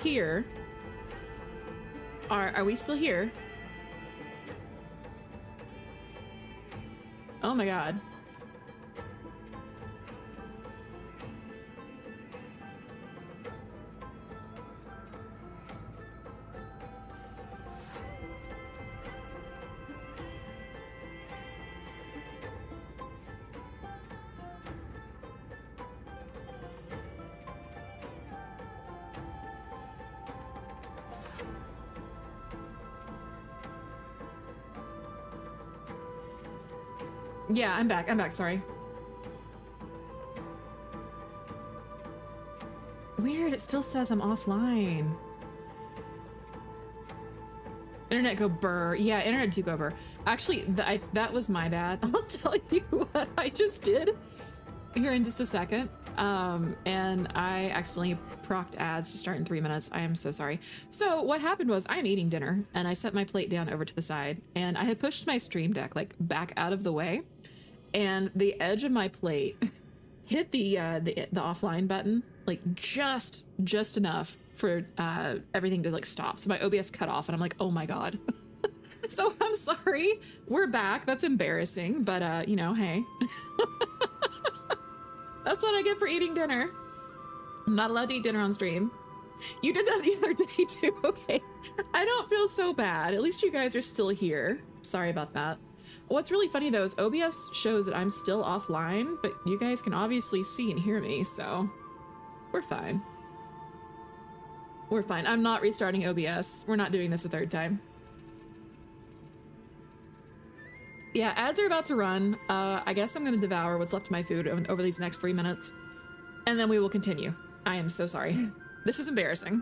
here. Are we still here? Oh my god. Yeah, I'm back. I'm back. Sorry. Weird. It still says I'm offline. Internet go burr. Yeah, internet do go burr. Actually, that was my bad. I'll tell you what I just did here in just a second. And I accidentally procced ads to start in 3 minutes. I am so sorry. So what happened was I'm eating dinner and I set my plate down over to the side and I had pushed my stream deck like back out of the way. And the edge of my plate hit the offline button, like just enough for everything to like stop. So my OBS cut off, and I'm like, oh my god. So I'm sorry. We're back. That's embarrassing, but you know, hey, that's what I get for eating dinner. I'm not allowed to eat dinner on stream. You did that the other day too. Okay, I don't feel so bad. At least you guys are still here. Sorry about that. What's really funny though is OBS shows that I'm still offline, but you guys can obviously see and hear me, so we're fine. We're fine. I'm not restarting OBS. We're not doing this a third time. Yeah, ads are about to run. I guess I'm gonna devour what's left of my food over these next 3 minutes, and then we will continue. I am so sorry. This is embarrassing.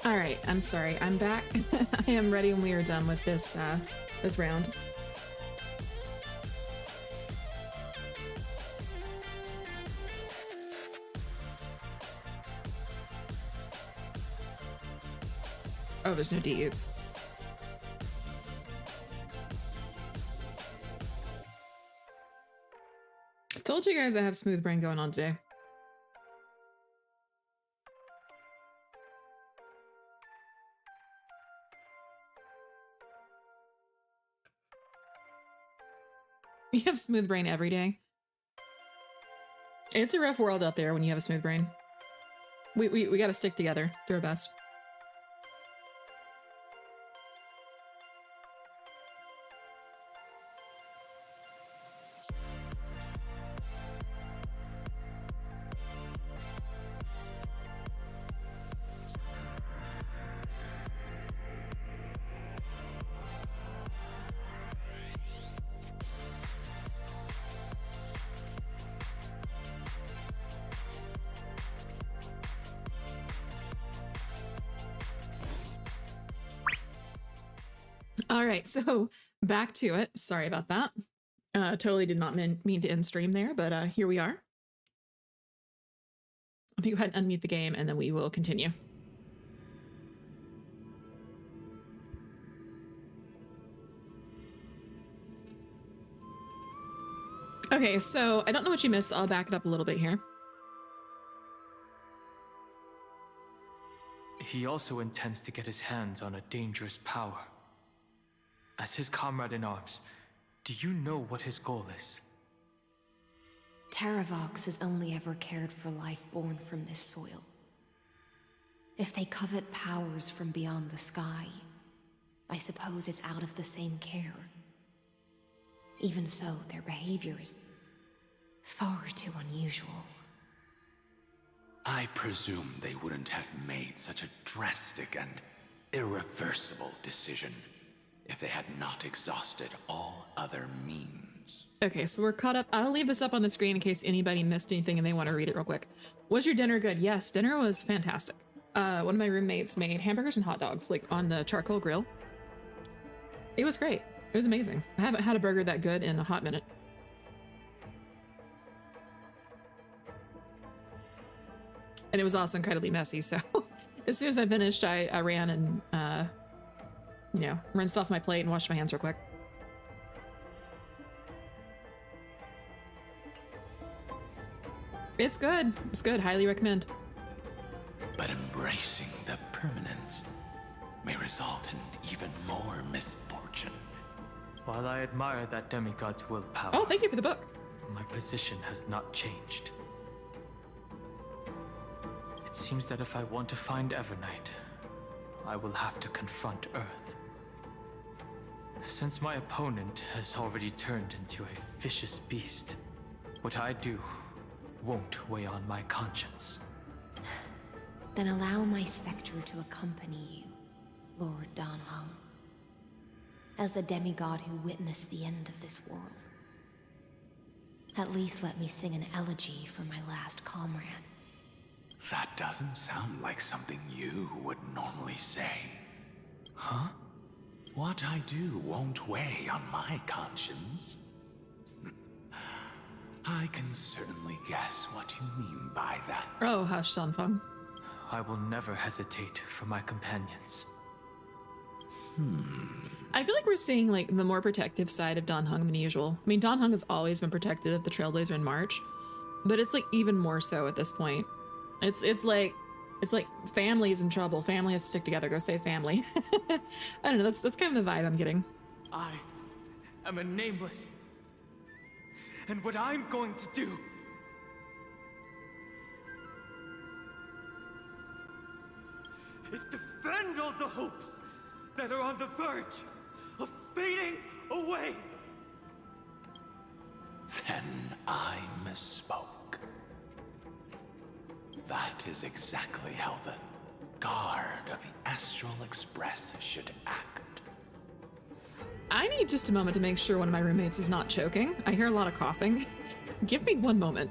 All right, I'm sorry. I'm back. I am ready when we are done with this this round. Oh, there's no D-oops. Told you guys I have smooth brain going on today. You have smooth brain every day. It's a rough world out there when you have a smooth brain. We gotta stick together, do our best. All right, so back to it. Sorry about that. Totally did not mean to end stream there, but here we are. I'll go ahead and unmute the game and then we will continue. Okay, so I don't know what you missed. So I'll back it up a little bit here. He also intends to get his hands on a dangerous power. As his comrade in arms, do you know what his goal is? Terravox has only ever cared for life born from this soil. If they covet powers from beyond the sky, I suppose it's out of the same care. Even so, their behavior is far too unusual. I presume they wouldn't have made such a drastic and irreversible decision if they had not exhausted all other means. Okay, so we're caught up. I'll leave this up on the screen in case anybody missed anything and they want to read it real quick. Was your dinner good? Yes, dinner was fantastic. One of my roommates made hamburgers and hot dogs, like on the charcoal grill. It was great. It was amazing. I haven't had a burger that good in a hot minute. And it was also incredibly messy, so as soon as I finished, I ran and, you know, rinsed off my plate and washed my hands real quick. It's good. It's good. Highly recommend. But embracing the permanence may result in even more misfortune. While I admire that demigod's willpower, Oh, thank you for the book. my position has not changed. It seems that if I want to find Evernight, I will have to confront Earth. Since my opponent has already turned into a vicious beast, what I do won't weigh on my conscience. Then allow my specter to accompany you, Lord Danhong, as the demigod who witnessed the end of this world. At least let me sing an elegy for my last comrade. That doesn't sound like something you would normally say. Huh? What I do won't weigh on my conscience. I can certainly guess what you mean by that. Oh, hush, Danfeng. I will never hesitate for my companions. I feel like we're seeing like the more protective side of Danhong than usual. I mean, Danhong has always been protective of the Trailblazer in March, but it's like even more so at this point. It's like family's in trouble. Family has to stick together. Go save family. I don't know. That's kind of the vibe I'm getting. I am a nameless. And what I'm going to do is defend all the hopes that are on the verge of fading away. Then I misspoke. That is exactly how the guard of the Astral Express should act. I need just a moment to make sure one of my roommates is not choking. I hear a lot of coughing. Give me one moment.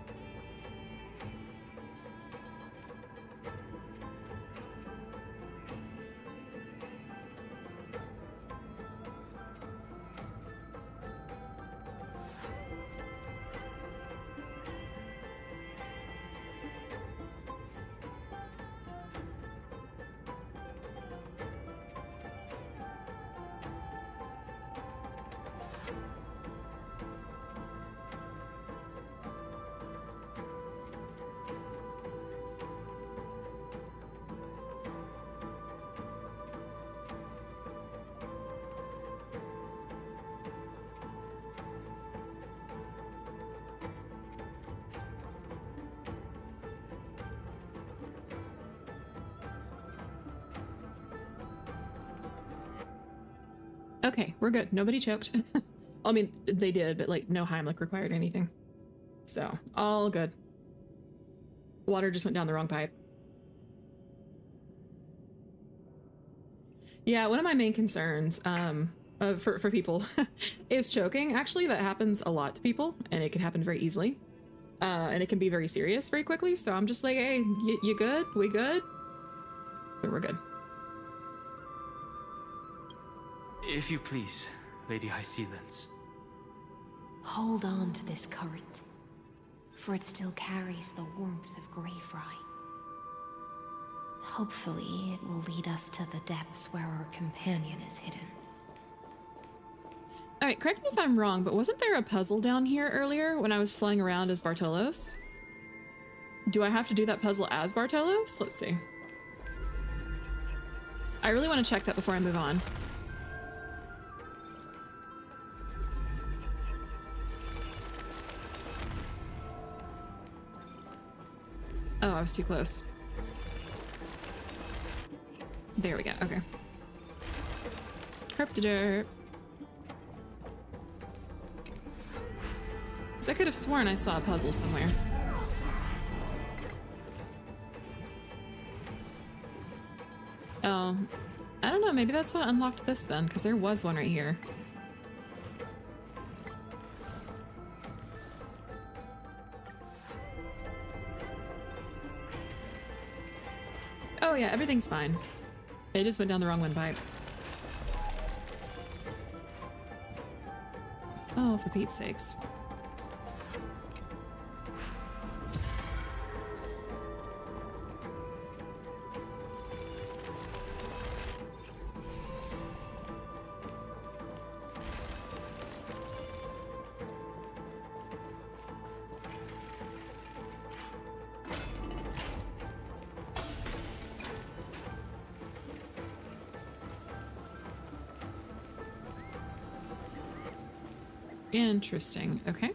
Okay, we're good. Nobody choked. I mean, they did, but like no Heimlich required or anything. So, all good. Water just went down the wrong pipe. Yeah, one of my main concerns for people is choking. Actually, that happens a lot to people, and it can happen very easily. And it can be very serious very quickly. So I'm just like, hey, you good? We good? But we're good. If you please, Lady High Sealants. Hold on to this current, for it still carries the warmth of Greyfry. Hopefully, it will lead us to the depths where our companion is hidden. All right, correct me if I'm wrong, but wasn't there a puzzle down here earlier when I was flying around as Bartolos? Do I have to do that puzzle as Bartolos? Let's see. I really want to check that before I move on. Oh, I was too close. There we go, okay. Herp-de-derp. I could have sworn I saw a puzzle somewhere. Oh, I don't know, maybe that's what unlocked this then, because there was one right here. Oh yeah, everything's fine. It just went down the wrong one pipe. Oh, for Pete's sakes. Interesting. Okay.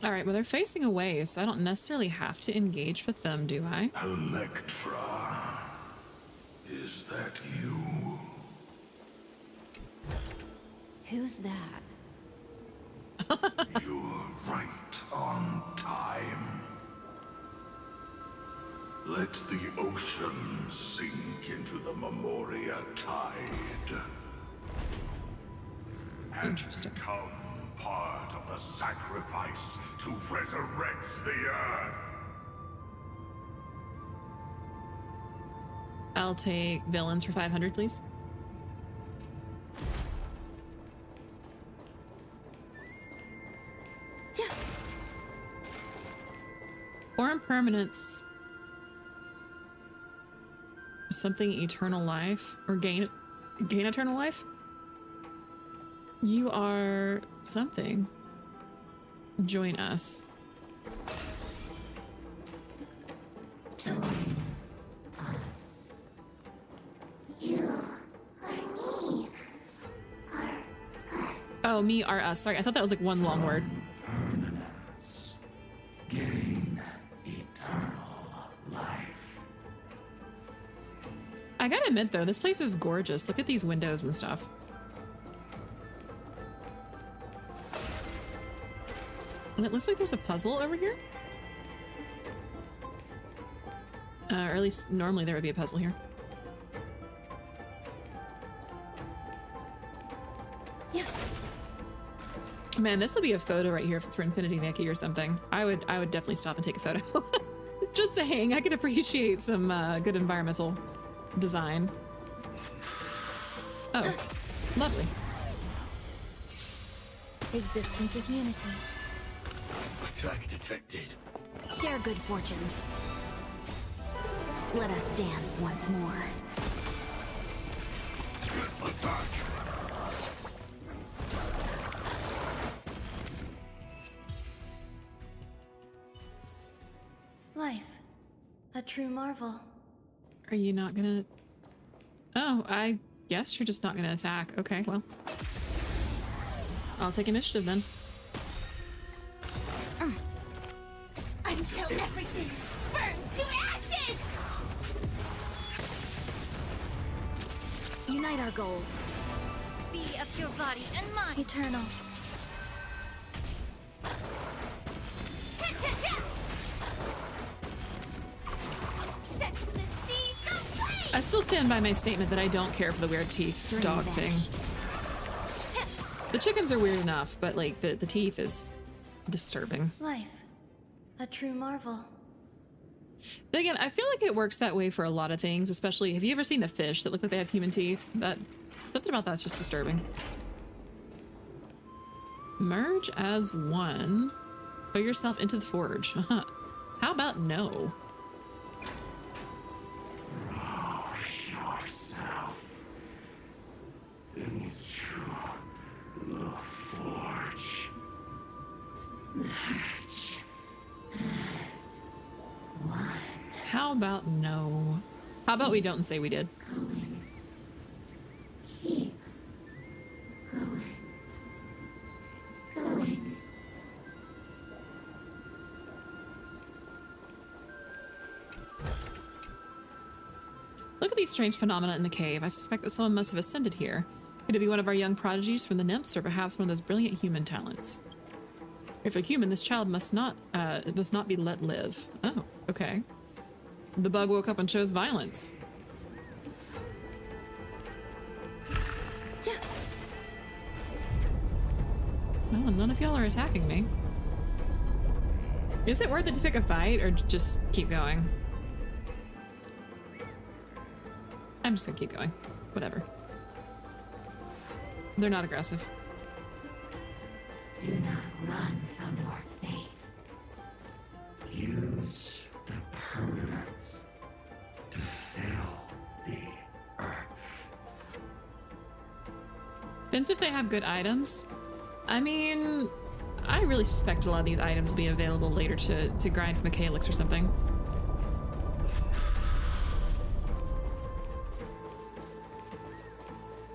All right, well, they're facing away, so I don't necessarily have to engage with them, do I? Electra, is that you? Who's that? You're right on time. Let the ocean sink into the Memoria tide. And Interesting. become part of the sacrifice to resurrect the Earth. I'll take villains for 500, please. Or impermanence. Something eternal life. Or gain eternal life? You are something. Join us. Join us. You are me. Are us. Oh, me are us. Sorry, I thought that was like one long word. Permanence. Gain eternal life. I gotta admit though, this place is gorgeous. Look at these windows and stuff. And it looks like there's a puzzle over here. Or at least normally there would be a puzzle here. Yeah. Man, this will be a photo right here if it's for Infinity Nikki or something. I would definitely stop and take a photo. Just to hang. I could appreciate some good environmental design. Oh, lovely. Existence is unity. Attack detected. Share good fortunes. Let us dance once more. Attack. Life. A true marvel. Are you not gonna... Oh, I guess you're just not gonna attack. Okay, well. I'll take initiative then. Until everything burns to ashes! Unite our goals. Be of your body and mind. Eternal. Set the seas aflame. I still stand by my statement that I don't care for the weird teeth dog thing. The chickens are weird enough, but like the teeth is disturbing. Life. A true marvel. Then again, I feel like it works that way for a lot of things, especially, have you ever seen the fish that look like they have human teeth? Something about that's just disturbing. Merge as one. Put yourself into the forge. How about no? Push yourself into the forge. Match as one. How about no? How about we don't say we did? Keep going. Look at these strange phenomena in the cave. I suspect that someone must have ascended here. Could it be one of our young prodigies from the nymphs, or perhaps one of those brilliant human talents? If a human, this child must not be let live. Oh, okay. The bug woke up and chose violence. Well, none of y'all are attacking me. Is it worth it to pick a fight, or just keep going? I'm just gonna keep going. Whatever. They're not aggressive. Do not run from your fate. Use the permanence to fill the earth. Depends if they have good items. I mean, I really suspect a lot of these items will be available later to grind from a calyx or something.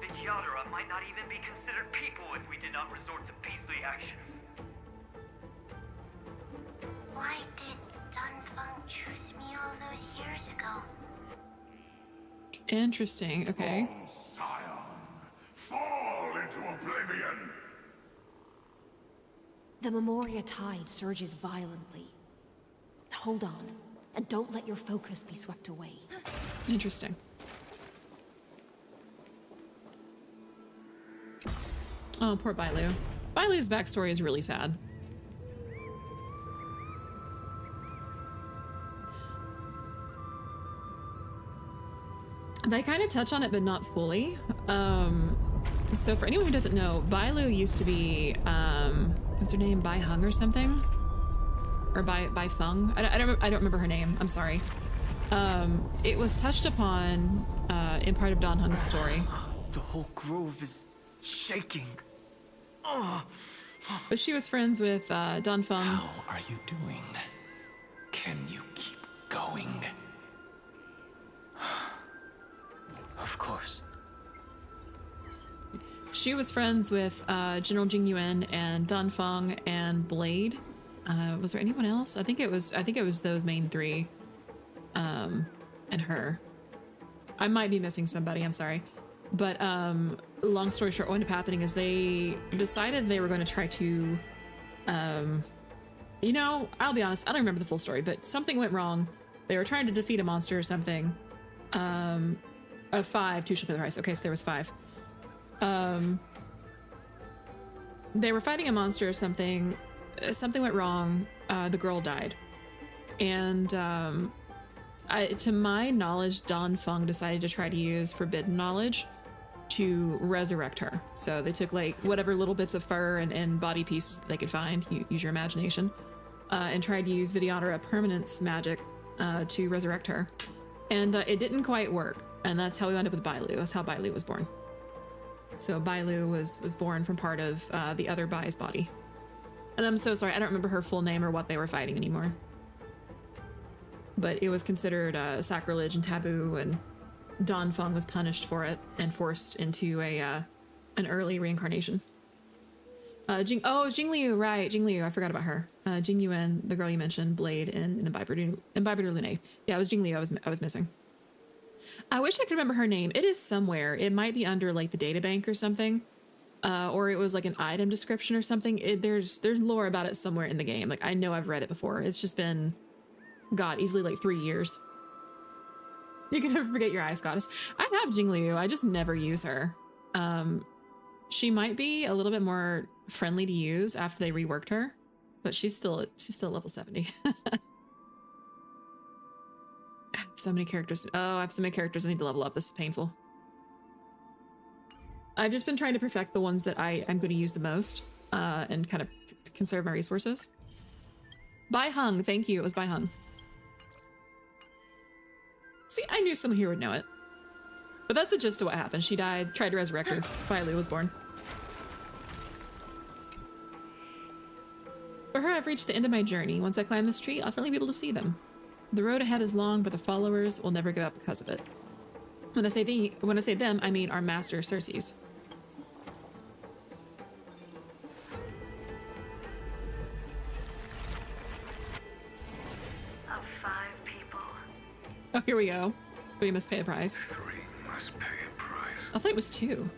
The Yadara might not even be considered people if we did not resort to beastly actions. Why did Dunfeng choose me all those years ago? Interesting, okay. Scion, fall into oblivion. The Memoria tide surges violently. Hold on, and don't let your focus be swept away. Interesting. Oh, poor Bailu. Bailu's backstory is really sad. They kind of touch on it, but not fully. So for anyone who doesn't know, Bailu used to be, what's her name? Bai Hung or something? Or Bai Feng? I don't remember her name. I'm sorry. It was touched upon in part of Dan Heng's story. The whole grove is shaking. But she was friends with Dan Feng. How are you doing? Can you keep going? Of course. She was friends with General Jing Yuan and Dan Feng and Blade. Was there anyone else? I think it was those main three. And her. I might be missing somebody, I'm sorry. But long story short, what ended up happening is they decided they were going to try to you know, I'll be honest, I don't remember the full story, but something went wrong. They were trying to defeat a monster or something. Of 5, 2 shall pay the price. Okay, so there was 5. They were fighting a monster or something. Something went wrong. The girl died. And to my knowledge, Dan Feng decided to try to use forbidden knowledge to resurrect her. So they took like whatever little bits of fur and body pieces that they could find, use your imagination, and tried to use Vidyadhara permanence magic to resurrect her. And it didn't quite work. And that's how we wound up with Bailu. That's how Bailu was born. So Bailu was born from part of the other Bai's body. And I'm so sorry, I don't remember her full name or what they were fighting anymore. But it was considered sacrilege and taboo, and Dan Feng was punished for it and forced into an early reincarnation. Jing Liu, right, Jing Liu, I forgot about her. Jing Yuan, the girl you mentioned, Blade, and Imbiber Lune. Yeah, it was Jing Liu I was missing. I wish I could remember her name. It is somewhere. It might be under like the data bank or something. Or it was like an item description or something. There's lore about it somewhere in the game. Like, I know I've read it before. It's just been, God, easily like 3 years. You can never forget your ice goddess. I have Jingliu. I just never use her. She might be a little bit more friendly to use after they reworked her, but she's still level 70. I have so many characters. Oh, I have so many characters I need to level up. This is painful. I've just been trying to perfect the ones that I'm going to use the most, and kind of conserve my resources. Bai Hung, thank you. It was Bai Hung. See, I knew someone here would know it. But that's the gist of what happened. She died, tried to resurrect her. Bailu was born. For her, I've reached the end of my journey. Once I climb this tree, I'll finally be able to see them. The road ahead is long, but the followers will never give up because of it. When I say them, I mean our master, Circe's. Of 5 people. Oh, here we go. We must pay a price. 3 must pay a price. I thought it was 2. You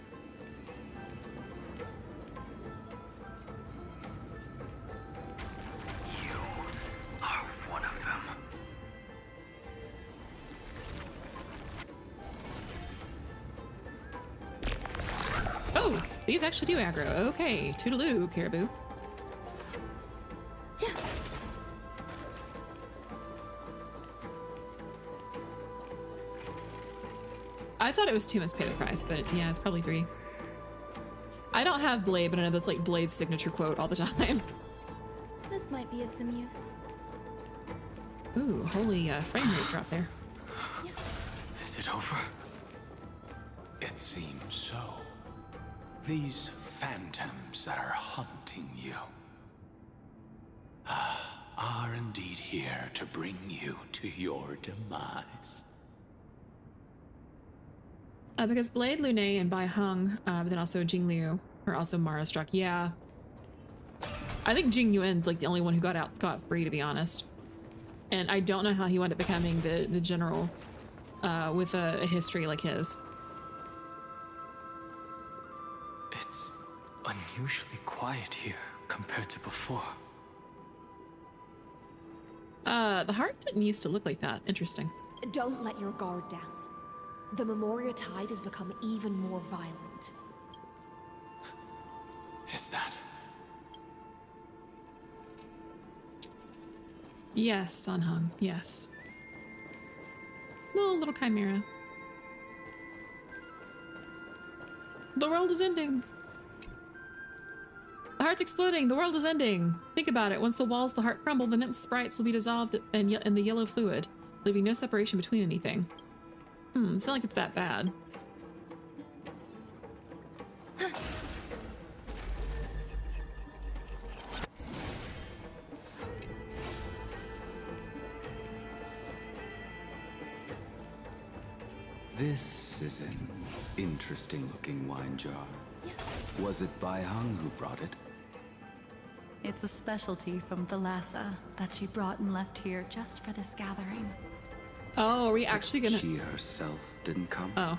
are one of them. Oh, these actually do aggro. Okay, toodaloo, caribou. I thought it was 2 must pay the price, but yeah, it's probably 3. I don't have Blade, but I know that's like Blade's signature quote all the time. This might be of some use. Ooh, holy frame rate drop there. Is it over? It seems so. These phantoms that are haunting you are indeed here to bring you to your demise. Because Blade, Lune, and Bai Hung, but then also Jingliu are also Mara struck. Yeah. I think Jing Yuan's like the only one who got out scot-free, to be honest. And I don't know how he wound up becoming the general with a history like his. It's unusually quiet here compared to before. The heart didn't used to look like that. Interesting. Don't let your guard down. The Memoria tide has become even more violent. Is that? Yes, Danhung. Yes. No, little chimera. The world is ending. The heart's exploding. The world is ending. Think about it. Once the walls of the heart crumble, the nymph sprites will be dissolved in the yellow fluid, leaving no separation between anything. It's not like it's that bad. This is an interesting looking wine jar. Was it Bai Hung who brought it? It's a specialty from Thalassa that she brought and left here just for this gathering. Oh, are we actually gonna... She herself didn't come? Oh. I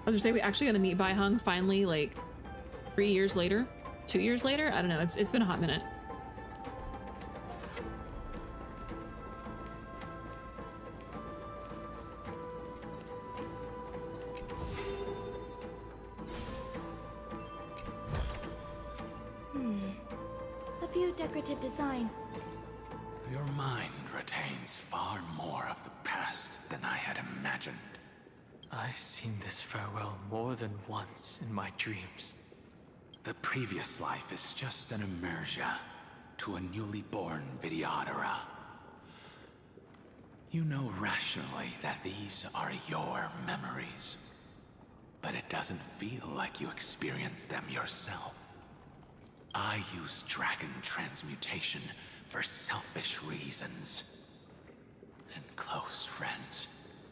was gonna say, we actually gonna meet Bai Hung finally, like, 3 years later? 2 years later? I don't know, it's been a hot minute. A few decorative designs. Your mind retains far more of the past than I had imagined. I've seen this farewell more than once in my dreams. The previous life is just an immersia to a newly born Vidyadhara. You know rationally that these are your memories, but it doesn't feel like you experienced them yourself. I use dragon transmutation for selfish reasons, and close friends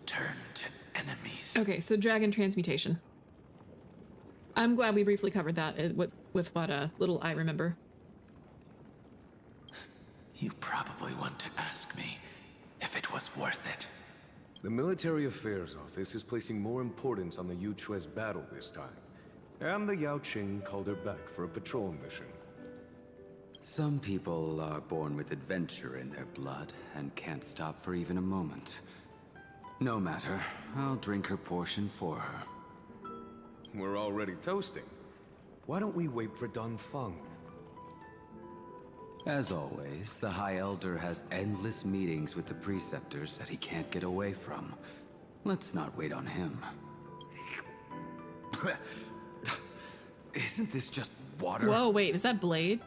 turn to enemies. Okay, so dragon transmutation. I'm glad we briefly covered that with what little I remember. You probably want to ask me if it was worth it. The Military Affairs Office is placing more importance on the Yuchue's battle this time. And the Yao Qing called her back for a patrol mission. Some people are born with adventure in their blood and can't stop for even a moment. No matter, I'll drink her portion for her. We're already toasting. Why don't we wait for Dunfeng? As always, the High Elder has endless meetings with the Preceptors that he can't get away from. Let's not wait on him. Isn't this just water? Whoa, wait, is that Blade?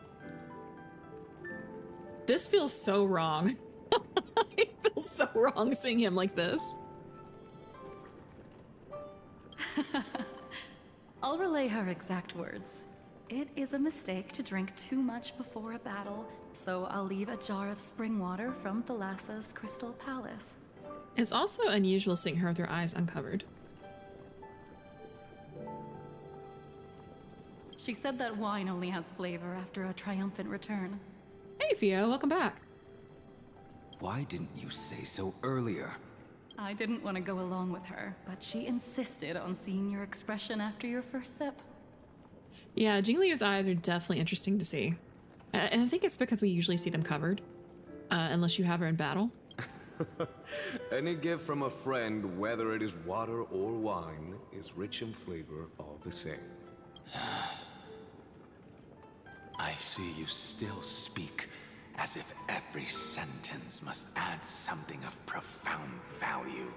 This feels so wrong. It feels so wrong seeing him like this. I'll relay her exact words. It is a mistake to drink too much before a battle, so I'll leave a jar of spring water from Thalassa's Crystal Palace. It's also unusual seeing her with her eyes uncovered. She said that wine only has flavor after a triumphant return. Hey, Fio, welcome back. Why didn't you say so earlier? I didn't want to go along with her, but she insisted on seeing your expression after your first sip. Yeah, Jingliu's eyes are definitely interesting to see. And I think it's because we usually see them covered. Unless you have her in battle. Any gift from a friend, whether it is water or wine, is rich in flavor all the same. I see you still speak as if every sentence must add something of profound value.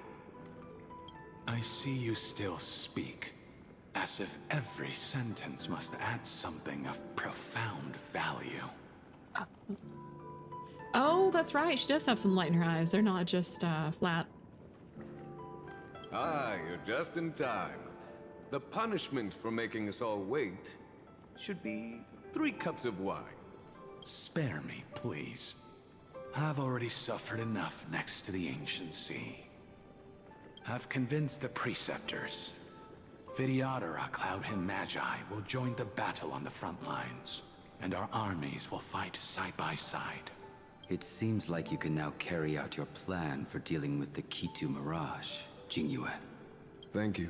I see you still speak as if every sentence must add something of profound value. Oh, that's right. She does have some light in her eyes. They're not just flat. Ah, you're just in time. The punishment for making us all wait should be 3 cups of wine. Spare me, please. I've already suffered enough next to the ancient sea. I've convinced the Preceptors. Vidyadhara, Cloudhen Magi will join the battle on the front lines, and our armies will fight side by side. It seems like you can now carry out your plan for dealing with the Kitu Mirage, Jingyue. Thank you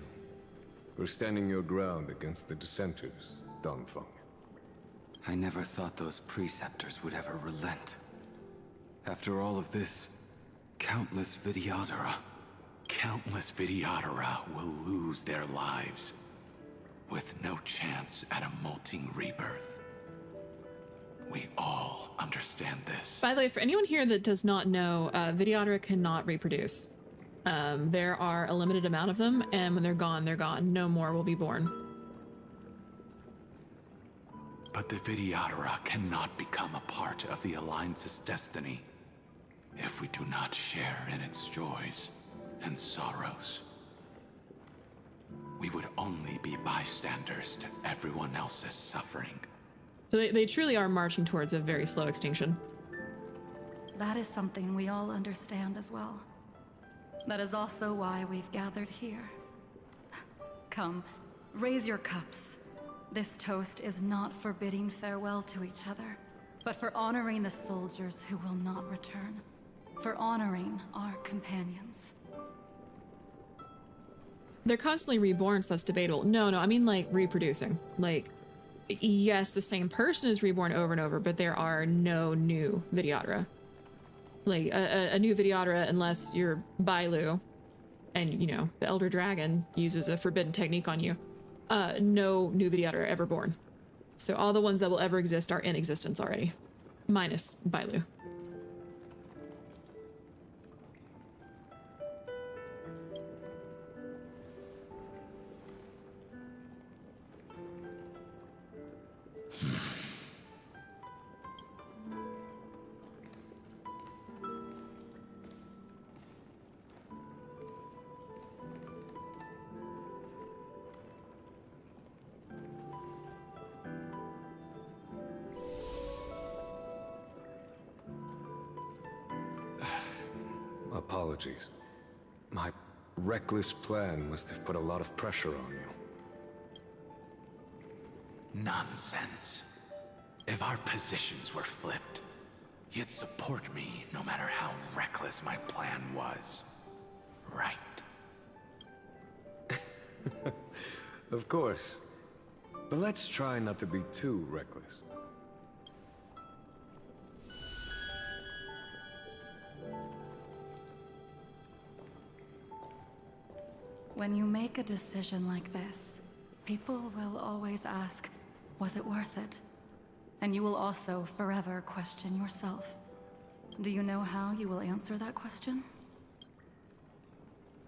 for standing your ground against the dissenters, Dongfeng. I never thought those Preceptors would ever relent. After all of this, countless Vidyadhara will lose their lives, with no chance at a molting rebirth. We all understand this. By the way, for anyone here that does not know, Vidyadhara cannot reproduce. There are a limited amount of them, and when they're gone, they're gone. No more will be born. But the Vidyadhara cannot become a part of the Alliance's destiny if we do not share in its joys and sorrows. We would only be bystanders to everyone else's suffering. So they truly are marching towards a very slow extinction. That is something we all understand as well. That is also why we've gathered here. Come, raise your cups. This toast is not for bidding farewell to each other, but for honoring the soldiers who will not return. For honoring our companions. They're constantly reborn, so that's debatable. No, I mean like reproducing. Like, yes, the same person is reborn over and over, but there are no new Vidyadhara. Like, a new Vidyadhara, unless you're Bailu, and, you know, the Elder Dragon uses a forbidden technique on you. No new Vidyadhara are ever born. So all the ones that will ever exist are in existence already. Minus Bailu. Apologies. My reckless plan must have put a lot of pressure on you. Nonsense. If our positions were flipped, you'd support me no matter how reckless my plan was. right? Of course. But let's try not to be too reckless. When you make a decision like this, people will always ask, was it worth it? And you will also forever question yourself. Do you know how you will answer that question?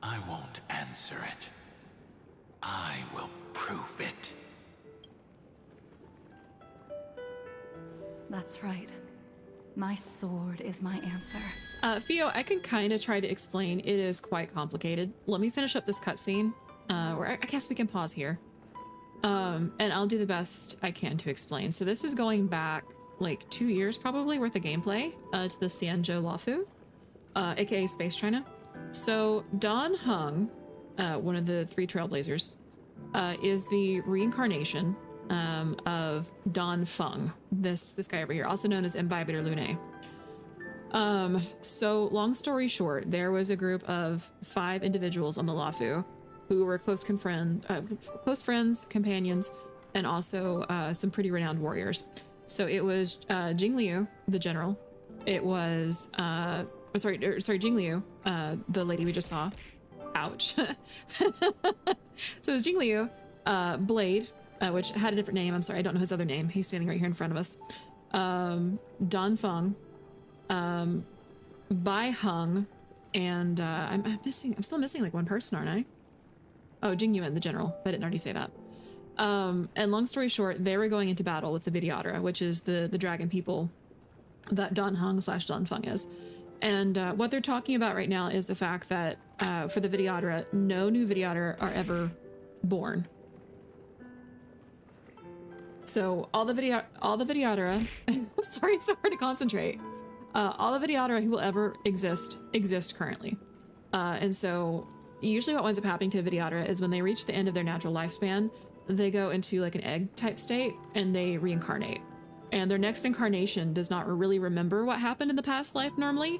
I won't answer it. I will prove it. That's right. My sword is my answer. Theo, I can kind of try to explain. It is quite complicated. Let me finish up this cutscene, or I guess we can pause here. And I'll do the best I can to explain. So this is going back like 2 years probably worth of gameplay to the Xianzhou Luofu, aka Space China. So Dan Heng, one of the 3 Trailblazers, is the reincarnation of Dan Feng, this guy over here, also known as Imbibitor Lunae. So long story short, there was a group of 5 individuals on the Luofu who were close friends, companions, and also some pretty renowned warriors. So it was Jing Liu, the general. It was Jing Liu, the lady we just saw. Ouch. So it was Jing Liu, Blade, which had a different name. I'm sorry, I don't know his other name. He's standing right here in front of us. Dan Feng, Bai Heng, and I'm still missing like one person, aren't I? Oh, Jing Yuan, the general. I didn't already say that. And long story short, they were going into battle with the Vidyadhara, which is the dragon people that Dan Heng / Dan Feng is. And what they're talking about right now is the fact that for the Vidyadhara, no new Vidyadhara are ever born. So all the Vidyadhara, I'm sorry, it's so hard to concentrate. All the Vidyadhara who will ever exist currently. And so usually what winds up happening to a Vidyadhara is when they reach the end of their natural lifespan, they go into like an egg type state and they reincarnate. And their next incarnation does not really remember what happened in the past life normally.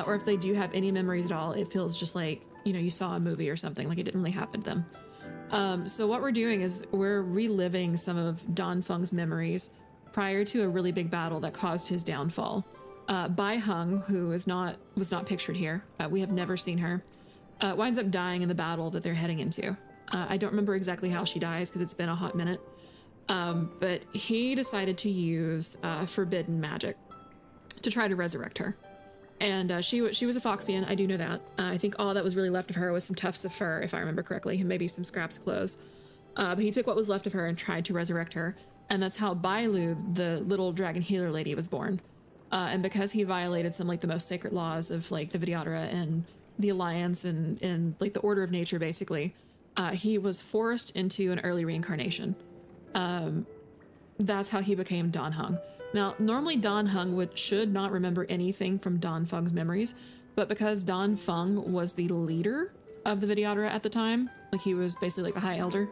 Or if they do have any memories at all, it feels just like, you know, you saw a movie or something, like it didn't really happen to them. So what we're doing is we're reliving some of Dan Feng's memories prior to a really big battle that caused his downfall. Bai Heng, who was not pictured here, we have never seen her, winds up dying in the battle that they're heading into. I don't remember exactly how she dies because it's been a hot minute. But he decided to use forbidden magic to try to resurrect her. And she was a Foxian, I do know that. I think all that was really left of her was some tufts of fur, if I remember correctly, and maybe some scraps of clothes. But he took what was left of her and tried to resurrect her. And that's how Bailu, the little dragon healer lady, was born. And because he violated some like the most sacred laws of like the Vidyadhara and the Alliance and like the order of nature, basically, he was forced into an early reincarnation. That's how he became Dan Heng. Now, normally Dan Heng should not remember anything from Dan Feng's memories, but because Dan Feng was the leader of the Vidyadhara at the time, like he was basically like the High Elder,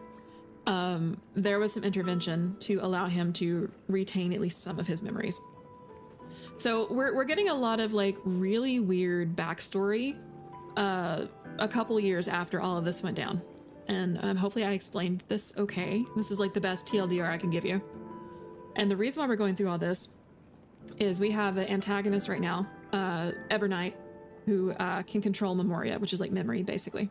there was some intervention to allow him to retain at least some of his memories. So we're getting a lot of like really weird backstory a couple years after all of this went down. And hopefully I explained this okay. This is like the best TLDR I can give you. And the reason why we're going through all this is we have an antagonist right now, Evernight, who can control Memoria, which is like memory, basically.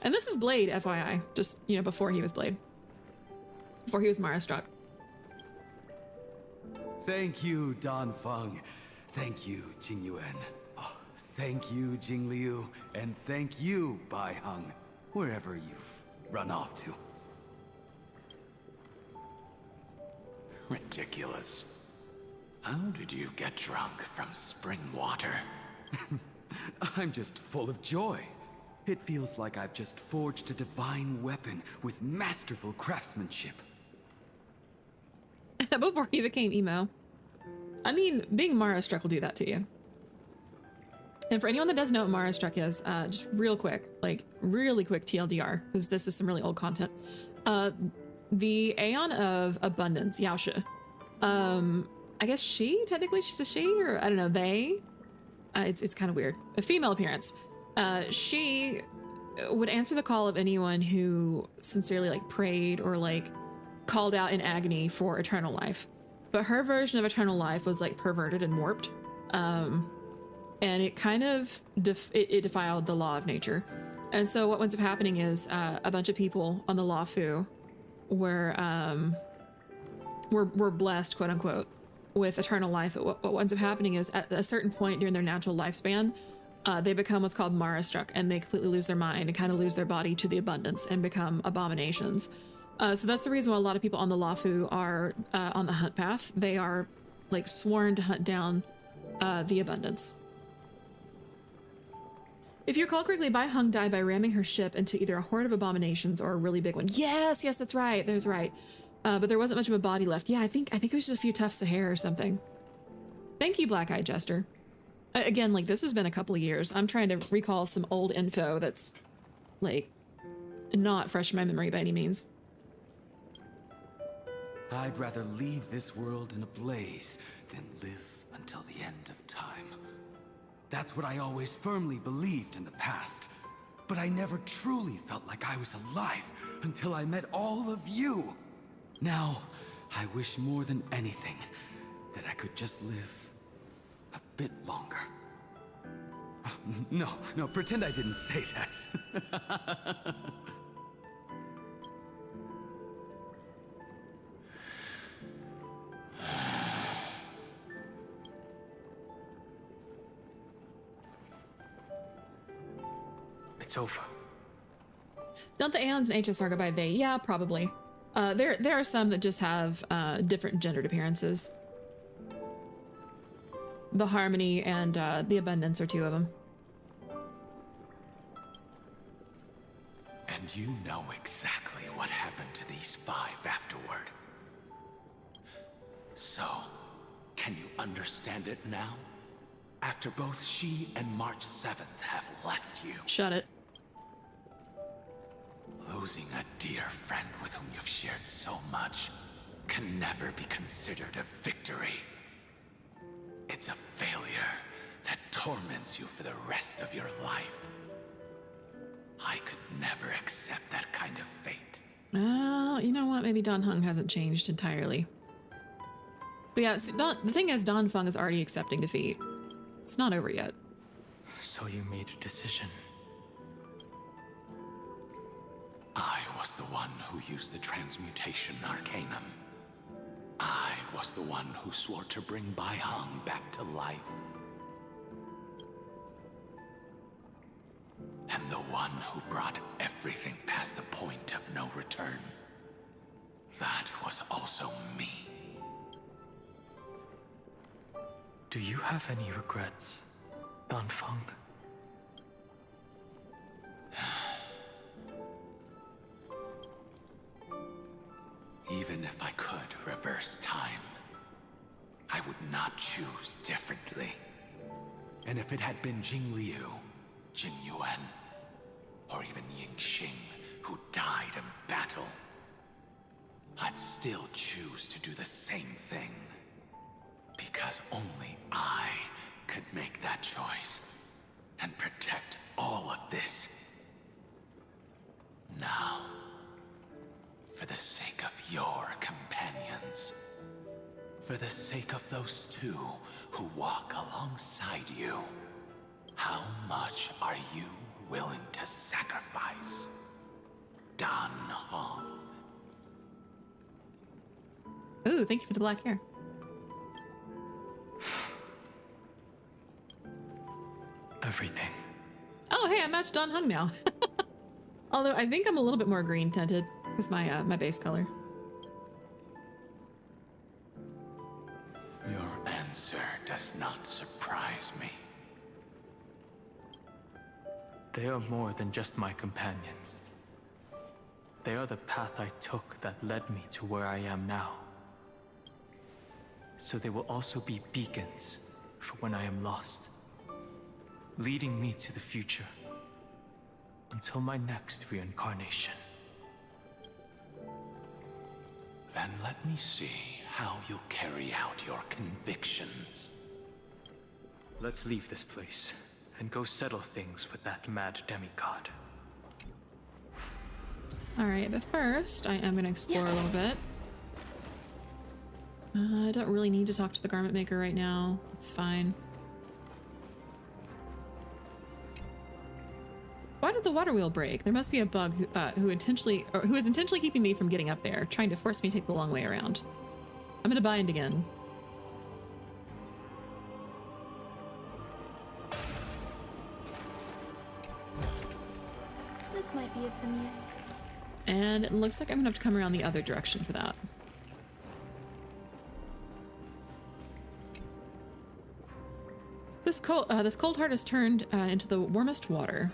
And this is Blade, FYI, just, you know, before he was Blade. Before he was Mara struck. Thank you, Dan Feng. Thank you, Jing Yuan. Oh, thank you, Jing Liu. And thank you, Bai Heng, wherever you've run off to. Ridiculous. How did you get drunk from spring water? I'm just full of joy. It feels like I've just forged a divine weapon with masterful craftsmanship. Before he became emo. I mean, being Mara struck will do that to you. And for anyone that doesn't know what Mara struck is, just real quick, like really quick TLDR, because this is some really old content. The Aeon of Abundance, Yaoshi. I guess technically she's a she, or I don't know, they. It's kind of weird. A female appearance. She would answer the call of anyone who sincerely like prayed or like called out in agony for eternal life. But her version of eternal life was like perverted and warped. And it kind of it defiled the law of nature. And so what ends up happening is a bunch of people on the Lafu were blessed, quote unquote, with eternal life. What ends up happening is at a certain point during their natural lifespan, they become what's called Mara struck, and they completely lose their mind and kind of lose their body to the abundance and become abominations. So that's the reason why a lot of people on the Lafu are on the hunt path. They are like sworn to hunt down the abundance. If you recall correctly, Bai Hung died by ramming her ship into either a horde of abominations or a really big one. Yes, that's right. There's right. But there wasn't much of a body left. Yeah, I think it was just a few tufts of hair or something. Thank you, Black-Eyed Jester. Again, like, this has been a couple of years. I'm trying to recall some old info that's, like, not fresh in my memory by any means. I'd rather leave this world in a blaze than live until the end of time. That's what I always firmly believed in the past. But I never truly felt like I was alive until I met all of you. Now, I wish more than anything that I could just live a bit longer. No, pretend I didn't say that. It's over. Don't the Aeons and HS go by they? Yeah, probably. There are some that just have different gendered appearances. The Harmony and the Abundance are two of them. And you know exactly what happened to these 5 afterward. So, can you understand it now? After both she and March 7th have left you. Shut it. Losing a dear friend with whom you've shared so much can never be considered a victory. It's a failure that torments you for the rest of your life. I could never accept that kind of fate. You know what? Maybe Dan Heng hasn't changed entirely. But yeah, the thing is, Dan Feng is already accepting defeat. It's not over yet. So you made a decision. I was the one who used the transmutation arcanum. I was the one who swore to bring Bai Hong back to life. And the one who brought everything past the point of no return. That was also me. Do you have any regrets, Danfeng? Even if I could reverse time, I would not choose differently. And if it had been Jing Liu, Jing Yuan, or even Ying Xing who died in battle, I'd still choose to do the same thing. Because only I could make that choice and protect all of this. Now, for the sake of your companions, for the sake of those two who walk alongside you, how much are you willing to sacrifice, Dan Hong? Ooh, thank you for the black hair. Everything. Oh, hey, I matched Dan Heng now. Although I think I'm a little bit more green tinted because my base color. Your answer does not surprise me. They are more than just my companions. They are the path I took that led me to where I am now. So they will also be beacons for when I am lost, leading me to the future until my next reincarnation. Then let me see how you'll carry out your convictions. Let's leave this place and go settle things with that mad demigod. Alright, but first I am going to explore a little bit. I don't really need to talk to the garment maker right now. It's fine. Why did the water wheel break? There must be a bug who is intentionally keeping me from getting up there, trying to force me to take the long way around. I'm gonna bind again. This might be of some use. And it looks like I'm gonna have to come around the other direction for that. This cold heart has turned into the warmest water.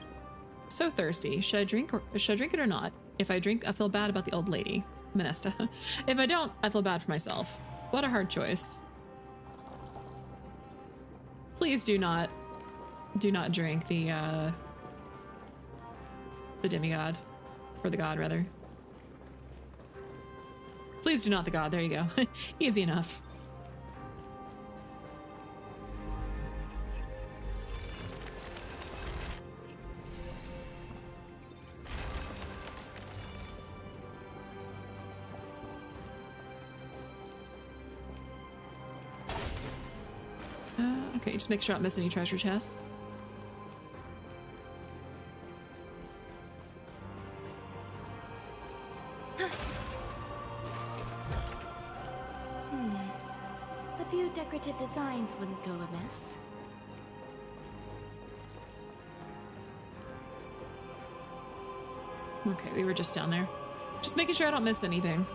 So thirsty. Should I drink it or not? If I drink, I feel bad about the old lady, Minesta. If I don't, I feel bad for myself. What a hard choice. Please do not drink the demigod, or the god rather. Please do not the god. There you go. Easy enough. Okay, just make sure I don't miss any treasure chests. A few decorative designs wouldn't go amiss. Okay, we were just down there. Just making sure I don't miss anything.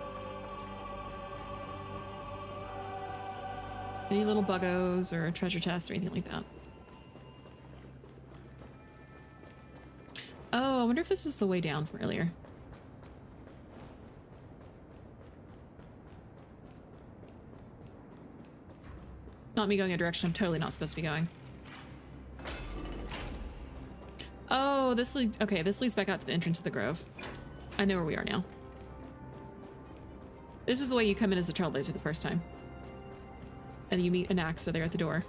Any little buggos or treasure chests or anything like that. Oh, I wonder if this is the way down from earlier. Not me going a direction I'm totally not supposed to be going. Oh, this leads... Okay, this leads back out to the entrance of the grove. I know where we are now. This is the way you come in as the Trailblazer the first time. And you meet an Anaxa there at the door.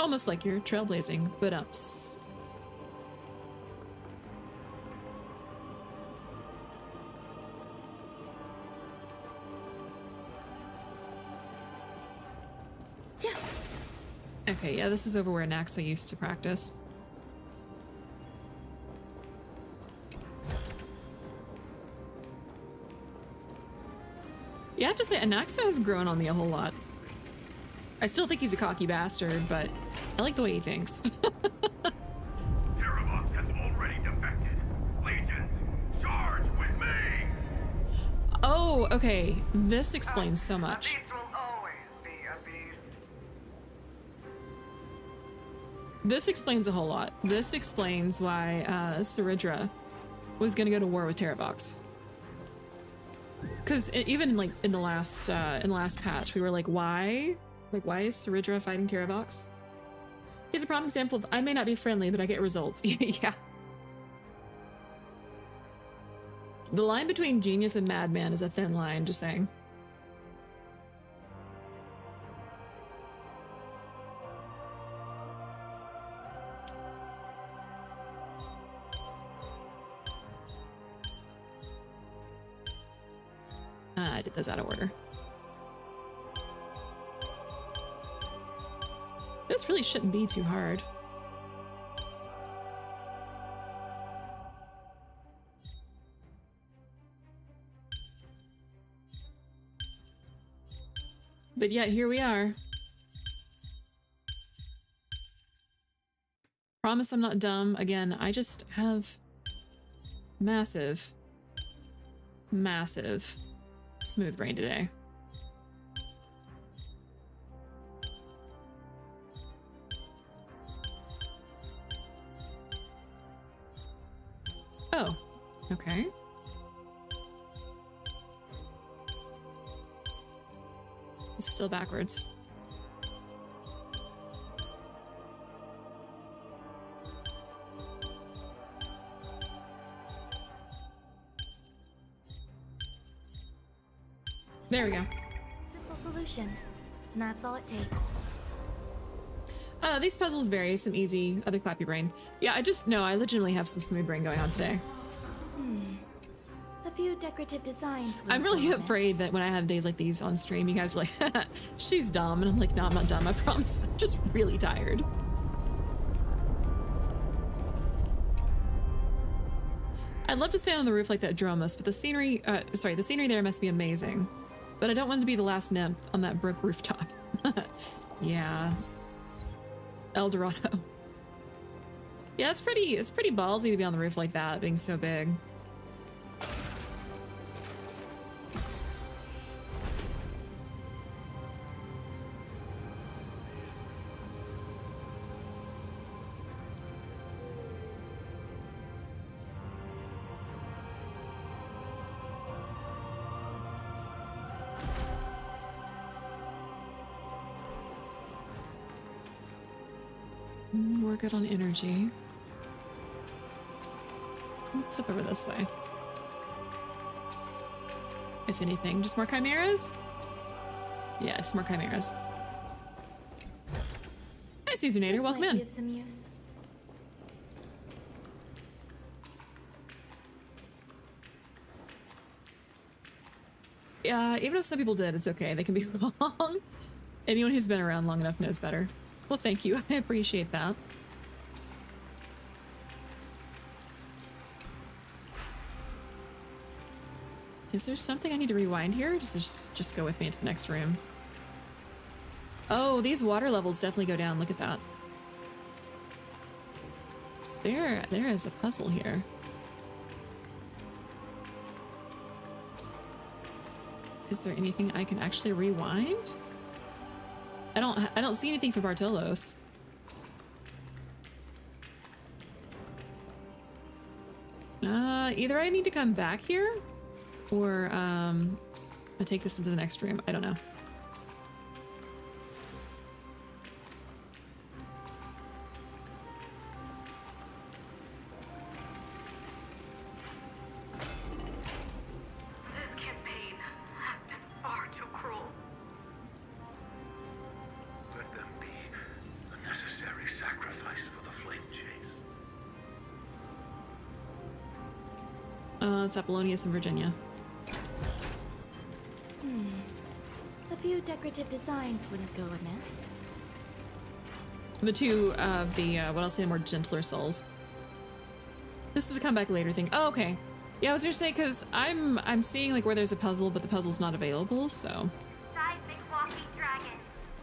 Almost like you're trailblazing, but ups. Yeah. Okay, yeah, this is over where Anaxa used to practice. Yeah, I have to say, Anaxa has grown on me a whole lot. I still think he's a cocky bastard, but I like the way he thinks. Terravox has already defected. Legions, charge with me! Oh, okay. This explains so much. A beast will always be a beast. This explains a whole lot. This explains why Saridra was gonna go to war with Terravox. Because even like in the last patch, we were like, why? Like, why is Saridra fighting Terravox? He's a prime example of I may not be friendly, but I get results. Yeah. The line between genius and madman is a thin line, just saying. I did those out of order. This really shouldn't be too hard. But yet, here we are. Promise I'm not dumb. Again, I just have massive smooth brain today. Oh, okay. It's still backwards. There we go. Simple solution. and that's all it takes. These puzzles vary. Some easy, other clappy brain. Yeah, I legitimately have some smooth brain going on today. A few decorative designs. I'm really afraid that when I have days like these on stream, you guys are like, she's dumb. And I'm like, no, I'm not dumb. I promise. I'm just really tired. I'd love to stand on the roof like that Dromus, but the scenery there must be amazing. But I don't want to be the last nymph on that brick rooftop. Yeah. El Dorado. Yeah, it's pretty ballsy to be on the roof like that, being so big. We're good on energy. Let's up over this way. If anything, just more chimeras? Yeah, just more chimeras. Hi, Seasonator, welcome in. Be of some use. Even if some people did, it's okay. They can be wrong. Anyone who's been around long enough knows better. Well, thank you. I appreciate that. Is there something I need to rewind here? Or just go with me into the next room? Oh, these water levels definitely go down. Look at that. There is a puzzle here. Is there anything I can actually rewind? I don't see anything for Bartolos. Either I need to come back here, or I take this into the next room. I don't know. This campaign has been far too cruel. Let them be a necessary sacrifice for the flame chase. It's Apollonius in Virginia. A few decorative designs wouldn't go amiss. The two of the, what I'll say, the more gentler souls. This is a come back later thing. Oh, okay. Yeah, I was gonna say, because I'm seeing like where there's a puzzle, but the puzzle's not available, so. Seismic walking dragon.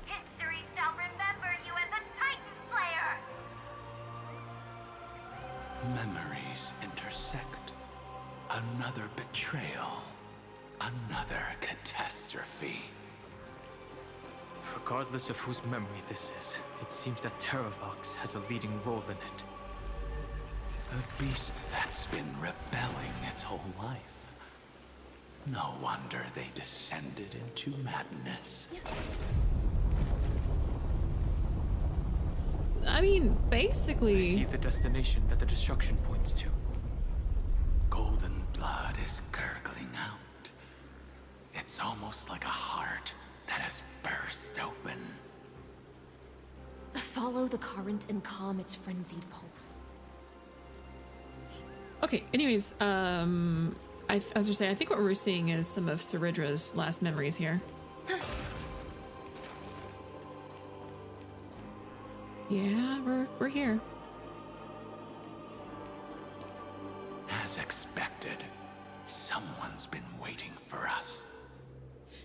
History shall remember you as a Titan Slayer. Memories intersect. Another betrayal. Another catastrophe. Regardless of whose memory this is, it seems that Terravox has a leading role in it. A beast that's been rebelling its whole life. No wonder they descended into madness. I mean, I basically. see the destination that the destruction points to. Golden blood is gurgling out. It's almost like a heart that has burst open. Follow the current and calm its frenzied pulse. Okay, anyways, I was gonna say, I think what we're seeing is some of Ceridra's last memories here. Yeah, we're here. As expected, someone's been waiting for us.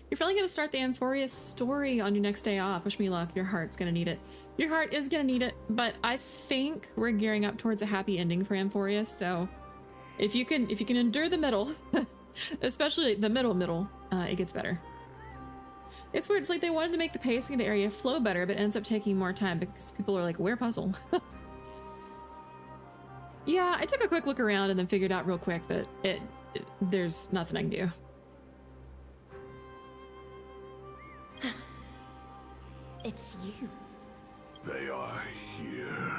You're finally gonna start the Amphorius story on your next day off. Wish me luck. Your heart's gonna need it. Your heart is gonna need it, but I think we're gearing up towards a happy ending for Amphorius, so if you can endure the middle, especially the middle, it gets better. It's weird. It's like they wanted to make the pacing of the area flow better, but it ends up taking more time because people are like, where puzzle? Yeah, I took a quick look around and then figured out real quick that there's nothing I can do. It's you. They are here.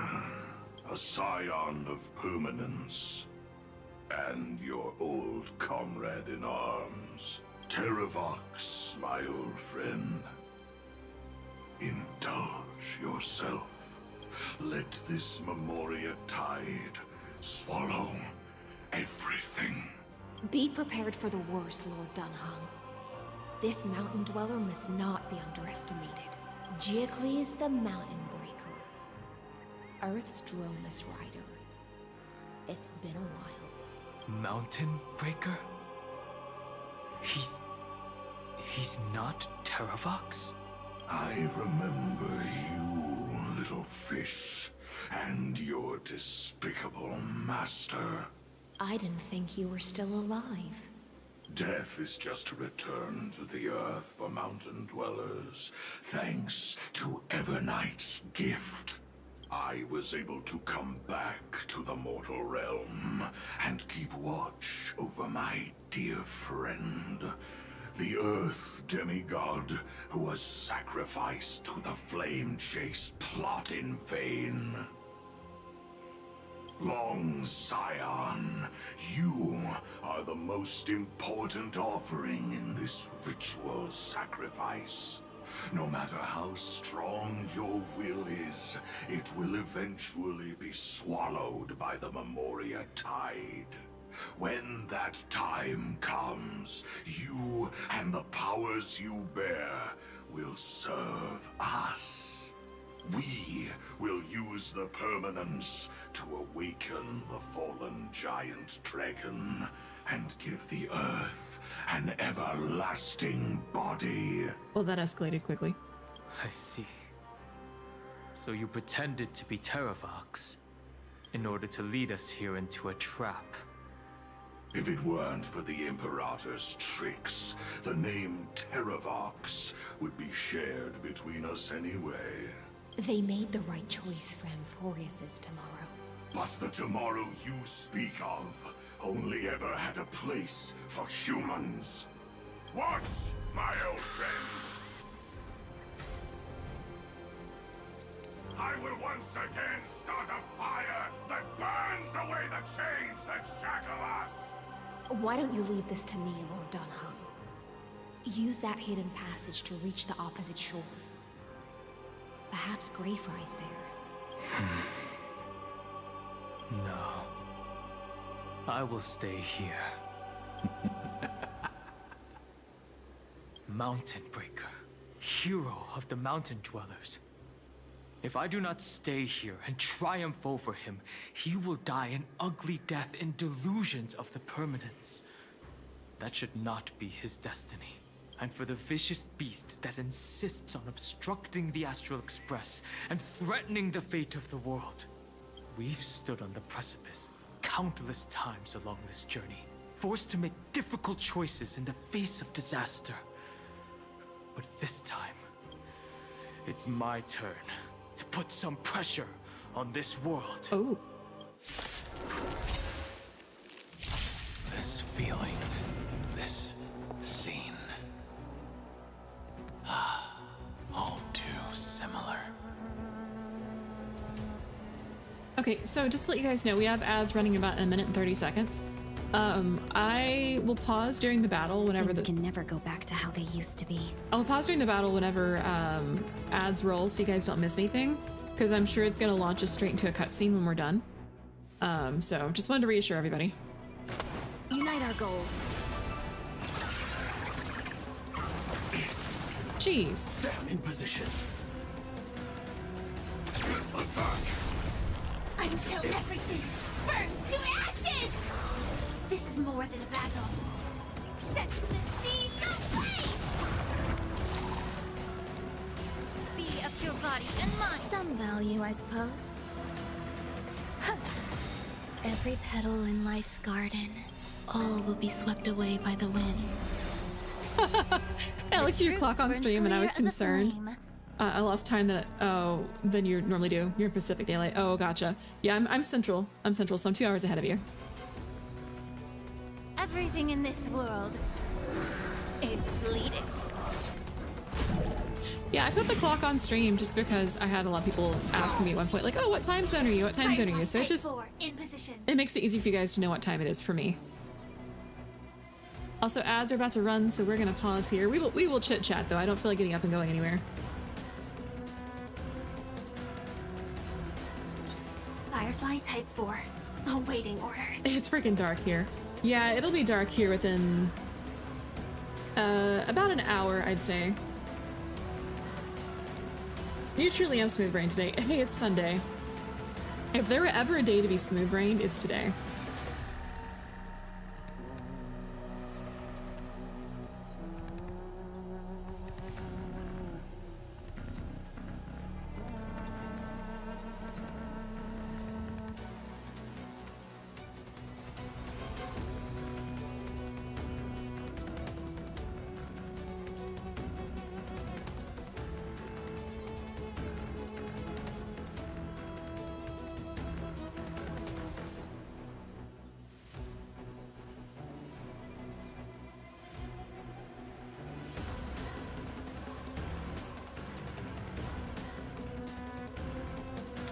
A scion of permanence. And your old comrade in arms. Terravox, my old friend. yourself. Let this Memoria tide swallow everything. Be prepared for the worst, Lord Dunhung. This mountain dweller must not be underestimated. Jiakles the Mountain Breaker. Earth's Dromus Rider. It's been a while. Mountain Breaker? He's not Terravox? I remember you, little fish, and your despicable master. I didn't think you were still alive. Death is just a return to the earth for mountain dwellers, thanks to Evernight's gift. I was able to come back to the mortal realm and keep watch over my dear friend, the Earth demigod who was sacrificed to the flame chase plot in vain. Long Scion, you are the most important offering in this ritual sacrifice. No matter how strong your will is, it will eventually be swallowed by the Memoria tide. When that time comes, you and the powers you bear will serve us. We will use the permanence to awaken the fallen giant dragon and give the earth an everlasting body. Well, that escalated quickly. I see. So you pretended to be Terravox in order to lead us here into a trap. If it weren't for the Imperator's tricks, the name Terravox would be shared between us anyway. They made the right choice for Amphorius's tomorrow. But the tomorrow you speak of only ever had a place for humans. Watch, my old friend. I will once again start a fire that burns away the chains that shackle us. Why don't you leave this to me, Lord Dunhung? Use that hidden passage to reach the opposite shore. Perhaps Greyfry's there. No. I will stay here. Mountain Breaker, hero of the mountain dwellers. If I do not stay here and triumph over him, he will die an ugly death in delusions of the permanence. That should not be his destiny. And for the vicious beast that insists on obstructing the Astral Express and threatening the fate of the world. We've stood on the precipice countless times along this journey, forced to make difficult choices in the face of disaster. But this time, it's my turn to put some pressure on this world. Oh. This feeling, this scene. All too similar. Okay, so just to let you guys know, we have ads running about a minute and 30 seconds. I will pause during the battle whenever Things can never go back to how they used to be. I'll pause during the battle whenever ads roll so you guys don't miss anything, because I'm sure it's gonna launch us straight into a cutscene when we're done. So just wanted to reassure everybody. Unite our goals. Jeez. Stand in position. Attack! Until everything burns to ashes! This is more than a battle. Set the seas aflame! Be of your body and mind. Some value, I suppose. Every petal in life's garden, all will be swept away by the wind. I looked at your clock on stream and I was concerned. I lost time than you normally do. You're in Pacific Daylight. Oh, gotcha. Yeah, I'm Central. I'm Central, so I'm 2 hours ahead of you. Everything in this world is bleeding. Yeah, I put the clock on stream just because I had a lot of people asking me at one point, like, oh, what time zone are you? What time zone are you? So it makes it easy for you guys to know what time it is for me. Also, ads are about to run, so we're gonna pause here. We will chit chat though. I don't feel like getting up and going anywhere. Firefly Type 4. Awaiting orders. It's freaking dark here. Yeah, it'll be dark here within about an hour, I'd say. You truly am smooth brain today. Hey, it's Sunday. If there were ever a day to be smooth brained, it's today.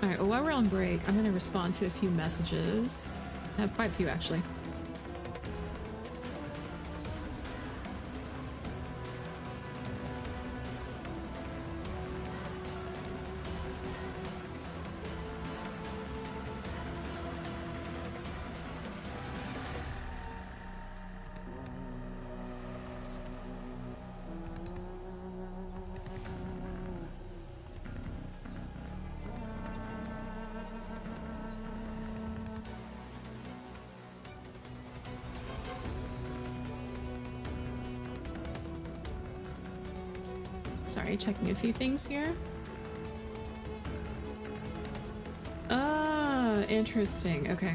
Alright, well, while we're on break, I'm going to respond to a few messages. I have quite a few, actually. Sorry, checking a few things here. Ah, interesting. Okay.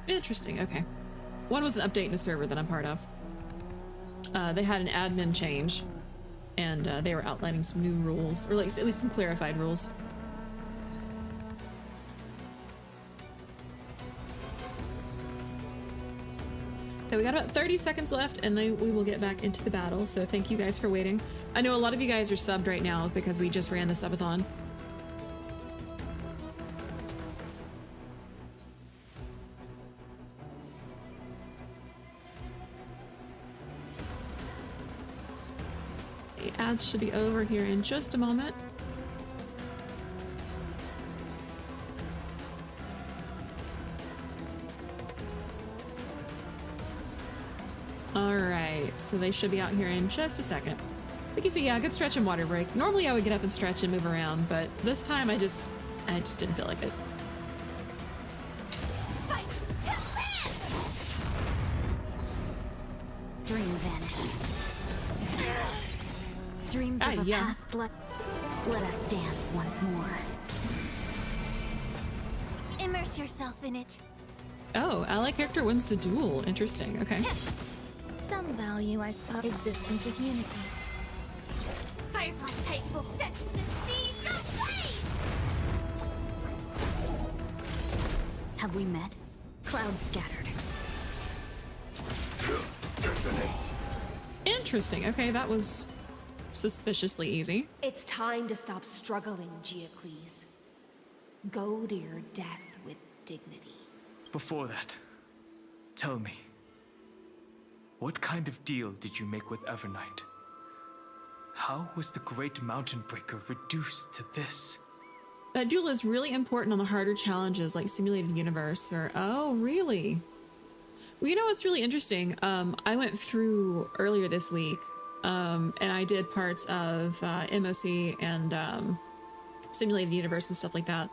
Interesting, okay. One was an update in a server that I'm part of. They had an admin change, and they were outlining some new rules, or at least some clarified rules. Okay, we got about 30 seconds left, and then we will get back into the battle, so thank you guys for waiting. I know a lot of you guys are subbed right now because we just ran the subathon. Ads should be over here in just a moment. Alright, so they should be out here in just a second. You can see, yeah, good stretch and water break. Normally I would get up and stretch and move around, but this time I just didn't feel like it. Fight to live! Dream vanished. Dreams of a past life. Let us dance once more. Immerse yourself in it. Oh, ally character wins the duel. Interesting. Okay. Some value, I suppose. Existence is unity. Firefly Type will set the seas ablaze! Have we met? Clouds scattered. Interesting. Okay, that was suspiciously easy. It's time to stop struggling, Geocles. Go to your death with dignity. Before that, tell me, what kind of deal did you make with Evernight? How was the Great Mountain Breaker reduced to this? That duel is really important on the harder challenges like Simulated Universe or... Oh, really? Well, you know what's really interesting? I went through earlier this week and I did parts of MOC and Simulated Universe and stuff like that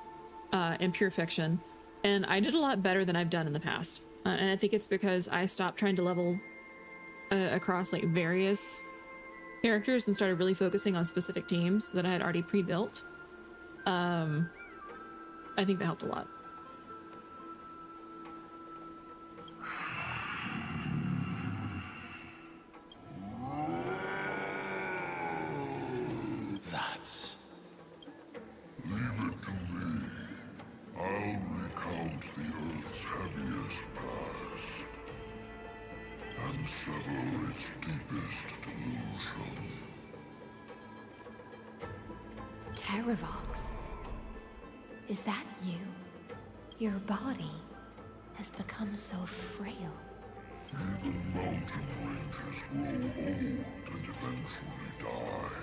in Pure Fiction. And I did a lot better than I've done in the past. And I think it's because I stopped trying to level across like various characters and started really focusing on specific teams that I had already pre-built. I think that helped a lot. can sever its deepest delusion. Terravox. Is that you? Your body has become so frail. Even mountain ranges grow old and eventually die.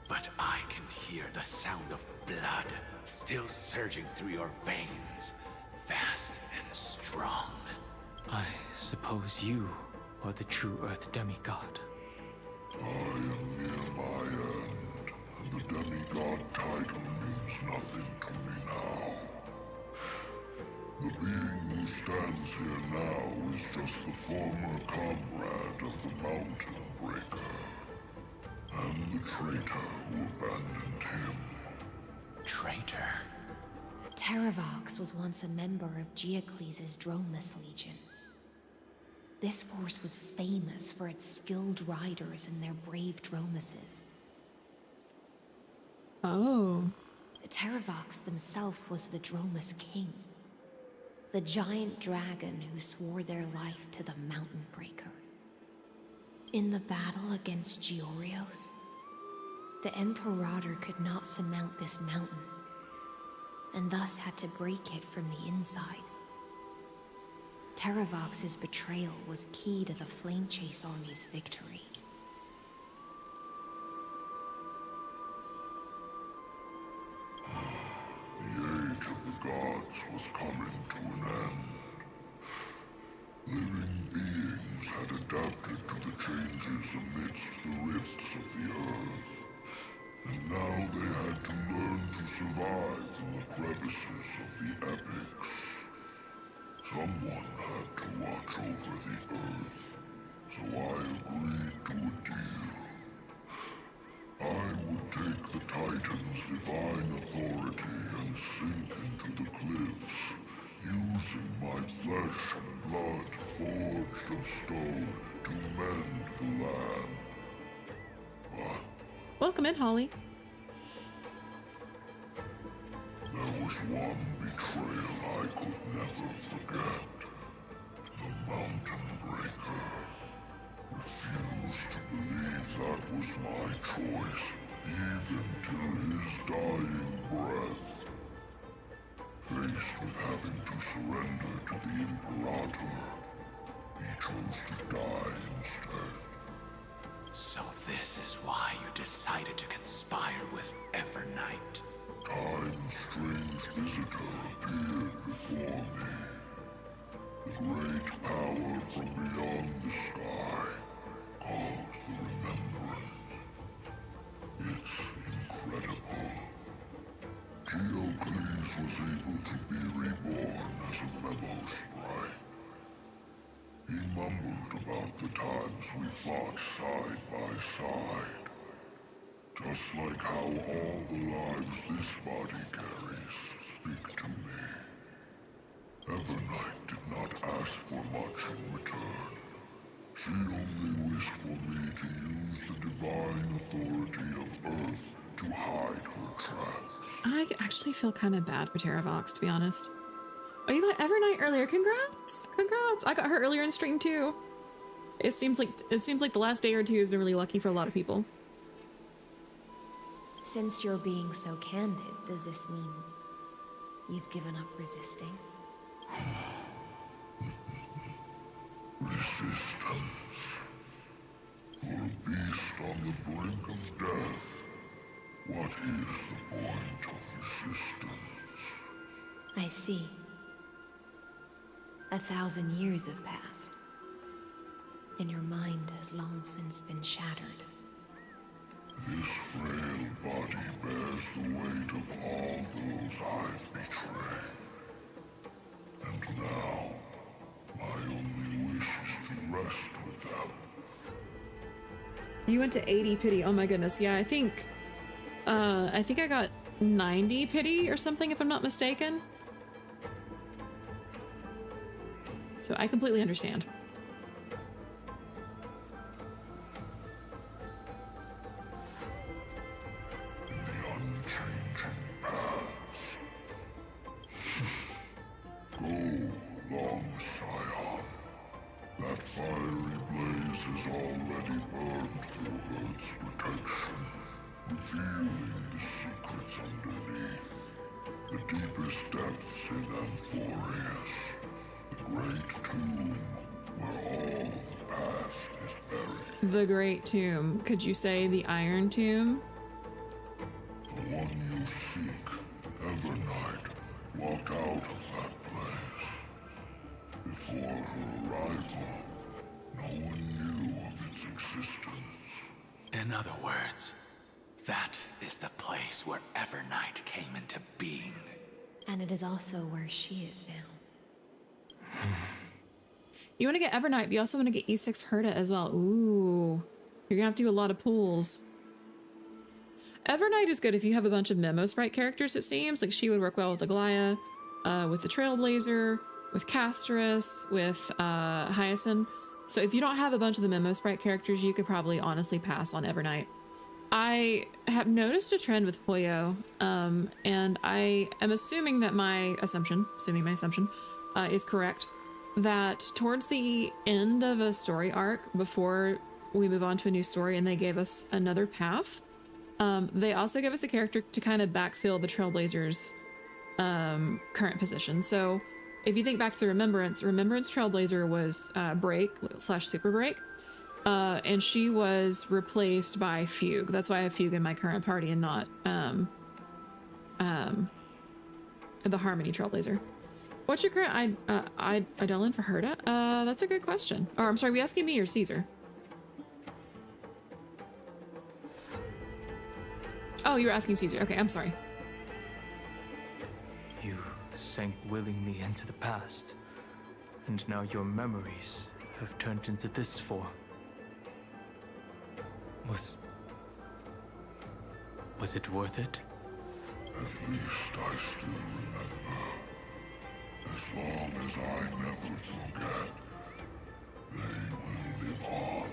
But I can hear the sound of blood still surging through your veins, fast and strong. I suppose you are the true Earth demigod. I am near my end, and the demigod title means nothing to me now. The being who stands here now is just the former comrade of the Mountain Breaker, and the traitor who abandoned him. Traitor? Terravox was once a member of Geocles' Dromus Legion. This force was famous for its skilled riders and their brave Dromuses. Oh. Terravox himself was the Dromus King, the giant dragon who swore their life to the Mountain Breaker. In the battle against Georios, the Imperator could not surmount this mountain, and thus had to break it from the inside. Terravox's betrayal was key to the Flame Chase Army's victory. The age of the gods was coming to an end. Living beings had adapted to the changes amidst the rifts of the earth, and now they had to learn to survive in the crevices of the epics. Someone had to watch over the earth, so I agreed to a deal. I would take the Titan's divine authority and sink into the cliffs, using my flesh and blood forged of stone to mend the land. But Welcome in, Holly. there was one betrayal I could never forget. The Mountain Breaker refused to believe that was my choice, even till his dying breath. Faced with having to surrender to the Imperator, he chose to die instead. So this is why you decided to conspire with Evernight. Time's strange visitor appeared before me. The great power from beyond the sky, called the Remembrance. It's incredible. Geocles was able to be reborn as a memo sprite. He mumbled about the times we fought side by side. Just like how all the lives this body carries speak to me. Evernight did not ask for much in return. She only wished for me to use the divine authority of Earth to hide her tracks. I actually feel kind of bad for Terravox, to be honest. Oh, you got Evernight earlier. Congrats! Congrats! I got her earlier in stream too. It seems like the last day or two has been really lucky for a lot of people. Since you're being so candid, does this mean you've given up resisting? Resistance. For a beast on the brink of death, what is the point of resistance? I see. 1,000 years have passed, and your mind has long since been shattered. This frail body bears the weight of all those I've betrayed. And now, my only wish is to rest with them. You went to 80 pity. Oh my goodness. Yeah, I think I got 90 pity or something, if I'm not mistaken. So I completely understand. In the unchanging paths. Go, long Scion. That far revealing the secrets underneath. The deepest depths in Amphorius. The great tomb where all the past is buried. The Great Tomb. Could you say the Iron Tomb? The one you seek, Evernight, walked out of that place. Before her arrival, no one knew of its existence. In other words, that is the place where Evernight came into being. And it is also where she is now. You want to get Evernight, but you also want to get E6 Herta as well. Ooh. You're gonna have to do a lot of pulls. Evernight is good if you have a bunch of Memo Sprite characters, it seems. Like, she would work well with Aglaia, with the Trailblazer, with Castris, with Hyacinth. So if you don't have a bunch of the Memo Sprite characters, you could probably honestly pass on Evernight. I have noticed a trend with Hoyo, and I am assuming that my assumption, is correct, that towards the end of a story arc, before we move on to a new story and they gave us another path, they also give us a character to kind of backfill the Trailblazer's current position. So if you think back to the Remembrance Trailblazer was Break/Super Break, and she was replaced by Fugue. That's why I have Fugue in my current party and not the Harmony Trailblazer. What's your current Idolin for Herta? That's a good question. Or I'm sorry, are we asking me or Caesar? Oh, you were asking Caesar. Okay, I'm sorry. You sank willingly into the past, and now your memories have turned into this form. Was it worth it? At least I still remember. As long as I never forget, they will live on.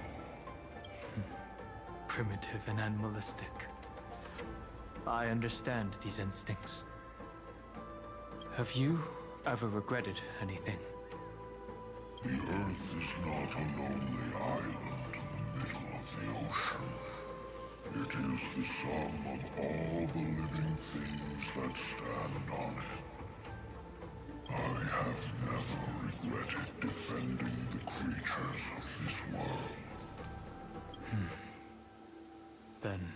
Primitive and animalistic. I understand these instincts. Have you ever regretted anything? The Earth is not a lonely island in the middle of the ocean. It is the sum of all the living things that stand on it. I have never regretted defending the creatures of this world. Then,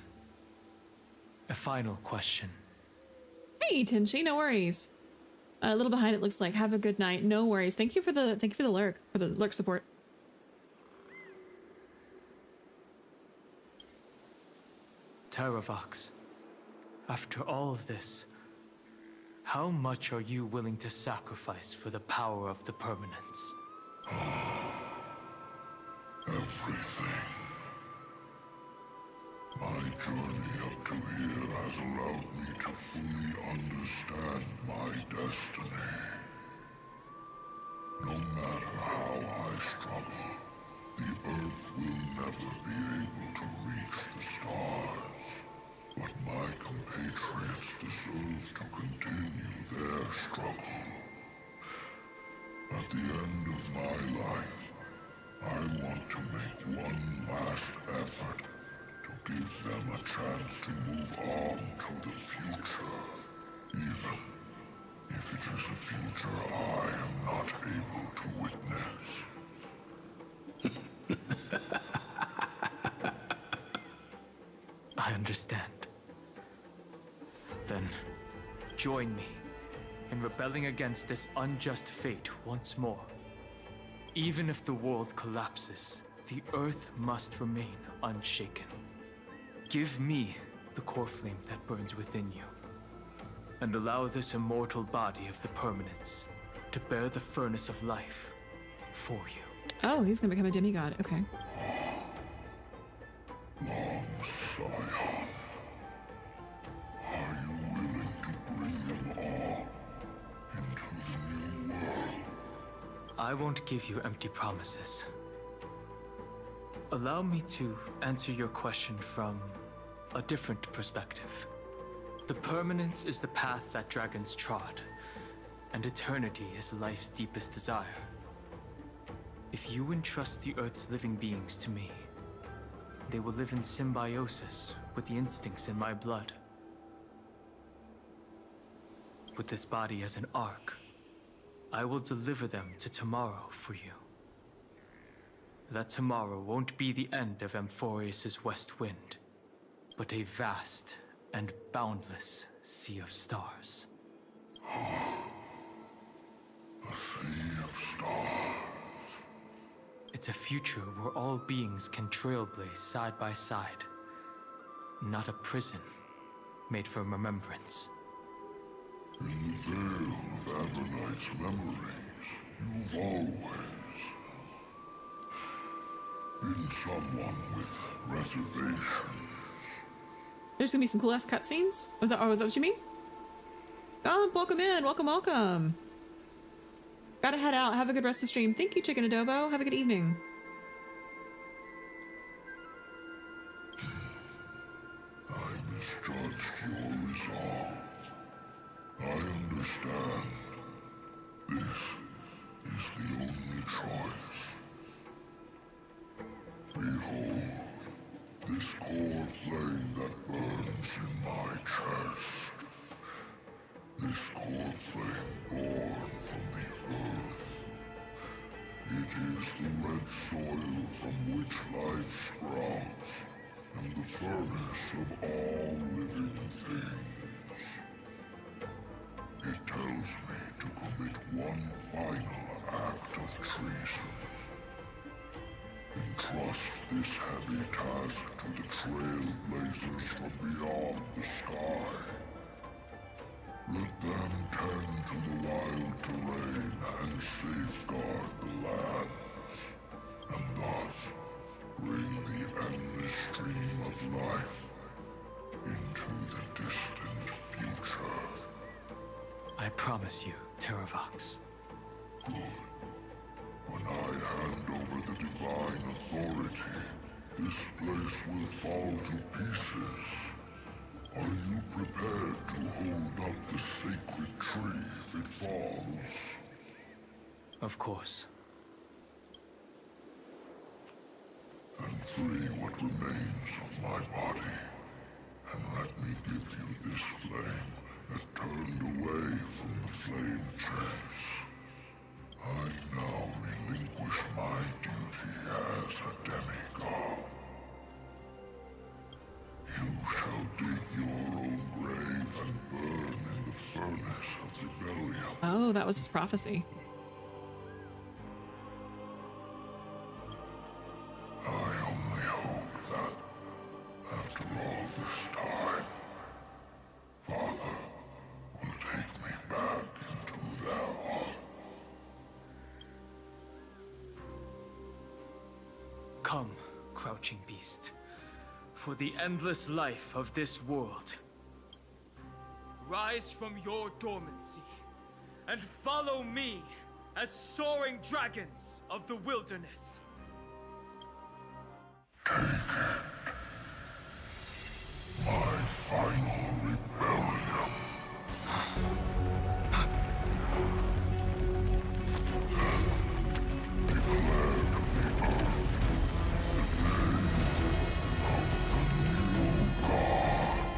a final question. Hey, Tenchi, no worries. A little behind, it looks like. Have a good night. No worries. Thank you for the lurk support. Terravox, after all of this, how much are you willing to sacrifice for the power of the permanence? Everything. My journey up to here has allowed me to fully understand my destiny. No matter how I struggle, the Earth will never be able to reach the stars. But my compatriots deserve to continue their struggle. At the end of my life, I want to make one last effort to give them a chance to move on to the future, even if it is a future I am not able to witness. I understand. Then, join me in rebelling against this unjust fate once more. Even if the world collapses, the Earth must remain unshaken. Give me the core flame that burns within you, and allow this immortal body of the permanence to bear the furnace of life for you. Oh, he's gonna become a demigod. Okay. Long Scion, are you willing to bring them all into the new world? I won't give you empty promises. Allow me to answer your question from a different perspective. The permanence is the path that dragons trod, and eternity is life's deepest desire. If you entrust the Earth's living beings to me, they will live in symbiosis with the instincts in my blood. With this body as an ark, I will deliver them to tomorrow for you. That tomorrow won't be the end of Amphorius's west wind, but a vast and boundless sea of stars. A sea of stars. It's a future where all beings can trailblaze side by side. Not a prison made for remembrance. In the veil of Evernight's memories, you've always been someone with reservations. There's gonna be some cool ass cutscenes? Was that what you mean? Oh, welcome in. Welcome, welcome. Gotta head out. Have a good rest of the stream. Thank you, Chicken Adobo. Have a good evening. I misjudged your resolve. I understand. This is the only choice. Behold, this core flame that burns in my chest. This core flame born from the earth. It is the red soil from which life sprouts, and the furnace of all living things. It tells me to commit one final act of treason. Entrust this heavy task to the trailblazers from beyond the sky. Let them tend to the wild terrain and safeguard the lands, and thus bring the endless stream of life into the distant future. I promise you, Terravox. Good. When I hand over the divine authority, this place will fall to pieces. Are you prepared to hold up the sacred tree if it falls? Of course. Then free what remains of my body, and let me give you this flame that turned away from the flame chase. I now relinquish my duty as a demigod. You shall dig your own grave and burn in the furnace of rebellion. Oh, that was his prophecy. I only hope that, after all this time, Father will take me back into their heart. Come, crouching beast, for the endless life of this world. Rise from your dormancy, and follow me as soaring dragons of the wilderness. Take it. My final rebellion. Then declare to the earth the name of the new god.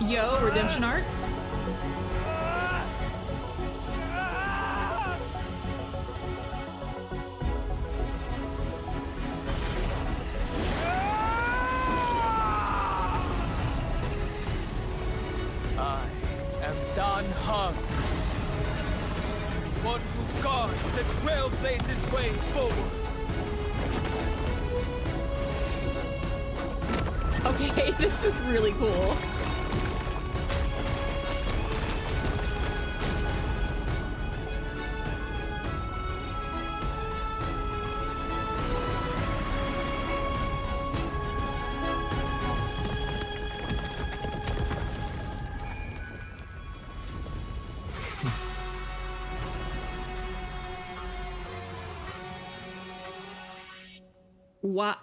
Yo, redemption arc. I am Dan Heng, one who guards the trailblazer's way forward. Okay, this is really cool.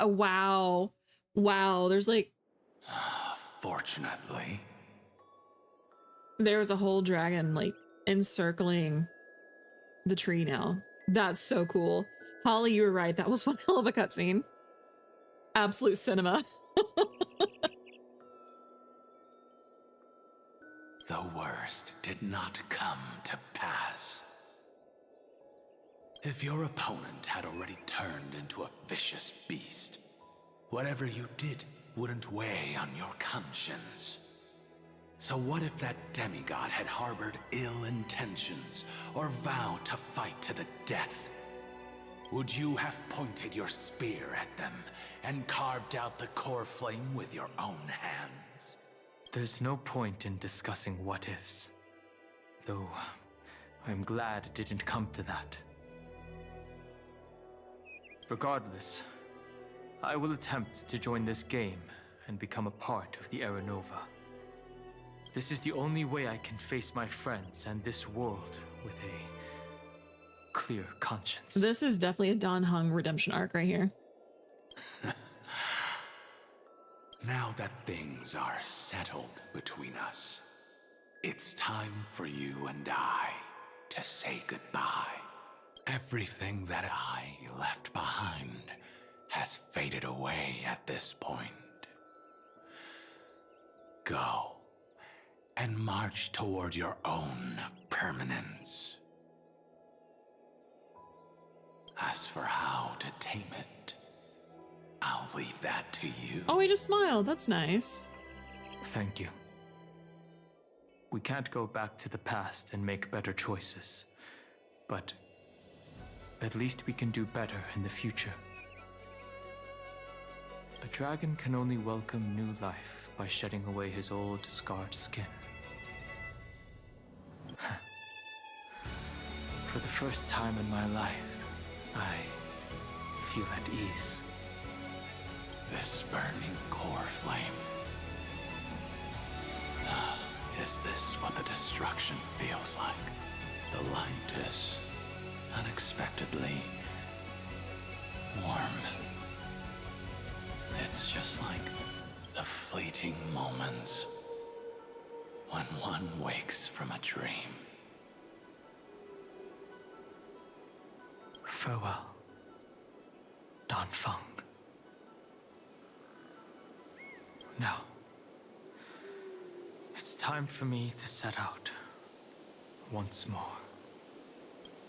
Wow. Wow. There's like... Fortunately, There was a whole dragon like encircling the tree now. That's so cool. Holly, you were right. That was one hell of a cutscene. Absolute cinema. The worst did not come to pass. If your opponent had already turned into a vicious beast, whatever you did wouldn't weigh on your conscience. So what if that demigod had harbored ill intentions or vowed to fight to the death? Would you have pointed your spear at them and carved out the core flame with your own hands? There's no point in discussing what-ifs. Though, I'm glad it didn't come to that. Regardless, I will attempt to join this game and become a part of the Era Nova. This is the only way I can face my friends and this world with a clear conscience. This is definitely a Don Hung redemption arc right here. Now that things are settled between us, it's time for you and I to say goodbye. Everything that I left behind has faded away at this point. Go and march toward your own permanence. As for how to tame it, I'll leave that to you. Oh, he just smiled. That's nice. Thank you. We can't go back to the past and make better choices, but at least we can do better in the future. A dragon can only welcome new life by shedding away his old, scarred skin. For the first time in my life, I feel at ease. This burning core flame. Is this what the destruction feels like? The light is unexpectedly warm. It's just like the fleeting moments when one wakes from a dream. Farewell, Don Feng. Now, it's time for me to set out once more.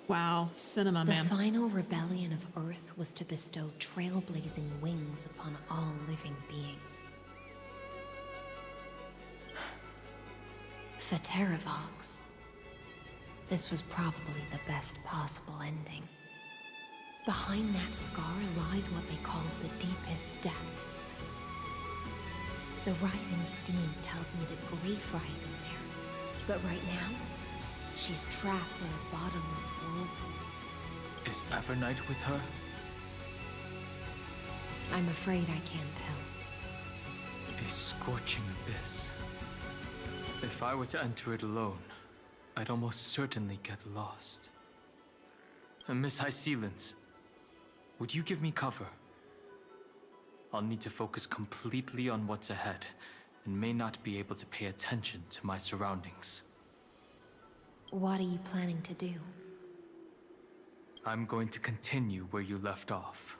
Wow, cinema, man. The final rebellion of Earth was to bestow trailblazing wings upon all living beings. For Terravox, this was probably the best possible ending. Behind that scar lies what they call the deepest depths. The rising steam tells me that Greyfry's in there. But right now, she's trapped in a bottomless whirlpool. Is Evernight with her? I'm afraid I can't tell. A scorching abyss. If I were to enter it alone, I'd almost certainly get lost. And Miss High Sealants, would you give me cover? I'll need to focus completely on what's ahead, and may not be able to pay attention to my surroundings. What are you planning to do? I'm going to continue where you left off.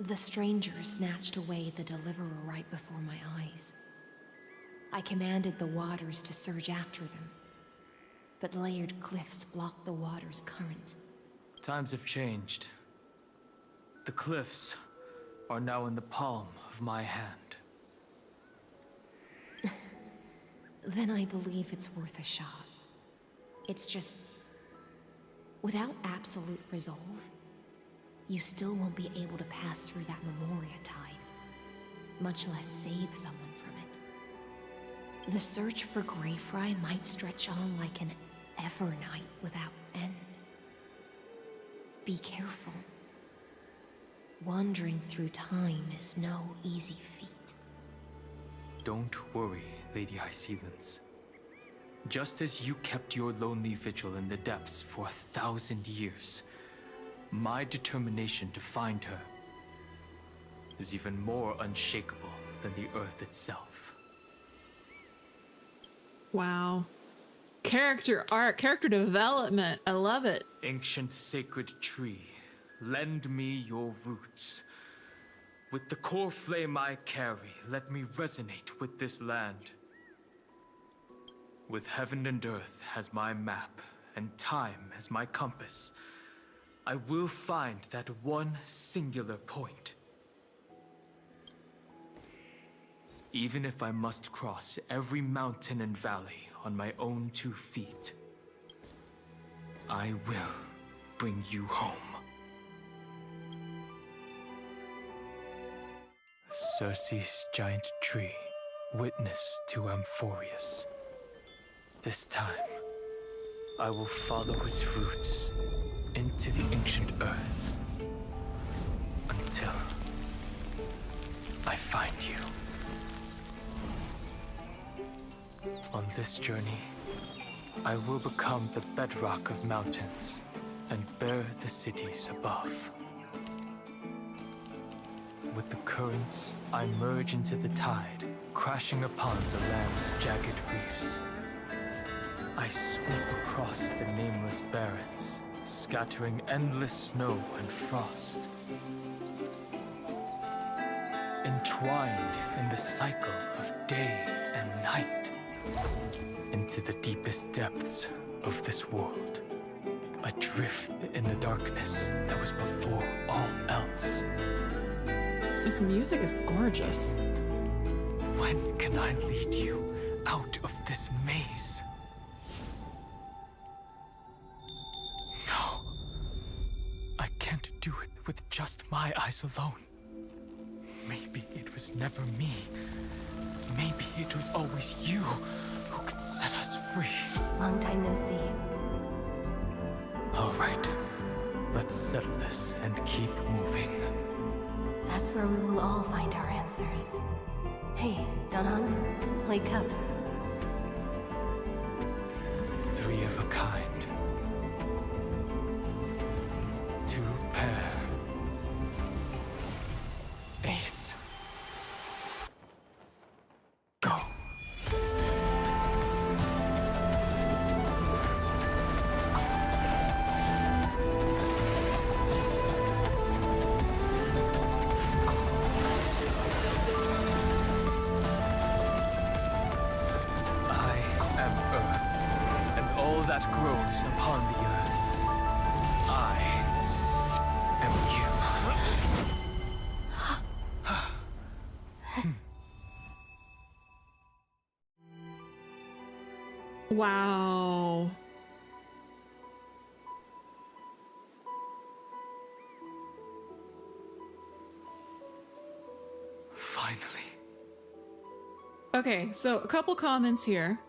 The stranger snatched away the deliverer right before my eyes. I commanded the waters to surge after them, but layered cliffs blocked the water's current. Times have changed. The cliffs are now in the palm of my hand. Then I believe it's worth a shot. It's just, without absolute resolve, you still won't be able to pass through that Memoria tide, much less save someone from it. The search for Greyfry might stretch on like an Evernight without end. Be careful. Wandering through time is no easy feat. Don't worry, Lady High Sealants. Just as you kept your lonely vigil in the depths for 1,000 years, my determination to find her is even more unshakable than the earth itself. Wow. Character art, character development. I love it. Ancient sacred tree, lend me your roots. With the core flame I carry, let me resonate with this land. With heaven and earth as my map, and time as my compass, I will find that one singular point. Even if I must cross every mountain and valley on my own 2 feet, I will bring you home. Circe's giant tree, witness to Amphorius. This time, I will follow its roots into the ancient earth until I find you. On this journey, I will become the bedrock of mountains and bear the cities above. With the currents, I merge into the tide, crashing upon the land's jagged reefs. I sweep across the nameless barrens, scattering endless snow and frost. Entwined in the cycle of day and night, into the deepest depths of this world, adrift in the darkness that was before all else. This music is gorgeous. When can I lead you out of this maze? No. I can't do it with just my eyes alone. Maybe it was never me. Maybe it was always you who could set us free. Long time no see. All right. Let's settle this and keep moving. That's where we will all find our answers. Hey, Danhong, wake up. 3 of a kind. 2 pair. Ace. Go. That grows upon the earth. I am you. Wow. Finally. Okay, so a couple comments here.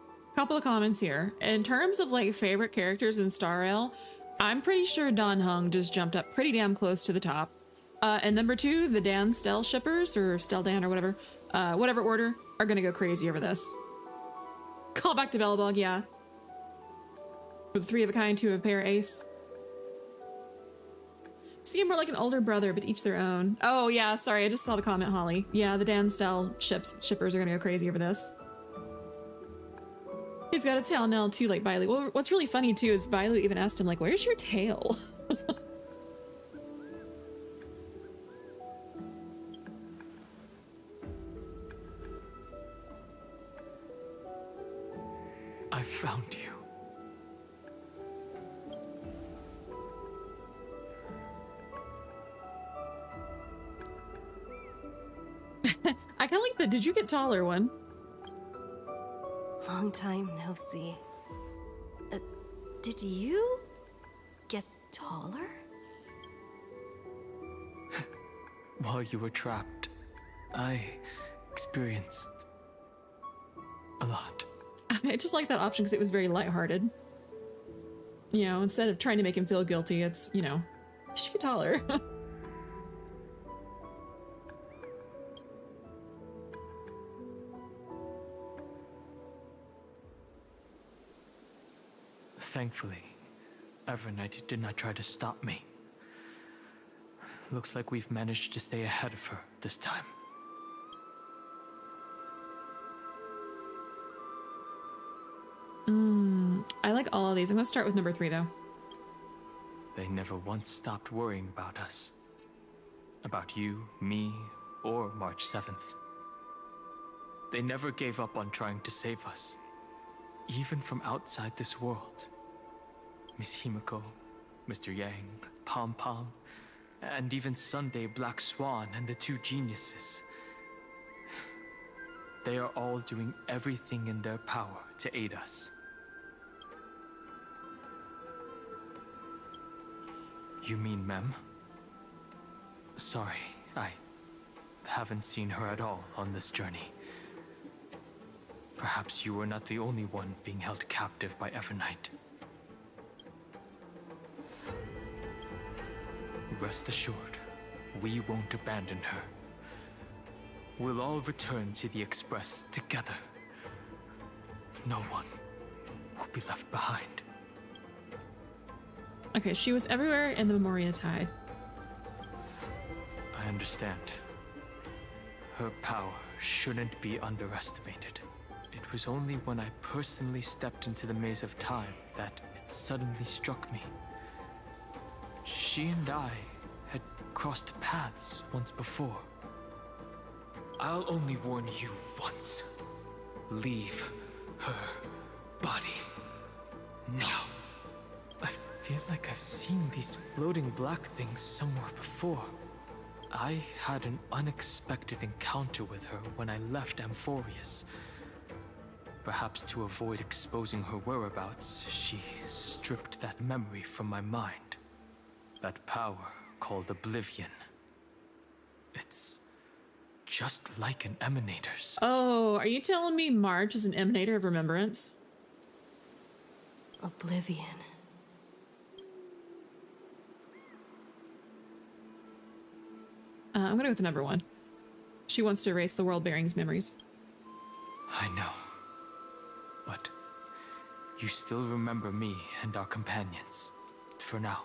In terms of like favorite characters in Star Rail, I'm pretty sure Dan Hung just jumped up pretty damn close to the top. And number 2, the Dan Stell shippers, or Stell Dan or whatever, whatever order, are gonna go crazy over this. Call back to Bellabog, yeah. With 3 of a kind, 2 of a pair, ace. See him more like an older brother, but each their own. Oh yeah, sorry, I just saw the comment, Holly. Yeah, the Dan Stell shippers are gonna go crazy over this. He's got a tail now too, like Bailu. Well, what's really funny too is Bailu even asked him, like, where's your tail? I found you. I kind of like the did you get taller one. Long time no see. Did you get taller? While you were trapped, I experienced a lot. I just like that option because it was very lighthearted. You know, instead of trying to make him feel guilty, it's, you know, you should get taller. Thankfully, Evernight did not try to stop me. Looks like we've managed to stay ahead of her this time. I like all of these. I'm gonna start with number 3 though. They never once stopped worrying about us. About you, me, or March 7th. They never gave up on trying to save us. Even from outside this world. Miss Himiko, Mr. Yang, Pom Pom, and even Sunday Black Swan and the 2 geniuses. They are all doing everything in their power to aid us. You mean Mem? Sorry, I haven't seen her at all on this journey. Perhaps you were not the only one being held captive by Evernight. Rest assured, we won't abandon her. We'll all return to the Express together. No one will be left behind. Okay, she was everywhere in the Memoria Tide. I understand. Her power shouldn't be underestimated. It was only when I personally stepped into the maze of time that it suddenly struck me. She and I had crossed paths once before. I'll only warn you once. Leave her body. Now. I feel like I've seen these floating black things somewhere before. I had an unexpected encounter with her when I left Amphorius. Perhaps to avoid exposing her whereabouts, she stripped that memory from my mind. That power called Oblivion. It's just like an Emanator's. Oh, are you telling me March is an emanator of remembrance? Oblivion. I'm gonna go with number 1. She wants to erase the world bearing's memories. I know. But you still remember me and our companions, for now.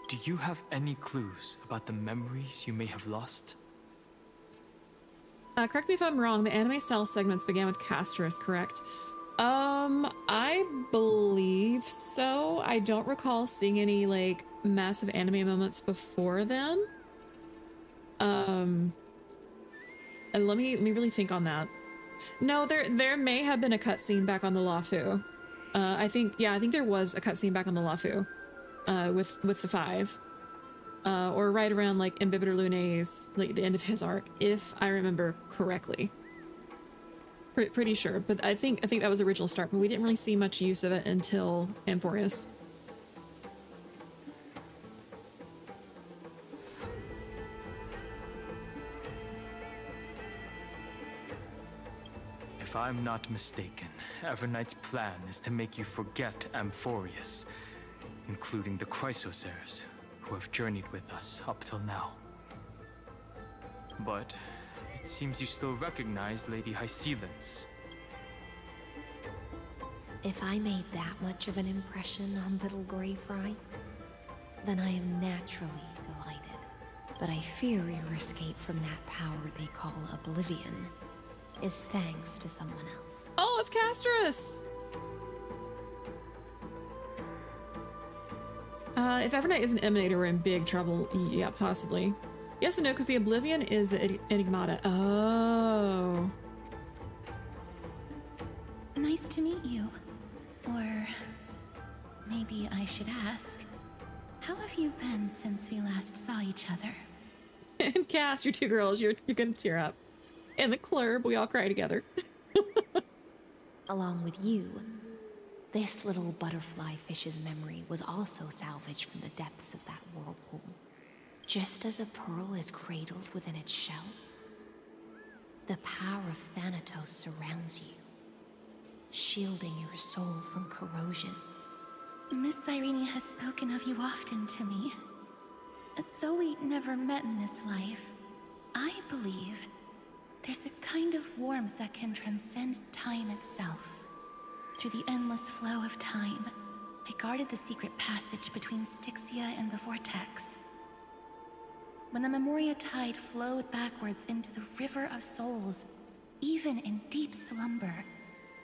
Do you have any clues about the memories you may have lost? Correct me if I'm wrong, the anime style segments began with Castris, correct? I believe so. I don't recall seeing any, like, massive anime moments before then. And let me really think on that. No, there may have been a cutscene back on the Lafu. I think there was a cutscene back on the Lafu, with the 5, or right around like Imbibitor Lune's, like the end of his arc, if I remember correctly. Pretty sure, but I think that was the original start, but we didn't really see much use of it until Amphorius. If I'm not mistaken, Evernight's plan is to make you forget Amphorius, including the Chrysosaurs, who have journeyed with us up till now. But it seems you still recognize Lady Hycelens. If I made that much of an impression on little Grey Fry, then I am naturally delighted. But I fear your escape from that power they call Oblivion is thanks to someone else. Oh, it's Castris! If Evernight is an Emanator, we're in big trouble. Yeah, possibly. Yes and no, because the Oblivion is the Enigmata. Oh. Nice to meet you. Or maybe I should ask, how have you been since we last saw each other? And Cass, you're 2 girls, you're gonna tear up. And the Clurb, we all cry together. Along with you, this little butterfly fish's memory was also salvaged from the depths of that whirlpool. Just as a pearl is cradled within its shell, the power of Thanatos surrounds you, shielding your soul from corrosion. Miss Irene has spoken of you often to me. Though we never met in this life, I believe there's a kind of warmth that can transcend time itself. Through the endless flow of time, I guarded the secret passage between Styxia and the Vortex. When the Memoria Tide flowed backwards into the River of Souls, even in deep slumber,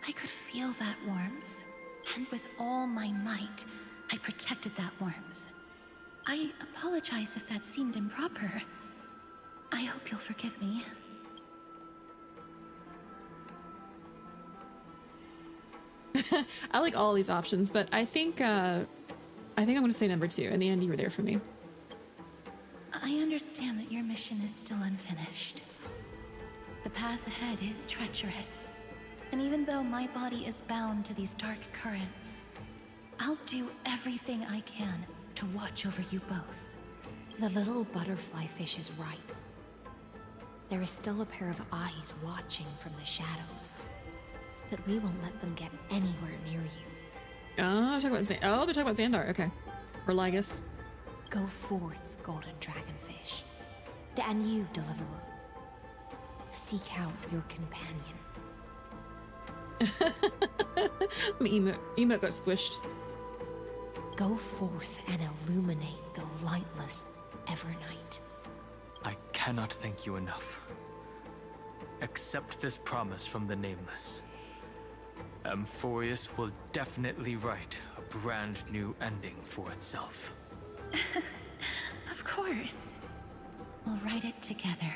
I could feel that warmth. And with all my might, I protected that warmth. I apologize if that seemed improper. I hope you'll forgive me. I like all these options, but I think I'm going to say number 2. In the end, you were there for me. I understand that your mission is still unfinished. The path ahead is treacherous. And even though my body is bound to these dark currents, I'll do everything I can to watch over you both. The little butterfly fish is right. There is still a pair of eyes watching from the shadows. But we won't let them get anywhere near you. Oh, they're talking about Xandar. Okay. Or Lygus. Go forth, golden dragonfish. And you, deliverer. Seek out your companion. My emote got squished. Go forth and illuminate the lightless Evernight. I cannot thank you enough. Accept this promise from the Nameless. Amphorius will definitely write a brand new ending for itself. Of course. We'll write it together.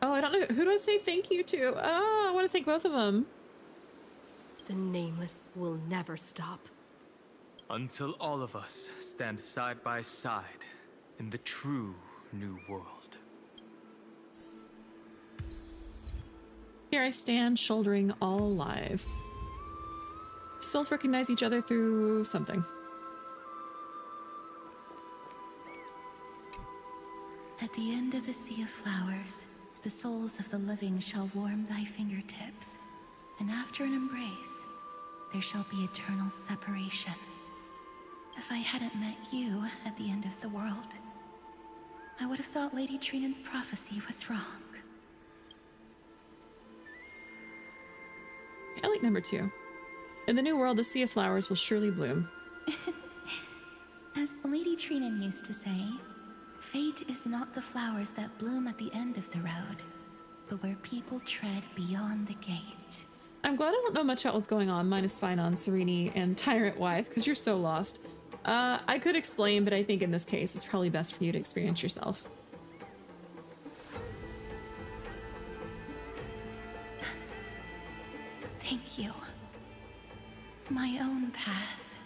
Oh, I don't know. Who do I say thank you to? Oh, I want to thank both of them. The Nameless will never stop. Until all of us stand side by side in the true new world. Here I stand, shouldering all lives. Souls recognize each other through something. At the end of the Sea of Flowers, the souls of the living shall warm thy fingertips, and after an embrace, there shall be eternal separation. If I hadn't met you at the end of the world, I would have thought Lady Trinan's prophecy was wrong. I like number 2. In the new world, the Sea of Flowers will surely bloom. As Lady Trinan used to say, fate is not the flowers that bloom at the end of the road, but where people tread beyond the gate. I'm glad I don't know much about what's going on, minus Finon, Serene, and Tyrant Wife, because you're so lost. I could explain, but I think in this case, it's probably best for you to experience yourself. Thank you. My own path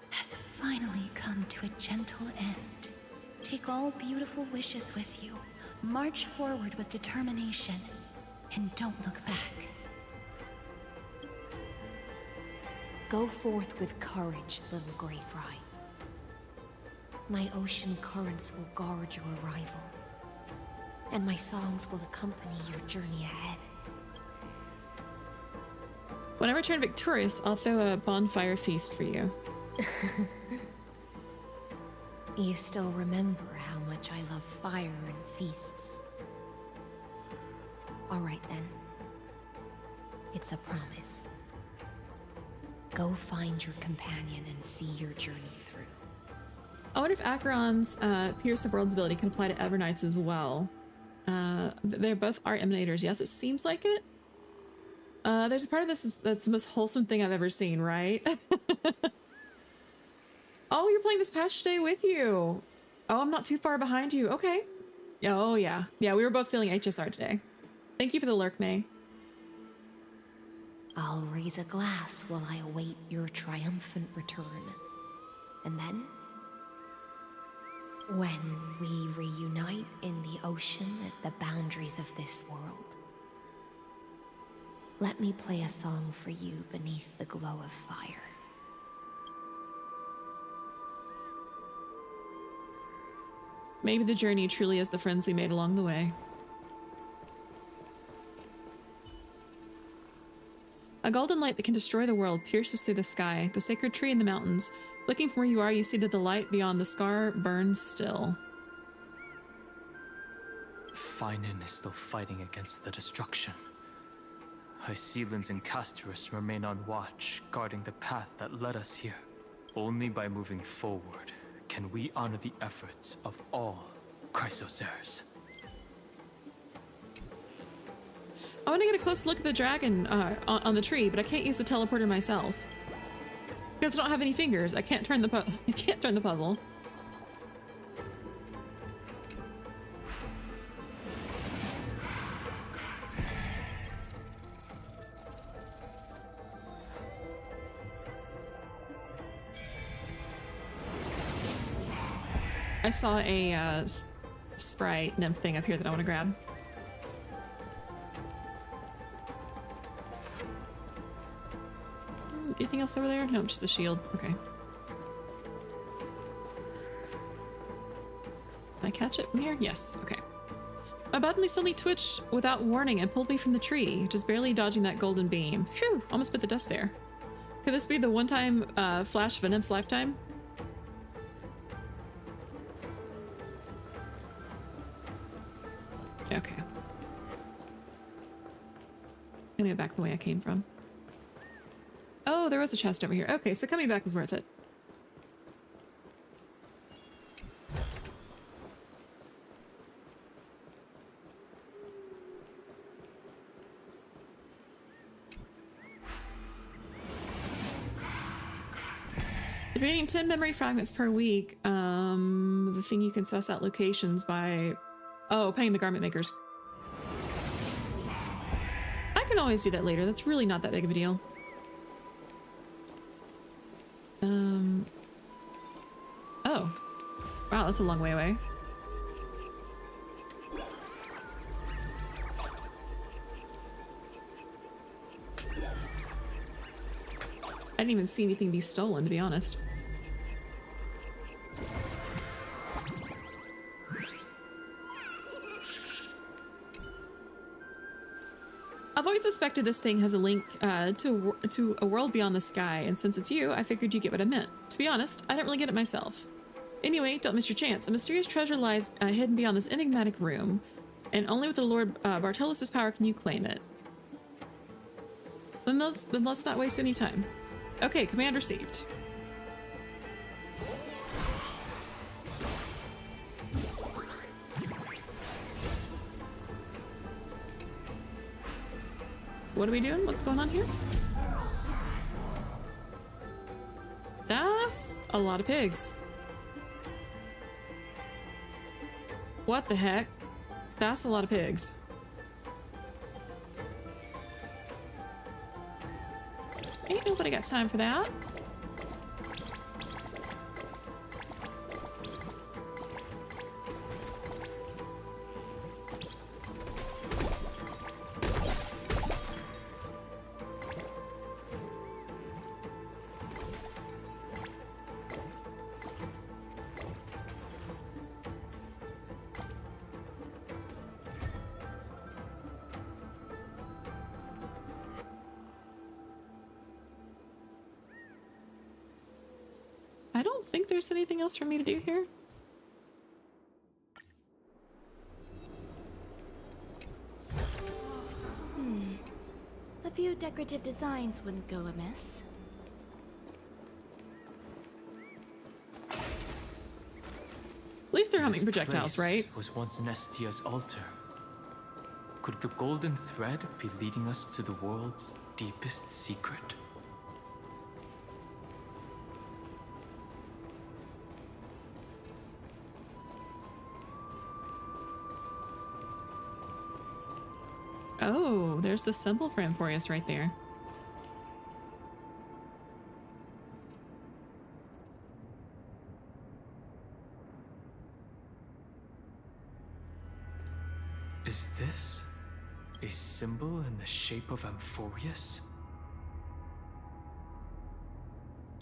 has finally come to a gentle end. Take all beautiful wishes with you. March forward with determination, and don't look back. Go forth with courage, little Grey Fry. My ocean currents will guard your arrival, and my songs will accompany your journey ahead. When I return victorious, I'll throw a bonfire feast for you. You still remember how much I love fire and feasts. All right then. It's a promise. Go find your companion and see your journey through. I wonder if Acheron's Pierce the World's ability can apply to Evernights as well. They both are emanators. Yes, it seems like it. There's a part of this that's the most wholesome thing I've ever seen, right? Oh, you're playing this patch today with you. Oh, I'm not too far behind you. Okay. Oh, yeah. Yeah, we were both feeling HSR today. Thank you for the lurk, May. I'll raise a glass while I await your triumphant return. And then, when we reunite in the ocean at the boundaries of this world, let me play a song for you beneath the glow of fire. Maybe the journey truly is the friends we made along the way. A golden light that can destroy the world pierces through the sky, the sacred tree in the mountains. Looking from where you are, you see that the light beyond the scar burns still. Finan is still fighting against the destruction. Hycelans and Castorus remain on watch, guarding the path that led us here. Only by moving forward can we honor the efforts of all Chrysoceres. I want to get a close look at the dragon on the tree, but I can't use the teleporter myself because I don't have any fingers. I can't turn the puzzle. I saw a sprite nymph thing up here that I want to grab. Anything else over there? No, just a shield. Okay. Can I catch it from here? Yes. Okay. My button suddenly twitched without warning and pulled me from the tree, just barely dodging that golden beam. Phew! Almost bit the dust there. Could this be the one-time flash of a nymph's lifetime? Okay. I'm gonna go back the way I came from. Oh, there was a chest over here. Okay, so coming back was worth it. Debating 10 memory fragments per week. The thing you can suss out locations by... Oh, paying the garment makers. I can always do that later. That's really not that big of a deal. Oh. Wow, that's a long way away. I didn't even see anything be stolen, to be honest. I've always suspected this thing has a link to a world beyond the sky, and since it's you, I figured you get what I meant. To be honest, I don't really get it myself. Anyway, don't miss your chance. A mysterious treasure lies hidden beyond this enigmatic room, and only with the Lord Bartolos' power can you claim it. Then let's not waste any time. Okay, command received. What are we doing? What's going on here? That's a lot of pigs. What the heck? That's a lot of pigs. Ain't nobody got time for that. I don't think there's anything else for me to do here. A few decorative designs wouldn't go amiss. At least they're humming This projectiles, place right? Was once Nestia's altar. Could the golden thread be leading us to the world's deepest secret? Oh, there's the symbol for Emporius right there. Is this a symbol in the shape of Amphorius?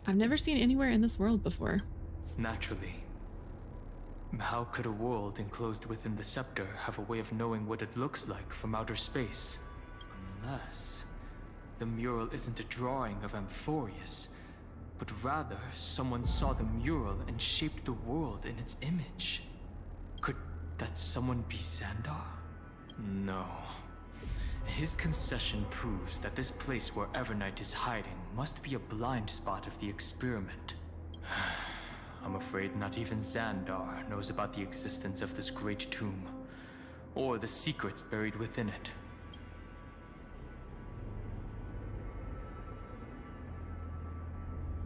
I've never seen it anywhere in this world before. Naturally. How could a world enclosed within the scepter have a way of knowing what it looks like from outer space? Unless the mural isn't a drawing of Amphorius, but rather someone saw the mural and shaped the world in its image. Could that someone be Xandar? No. His concession proves that this place where Evernight is hiding must be a blind spot of the experiment. I'm afraid not even Xandar knows about the existence of this great tomb, or the secrets buried within it.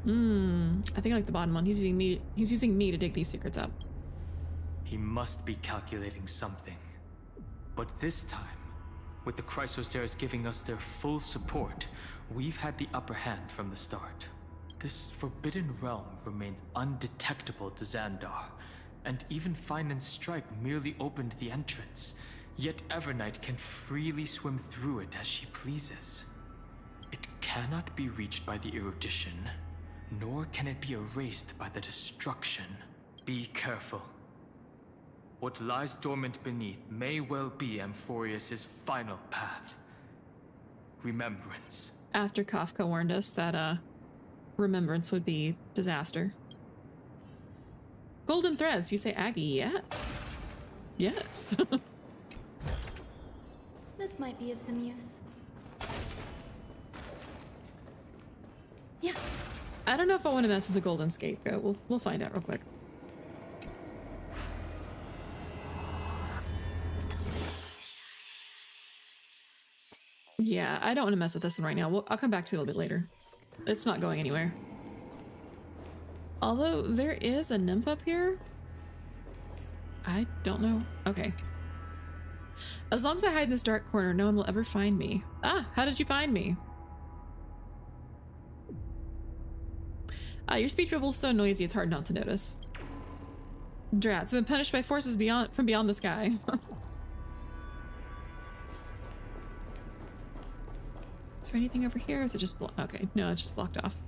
I think I like the bottom one. He's using me to dig these secrets up. He must be calculating something. But this time, with the Chrysoceres giving us their full support, we've had the upper hand from the start. This forbidden realm remains undetectable to Xandar, and even Fine and Stripe merely opened the entrance. Yet Evernight can freely swim through it as she pleases. It cannot be reached by the erudition, nor can it be erased by the destruction. Be careful. What lies dormant beneath may well be Amphorius' final path. Remembrance. After Kafka warned us that, remembrance would be disaster. Golden threads, you say Aggie, yes. Yes. This might be of some use. Yeah. I don't know if I want to mess with the golden scapegoat. We'll find out real quick. Yeah, I don't want to mess with this one right now. I'll come back to it a little bit later. It's not going anywhere. Although there is a nymph up here. I don't know. Okay. As long as I hide in this dark corner, no one will ever find me. Ah, how did you find me? Your speech bubble is so noisy it's hard not to notice. Drats have been punished by forces from beyond the sky. Is there anything over here? Or is it just okay, no, it's just blocked off.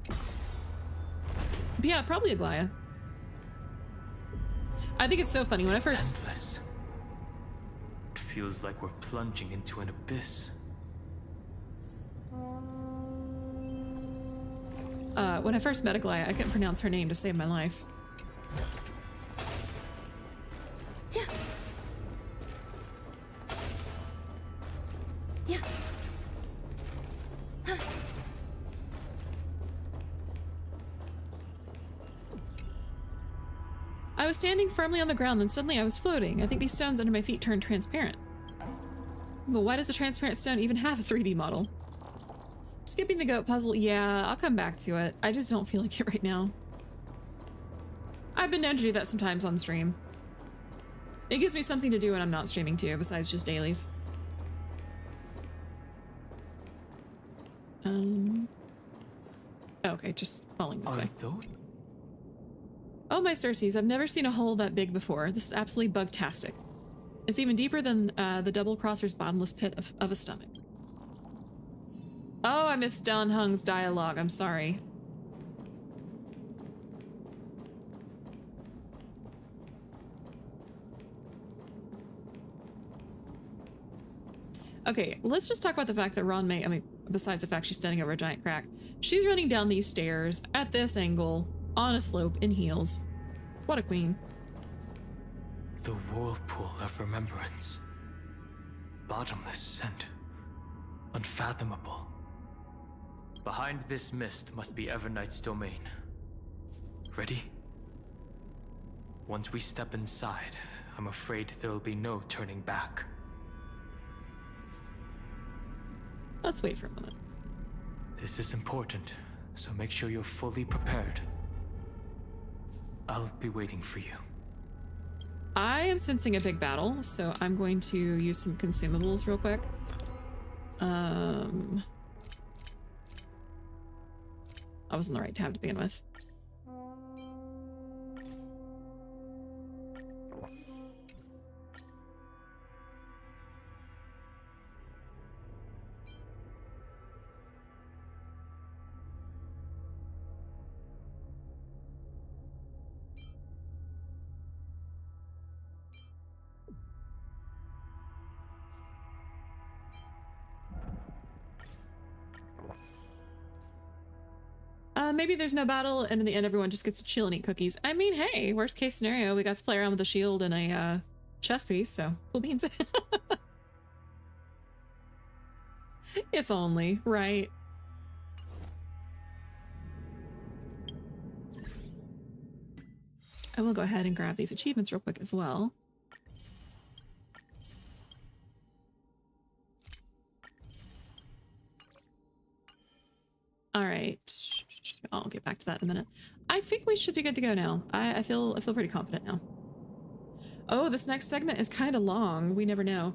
But yeah, probably a Glaya. I think it's so funny when I first... Endless. It feels like we're plunging into an abyss. When I first met a Glaya, I couldn't pronounce her name to save my life. Yeah. Yeah. Huh. I was standing firmly on the ground, then suddenly I was floating. I think these stones under my feet turned transparent. But why does a transparent stone even have a 3D model? Skipping the goat puzzle, yeah, I'll come back to it. I just don't feel like it right now. I've been known to do that sometimes on stream. It gives me something to do when I'm not streaming too, besides just dailies. Okay, just falling this way. Oh my Circes, I've never seen a hole that big before. This is absolutely bug-tastic. It's even deeper than the double crosser's bottomless pit of a stomach. Oh, I missed Don Hung's dialogue. I'm sorry. Okay, let's just talk about the fact that Ron May, I mean, besides the fact she's standing over a giant crack, she's running down these stairs at this angle, on a slope, in heels. What a queen. The whirlpool of remembrance. Bottomless and unfathomable. Behind this mist must be Evernight's domain. Ready? Once we step inside, I'm afraid there'll be no turning back. Let's wait for a moment. This is important, so make sure you're fully prepared. I'll be waiting for you. I am sensing a big battle, so I'm going to use some consumables real quick. I was on the right tab to begin with. Maybe there's no battle, and in the end everyone just gets to chill and eat cookies. I mean, hey, worst case scenario, we got to play around with a shield and a chest piece, so cool beans. If only, right? I will go ahead and grab these achievements real quick as well. All right. I'll get back to that in a minute. I think we should be good to go now. I feel pretty confident now. Oh, this next segment is kind of long. We never know.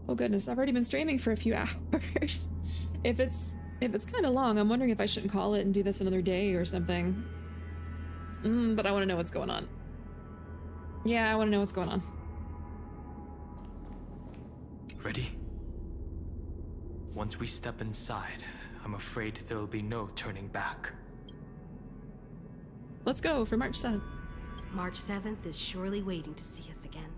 Oh goodness, I've already been streaming for a few hours. If it's kind of long, I'm wondering if I shouldn't call it and do this another day or something. But I want to know what's going on. Yeah, I want to know what's going on. Ready? Once we step inside, I'm afraid there'll be no turning back. Let's go for March 7th. March 7th is surely waiting to see us again.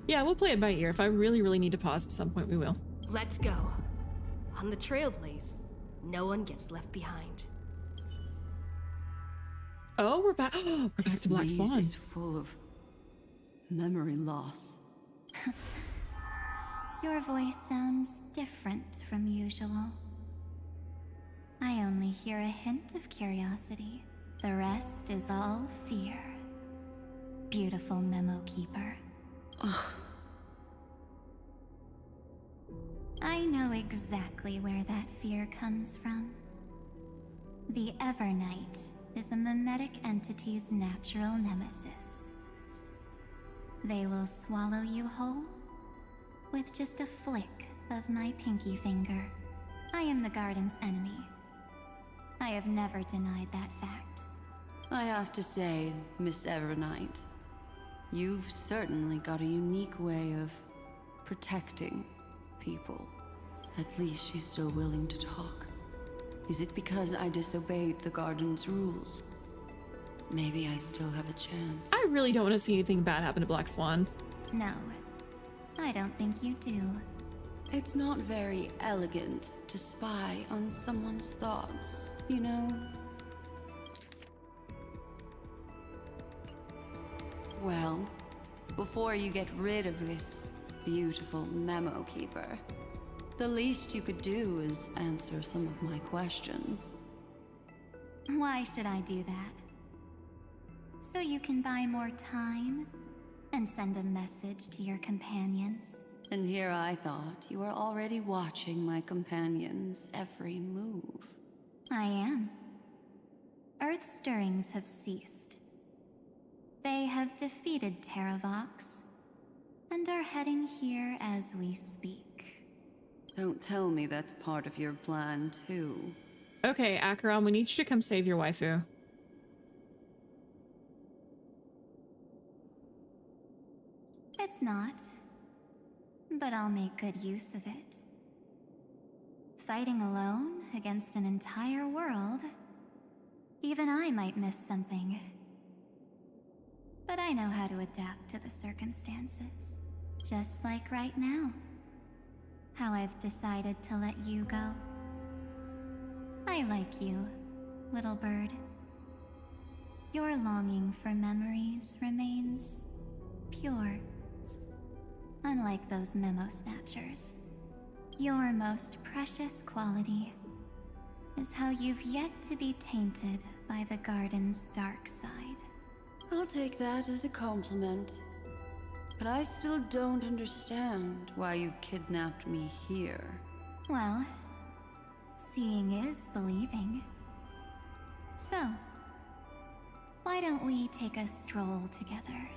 Yeah, we'll play it by ear. If I really, really need to pause at some point, we will. Let's go. On the Trailblaze, no one gets left behind. Oh, we're back. We're back to Black Swan. This maze is full of memory loss. Your voice sounds different from usual. I only hear a hint of curiosity. The rest is all fear. Beautiful memo keeper. I know exactly where that fear comes from. The Evernight is a mimetic entity's natural nemesis. They will swallow you whole with just a flick of my pinky finger. I am the garden's enemy. I have never denied that fact. I have to say, Miss Evernight, you've certainly got a unique way of protecting people. At least she's still willing to talk. Is it because I disobeyed the garden's rules? Maybe I still have a chance. I really don't want to see anything bad happen to Black Swan. No, I don't think you do. It's not very elegant to spy on someone's thoughts, you know? Well, before you get rid of this beautiful memo keeper, the least you could do is answer some of my questions. Why should I do that? So you can buy more time and send a message to your companions? And here I thought you were already watching my companions' every move. I am. Earth stirrings have ceased. They have defeated Terravox and are heading here as we speak. Don't tell me that's part of your plan, too. Okay, Acheron, we need you to come save your waifu. It's not. But I'll make good use of it. Fighting alone against an entire world, even I might miss something. But I know how to adapt to the circumstances. Just like right now. How I've decided to let you go. I like you, little bird. Your longing for memories remains pure. Unlike those memo snatchers. Your most precious quality is how you've yet to be tainted by the garden's dark side. I'll take that as a compliment. But I still don't understand why you've kidnapped me here. Well, seeing is believing. So, why don't we take a stroll together?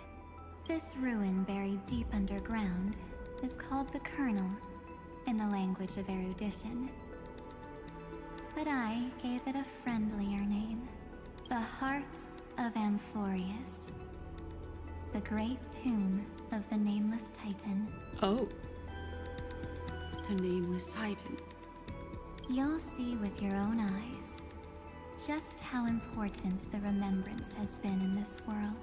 This ruin buried deep underground is called the Kernel, in the language of erudition. But I gave it a friendlier name. The Heart of Amphorius. The great tomb of the Nameless Titan. Oh. The Nameless Titan. You'll see with your own eyes just how important the remembrance has been in this world.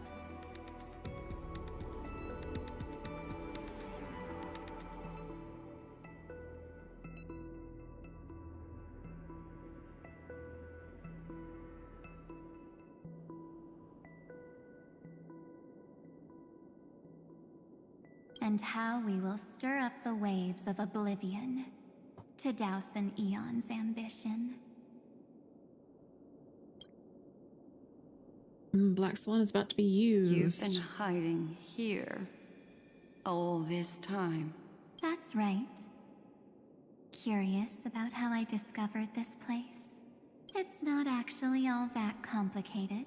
And how we will stir up the waves of oblivion to douse an eon's ambition. Black Swan is about to be used. You've been hiding here all this time. That's right. Curious about how I discovered this place? It's not actually all that complicated.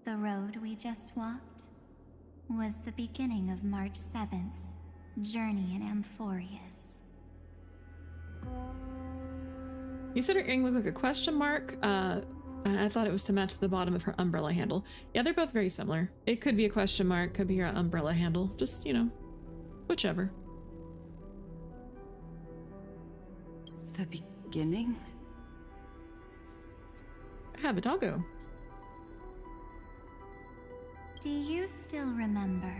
The road we just walked was the beginning of March 7th's journey in Amphorius. You said her earring looked like a question mark. I thought it was to match the bottom of her umbrella handle. Yeah, they're both very similar. It could be a question mark, could be her umbrella handle. Just, you know, whichever. The beginning? Have a doggo. Do you still remember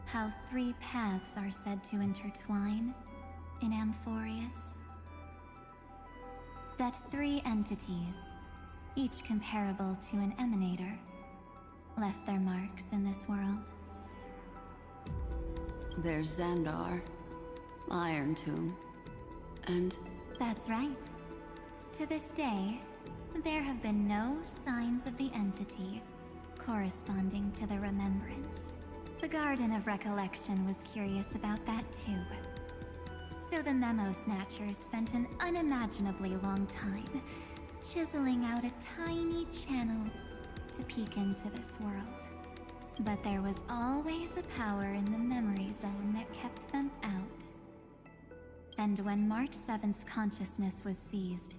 how 3 paths are said to intertwine in Amphorius? That 3 entities, each comparable to an emanator, left their marks in this world. There's Xandar, Iron Tomb, and... That's right. To this day, there have been no signs of the entity corresponding to the remembrance. The Garden of Recollection was curious about that too. So the Memo Snatchers spent an unimaginably long time chiseling out a tiny channel to peek into this world. But there was always a power in the memory zone that kept them out. And when March 7th's consciousness was seized,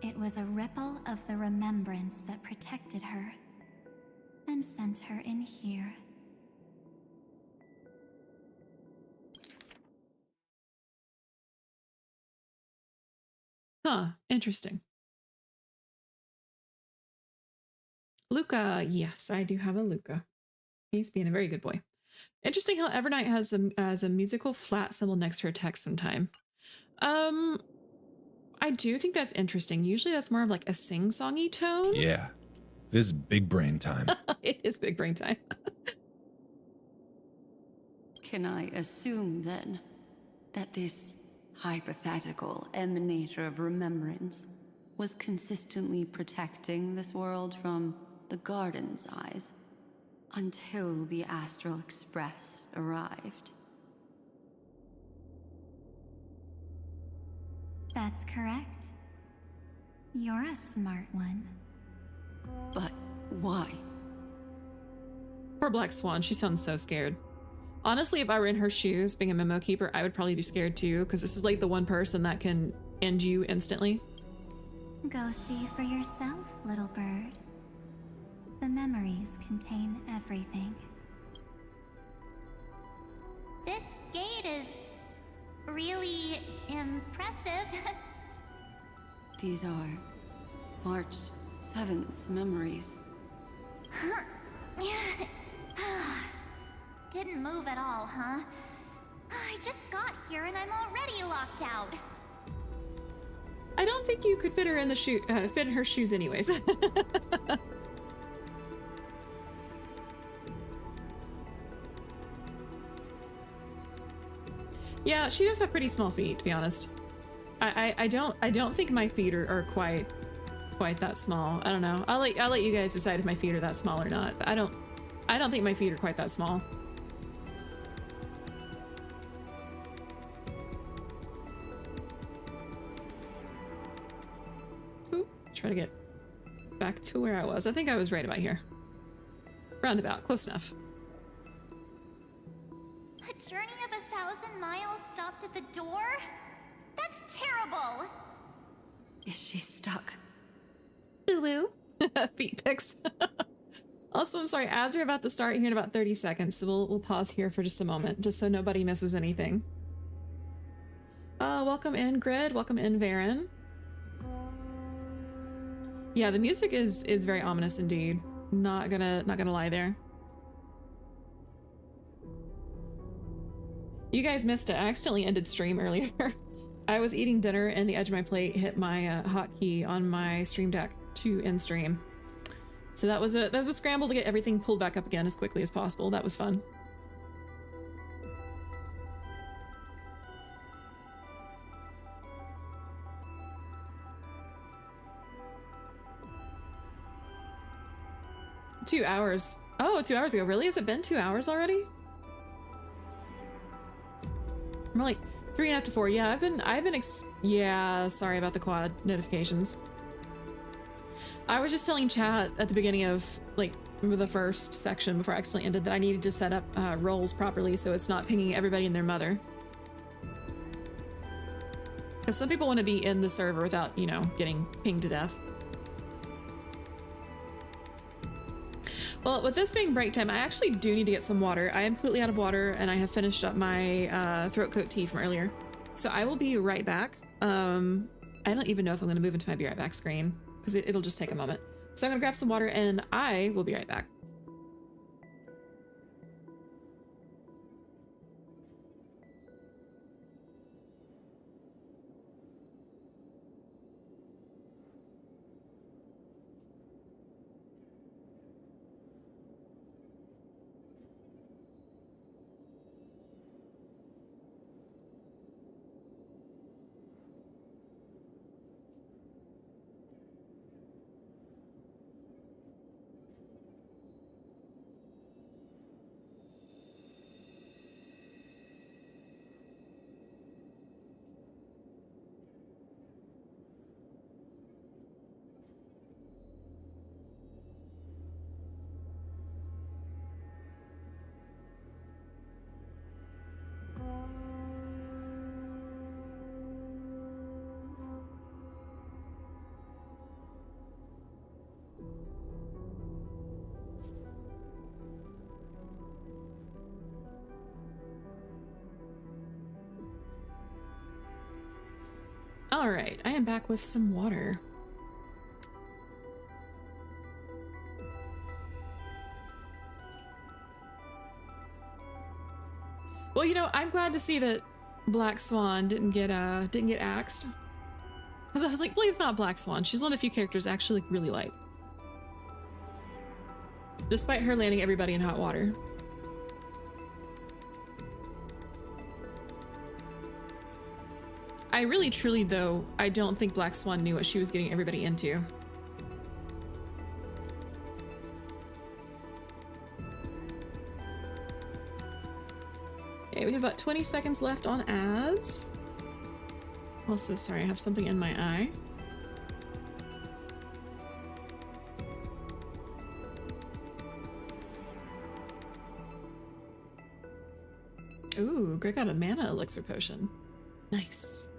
it was a ripple of the remembrance that protected her and sent her in here. Huh, interesting. Luca, yes, I do have a Luca. He's being a very good boy. Interesting how Evernight has a musical flat symbol next to her text sometime. I do think that's interesting. Usually that's more of like a sing-songy tone. Yeah, this is big brain time. It is big brain time. Can I assume then that this hypothetical emanator of remembrance was consistently protecting this world from the Garden's eyes until the Astral Express arrived? That's correct. You're a smart one. But why? Poor Black Swan, she sounds so scared. Honestly, if I were in her shoes, being a memo keeper, I would probably be scared too, because this is like the one person that can end you instantly. Go see for yourself, little bird. The memories contain everything. This gate is really impressive. These are March 7th's memories. Didn't move at all, huh? I just got here and I'm already locked out. I don't think you could fit her in the fit in her shoes anyways. Yeah, she does have pretty small feet, to be honest. I don't think my feet are quite that small. I don't know. I'll let you guys decide if my feet are that small or not. But I don't think my feet are quite that small. Ooh, try to get back to where I was. I think I was right about here. Roundabout, close enough. A journey of 1,000 miles stopped at the door? That's terrible! Is she stuck? Ooh. Feet pics. Also, I'm sorry, ads are about to start here in about 30 seconds, so we'll pause here for just a moment, just so nobody misses anything. Welcome in, Grid. Welcome in, Varen. Yeah, the music is very ominous indeed. Not gonna lie there. You guys missed it. I accidentally ended stream earlier. I was eating dinner and the edge of my plate hit my hotkey on my stream deck to end stream. So that was a scramble to get everything pulled back up again as quickly as possible. That was fun. Two hours. Oh, 2 hours ago. Really? Has it been 2 hours already? I'm like 3.5 to 4. Yeah, I've been yeah, sorry about the quad notifications. I was just telling chat at the beginning of like the first section before I accidentally ended that I needed to set up roles properly so it's not pinging everybody and their mother. Because some people want to be in the server without, you know, getting pinged to death. Well, with this being break time, I actually do need to get some water. I am completely out of water and I have finished up my throat coat tea from earlier. So I will be right back. I don't even know if I'm going to move into my be right back screen because it'll just take a moment. So I'm going to grab some water and I will be right back. All right, I am back with some water. Well, you know, I'm glad to see that Black Swan didn't get axed. Because I was like, please not Black Swan. She's one of the few characters I actually really like. Despite her landing everybody in hot water. I really, truly, though, I don't think Black Swan knew what she was getting everybody into. Okay, we have about 20 seconds left on ads. Also, sorry, I have something in my eye. Ooh, Greg got a mana elixir potion. Nice.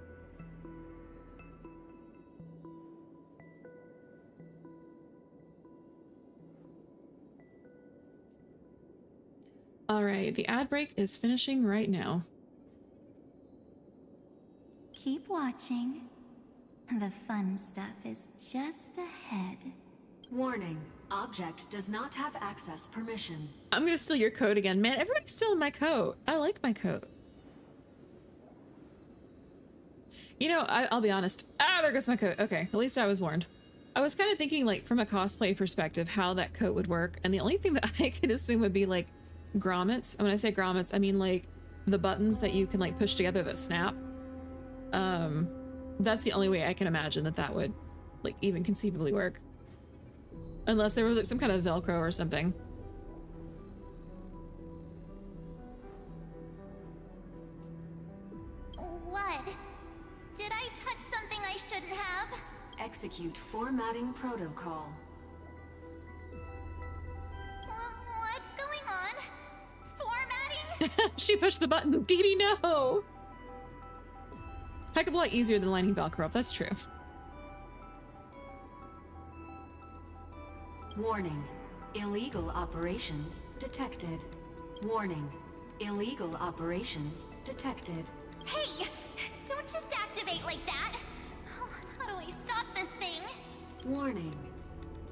All right, the ad break is finishing right now. Keep watching. The fun stuff is just ahead. Warning, object does not have access permission. I'm gonna steal your coat again. Man, everybody's stealing my coat. I like my coat. You know, I'll be honest. Ah, there goes my coat. Okay, at least I was warned. I was kind of thinking, like, from a cosplay perspective, how that coat would work. And the only thing that I could assume would be, like, grommets. And when I say grommets, I mean, like, the buttons that you can, like, push together that snap. That's the only way I can imagine that would, like, even conceivably work. Unless there was, like, some kind of Velcro or something. What? Did I touch something I shouldn't have? Execute formatting protocol. What's going on? Formatting? She pushed the button. Dee Dee, no! Heck of a lot easier than lining Velcro up, that's true. Warning, illegal operations detected. Warning, illegal operations detected. Hey! Don't just activate like that! How do I stop this thing? Warning,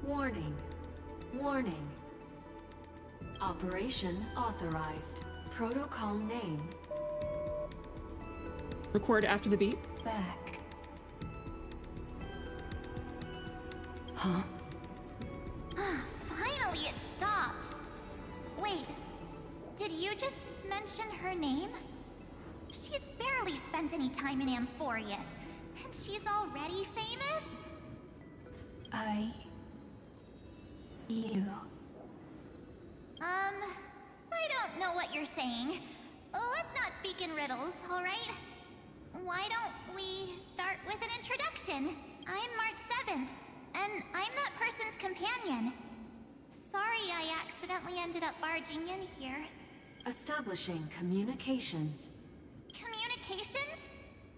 warning, warning. Operation authorized. Protocol name. Record after the beep. Back. Huh? Finally, it stopped. Wait, did you just mention her name? She's barely spent any time in Amphorius, and she's already famous? You. I don't know what you're saying. Let's not speak in riddles, alright? Why don't we start with an introduction? I'm Mark 7th. and I'm that person's companion. Sorry I accidentally ended up barging in here. Establishing communications. Communications?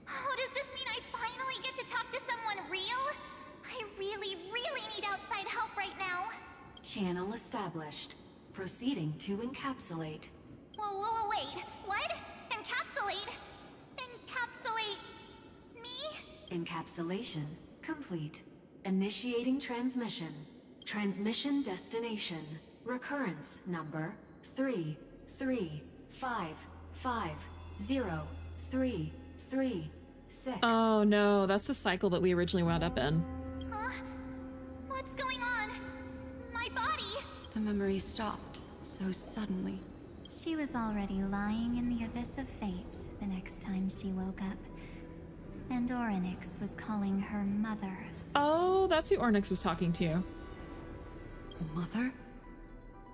Oh, does this mean I finally get to talk to someone real? I really, really need outside help right now. Channel established. Proceeding to encapsulate. Whoa, wait. What? Encapsulate? Encapsulate me? Encapsulation complete. Initiating transmission. Transmission destination. Recurrence number 335503336. Oh no, that's the cycle that we originally wound up in. Huh? What's going on? My body? The memory stopped so suddenly. She was already lying in the abyss of fate the next time she woke up. And Orynyx was calling her mother. Oh, that's who Orynyx was talking to. Mother?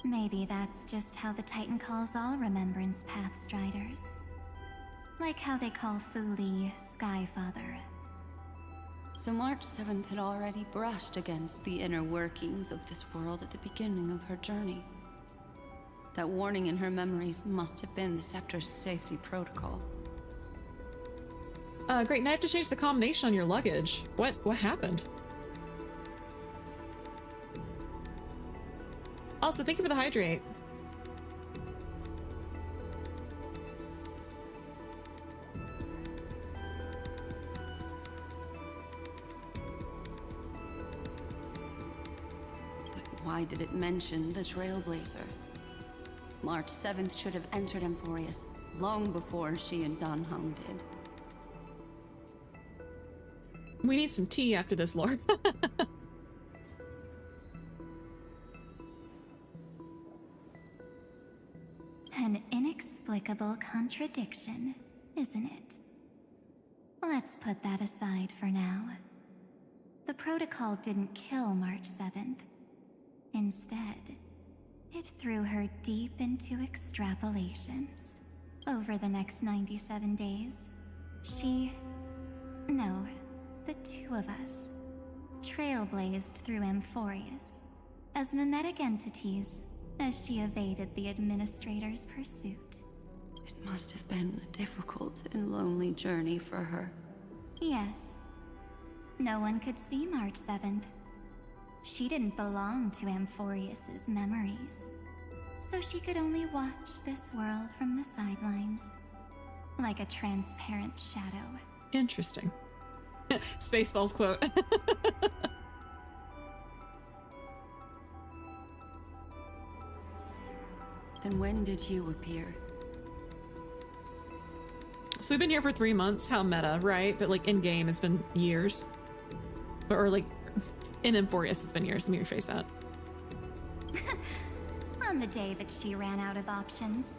Maybe that's just how the Titan calls all Remembrance Pathstriders. Like how they call Thule Skyfather. So March 7th had already brushed against the inner workings of this world at the beginning of her journey. That warning in her memories must have been the Scepter's safety protocol. Great, now I have to change the combination on your luggage. What happened? Also, thank you for the hydrate. But why did it mention the Trailblazer? March 7th should have entered Amphorius long before she and Dan Hung did. We need some tea after this, Lord. An inexplicable contradiction, isn't it? Let's put that aside for now. The protocol didn't kill March 7th. Instead, it threw her deep into extrapolations. Over the next 97 days, the two of us, trailblazed through Amphorius as mimetic entities as she evaded the Administrator's pursuit. It must have been a difficult and lonely journey for her. Yes. No one could see March 7th. She didn't belong to Amphorius's memories, so she could only watch this world from the sidelines, like a transparent shadow. Interesting. Spaceballs quote. Then when did you appear? So we've been here for 3 months. How meta, right? But like in game, it's been years. Or like in Amphorius, it's been years. Let me rephrase that. On the day that she ran out of options,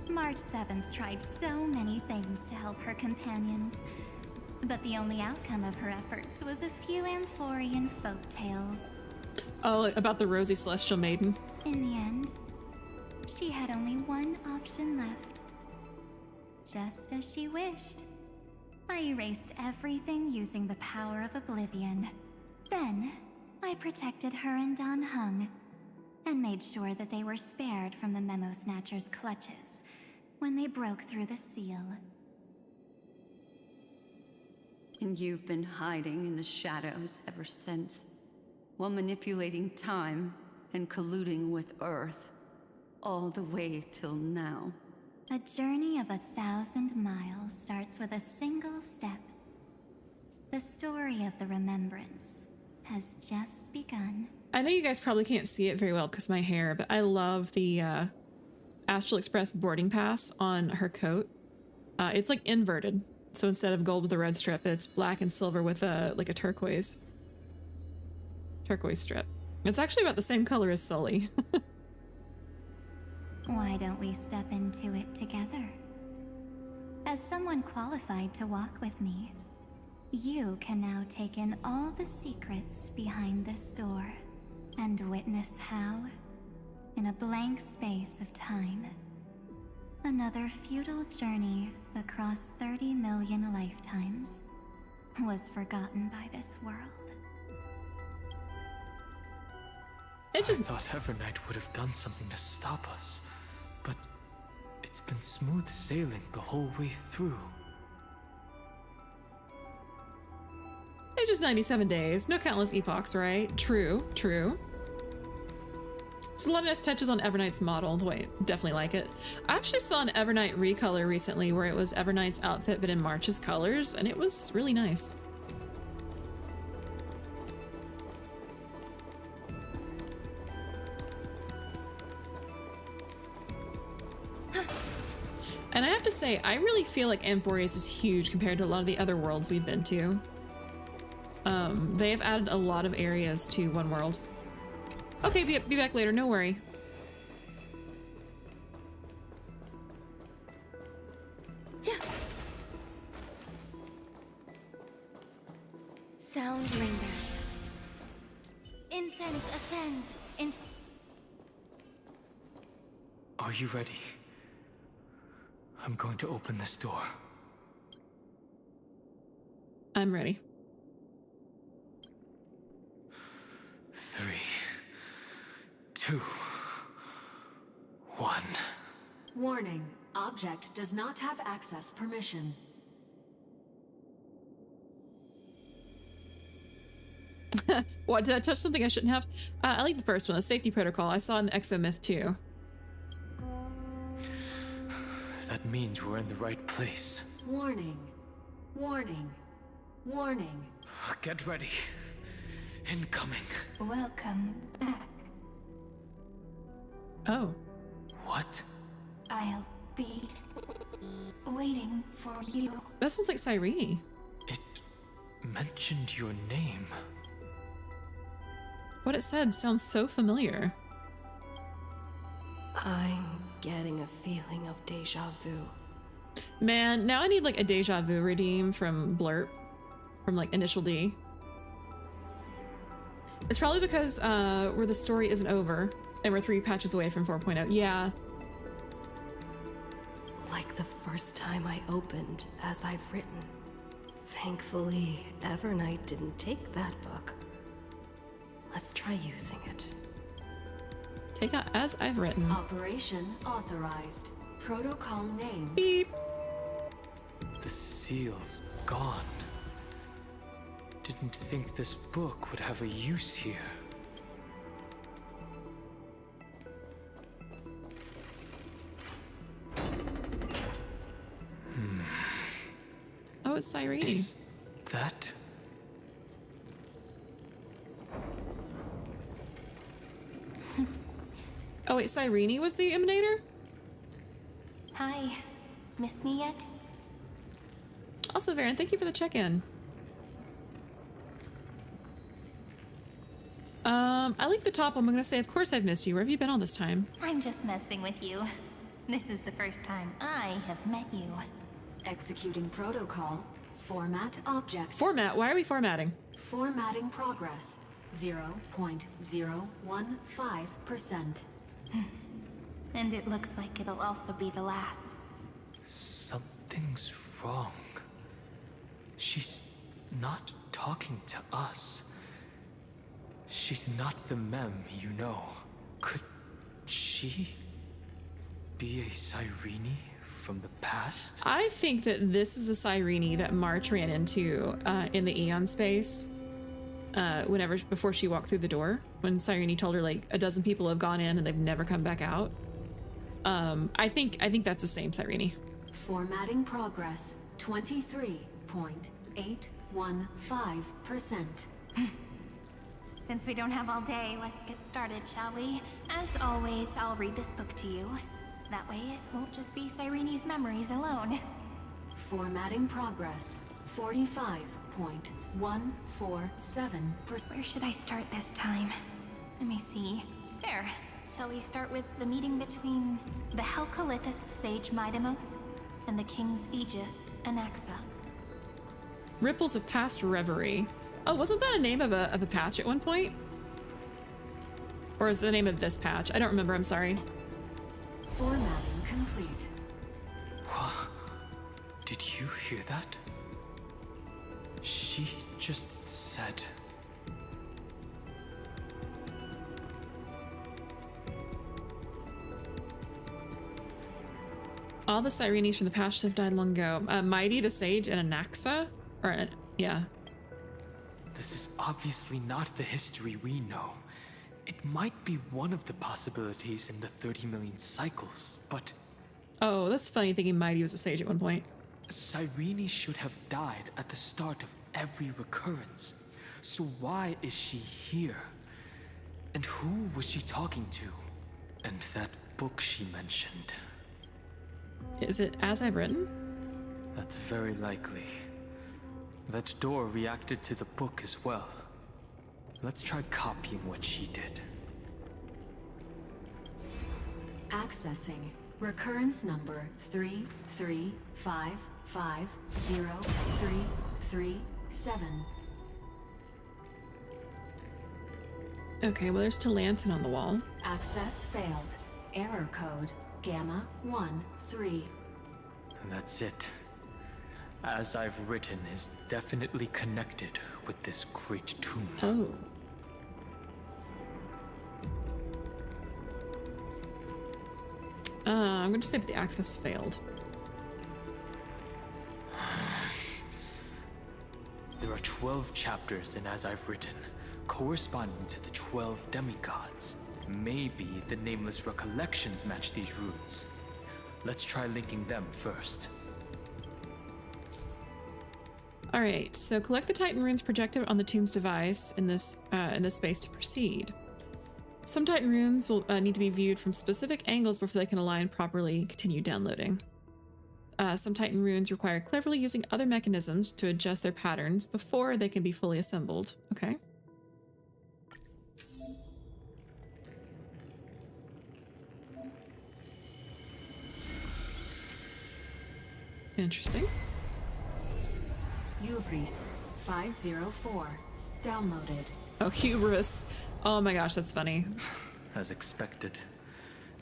March 7th tried so many things to help her companions. But the only outcome of her efforts was a few Amphorian folktales. Oh, about the rosy celestial maiden? In the end, she had only one option left. Just as she wished. I erased everything using the power of oblivion. Then, I protected her and Dan Hung, and made sure that they were spared from the Memo Snatcher's clutches when they broke through the seal. And you've been hiding in the shadows ever since, while manipulating time and colluding with Earth, all the way till now. A journey of 1,000 miles starts with a single step. The story of the Remembrance has just begun. I know you guys probably can't see it very well because of my hair, but I love the Astral Express boarding pass on her coat. It's like inverted. So instead of gold with a red strip, it's black and silver with a like a turquoise strip. It's actually about the same color as Sully. Why don't we step into it together? As someone qualified to walk with me, you can now take in all the secrets behind this door and witness how, in a blank space of time, another futile journey across 30 million lifetimes was forgotten by this world. It just... I thought Evernight would have done something to stop us, but it's been smooth sailing the whole way through. It's just 97 days. No countless epochs, right? True, true. There's a lot of nice touches on Evernight's model. The way, definitely like it. I actually saw an Evernight recolor recently where it was Evernight's outfit but in March's colors, and it was really nice. And I have to say, I really feel like Amphorius is huge compared to a lot of the other worlds we've been to. They have added a lot of areas to one world. Okay, be back later, no worry. Sound lingers. Incense ascends into... Are you ready? I'm going to open this door. I'm ready. 3, 2, 1. Warning. Object does not have access permission. What, did I touch something I shouldn't have? I like the first one, the safety protocol. I saw it in Exomyth too. That means we're in the right place. Warning. Warning. Warning. Get ready. Incoming. Welcome back. Oh. What? I'll be waiting for you. That sounds like Cyrene. It mentioned your name. What it said sounds so familiar. I'm getting a feeling of deja vu. Man, now I need like a deja vu redeem from Blurp, from like Initial D. It's probably because where the story isn't over and we're 3 patches away from 4.0. Yeah. Like the first time I opened as I've written. Thankfully, Evernight didn't take that book. Let's try using it. Take out as I've written. Operation authorized. Protocol name. Beep. The seal's gone. Didn't think this book would have a use here. Oh, it's Cyrene. Is that? Oh wait, Cyrene was the Emanator? Hi. Miss me yet? Also, Varen, thank you for the check-in. I like the top one. I'm gonna say, of course I've missed you. Where have you been all this time? I'm just messing with you. This is the first time I have met you. Executing protocol. Format object. Format? Why are we formatting? Formatting progress. 0.015%. And it looks like it'll also be the last. Something's wrong. She's not talking to us. She's not the mem, you know. Could she be a Cyrene from the past? I think that this is a Cyrene that March ran into in the Aeon space. Before she walked through the door, when Cyrene told her like a dozen people have gone in and they've never come back out. I think that's the same Cyrene. Formatting progress 23.815%. Since we don't have all day, let's get started, shall we? As always, I'll read this book to you. That way it won't just be Cyrene's memories alone. Formatting progress 45.147%. Where should I start this time? Let me see. There. Shall we start with the meeting between the Helcolithist sage Midamos and the King's Aegis, Anaxa? Ripples of Past Reverie. Oh, wasn't that a name of a patch at one point? Or is it the name of this patch? I don't remember, I'm sorry. Formatting complete. Did you hear that? She just said... All the Sirenes from the past have died long ago. Mighty, the Sage, and Anaxa? Yeah. This is obviously not the history we know. It might be one of the possibilities in the 30 million cycles, but... Oh, that's funny thinking Mighty was a Sage at one point. Cyrene should have died at the start of every recurrence. So why is she here? And who was she talking to? And that book she mentioned. Is it As I've Written? That's very likely. That door reacted to the book as well. Let's try copying what she did. Accessing. Recurrence number 335503337. Okay, well there's Talantin on the wall. Access failed. Error code Gamma 13. And that's it. As I've Written is definitely connected with this great tomb. Oh. I'm going to say that the access failed. There are 12 chapters in As I've Written, corresponding to the 12 demigods. Maybe the Nameless Recollections match these runes. Let's try linking them first. All right, so collect the Titan runes projected on the tomb's device in this space to proceed. Some Titan runes will need to be viewed from specific angles before they can align properly and continue downloading. Some Titan runes require cleverly using other mechanisms to adjust their patterns before they can be fully assembled. Okay. Interesting. Hubris 504. Downloaded. Oh, hubris. Oh my gosh, that's funny. As expected,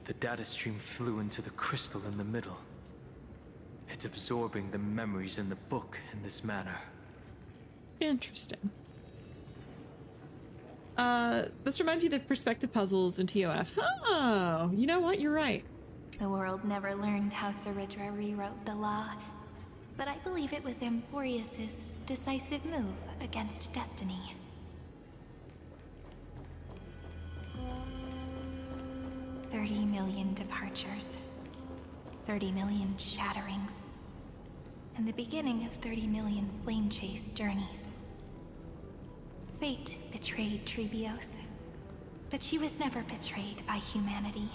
the data stream flew into the crystal in the middle. It's absorbing the memories in the book in this manner. Interesting. This reminds you of the perspective puzzles in TOF. Oh, you know what? You're right. The world never learned how Saridra rewrote the law, but I believe it was Amphorius's decisive move against destiny. $30 million departures, 30 million shatterings, and the beginning of 30 million flame chase journeys. Fate betrayed Trebios, but she was never betrayed by humanity.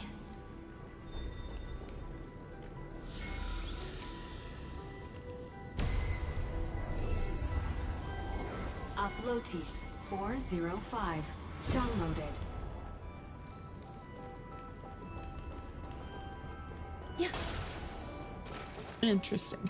Uplotis 405. Downloaded. Yeah. Interesting.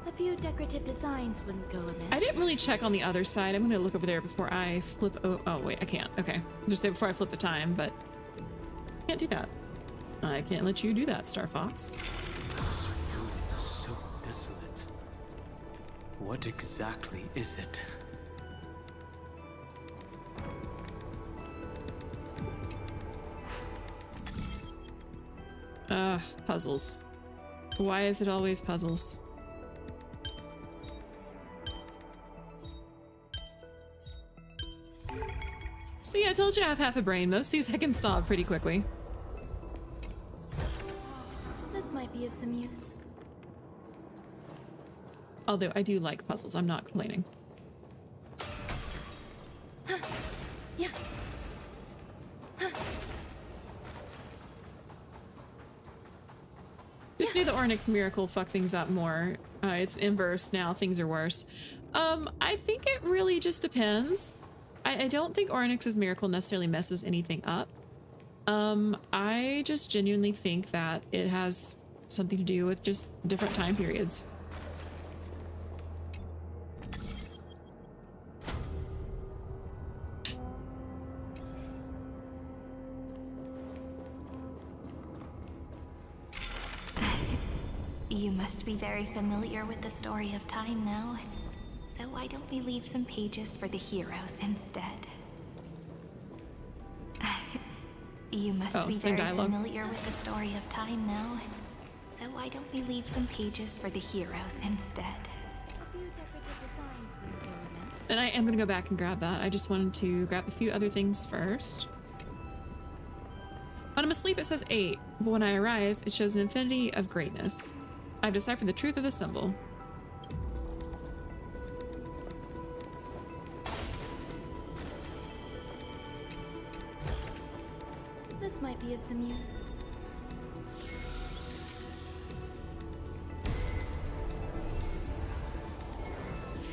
A few decorative designs wouldn't go amiss. I didn't really check on the other side. I'm going to look over there before I flip. Oh, wait, I can't. Okay. Just say before I flip the time, but can't do that. I can't let you do that, Star Fox. This youth is so desolate. What exactly is it? Puzzles. Why is it always puzzles? See, I told you I have half a brain. Most of these I can solve pretty quickly. This might be of some use. Although I do like puzzles, I'm not complaining. Yeah. Just knew the Ornyx miracle fuck things up more. It's inverse now, things are worse. I think it really just depends. I don't think Ornyx's miracle necessarily messes anything up. I just genuinely think that it has something to do with just different time periods. You must be very familiar with the story of time now. So why don't we leave some pages for the heroes instead? You must Oh, be same very dialogue. familiar with the story of time now. So why don't we leave some pages for the heroes instead? And I am gonna go back and grab that. I just wanted to grab a few other things first. When I'm asleep, it says 8, but when I arise, it shows an infinity of greatness. I've deciphered the truth of the symbol. This might be of some use.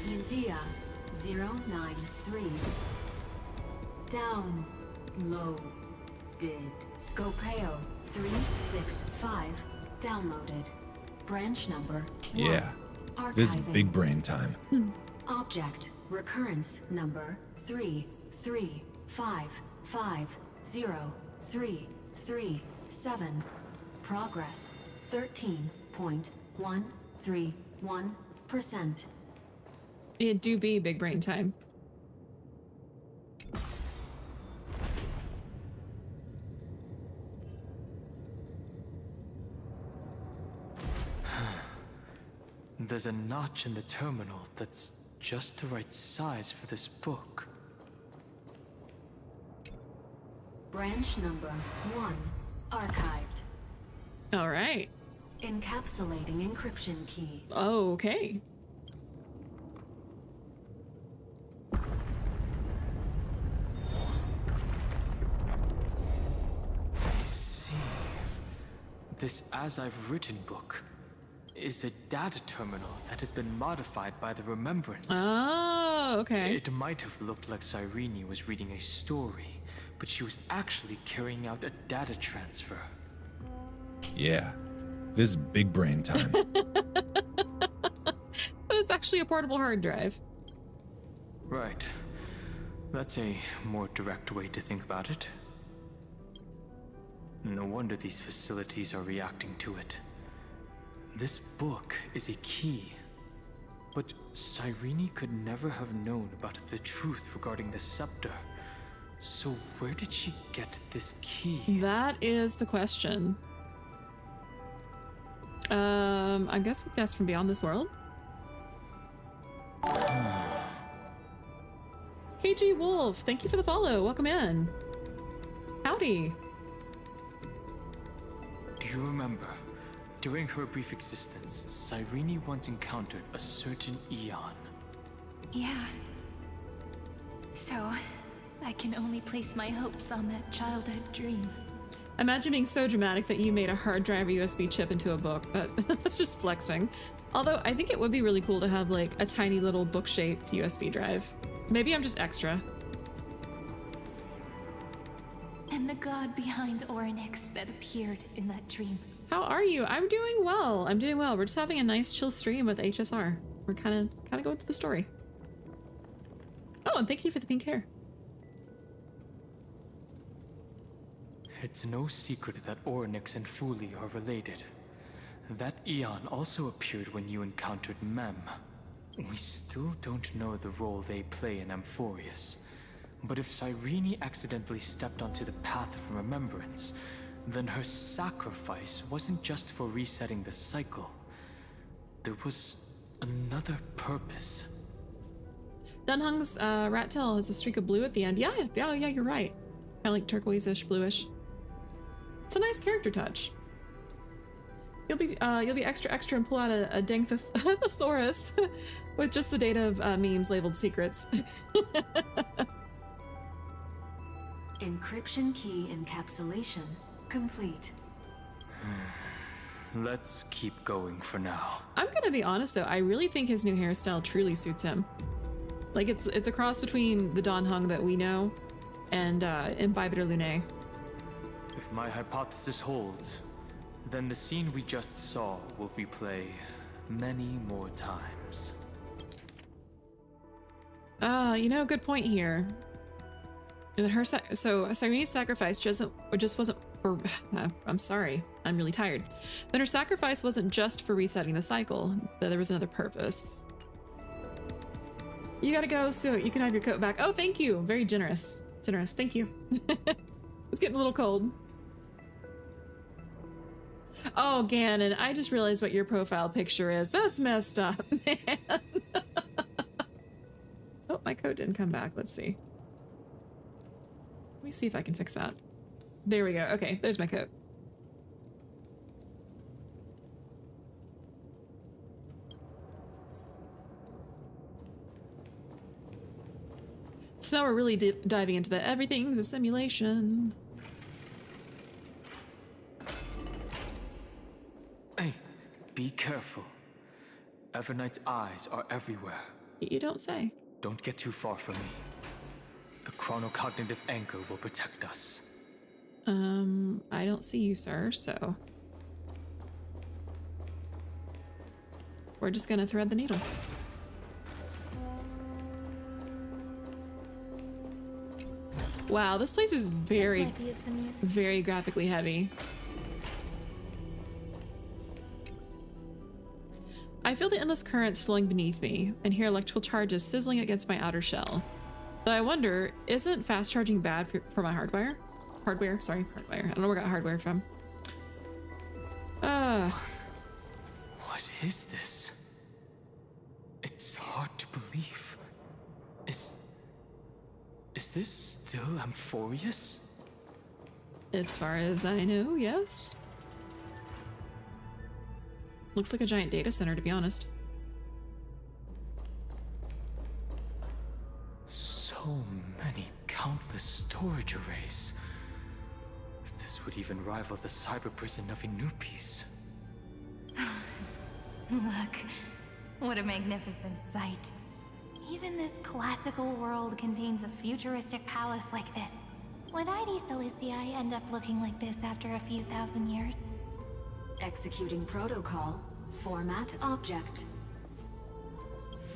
Ynthea 093. Downloaded. Scopeo 365. Downloaded. Branch number 1. Yeah. This is Archiving. big brain time. Object recurrence number 335503337. Progress 13.131%. It do be big brain time. There's a notch in the terminal that's just the right size for this book. Branch number 1 archived. All right. Encapsulating encryption key. Okay. I see. This As I've Written book is a data terminal that has been modified by the Remembrance. Oh, okay. It might have looked like Cyrene was reading a story, but she was actually carrying out a data transfer. Yeah. This is big brain time. It's actually a portable hard drive. Right. That's a more direct way to think about it. No wonder these facilities are reacting to it. This book is a key. But Cyrene could never have known about the truth regarding the scepter. So where did she get this key? That is the question. I guess that's from beyond this world. KG Wolf, thank you for the follow. Welcome in. Howdy. Do you remember? During her brief existence, Cyrene once encountered a certain Eon. Yeah. So, I can only place my hopes on that childhood dream. Imagine being so dramatic that you made a hard drive or USB chip into a book. That's just flexing. Although I think it would be really cool to have like a tiny little book-shaped USB drive. Maybe I'm just extra. And the god behind Orynyx that appeared in that dream. How are you? I'm doing well. I'm doing well. We're just having a nice chill stream with HSR. We're kind of going through the story. Oh, and thank you for the pink hair. It's no secret that Orynyx and Fuli are related. That Eon also appeared when you encountered Mem. We still don't know the role they play in Amphorius. But if Cyrene accidentally stepped onto the path of remembrance, then her sacrifice wasn't just for resetting the cycle. There was another purpose. Dunhung's rat tail has a streak of blue at the end. Yeah, you're right. Kind of like turquoise-ish, bluish. It's a nice character touch. You'll be extra and pull out a dang thesaurus with just the data of memes labeled secrets. Encryption key encapsulation complete. Let's keep going for now. I'm gonna be honest though, I really think his new hairstyle truly suits him. Like it's a cross between the Donhung that we know and Imbibitor Lunae. If my hypothesis holds, then the scene we just saw will replay many more times. Good point here. And so Cyrene's sacrifice just wasn't for. I'm sorry, I'm really tired. Then her sacrifice wasn't just for resetting the cycle. That there was another purpose. You gotta go so you can have your coat back. Oh, thank you. Very generous. Thank you. It's getting a little cold. Oh, Ganon, I just realized what your profile picture is. That's messed up, man. Oh, my code didn't come back. Let's see. Let me see if I can fix that. There we go. Okay, there's my code. So now we're really diving into the everything's a simulation. Hey, be careful. Evernight's eyes are everywhere. You don't say. Don't get too far from me. The chronocognitive anchor will protect us. I don't see you, sir, so... we're just gonna thread the needle. Wow, this place is very, very graphically heavy. I feel the endless currents flowing beneath me and hear electrical charges sizzling against my outer shell. Though I wonder, isn't fast charging bad for my hardware? Hardware. I don't know where I got hardware from. What is this? It's hard to believe. Is this still Amphorius? As far as I know, yes. Looks like a giant data center, to be honest. So many countless storage arrays. This would even rival the cyber prison of Inupis. Look, what a magnificent sight. Even this classical world contains a futuristic palace like this. Would ID Silicii end up looking like this after a few thousand years? Executing protocol. Format object.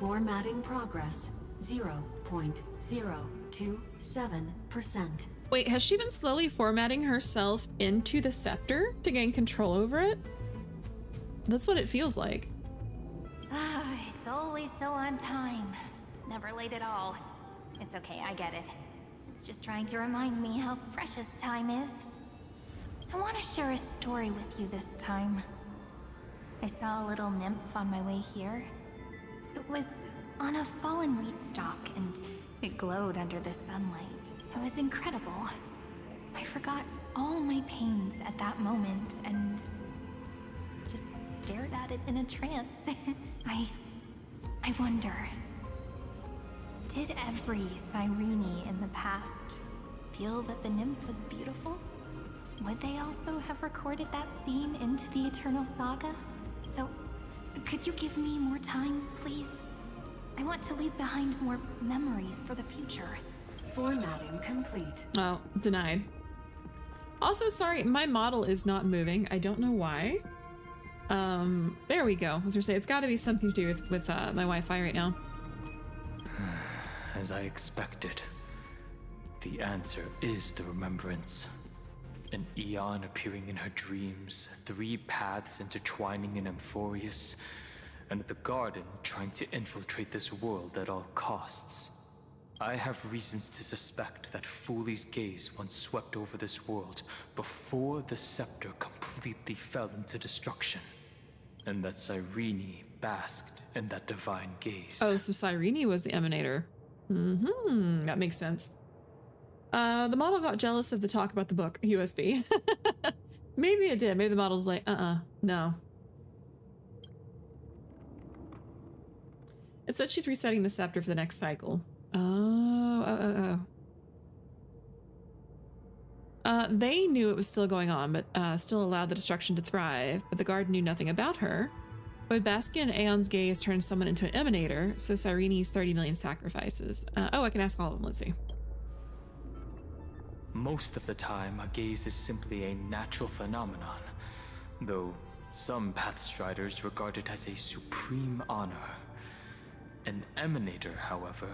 Formatting progress. 0.027%. Wait, has she been slowly formatting herself into the scepter to gain control over it? That's what it feels like. It's always so on time. Never late at all. It's okay, I get it. It's just trying to remind me how precious time is. I want to share a story with you this time. I saw a little nymph on my way here. It was on a fallen wheat stalk, and it glowed under the sunlight. It was incredible. I forgot all my pains at that moment, and just stared at it in a trance. I wonder, did every Cyrene in the past feel that the nymph was beautiful? Would they also have recorded that scene into the Eternal Saga? So, could you give me more time, please? I want to leave behind more memories for the future. Formatting complete. Oh, denied. Also, sorry, my model is not moving. I don't know why. There we go. As I say, it's got to be something to do with my Wi-Fi right now. As I expected, the answer is the remembrance. An eon appearing in her dreams, 3 paths intertwining in Amphorius, and the garden trying to infiltrate this world at all costs. I have reasons to suspect that Foolie's gaze once swept over this world before the scepter completely fell into destruction, and that Cyrene basked in that divine gaze. Oh, so Cyrene was the emanator. That makes sense. The model got jealous of the talk about the book, USB. Maybe it did. Maybe the model's like, no. It said she's resetting the scepter for the next cycle. They knew it was still going on, but still allowed the destruction to thrive. But the guard knew nothing about her. But basking in Aeon's gaze turned someone into an emanator, so Cyrene's 30 million sacrifices. Oh, I can ask all of them. Let's see. Most of the time, a gaze is simply a natural phenomenon, though some Pathstriders regard it as a supreme honor. An emanator, however,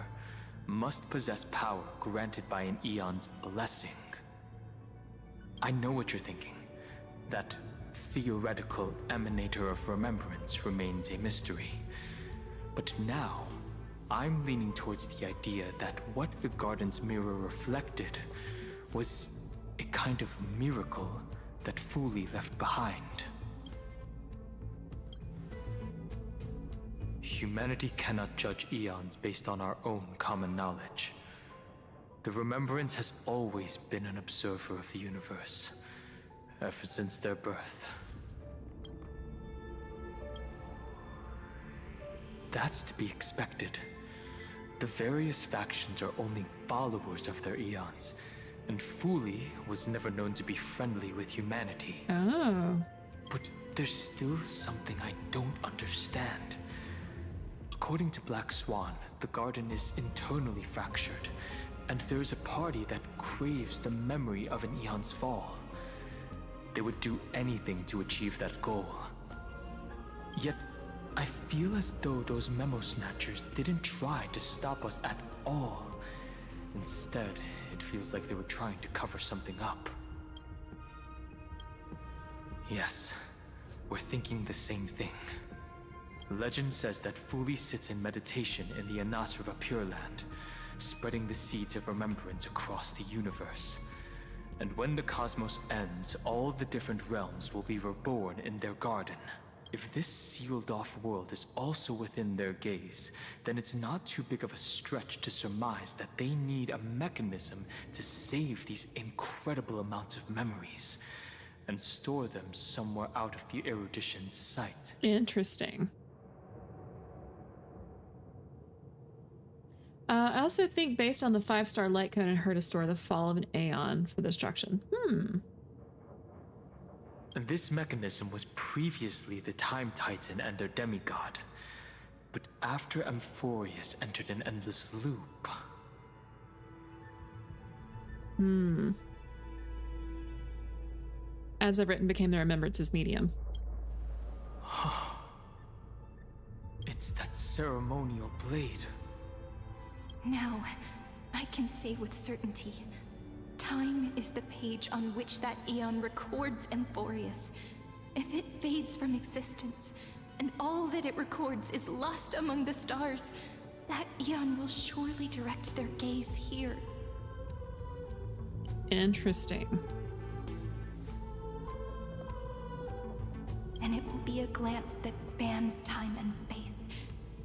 must possess power granted by an Eon's blessing. I know what you're thinking. That theoretical emanator of remembrance remains a mystery. But now, I'm leaning towards the idea that what the garden's mirror reflected was a kind of miracle that Fuli left behind. Humanity cannot judge eons based on our own common knowledge. The Remembrance has always been an observer of the universe, ever since their birth. That's to be expected. The various factions are only followers of their eons, and Fuli was never known to be friendly with humanity. Oh. But there's still something I don't understand. According to Black Swan, the garden is internally fractured, and there's a party that craves the memory of an eon's fall. They would do anything to achieve that goal. Yet, I feel as though those memo snatchers didn't try to stop us at all. Instead, it feels like they were trying to cover something up. Yes, we're thinking the same thing. Legend says that Fuli sits in meditation in the Anasrava Pure Land, spreading the seeds of remembrance across the universe. And when the cosmos ends, all the different realms will be reborn in their garden. If this sealed-off world is also within their gaze, then it's not too big of a stretch to surmise that they need a mechanism to save these incredible amounts of memories and store them somewhere out of the erudition's sight. Interesting. I also think based on the 5-star light cone and her to store the fall of an Aeon for destruction. And this mechanism was previously the Time Titan and their demigod. But after Amphorius entered an endless loop... As I've written, became the Remembrance's medium. It's that ceremonial blade. Now, I can say with certainty, time is the page on which that eon records Amphorius. If it fades from existence, and all that it records is lost among the stars, that eon will surely direct their gaze here. Interesting. And it will be a glance that spans time and space,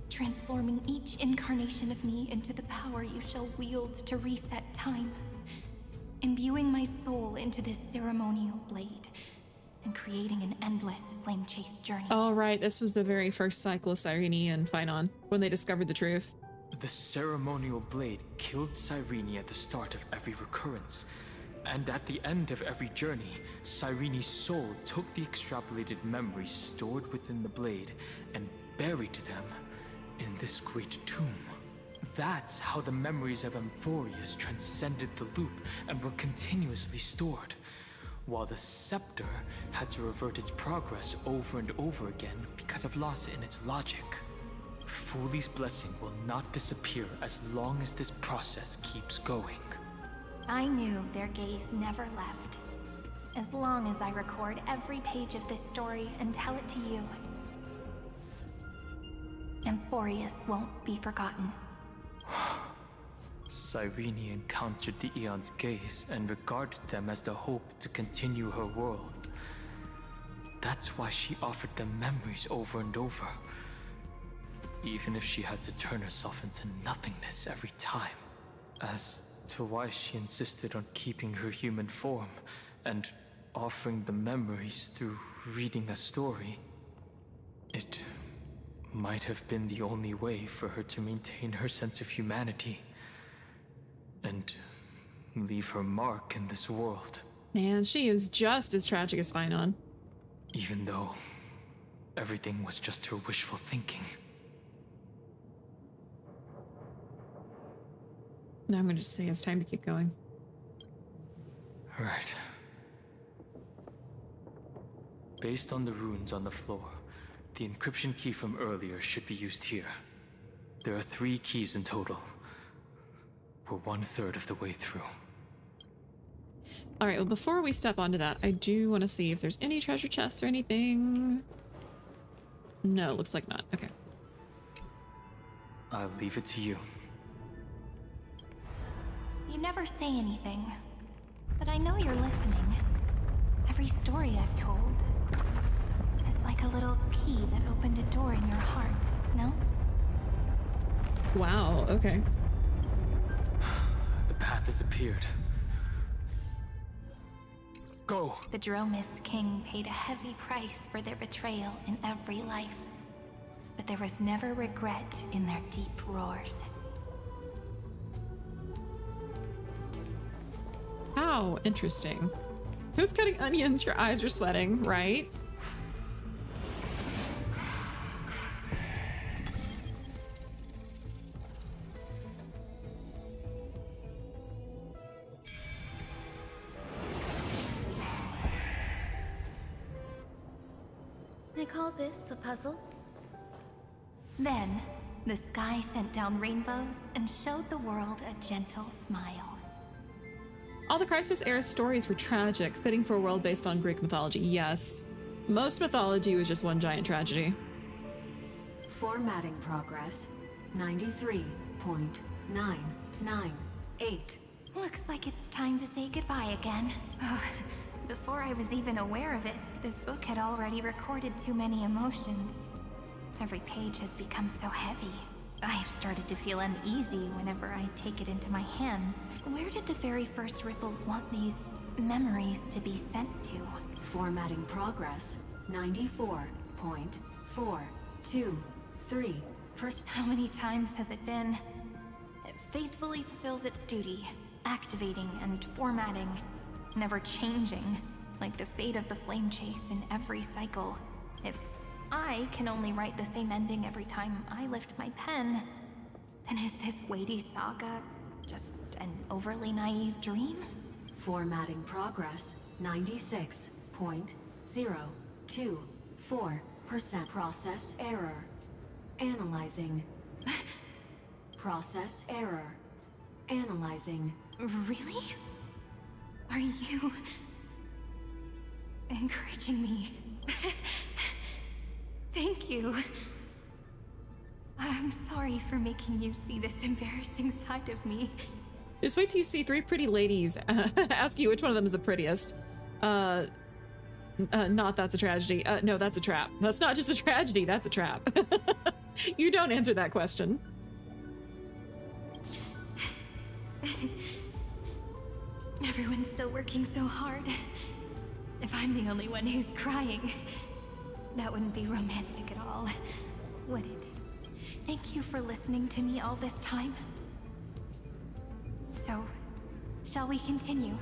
transforming each incarnation of me into the power you shall wield to reset time, imbuing my soul into this ceremonial blade, and creating an endless flame-chased journey. Oh, right. This was the very first cycle of Cyrene and Phynon, when they discovered the truth. The ceremonial blade killed Cyrene at the start of every recurrence, and at the end of every journey, Cyrene's soul took the extrapolated memories stored within the blade and buried them in this great tomb. That's how the memories of Amphorius transcended the loop and were continuously stored, while the scepter had to revert its progress over and over again because of loss in its logic. Fuli's blessing will not disappear as long as this process keeps going. I knew their gaze never left. As long as I record every page of this story and tell it to you, Amphorius won't be forgotten. Cyrene encountered the Eon's gaze and regarded them as the hope to continue her world. That's why she offered them memories over and over, even if she had to turn herself into nothingness every time. As to why she insisted on keeping her human form and offering the memories through reading a story, it might have been the only way for her to maintain her sense of humanity and leave her mark in this world. Man, she is just as tragic as Phynon. Even though everything was just her wishful thinking. Now I'm going to just say it's time to keep going. Right. Based on the runes on the floor, the encryption key from earlier should be used here. There are 3 keys in total. We're 1/3 of the way through. All right, well, before we step onto that, I do want to see if there's any treasure chests or anything. No, looks like not. Okay. I'll leave it to you. You never say anything, but I know you're listening. Every story I've told is like a little key that opened a door in your heart, no? Wow, okay. The path has appeared. Go! The Dromis King paid a heavy price for their betrayal in every life. But there was never regret in their deep roars. How interesting. Who's cutting onions? Your eyes are sweating, right? I call this a puzzle. Then, the sky sent down rainbows and showed the world a gentle smile. All the Crisis era stories were tragic, fitting for a world based on Greek mythology. Yes. Most mythology was just one giant tragedy. Formatting progress 93.998. Looks like it's time to say goodbye again. Before I was even aware of it, this book had already recorded too many emotions. Every page has become so heavy. I've started to feel uneasy whenever I take it into my hands. Where did the very first ripples want these memories to be sent to? Formatting progress 94.423%. How many times has it been? It faithfully fulfills its duty, activating and formatting, never changing, like the fate of the flame chase in every cycle. If I can only write the same ending every time I lift my pen, then is this weighty saga just an overly naive dream? Formatting progress 96.024%. Process error. Analyzing. Process error. Analyzing. Really? Are you encouraging me? Thank you. I'm sorry for making you see this embarrassing side of me. Just wait till you see three pretty ladies ask you which one of them is the prettiest. Not that's a tragedy. No, that's a trap. That's not just a tragedy, that's a trap. You don't answer that question. Everyone's still working so hard. If I'm the only one who's crying, that wouldn't be romantic at all, would it? Thank you for listening to me all this time. So, shall we continue?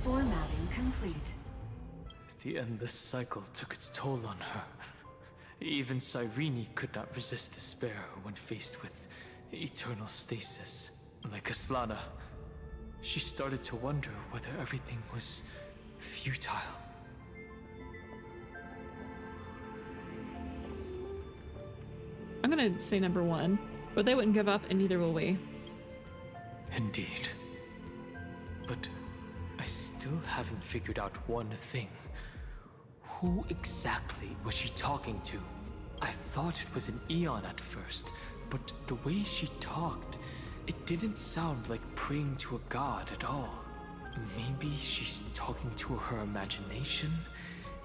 Formatting complete. The endless cycle took its toll on her. Even Cyrene could not resist despair when faced with eternal stasis. Like Aslana, she started to wonder whether everything was futile. I'm gonna say number one, but they wouldn't give up, and neither will we. Indeed. But I still haven't figured out one thing. Who exactly was she talking to? I thought it was an Eon at first, but the way she talked, it didn't sound like praying to a god at all. Maybe she's talking to her imagination?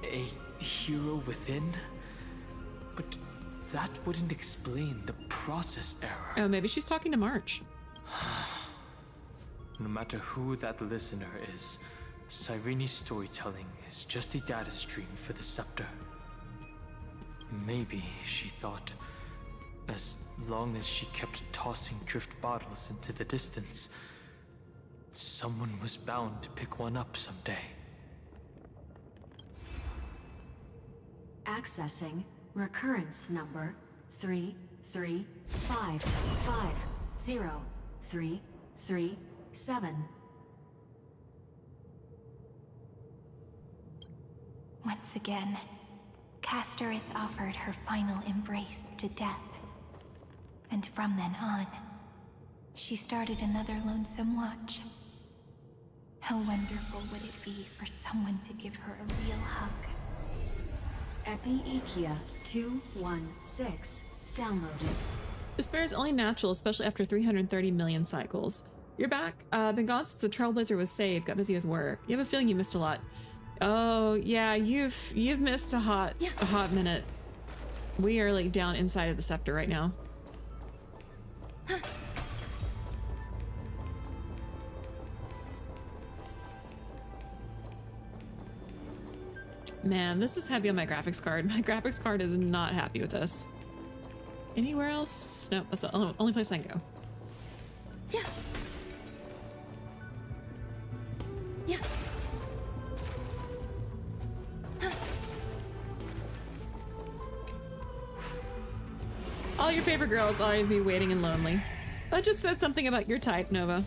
A hero within? But that wouldn't explain the process error. Oh, maybe she's talking to March. No matter who that listener is, Cyrene's storytelling is just a data stream for the scepter. Maybe, she thought, as long as she kept tossing drift bottles into the distance, someone was bound to pick one up someday. Accessing recurrence number 335503337. Once again, Castor is offered her final embrace to death. And from then on, she started another lonesome watch. How wonderful would it be for someone to give her a real hug? Epiekia 216 downloaded. Despair is only natural, especially after 330 million cycles. You're back. Been gone since the Trailblazer was saved. Got busy with work. You have a feeling you missed a lot. Oh yeah, you've missed a hot minute. We are like down inside of the scepter right now. Man, this is heavy on my graphics card. My graphics card is not happy with this. Anywhere else? Nope, that's the only place I can go. Yeah. Yeah. All your favorite girls always be waiting and lonely. That just says something about your type, Nova.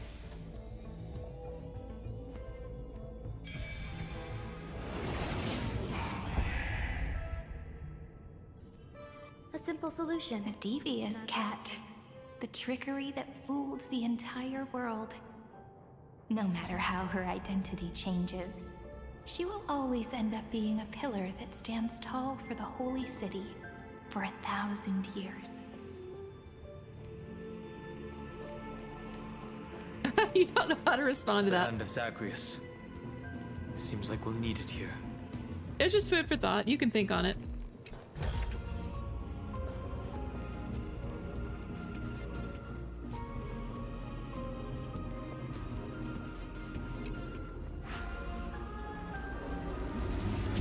A simple solution. A devious cat. The trickery that fooled the entire world. No matter how her identity changes, she will always end up being a pillar that stands tall for the holy city for 1,000 years. You don't know how to respond to that. Land of Zagreus. Seems like we'll need it here. It's just food for thought. You can think on it.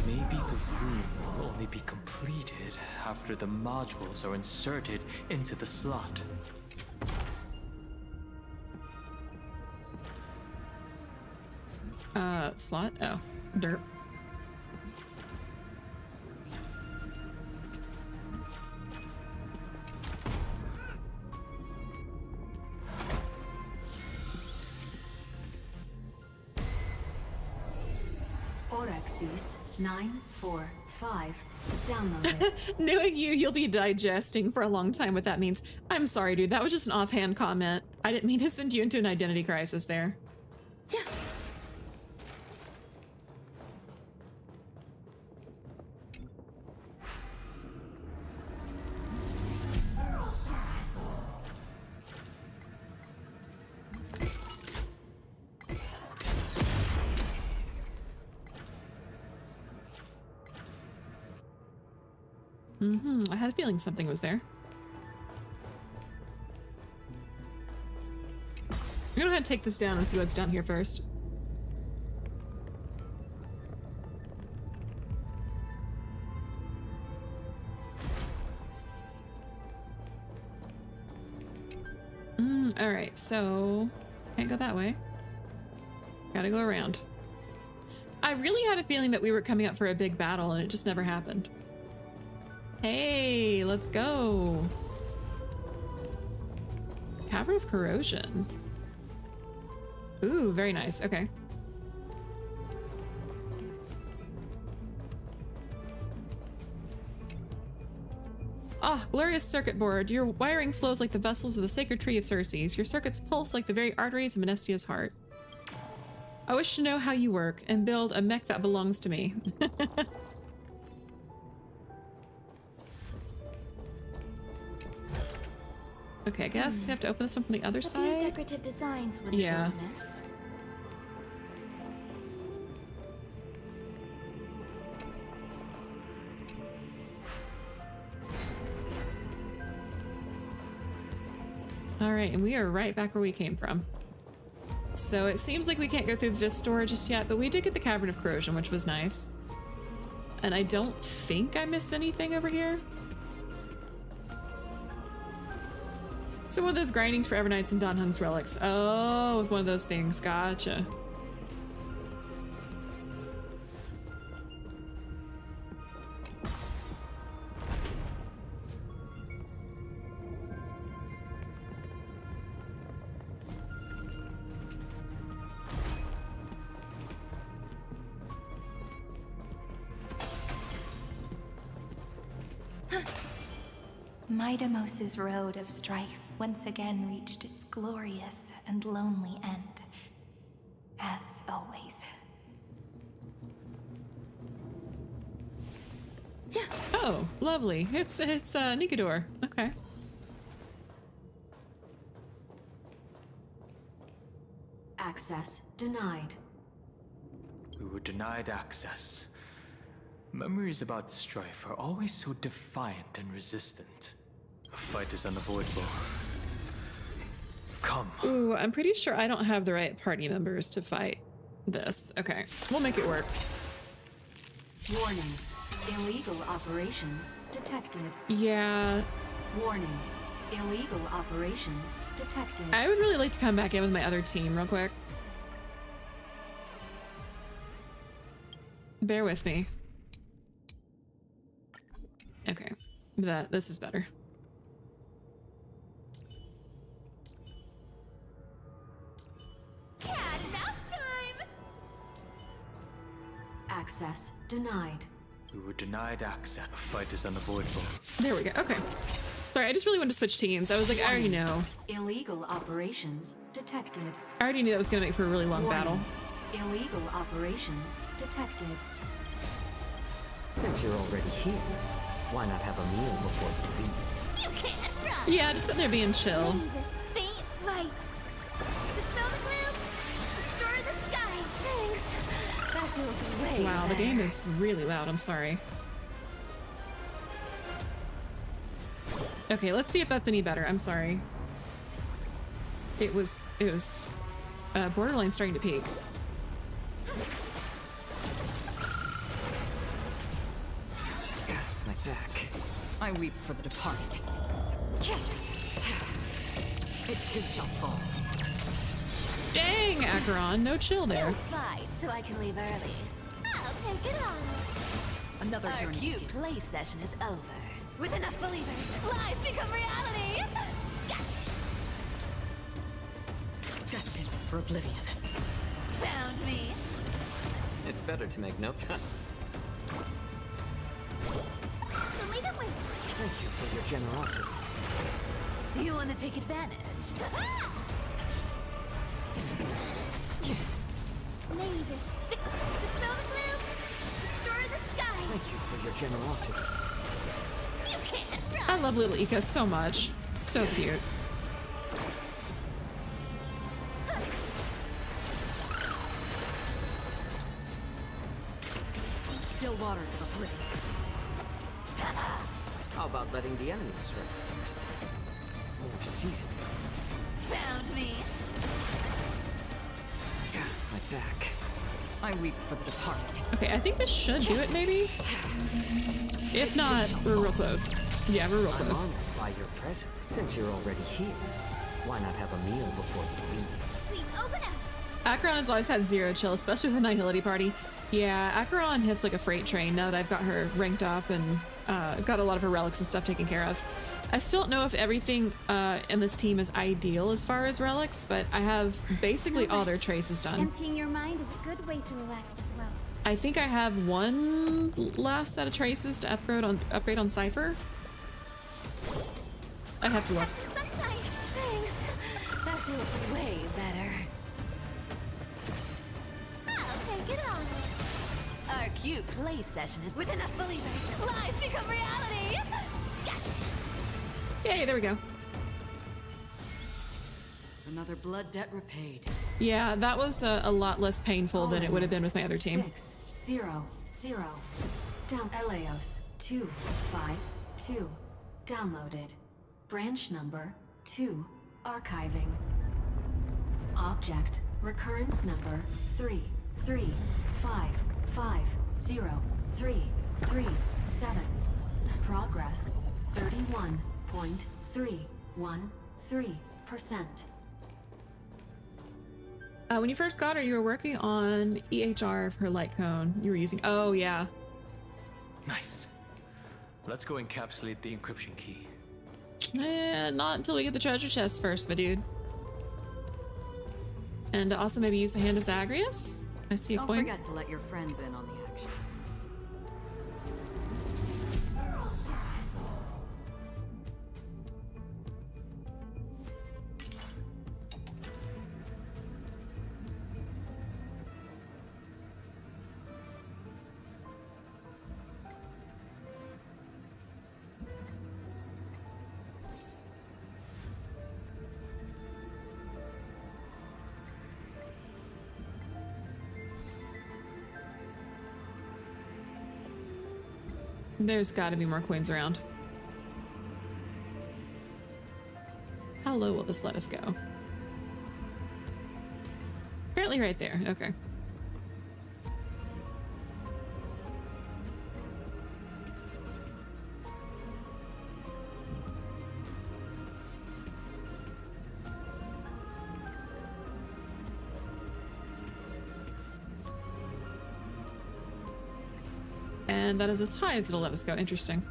Maybe the room will only be completed after the modules are inserted into the slot. Slot? Oh, derp. Orexis 945 downloaded. Knowing you, you'll be digesting for a long time what that means. I'm sorry, dude. That was just an offhand comment. I didn't mean to send you into an identity crisis there. Yeah. I had a feeling something was there. I'm gonna go ahead and take this down and see what's down here first. Alright, so can't go that way. Gotta go around. I really had a feeling that we were coming up for a big battle and it just never happened. Hey, let's go. Cavern of Corrosion. Ooh, very nice. Okay. Ah, glorious circuit board. Your wiring flows like the vessels of the sacred tree of Circes. Your circuits pulse like the very arteries of Menestia's heart. I wish to know how you work and build a mech that belongs to me. Okay, I guess you have to open this one from the other side. Decorative designs wouldn't Yeah. be amiss. All right, and we are right back where we came from. So it seems like we can't go through this door just yet, but we did get the Cavern of Corrosion, which was nice. And I don't think I missed anything over here. So one of those grindings for Evernights and Don Hung's relics. Oh, with one of those things. Gotcha. Midamos's road of strife once again reached its glorious and lonely end. As always. Yeah. Oh, lovely. It's Nikador. Okay. denied. We were denied access. Memories about strife are always so defiant and resistant. A fight is unavoidable. Come. Ooh, I'm pretty sure I don't have the right party members to fight this. Okay, we'll make it work. Warning. Illegal operations detected. Yeah. Warning. Illegal operations detected. I would really like to come back in with my other team real quick. Bear with me. Okay, this is better. Cat and mouse time! Access denied. We were denied access. A fight is unavoidable. There we go. Okay. Sorry, I just really wanted to switch teams. I was like, I already know. Illegal operations detected. I already knew that was going to make for a really long battle. Illegal operations detected. Since you're already here, why not have a meal before you leave? You can't run! Yeah, just sitting there being chill. Need this faint light. Dispel the gloom! Restore the skies! Thanks. That feels way Wow, the better. game is really loud. I'm sorry. Okay, let's see if that's any better. I'm sorry. It was borderline starting to peak. My back. I weep for the departed. It too shall fall. Dang, Acheron, no chill there. Fight so I can leave early. I'll take it on. Another Our journey cute begins. play session is over. With enough believers, life become reality. Yes! Destined for oblivion. Found me. It's better to make no time. Show me the way. Thank you for your generosity. You want to take advantage? May this dispel the gloom, restore the skies. Thank you for your generosity. You can't run. I love little Ika so much. So cute. Still waters of oblivion. How about letting the enemy strike first? More seasoned. Found me. My back. I weep for the departed. Okay, I think this should do it, maybe? If not, we're real close. Yeah, we're real I'm close. honored by your presence. Since you're already here, why not have a meal before you leave? Please open up. Acheron has always had zero chill, especially with the Nihility party. Yeah, Acheron hits like a freight train now that I've got her ranked up and got a lot of her relics and stuff taken care of. I still don't know if everything in this team is ideal as far as relics, but I have basically all their traces done. Emptying your mind is a good way to relax as well. I think I have one last set of traces to upgrade on Cypher. I'd have to look. Have some sunshine. Thanks. That feels way better. I'll take it on. Our cute play session is with enough believers. Life become reality. Yes. Yay, there we go. Another blood debt repaid. Yeah, that was a lot less painful than it would have been with my other team. 600. Down Eleos 252. Downloaded. Branch number 2. Archiving. Object recurrence number 335503337. Progress 31.313%. When you first got her, you were working on EHR for her light cone. You were using. Oh, yeah. Nice. Let's go encapsulate the encryption key. Not until we get the treasure chest first, my dude. And also maybe use the Hand of Zagreus? I see a Don't coin. forget to let your friends in on the action. There's got to be more coins around. How low will this let us go? Apparently right there. Okay. And that is as high as it'll let us go. Interesting.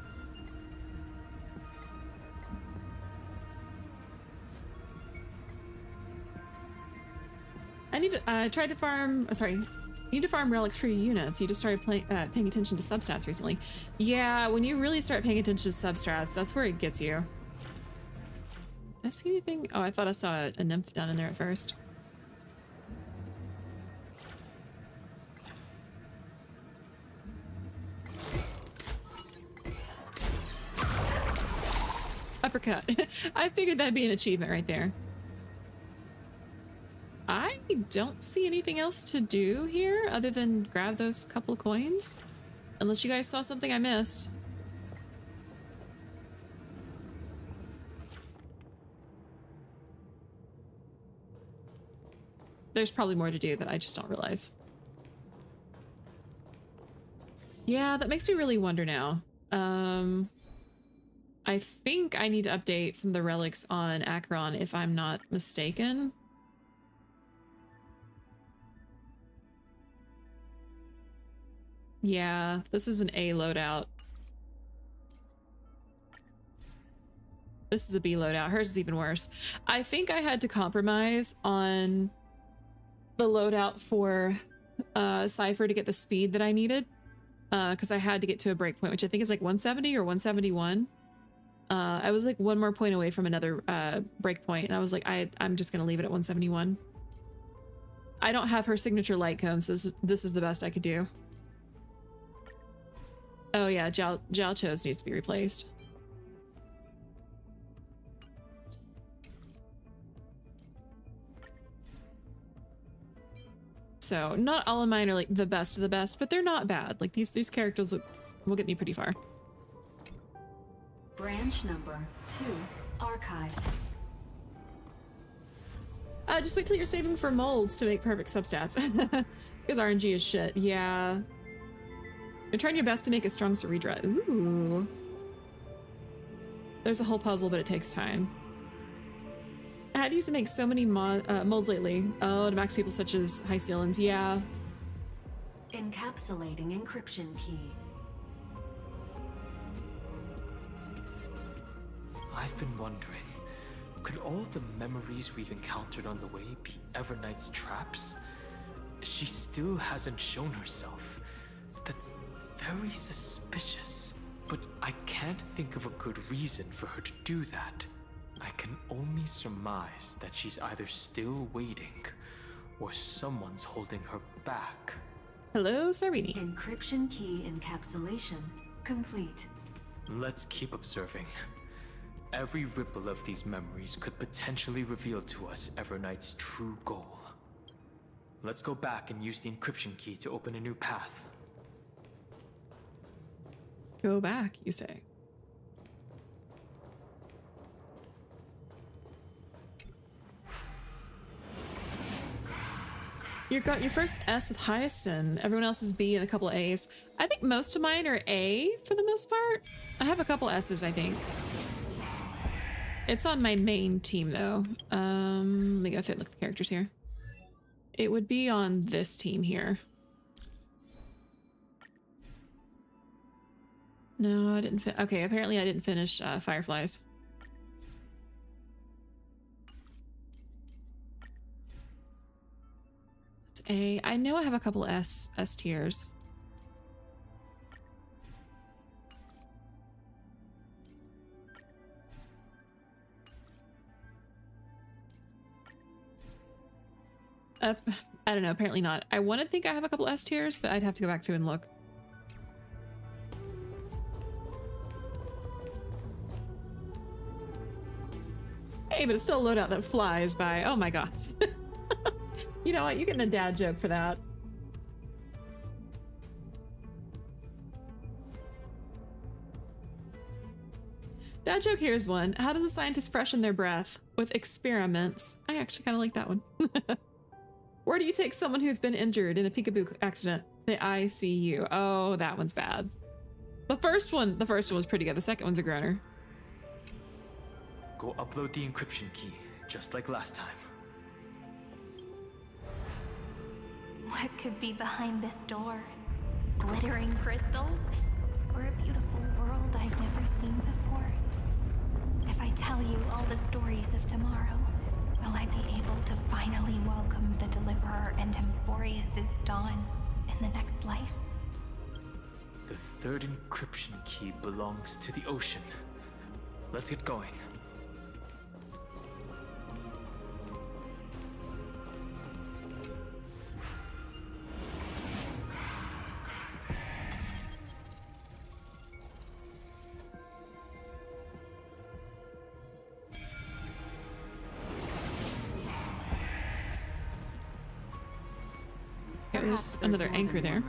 I need to tried to farm. Sorry, you need to farm relics for your units. You just started paying attention to substats recently. Yeah, when you really start paying attention to substats, that's where it gets you. Did I see anything? Oh, I thought I saw a nymph down in there at first. Uppercut. I figured that'd be an achievement right there. I don't see anything else to do here other than grab those couple of coins. Unless you guys saw something I missed. There's probably more to do that I just don't realize. Yeah, that makes me really wonder now. I think I need to update some of the relics on Acheron if I'm not mistaken. Yeah, this is an A loadout. This is a B loadout. Hers is even worse. I think I had to compromise on the loadout for Cypher to get the speed that I needed. Because I had to get to a breakpoint, which I think is like 170 or 171. I was like one more point away from another breakpoint, and I was like, I'm just gonna leave it at 171. I don't have her signature light cone, so this is the best I could do. Oh yeah, Jiao Cho's needs to be replaced. So not all of mine are like the best of the best, but they're not bad. Like these characters will get me pretty far. Branch number 2, archived. Just wait till you're saving for molds to make perfect substats. Because RNG is shit. Yeah. You're trying your best to make a strong Ceredra. Ooh. There's a whole puzzle, but it takes time. I had used to make so many molds lately. Oh, to max people such as Hycealans. Yeah. Encapsulating encryption key. I've been wondering, could all the memories we've encountered on the way be Evernight's traps? She still hasn't shown herself. That's very suspicious. But I can't think of a good reason for her to do that. I can only surmise that she's either still waiting, or someone's holding her back. Hello, Sarini. Encryption key encapsulation complete. Let's keep observing. Every ripple of these memories could potentially reveal to us Evernight's true goal. Let's go back and use the encryption key to open a new path. Go back, you say? You got your first S with Hyacinth. Everyone else is B and a couple of A's. I think most of mine are A for the most part. I have a couple S's, I think. It's on my main team though. Let me go through and look at the characters here. It would be on this team here. No, I didn't okay, apparently I didn't finish Fireflies. It's A. I know I have a couple S tiers. I don't know, apparently not. I want to think I have a couple S tiers, but I'd have to go back through and look. Hey, but it's still a loadout that flies by. Oh my god. You know what? You're getting a dad joke for that. Dad joke, here's one. How does a scientist freshen their breath? With experiments. I actually kind of like that one. Where do you take someone who's been injured in a peekaboo accident? The ICU. Oh, that one's bad. The first one was pretty good. The second one's a groaner. Go upload the encryption key, just like last time. What could be behind this door? Glittering crystals? Or a beautiful world I've never seen before? If I tell you all the stories of tomorrow, will I be able to finally welcome the Deliverer and Emphorius' dawn in the next life? The third encryption key belongs to the ocean. Let's get going. There's another anchor there.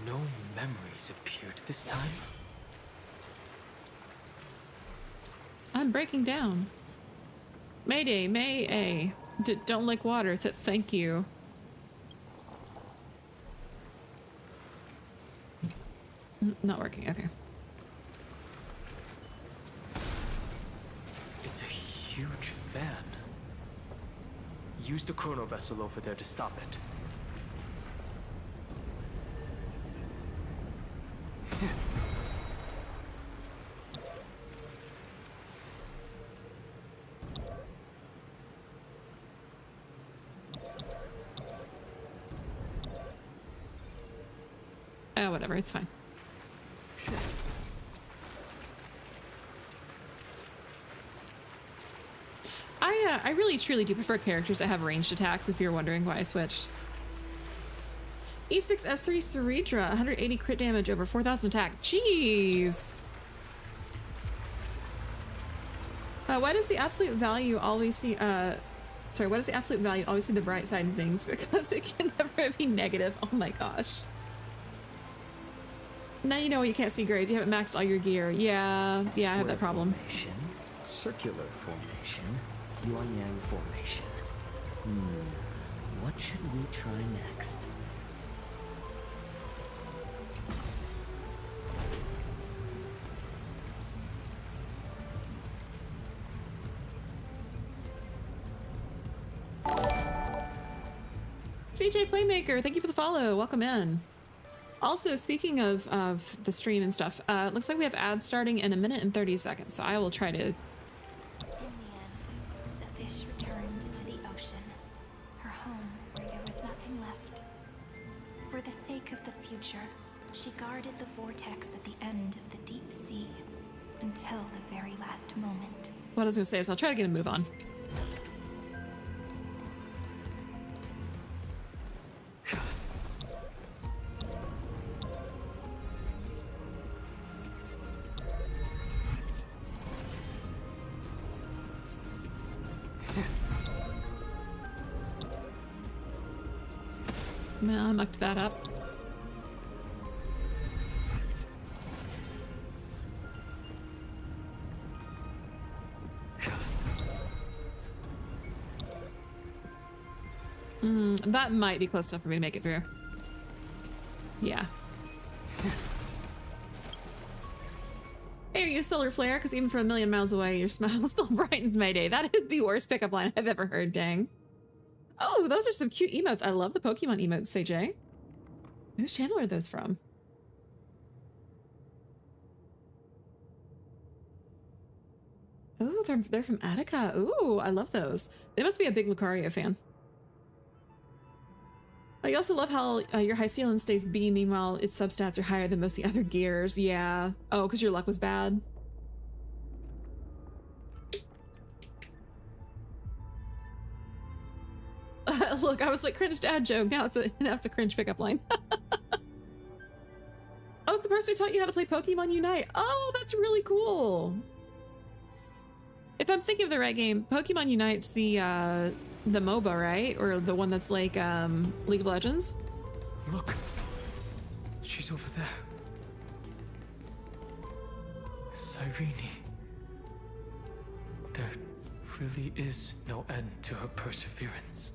No memories appeared this time. I'm breaking down. Mayday, May-A. Don't lick water. Thank you. Not working. Okay. It's a huge fan. Use the chrono vessel over there to stop it. Oh, whatever. It's fine. I really truly do prefer characters that have ranged attacks, if you're wondering why I switched. E6S3 Ceredra, 180 crit damage over 4,000 attack. Jeez! Why does the absolute value always see, why does the absolute value always see the bright side of things? Because it can never be negative. Oh my gosh. Now you know you can't see grades. You haven't maxed all your gear. Yeah, I have that problem. Formation, circular formation, yuan-yang formation. What should we try next? CJ Playmaker, thank you for the follow. Welcome in. Also, speaking of the stream and stuff, looks like we have ads starting in 1 minute and 30 seconds, so I will try to... In the end, the fish returned to the ocean, her home where there was nothing left. For the sake of the future, she guarded the vortex at the end of the deep sea until the very last moment. What I was going to say is I'll try to get a move on. I mucked that up. That might be close enough for me to make it through. Yeah. Hey, are you solar flare? Because even from 1,000,000 miles away, your smile still brightens my day. That is the worst pickup line I've ever heard, dang. Oh, those are some cute emotes. I love the Pokemon emotes, CJ. Whose channel are those from? Oh, they're from Attica. Ooh, I love those. They must be a big Lucario fan. I also love how your Hycelan stays B, meanwhile its substats are higher than most of the other gears. Yeah. Oh, because your luck was bad. Look, I was like, cringe dad joke. Now it's a cringe pickup line. I was the person who taught you how to play Pokemon Unite. Oh, that's really cool. If I'm thinking of the right game, Pokemon Unite's the MOBA, right? Or the one that's like League of Legends? Look, She's over there. Cyrene. There really is no end to her perseverance.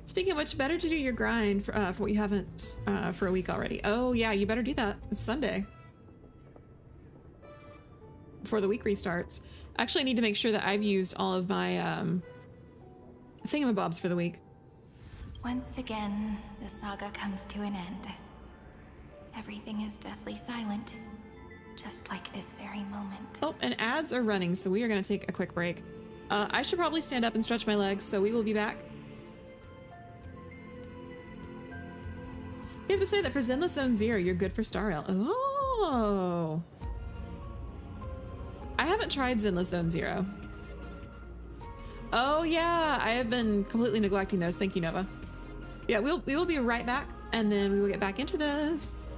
Speaking of which, better to do your grind for what you haven't for a week already. Oh yeah, you better do that. It's Sunday. Before the week restarts. Actually, I need to make sure that I've used all of my thingamabobs for the week. Once again, the saga comes to an end. Everything is deathly silent, just like this very moment. Oh, and ads are running, so we are going to take a quick break. I should probably stand up and stretch my legs, so we will be back. You have to say that for Zenless Zone Zero, you're good for Star Rail. Oh. I haven't tried Zenless Zone Zero. Oh yeah, I have been completely neglecting those. Thank you, Nova. Yeah, we will be right back, and then we will get back into this.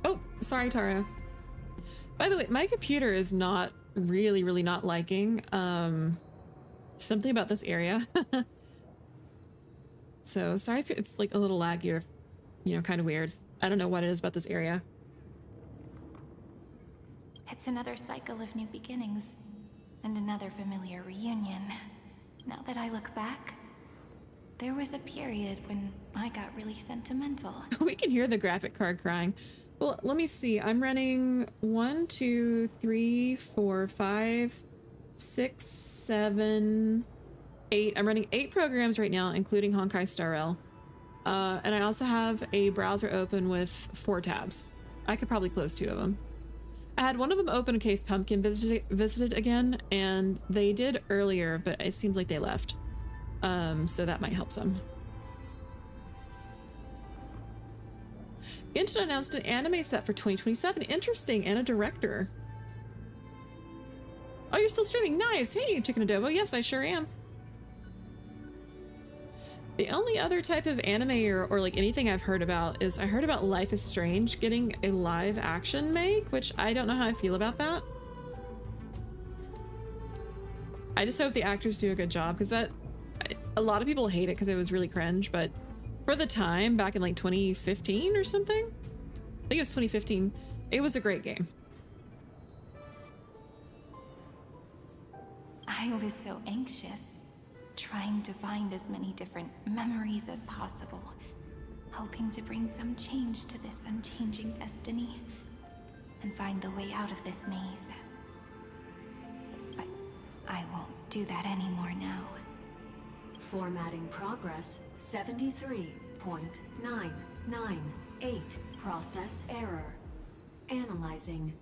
Oh, sorry, Tara. By the way, my computer is not really not liking something about this area. So sorry if it's like a little laggy or, you know, kind of weird. I don't know what it is about this area. It's another cycle of new beginnings, and another familiar reunion. Now that I look back, there was a period when I got really sentimental. We can hear the graphic card crying. Well, let me see. I'm running 1, 2, 3, 4, 5, 6, 7, 8. I'm running 8 programs right now, including Honkai Star Rail. And I also have a browser open with 4 tabs. I could probably close 2 of them. I had one of them open in case Pumpkin visited again, and they did earlier, but it seems like they left. So that might help some. Genshin announced an anime set for 2027. Interesting, and a director. Oh, you're still streaming? Nice. Hey, Chicken Adobo. Yes, I sure am. The only other type of anime or like anything I've heard about is I heard about Life is Strange getting a live action make, which I don't know how I feel about that. I just hope the actors do a good job, because a lot of people hate it because it was really cringe, but for the time back in like 2015 or something, I think it was 2015, it was a great game. I was so anxious, trying to find as many different memories as possible, hoping to bring some change to this unchanging destiny and find the way out of this maze. But I won't do that anymore now. Formatting progress 73.998. Process error. Analyzing.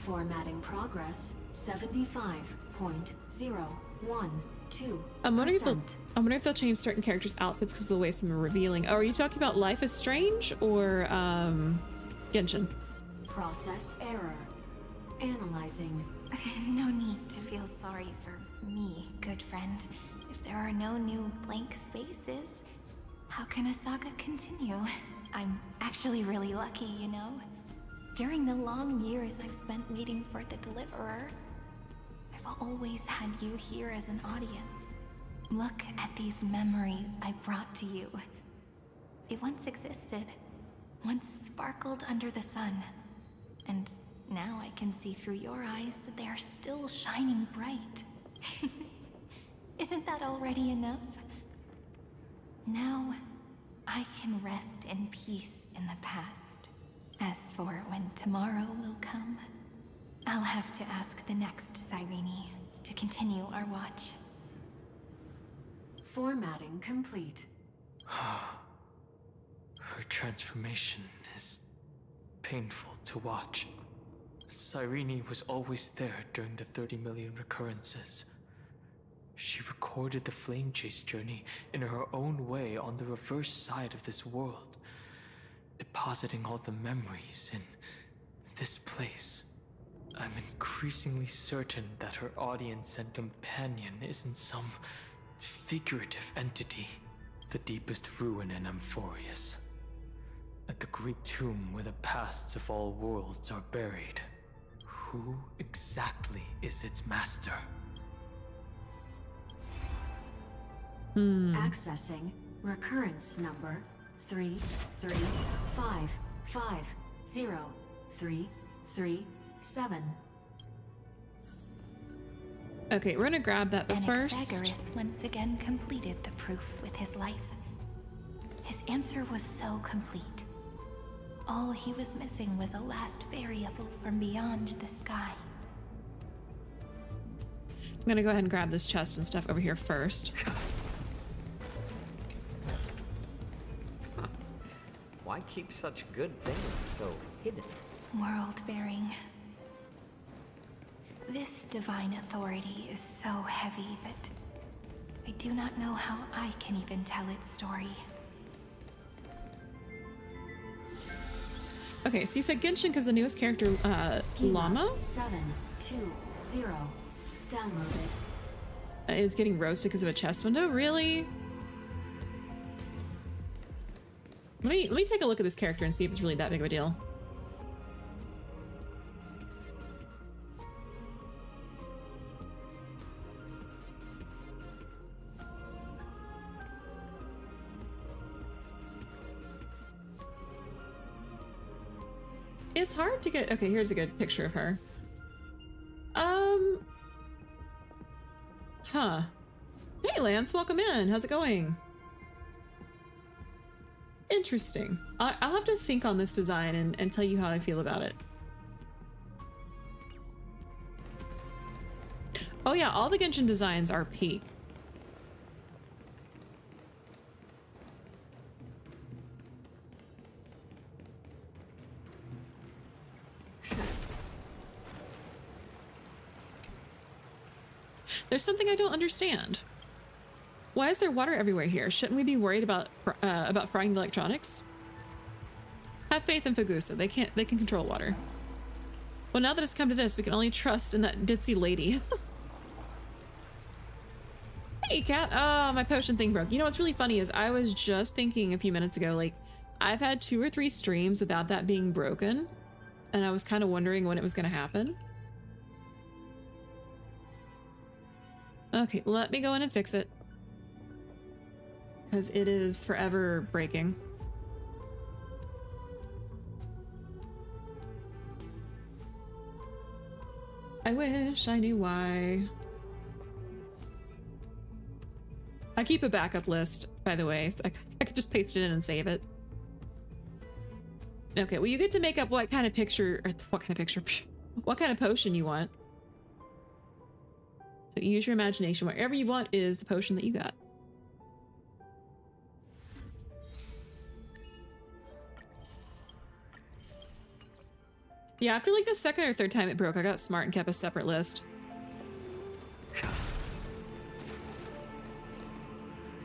Formatting progress 75.012%. I'm wondering if they'll change certain characters' outfits because of the way some are revealing. Oh, are you talking about Life is Strange or Genshin? Process error. Analyzing. No need to feel sorry for me, good friend. If there are no new blank spaces, how can a saga continue? I'm actually really lucky, you know? During the long years I've spent waiting for the Deliverer, I've always had you here as an audience. Look at these memories I brought to you. They once existed, once sparkled under the sun, and now I can see through your eyes that they are still shining bright. Isn't that already enough? Now, I can rest in peace in the past. As for when tomorrow will come, I'll have to ask the next Cyrene to continue our watch. Formatting complete. Her transformation is painful to watch. Cyrene was always there during the 30 million recurrences. She recorded the Flame Chase journey in her own way on the reverse side of this world, depositing all the memories in this place. I'm increasingly certain that her audience and companion isn't some figurative entity. The deepest ruin in Amphorius. At the great tomb where the pasts of all worlds are buried. Who exactly is its master? Accessing recurrence number 335503337. Okay, we're gonna grab that, but first... Exagoras once again completed the proof with his life. His answer was so complete. All he was missing was a last variable from beyond the sky. I'm gonna go ahead and grab this chest and stuff over here first. Why keep such good things so hidden? World-bearing. This divine authority is so heavy that I do not know how I can even tell its story. Okay, so you said Genshin because the newest character, Llama? 720 downloaded. Is getting roasted because of a chest window? Really? Let me take a look at this character and see if it's really that big of a deal. It's hard to get... Okay, here's a good picture of her. Huh. Hey, Lance, welcome in. How's it going? Interesting. I'll have to think on this design and tell you how I feel about it. Oh yeah, all the Genshin designs are peak. There's something I don't understand. Why is there water everywhere here? Shouldn't we be worried about frying the electronics? Have faith in Fugusa. They can control water. Well, now that it's come to this, we can only trust in that ditzy lady. Hey, Cat. Oh, my potion thing broke. You know what's really funny is I was just thinking a few minutes ago, like, I've had 2 or 3 streams without that being broken, and I was kind of wondering when it was going to happen. Okay, let me go in and fix it, because it is forever breaking. I wish I knew why. I keep a backup list, by the way, so I could just paste it in and save it. Okay, well, you get to make up what kind of potion you want. So use your imagination. Whatever you want is the potion that you got. Yeah, after like the 2nd or 3rd time it broke, I got smart and kept a separate list.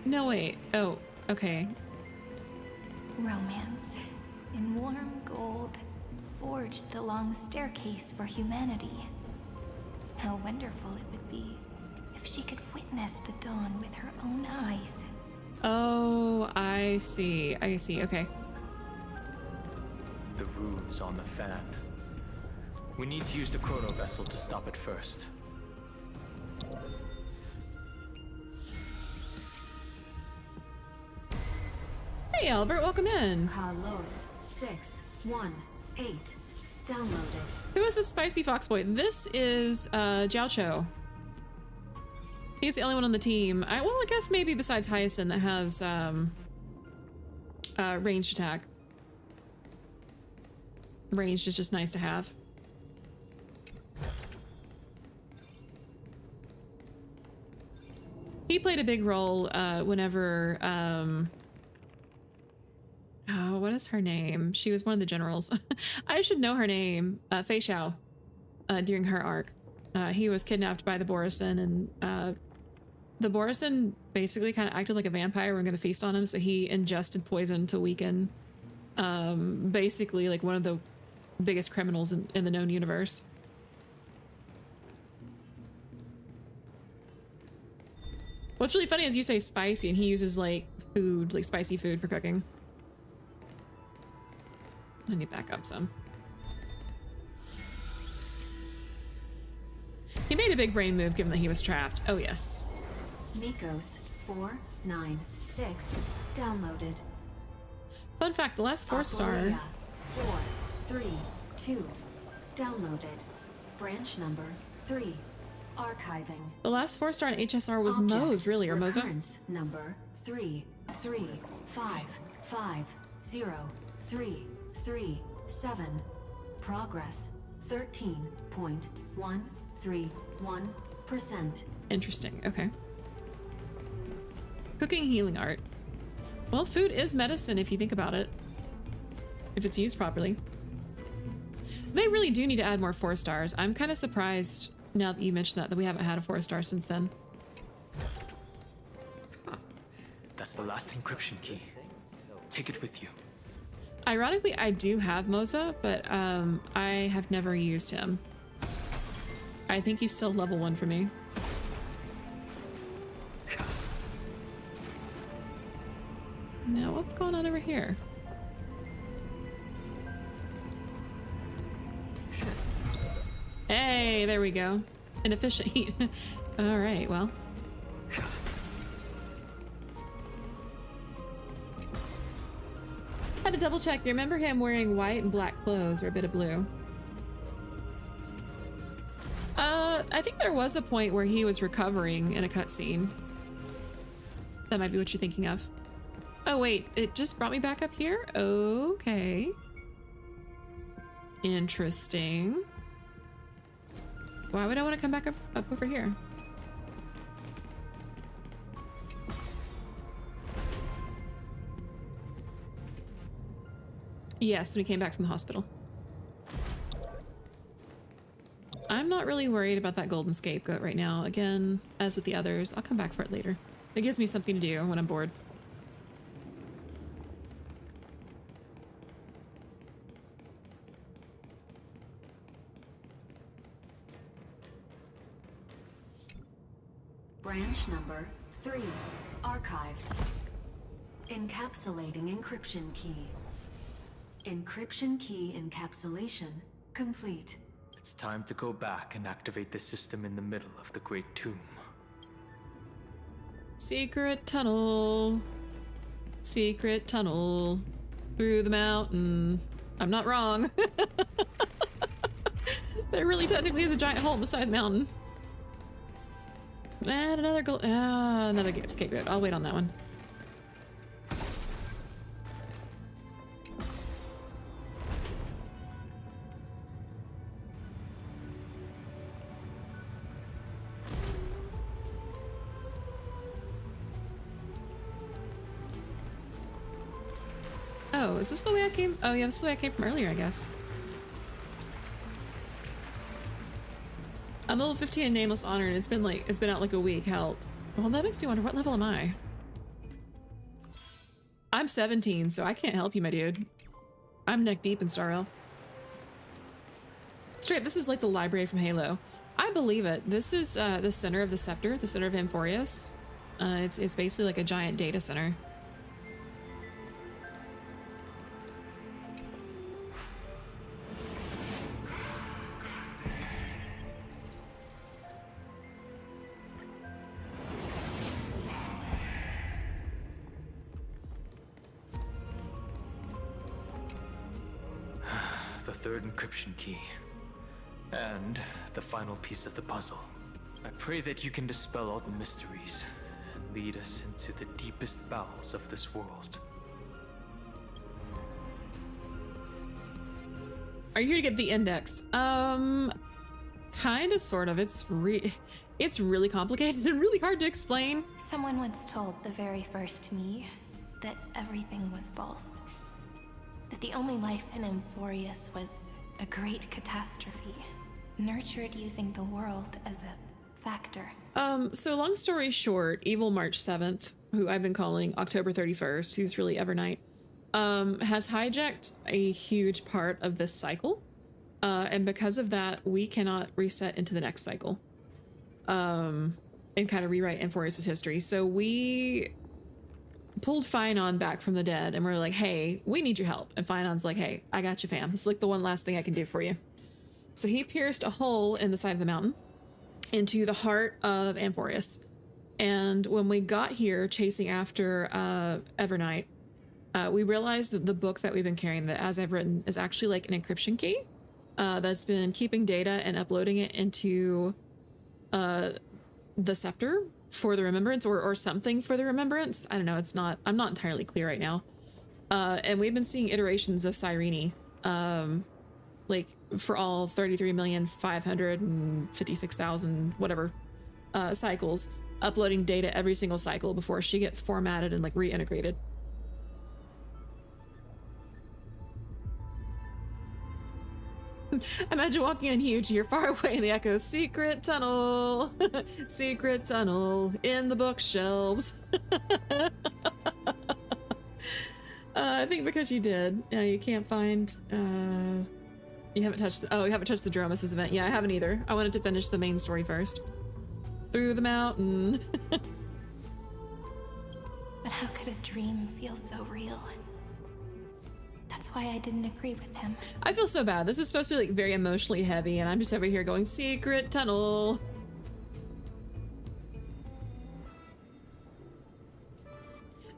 No, wait. Oh, okay. Romance. In warm gold, forged the long staircase for humanity. How wonderful it would be if she could witness the dawn with her own eyes. Oh, I see. I see. Okay. The runes on the fan. We need to use the chrono vessel to stop it first. Hey, Albert, welcome in. Carlos 618 downloaded. Who is this spicy fox boy? This is Jiao Cho. He's the only one on the team. Well, I guess maybe besides Hyacinth that has ranged attack. Ranged is just nice to have. He played a big role whenever oh, what is her name? She was one of the generals. I should know her name. Fei Xiao, during her arc. He was kidnapped by the Borisin, and the Borisin basically kind of acted like a vampire. We're going to feast on him, so he ingested poison to weaken basically like one of the biggest criminals in the known universe. What's really funny is you say spicy, and he uses like food, like spicy food for cooking. I need to back up some. He made a big brain move given that he was trapped. Oh yes. Nikos 496 downloaded. Fun fact, the last 4-star. 432 downloaded. Branch number 3. Archiving. The last 4-star in HSR was Mo's, really, or Moza? Recurrence number 335503337. Progress 13.131%. Interesting. Okay. Cooking healing art. Well, food is medicine if you think about it. If it's used properly. They really do need to add more 4-stars. I'm kind of surprised now that you mentioned that we haven't had a 4-star since then. That's the last encryption key. Take it with you. Ironically, I do have Moza, but I have never used him. I think he's still level 1 for me. Now, what's going on over here? Hey, there we go. Inefficient heat. All right, well. Had to double check. You remember him wearing white and black clothes or a bit of blue? I think there was a point where he was recovering in a cutscene. That might be what you're thinking of. Oh wait, it just brought me back up here? Okay. Interesting. Why would I want to come back up over here? Yes, when we came back from the hospital. I'm not really worried about that golden scapegoat right now. Again, as with the others, I'll come back for it later. It gives me something to do when I'm bored. Branch number 3. Archived. Encapsulating encryption key. Encryption key encapsulation complete. It's time to go back and activate the system in the middle of the Great Tomb. Secret tunnel. Secret tunnel. Through the mountain. I'm not wrong. There really technically is a giant hole in the side of the mountain. And another another scapegoat. I'll wait on that one. Oh, is this the way I came? Oh yeah, this is the way I came from earlier, I guess. I'm level 15 in Nameless Honor, and it's been out like a week. Help. Well, that makes me wonder, what level am I? I'm 17, so I can't help you, my dude. I'm neck deep in Starrel. Straight up, this is like the library from Halo. I believe it. This is the center of the scepter, the center of Amphorius. It's basically like a giant data center. Third encryption key. And the final piece of the puzzle. I pray that you can dispel all the mysteries and lead us into the deepest bowels of this world. Are you here to get the index? Kind of, sort of. It's really complicated and really hard to explain. Someone once told the very first me that everything was false. That the only life in Amphorius was a great catastrophe, nurtured using the world as a factor. So long story short, Evil March 7th, who I've been calling October 31st, who's really Evernight, has hijacked a huge part of this cycle. And because of that, we cannot reset into the next cycle. And kind of rewrite Amphorius' history. So we pulled Phynon back from the dead, and we're like, hey, we need your help. And Phynon's like, hey, I got you, fam. It's like the one last thing I can do for you. So he pierced a hole in the side of the mountain into the heart of Amphorius. And when we got here chasing after Evernight, we realized that the book that we've been carrying, that As I've Written, is actually like an encryption key that's been keeping data and uploading it into the scepter for the remembrance, or something for the remembrance. I don't know, I'm not entirely clear right now. And we've been seeing iterations of Cyrene, like for all 33,556,000 whatever cycles, uploading data every single cycle before she gets formatted and like reintegrated. Imagine walking in huge, you're far away, and the echo, secret tunnel, secret tunnel in the bookshelves. I think because you did, you can't find, you haven't touched, you haven't touched the Dromus' event. Yeah, I haven't either. I wanted to finish the main story first. Through the mountain. But how could a dream feel so real? That's why I didn't agree with him. I feel so bad. This is supposed to be like very emotionally heavy, and I'm just over here going, secret tunnel.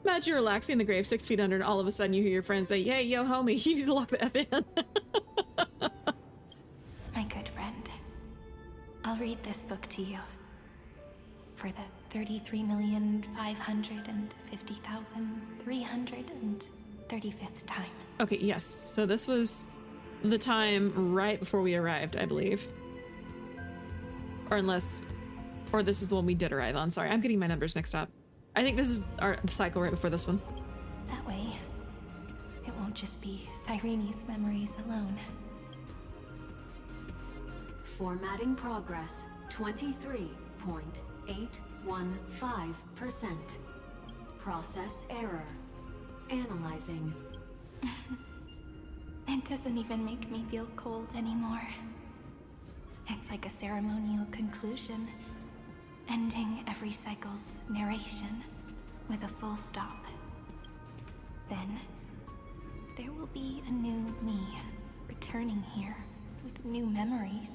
Imagine you're relaxing in the grave 6 feet under, and all of a sudden you hear your friend say, hey, yo, homie, you need to lock the F in. My good friend, I'll read this book to you. For the 33,550,335th time. Okay, yes. So this was the time right before we arrived, I believe. Or this is the one we did arrive on. Sorry, I'm getting my numbers mixed up. I think this is the cycle right before this one. That way, it won't just be Cyrene's memories alone. Formatting progress 23.815%. Process error. Analyzing. It doesn't even make me feel cold anymore. It's like a ceremonial conclusion, ending every cycle's narration with a full stop. Then, there will be a new me returning here with new memories.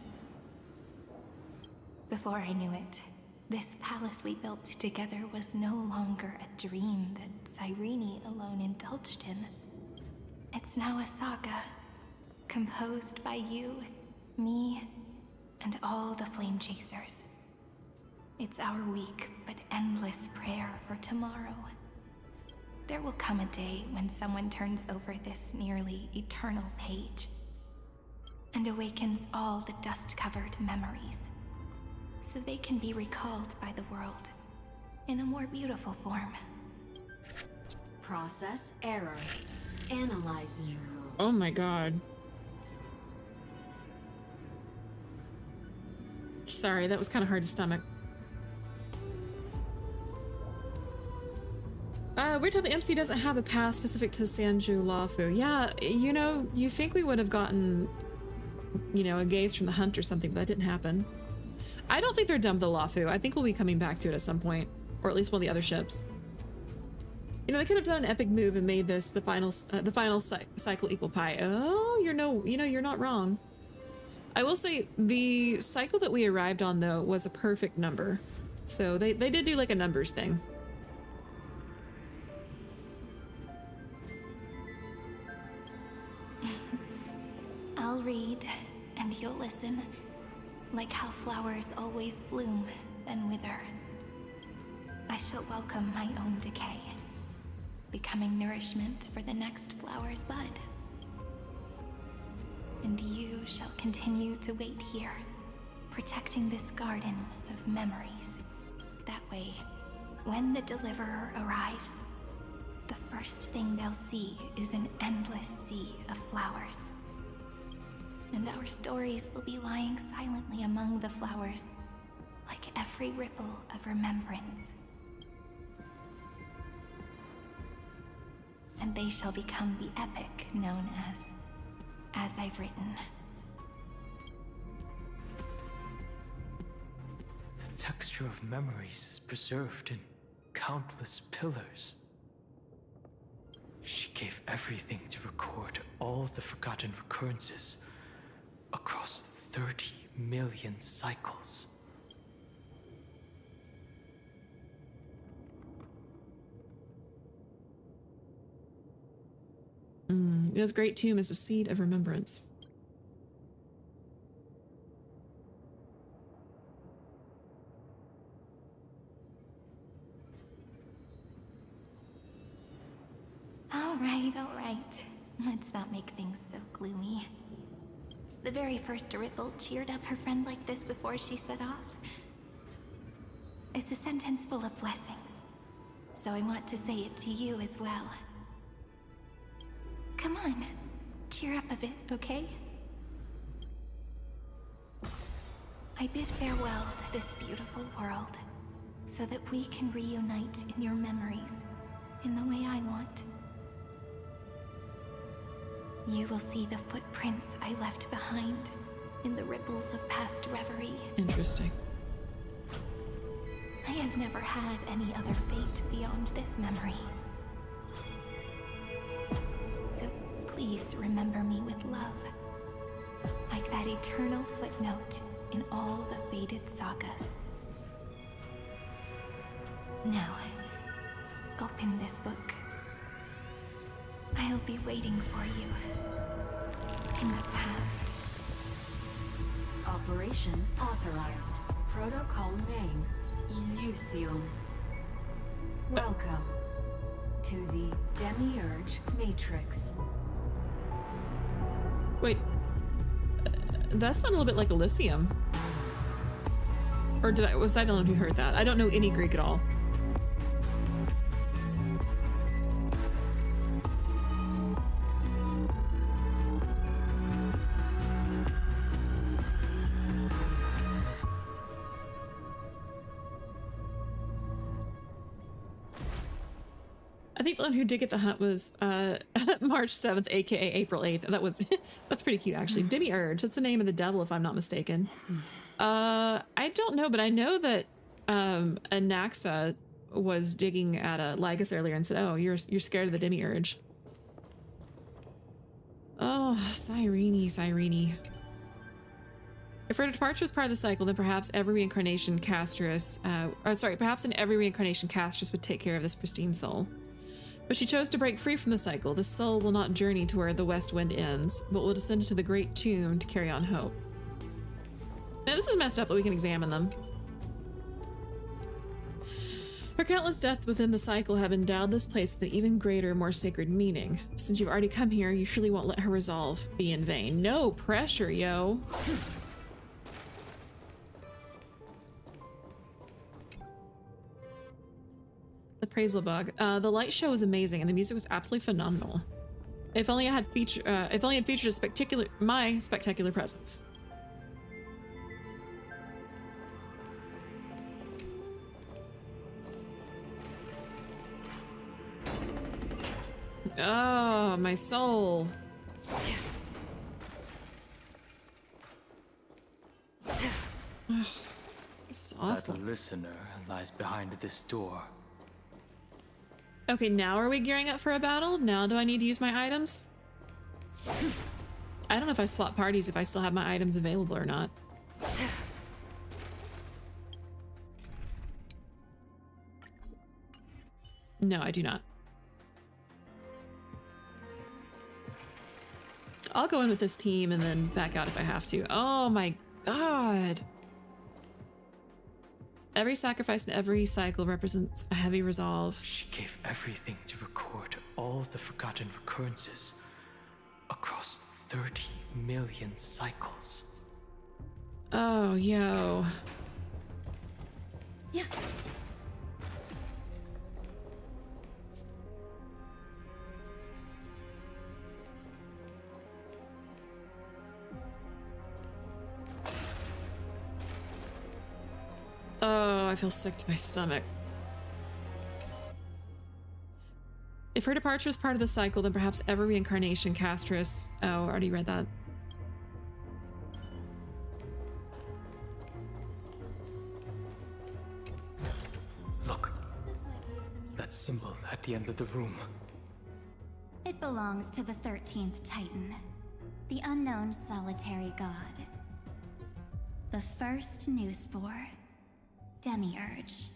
Before I knew it, this palace we built together was no longer a dream that Cyrene alone indulged in. It's now a saga, composed by you, me, and all the Flame Chasers. It's our weak but endless prayer for tomorrow. There will come a day when someone turns over this nearly eternal page and awakens all the dust-covered memories, so they can be recalled by the world in a more beautiful form. Process error. Analyzing. Oh my god. Sorry, that was kind of hard to stomach. We're told the MC doesn't have a pass specific to Sanju Lafu. Yeah, you know, you think we would have gotten, you know, a gaze from the hunt or something, but that didn't happen. I don't think they're done with the Lafu. I think we'll be coming back to it at some point, or at least one of the other ships. You know, they could have done an epic move and made this the final cycle equal pi. Oh, you're not wrong. I will say the cycle that we arrived on though was a perfect number, so they did do like a numbers thing. I'll read, and you'll listen, like how flowers always bloom, then wither. I shall welcome my own decay, becoming nourishment for the next flower's bud. And you shall continue to wait here, protecting this garden of memories. That way, when the Deliverer arrives, the first thing they'll see is an endless sea of flowers. And our stories will be lying silently among the flowers, like every ripple of remembrance. And they shall become the epic known as I've written. The texture of memories is preserved in countless pillars. She gave everything to record all the forgotten recurrences across 30 million cycles. This great tomb is a seed of remembrance. All right. Let's not make things so gloomy. The very first ripple cheered up her friend like this before she set off. It's a sentence full of blessings, so I want to say it to you as well. Come on, cheer up a bit, okay? I bid farewell to this beautiful world, so that we can reunite in your memories, in the way I want. You will see the footprints I left behind in the ripples of past reverie. Interesting. I have never had any other fate beyond this memory. So please remember me with love, like that eternal footnote in all the faded sagas. Now, open this book. I'll be waiting for you in the past. Operation authorized. Protocol name, Illusium. Welcome to the Demiurge Matrix. Wait, that sounded a little bit like Elysium. Or was I the one who heard that? I don't know any Greek at all. think the one who did get the hunt was March 7th, aka April 8th. That's pretty cute actually. Demiurge, that's the name of the devil if I'm not mistaken. I don't know, but I know that Anaxa was digging at a Lygus earlier and said, "Oh, you're scared of the Demiurge." Oh, Cyrene. If her departure was part of the cycle, then perhaps every reincarnation Castress, perhaps in every reincarnation Castress would take care of this pristine soul. But she chose to break free from the cycle. The soul will not journey to where the west wind ends, but will descend into the great tomb to carry on hope. Now this is messed up, but we can examine them. Her countless deaths within the cycle have endowed this place with an even greater, more sacred meaning. Since you've already come here, you surely won't let her resolve be in vain. No pressure, yo. Appraisal bug. The light show was amazing, and the music was absolutely phenomenal. If only it had featured my spectacular presence. Oh, my soul. This is awful. That listener lies behind this door. Okay, now are we gearing up for a battle? Now do I need to use my items? I don't know if I swap parties if I still have my items available or not. No, I do not. I'll go in with this team and then back out if I have to. Oh my god. Every sacrifice in every cycle represents a heavy resolve. She gave everything to record all the forgotten recurrences across 30 million cycles. Oh, yo. Yeah. Oh, I feel sick to my stomach. If her departure is part of the cycle, then perhaps every reincarnation Castress... Oh, I already read that. Look. That symbol at the end of the room. It belongs to the 13th Titan, the unknown solitary god. The first new spore, Demiurge.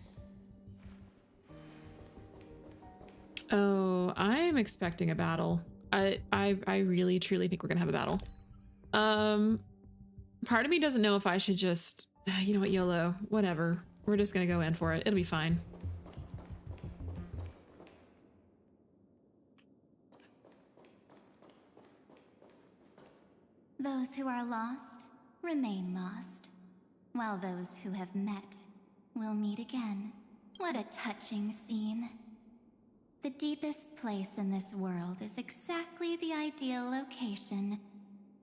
Oh, I'm expecting a battle. I really truly think we're gonna have a battle. Part of me doesn't know if I should just, you know what, YOLO, whatever. We're just gonna go in for it. It'll be fine. Those who are lost remain lost, while those who have met will meet again. What a touching scene. The deepest place in this world is exactly the ideal location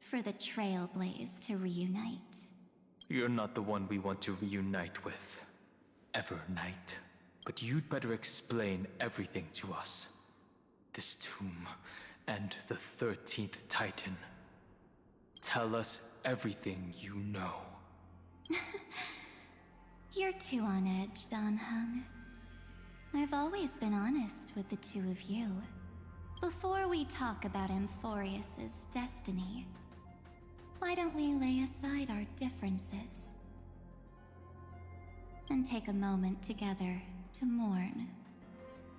for the Trailblaze to reunite. You're not the one we want to reunite with, Evernight. But you'd better explain everything to us. This tomb and the 13th Titan. Tell us everything you know. You're too on edge, Danheng. I've always been honest with the two of you. Before we talk about Amphorius's destiny, why don't we lay aside our differences and take a moment together to mourn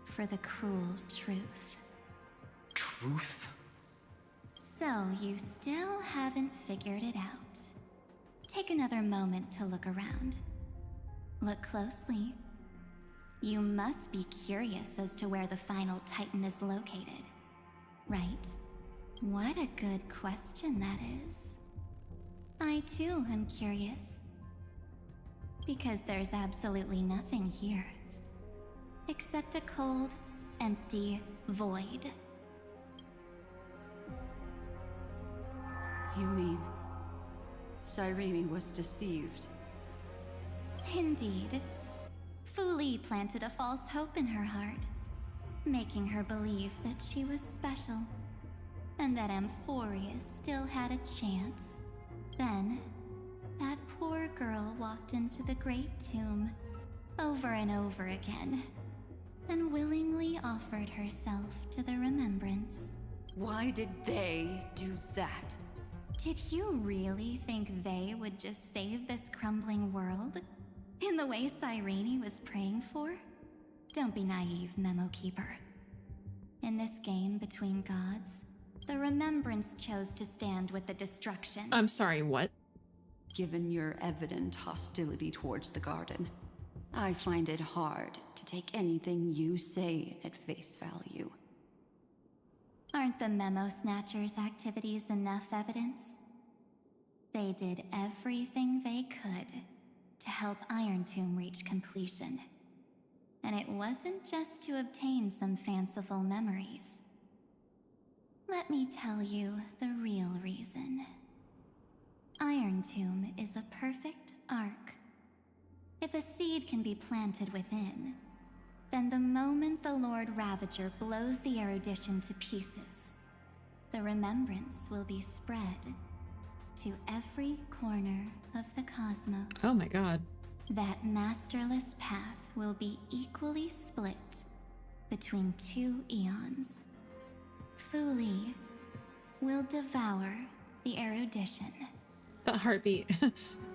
for the cruel truth? Truth? So you still haven't figured it out. Take another moment to look around. Look closely. You must be curious as to where the final Titan is located, right? What a good question that is. I too am curious. Because there's absolutely nothing here. Except a cold, empty void. You mean Cyrene was deceived? Indeed. Fuli planted a false hope in her heart. making her believe that she was special, and that Amphorius still had a chance. Then, that poor girl walked into the Great Tomb over and over again, and willingly offered herself to the Remembrance. Why did they do that? Did you really think they would just save this crumbling world? In the way Cyrene was praying for? Don't be naive, Memo Keeper. In this game between gods, the Remembrance chose to stand with the destruction. I'm sorry, what? Given your evident hostility towards the garden, I find it hard to take anything you say at face value. Aren't the Memo Snatchers' activities enough evidence? They did everything they could to help Iron Tomb reach completion. And it wasn't just to obtain some fanciful memories. Let me tell you the real reason. Iron Tomb is a perfect arc. If a seed can be planted within, then the moment the Lord Ravager blows the erudition to pieces, the remembrance will be spread to every corner of the cosmos. Oh my god. That masterless path will be equally split between two eons. Fuli will devour the erudition. That heartbeat,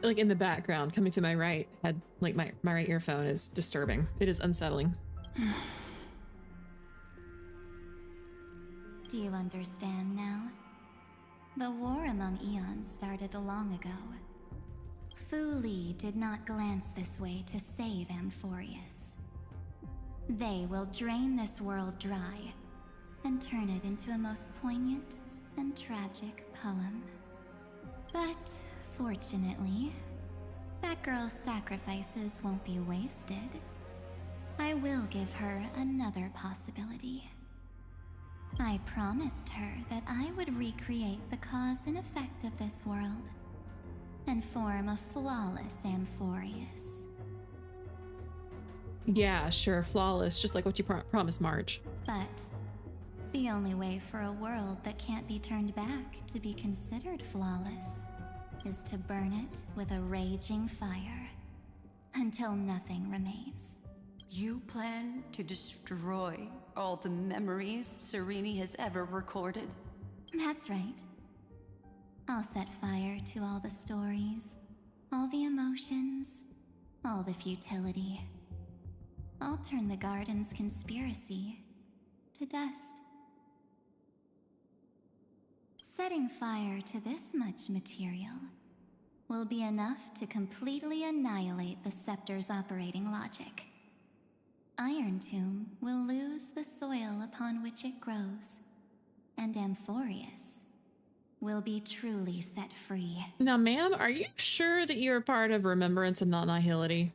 like in the background, coming through my right head, like my right earphone, is disturbing. It is unsettling. Do you understand now? The war among eons started long ago. Fuli did not glance this way to save Amphorius. They will drain this world dry and turn it into a most poignant and tragic poem. But fortunately, that girl's sacrifices won't be wasted. I will give her another possibility. I promised her that I would recreate the cause and effect of this world and form a flawless Amphorius. Yeah, sure, flawless, just like what you promised Marge. But the only way for a world that can't be turned back to be considered flawless is to burn it with a raging fire until nothing remains. You plan to destroy all the memories Cyrene has ever recorded? That's right. I'll set fire to all the stories, all the emotions, all the futility. I'll turn the garden's conspiracy to dust. Setting fire to this much material will be enough to completely annihilate the scepter's operating logic. Iron Tomb will lose the soil upon which it grows, and Amphorius will be truly set free. Now, ma'am, are you sure that you're part of Remembrance and not Nihility?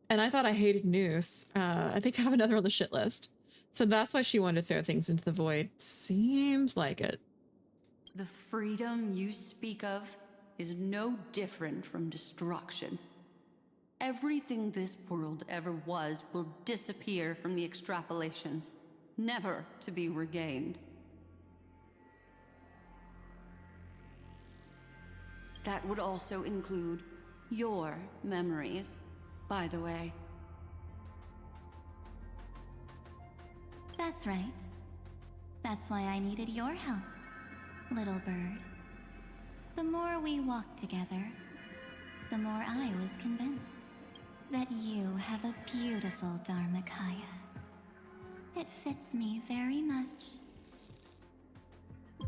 And I thought I hated Noose. I think I have another on the shit list. So that's why she wanted to throw things into the void. Seems like it. The freedom you speak of is no different from destruction. Everything this world ever was will disappear from the extrapolations, never to be regained. That would also include your memories, by the way. That's right. That's why I needed your help, little bird. The more we walked together, the more I was convinced that you have a beautiful Dharmakaya. It fits me very much.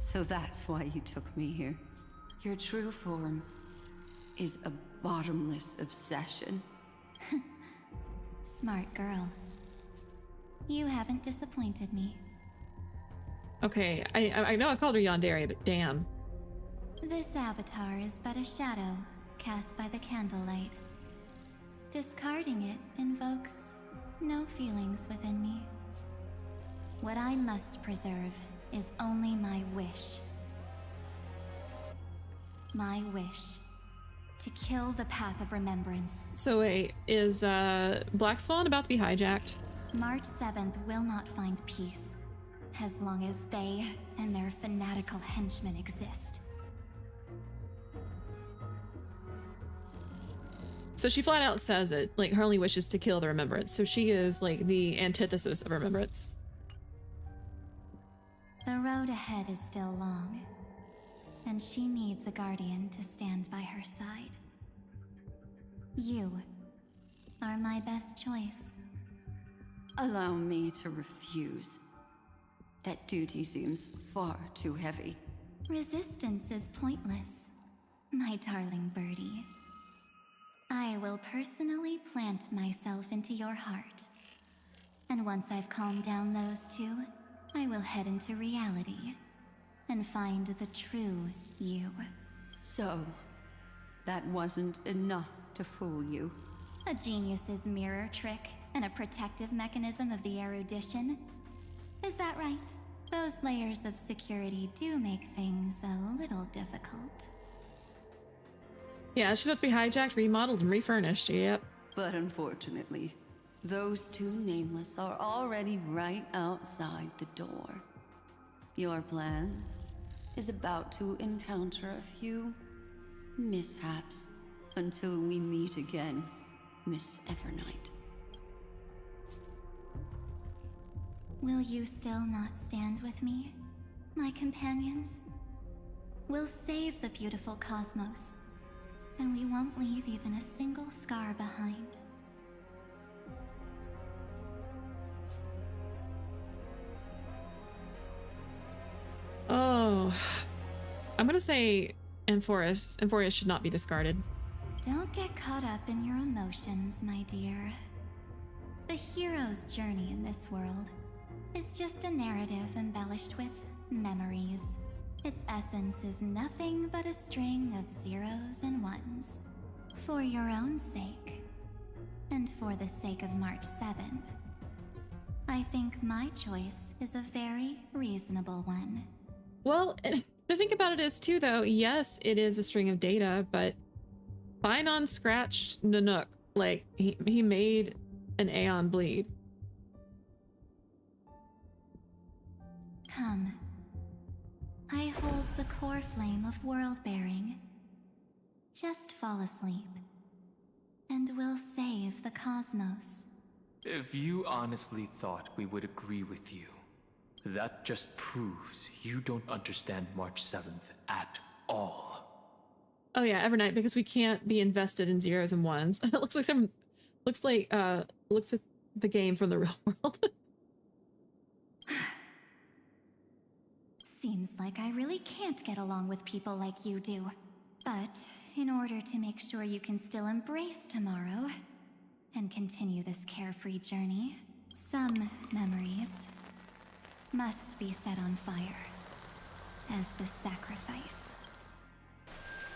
So that's why you took me here. Your true form is a bottomless obsession. Smart girl. You haven't disappointed me. Okay, I know I called her Yandere, but damn. This avatar is but a shadow cast by the candlelight. Discarding it invokes no feelings within me. What I must preserve is only my wish. My wish to kill the path of remembrance. So wait, is Black Swan about to be hijacked? March 7th will not find peace as long as they and their fanatical henchmen exist. So she flat out says it, like her only wish is to kill the Remembrance. So she is like the antithesis of Remembrance. The road ahead is still long, and she needs a guardian to stand by her side. You are my best choice. Allow me to refuse. That duty seems far too heavy. Resistance is pointless, my darling birdie. I will personally plant myself into your heart. And once I've calmed down those two, I will head into reality and find the true you. So, that wasn't enough to fool you. A genius's mirror trick and a protective mechanism of the erudition. Is that right? Those layers of security do make things a little difficult. Yeah, she's supposed to be hijacked, remodeled, and refurnished. Yep. But unfortunately, those two nameless are already right outside the door. Your plan is about to encounter a few mishaps until we meet again, Miss Evernight. Will you still not stand with me, my companions? We'll save the beautiful cosmos, and we won't leave even a single scar behind. Oh, I'm gonna say Amphoria should not be discarded. Don't get caught up in your emotions, my dear. The hero's journey in this world is just a narrative embellished with memories. Its essence is nothing but a string of zeros and ones. For your own sake, and for the sake of March 7th, I think my choice is a very reasonable one. Well, and the thing about it is too, though, yes, it is a string of data, but Finon scratched Nanook. Like, he made an Aeon bleed. Come. I hold the core flame of world-bearing. Just fall asleep, and we'll save the cosmos. If you honestly thought we would agree with you, that just proves you don't understand March 7th at all. Oh yeah, Evernight, because we can't be invested in zeros and ones. It looks like looks at the game from the real world. Seems like I really can't get along with people like you do. But in order to make sure you can still embrace tomorrow and continue this carefree journey, some memories must be set on fire as the sacrifice.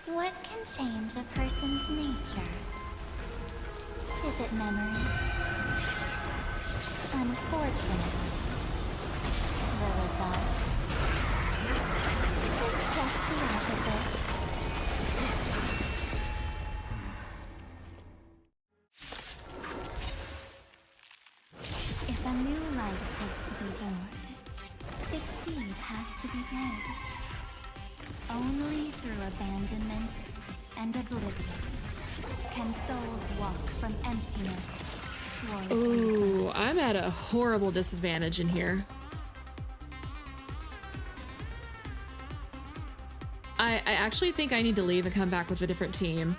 What can change a person's nature? Is it memories? Unfortunately, the result is just the opposite. If a new life is to be born, its seed has to be dead. Only through abandonment and oblivion can souls walk from emptiness towards... Ooh, I'm at a horrible disadvantage in here. I actually think I need to leave and come back with a different team.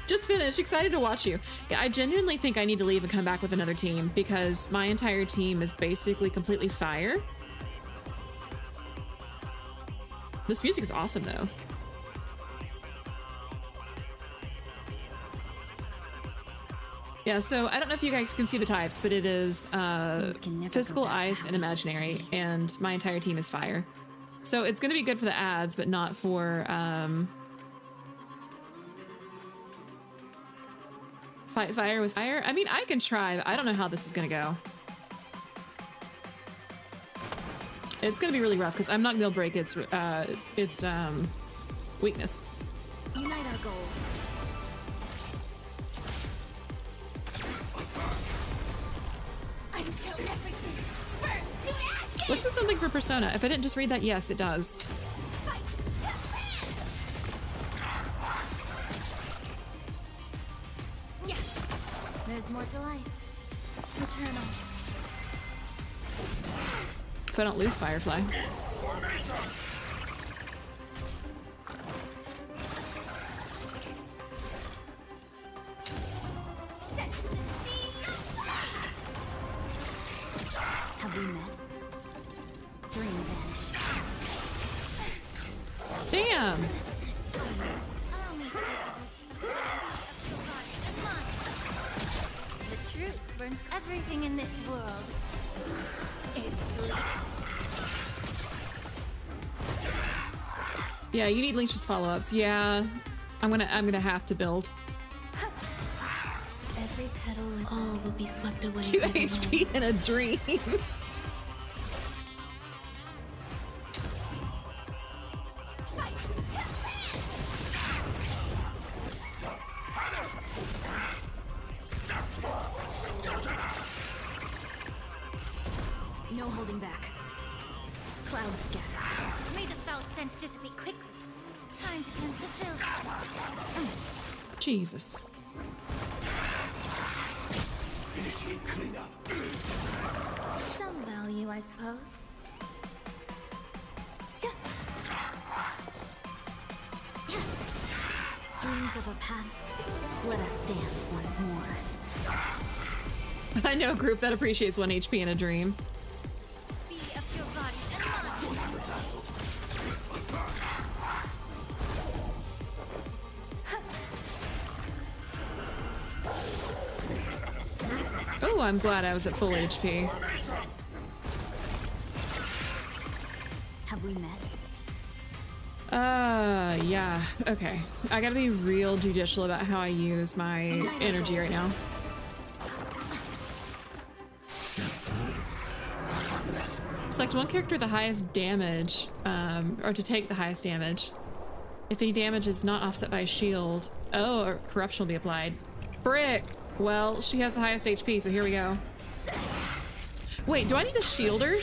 Just finished, excited to watch you. Yeah, I genuinely think I need to leave and come back with another team because my entire team is basically completely fire. This music is awesome though. Yeah, so I don't know if you guys can see the types, but it is physical, ice, and imaginary, and my entire team is fire. So it's gonna be good for the ads, but not for fight fire with fire. I mean, I can try, but I don't know how this is gonna go. It's gonna be really rough because I'm not gonna break its weakness. Unite our goals. What's this something for Persona? If I didn't just read that, yes, it does. Yeah. There's more to life. Eternal. If I don't lose Firefly. Have we met? Dream vanished. Damn! The truth burns everything in this world. It's bleeding. Yeah, you need Leash's follow-ups. Yeah, I'm gonna have to build. Every petal and all will be swept away. 2 by the HP wind. in a dream. No holding back. Cloud scatter. May the foul stench dissipate quickly. Time to cleanse the filth. Jesus. Initiate cleanup. Some value, I suppose. Dreams of a path. Let us dance once more. I know a group that appreciates 1 HP in a dream. Be of your body and mind. Oh, I'm glad I was at full HP. Have we met? Yeah. Okay. I gotta be real judicial about how I use my energy right now. Select one character with the highest damage, or to take the highest damage. If any damage is not offset by a shield, or corruption will be applied. Frick! Well, she has the highest HP, so here we go. Wait, do I need a shielder?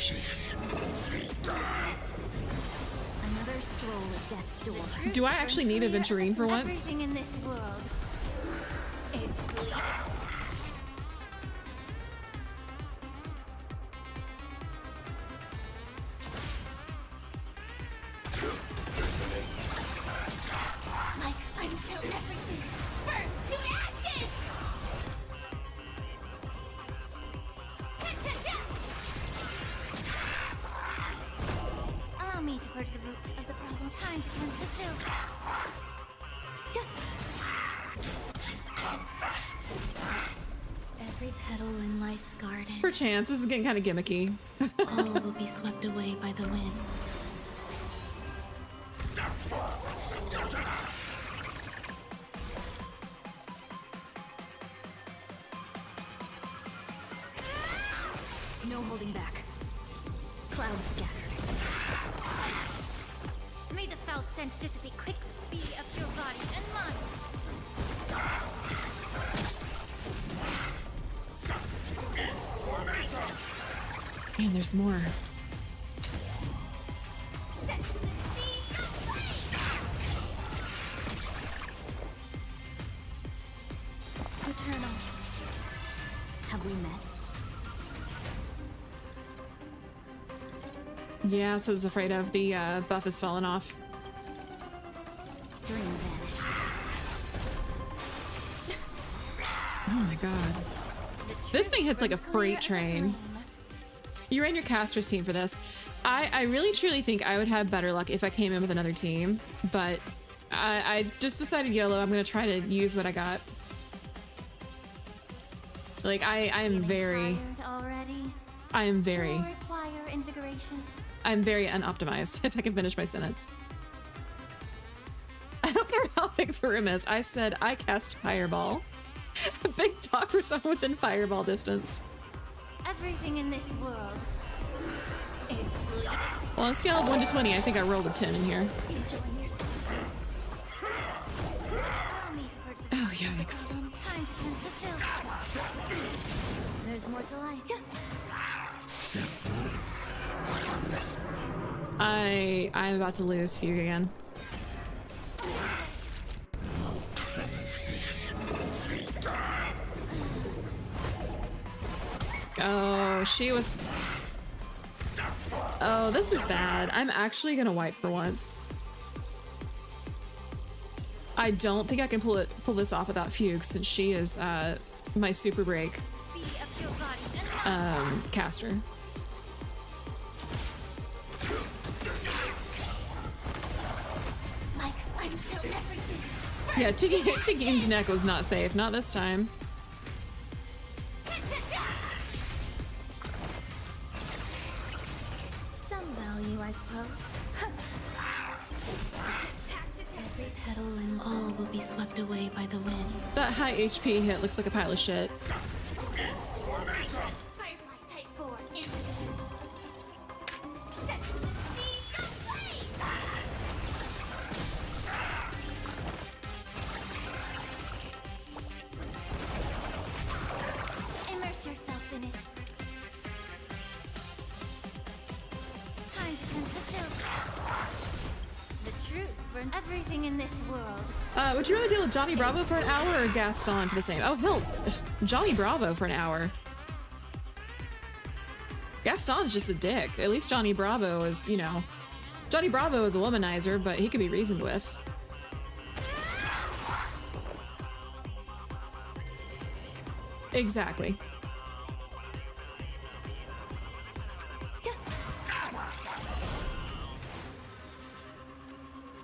Another stroll at death's door. Do I actually need a Venturine for once? Everything in this world is bleeding. Like until everything burns to ashes. Allow me to purge the root of the problem. Time to cleanse the filth. Every petal in life's garden. Perchance, this is getting kind of gimmicky. All will be swept away by the wind. No holding back. Cloud scattered. May the foul stench dissipate quickly. Be of your body and mind. Man, there's more. Eternal. Have we met? Yeah, that's what I was afraid of. The buff has fallen off. Dream vanished. Oh my god. This thing hits like a freight train. You ran your casters team for this. I really truly think I would have better luck if I came in with another team, but I just decided YOLO, I'm gonna try to use what I got. Like I am very I'm very unoptimized, if I can finish my sentence. I don't care how big the room is. I said I cast Fireball. A big talk for someone within Fireball distance. Everything in this world is bleeding. Well, on a scale of 1 to 20, I think I rolled a 10 in here. Oh, yikes. Time to cleanse the filth. There's There's more to life. I'm about to lose Fugue again. Oh, she was... Oh, this is bad. I'm actually gonna wipe for once. I don't think I can pull this off without Fugue, since she is my super break caster. Yeah, Tiggin's neck was not safe. Not this time. Some value, I suppose. Every petal and all will be swept away by the wind. That high HP hit looks like a pile of shit. Immerse yourself in it. Time to cleanse the filth. The truth for everything in this world. Would you rather deal with Johnny Bravo for an hour or Gaston for the same? Oh, hell, Johnny Bravo for an hour. Gaston's just a dick. At least Johnny Bravo is, you know... Johnny Bravo is a womanizer, but he can be reasoned with. Exactly.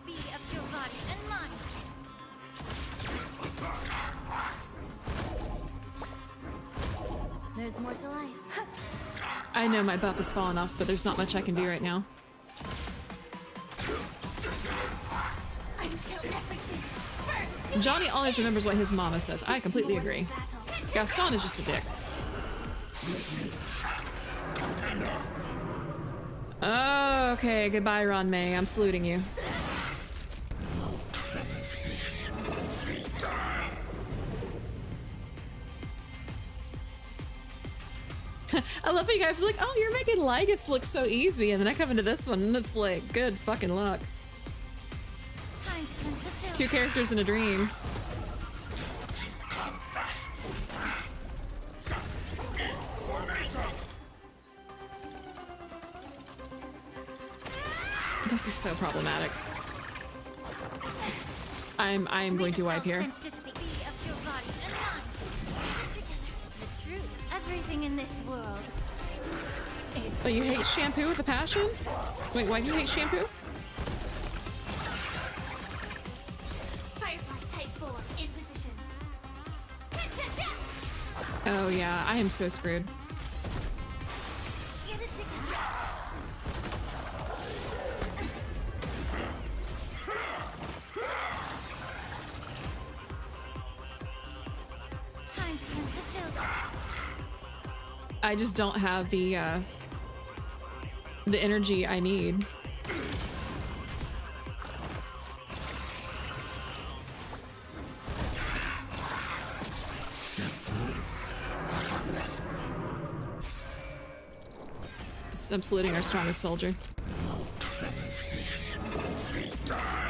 Be of your body and mind. There's more to life. I know my buff has fallen off, but there's not much I can do right now. Johnny always remembers what his mama says. I completely agree. Gaston is just a dick. Okay, goodbye, Ron May. I'm saluting you. I love how you guys are like, oh, you're making Lygus look so easy, and then I come into this one and it's like, good fucking luck. 2 characters in a dream. This is so problematic. I'm going to wipe here. Everything in this world. Oh, you hate shampoo with a passion? Wait, why do you hate shampoo? Firefly type 4 in position. Oh yeah, I am so screwed. Get it together. Time to cleanse the filth. I just don't have the energy I need. I'm saluting our strongest soldier.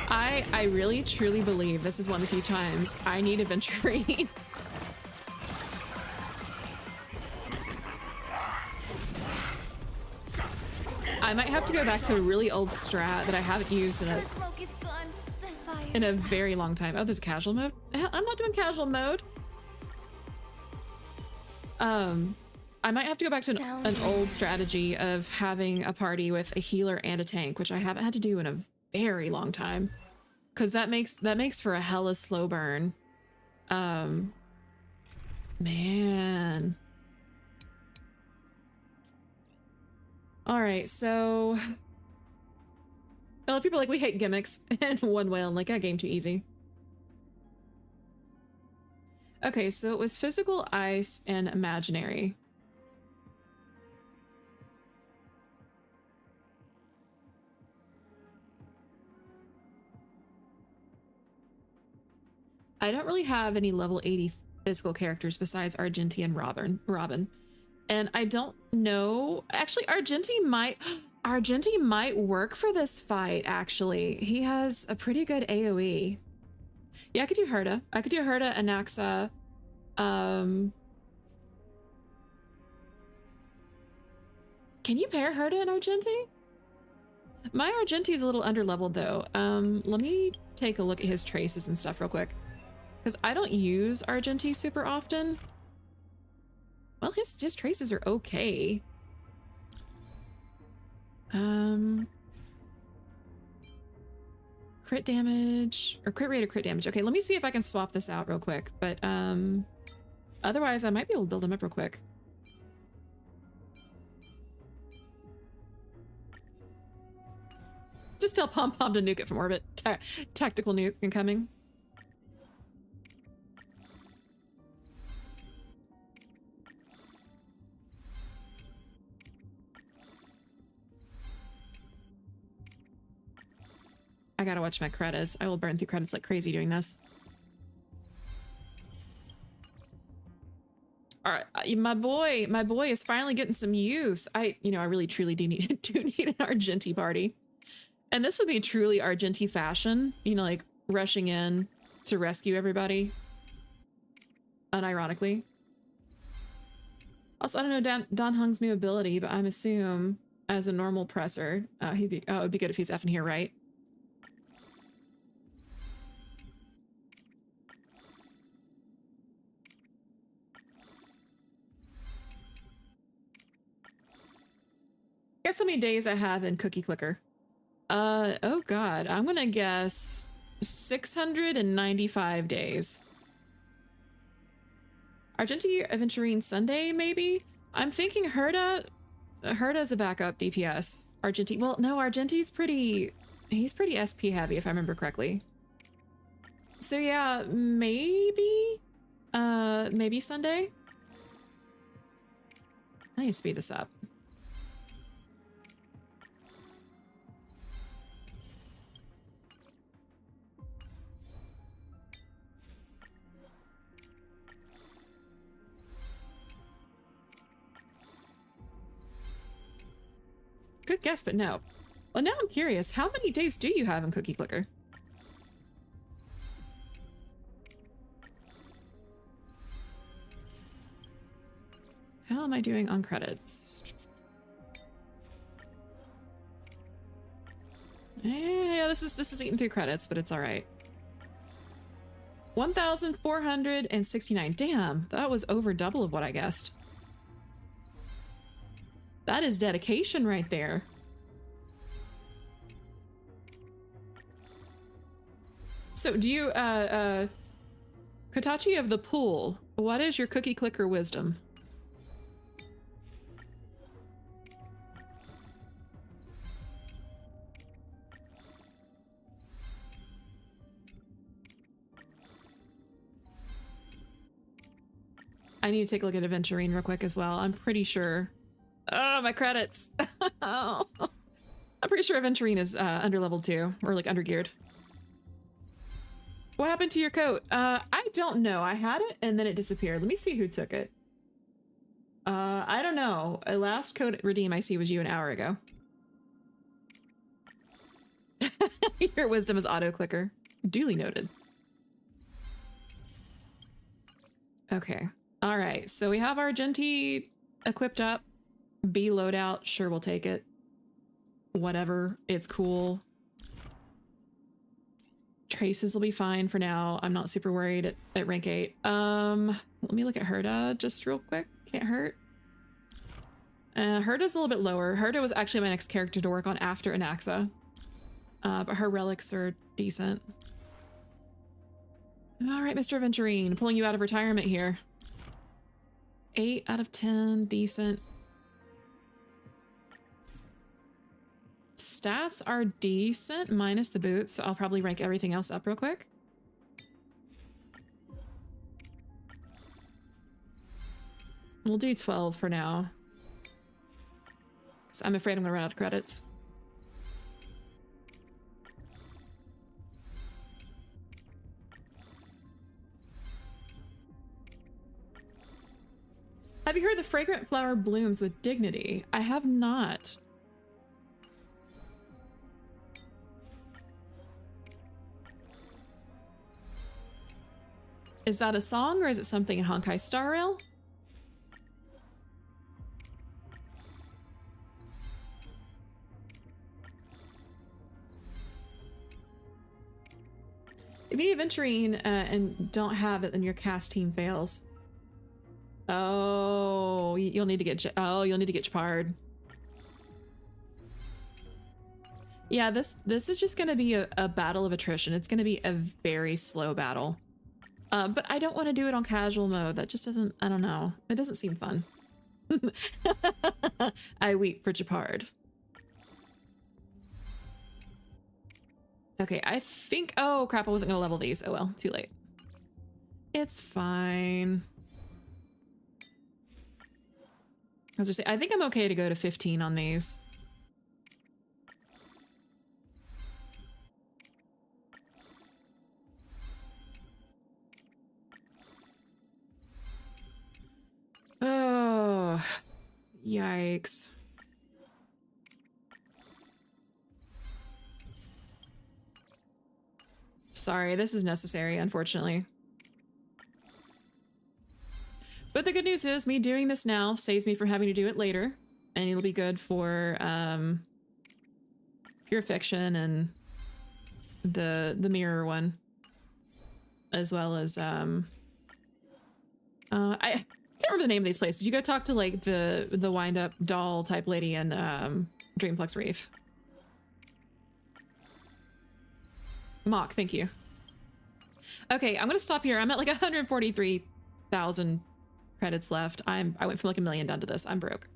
I really truly believe this is one of the few times I need Aventurine. I might have to go back to a really old strat that I haven't used in a very long time. Oh, there's a casual mode? I'm not doing casual mode. I might have to go back to an old strategy of having a party with a healer and a tank, which I haven't had to do in a very long time. Because that makes for a hella slow burn. Man. All right, so a lot of people are like, we hate gimmicks, and one whale, like, that game too easy. Okay, so it was physical, ice, and imaginary. I don't really have any level 80 physical characters besides Argenti and Robin. And I don't know. Actually, Argenti might work for this fight, actually. He has a pretty good AoE. Yeah, I could do Herda. I could do Herda, Anaxa. Can you pair Herda and Argenti? My Argenti is a little underleveled though. Let me take a look at his traces and stuff real quick. Because I don't use Argenti super often. Well, his traces are okay. Crit damage, or crit rate or crit damage. Okay, let me see if I can swap this out real quick. But otherwise I might be able to build him up real quick. Just tell Pom Pom to nuke it from orbit. Tactical nuke incoming. I gotta watch my credits. I will burn through credits like crazy doing this. All right, my boy is finally getting some use. I really truly do need an Argenti party. And this would be truly Argenti fashion, like rushing in to rescue everybody. Unironically. Also, I don't know Dan Hung's new ability, but I'm assume as a normal presser, it would be good if he's effing here, right? Guess how many days I have in Cookie Clicker. Oh god, I'm gonna guess 695 days. Argenti Aventurine Sunday, maybe? I'm thinking Herda's a backup DPS. Argenti, well, no, Argenti's he's pretty SP heavy if I remember correctly. So yeah, maybe Sunday? I need to speed this up. Good guess, but no. Well, now I'm curious. How many days do you have in Cookie Clicker? How am I doing on credits? Yeah, this is eating through credits, but it's all right. 1,469. Damn, that was over double of what I guessed. That is dedication right there. So do you, Kotachi of the Pool, what is your Cookie Clicker wisdom? I need to take a look at Aventurine real quick as well. I'm pretty sure. Oh, my credits. Oh. I'm pretty sure Aventurine is underleveled too, or like undergeared. What happened to your coat? I don't know. I had it and then it disappeared. Let me see who took it. I don't know. Last code redeem I see was you an hour ago. Your wisdom is auto clicker. Duly noted. Okay. All right. So we have Argenti equipped up. B loadout. Sure, we'll take it. Whatever. It's cool. Traces will be fine for now. I'm not super worried at rank 8. Let me look at Herda just real quick. Can't hurt. Herda's a little bit lower. Herda was actually my next character to work on after Anaxa. But her relics are decent. All right, Mr. Aventurine, pulling you out of retirement here. 8 out of 10, decent. Stats are decent, minus the boots, so I'll probably rank everything else up real quick. We'll do 12 for now. 'Cause I'm afraid I'm gonna run out of credits. Have you heard the fragrant flower blooms with dignity? I have not. Is that a song or is it something in Honkai Star Rail? If you need Venturine and don't have it, then your cast team fails. Oh, you'll need to get Chapard. Yeah, this is just going to be a battle of attrition. It's going to be a very slow battle. But I don't want to do it on casual mode. That just doesn't, I don't know. It doesn't seem fun. I weep for Chapard. Okay, I think, oh crap, I wasn't gonna level these. Oh well, too late. It's fine. As I say, I think I'm okay to go to 15 on these. Oh, yikes. Sorry, this is necessary, unfortunately. But the good news is me doing this now saves me from having to do it later, and it'll be good for Pure Fiction and the mirror one, as well as I can't remember the name of these places. You go talk to like the wind up doll type lady in Dreamflux Reef. Mock, thank you. Okay, I'm gonna stop here. I'm at like 143,000 credits left. I went from like 1 million down to this. I'm broke.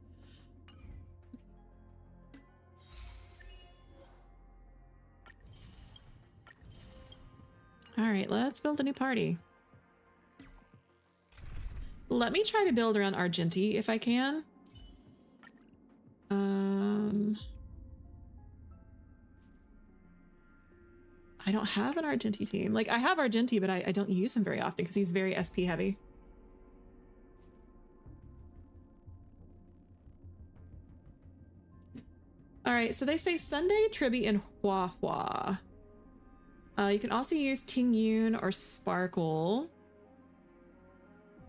All right, let's build a new party. Let me try to build around Argenti if I can. I don't have an Argenti team. Like, I have Argenti, but I don't use him very often because he's very SP heavy. All right, so they say Sunday, Tribi, and Hua Hua. You can also use Ting Yun or Sparkle.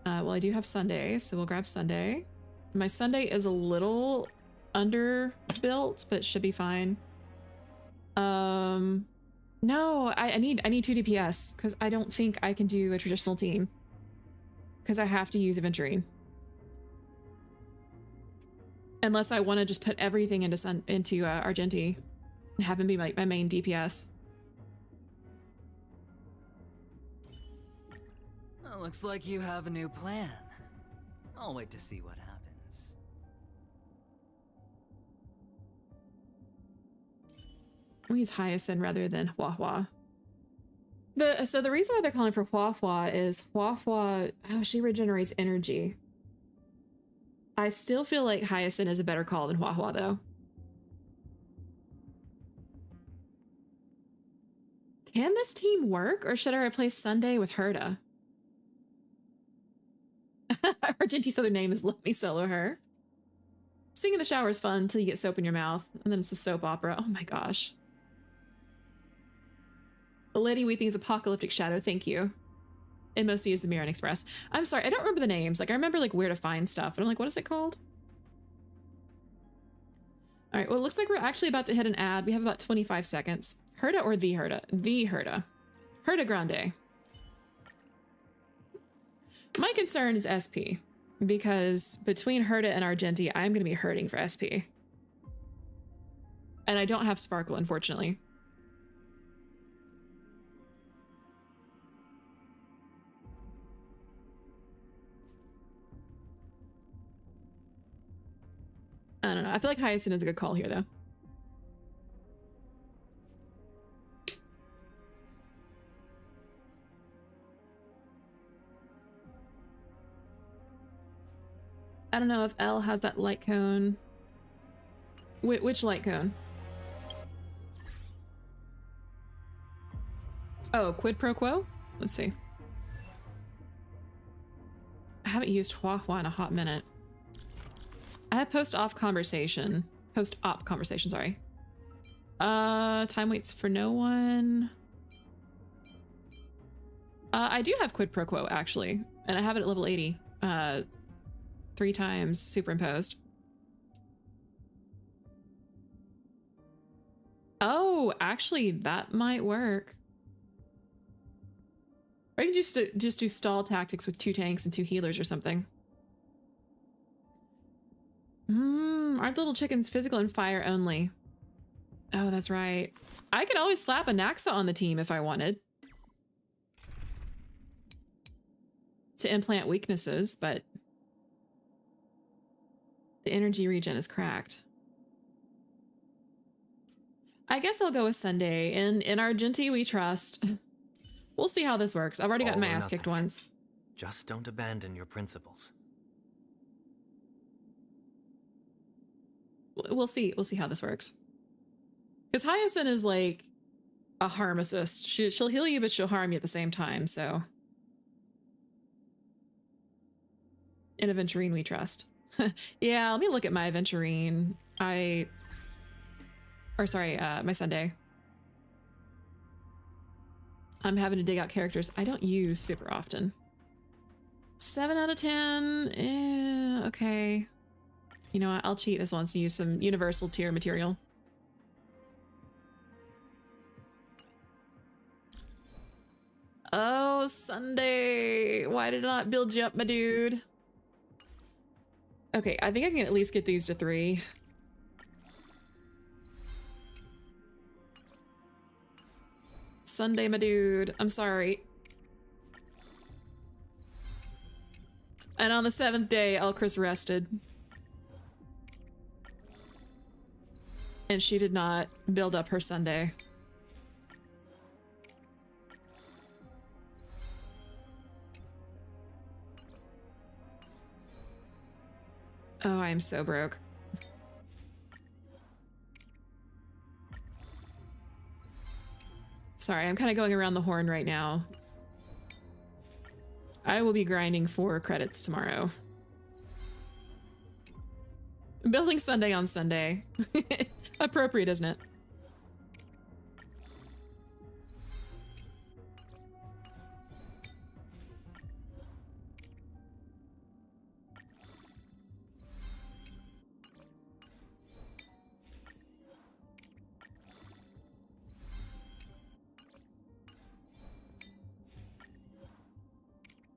Well, I do have Sunday, so we'll grab Sunday. My Sunday is a little underbuilt, but should be fine. No, I need 2 DPS because I don't think I can do a traditional team because I have to use Aventurine. Unless I want to just put everything into Argenti and have him be my main DPS. Well, looks like you have a new plan. I'll wait to see what happens. Oh, he's Hyacinth rather than Hua Hua. So the reason why they're calling for Hua Hua is Hua Hua, oh, she regenerates energy. I still feel like Hyacinth is a better call than Hua Hua though. Can this team work or should I replace Sunday with Herda? Argenti's other name is Let Me Solo Her. Singing in the shower is fun until you get soap in your mouth, and then it's a soap opera. Oh my gosh. The Lady Weeping is Apocalyptic Shadow, thank you. MOC is the Mirren Express. I'm sorry, I don't remember the names. Like, I remember like where to find stuff, but I'm like, what is it called? All right, well, it looks like we're actually about to hit an ad. We have about 25 seconds. Herda or the Herda? The Herda. Herda Grande. My concern is SP, because between Herda and Argenti, I'm going to be hurting for SP. And I don't have Sparkle, unfortunately. I don't know. I feel like Hyacinth is a good call here, though. I don't know if Elle has that light cone. Which light cone? Oh, quid pro quo? Let's see. I haven't used Hua Hua in a hot minute. I have post-op conversation, sorry. Time waits for no one. I do have quid pro quo actually, and I have it at level 80. 3 times superimposed. Oh, actually, that might work. Or you can just do stall tactics with 2 tanks and 2 healers or something. Aren't the little chickens physical and fire only? Oh, that's right. I could always slap a Naxa on the team if I wanted. To implant weaknesses, but the energy regen is cracked. I guess I'll go with Sunday. In Argenti, we trust. We'll see how this works. I've already gotten my ass kicked once. Just don't abandon your principles. We'll see. We'll see how this works. Because Hyacinth is like a harm assist. She'll heal you, but she'll harm you at the same time, so. In Aventurine, we trust. Yeah, let me look at my Aventurine. My Sunday. I'm having to dig out characters I don't use super often. 7 out of 10. Okay. You know what? I'll cheat this once and use some universal tier material. Oh, Sunday. Why did I not build you up, my dude? Okay, I think I can at least get these to 3. Sunday, my dude. I'm sorry. And on the 7th day, Elchris rested. And she did not build up her Sunday. Oh, I am so broke. Sorry, I'm kind of going around the horn right now. I will be grinding 4 credits tomorrow. Building Sunday on Sunday. Appropriate, isn't it?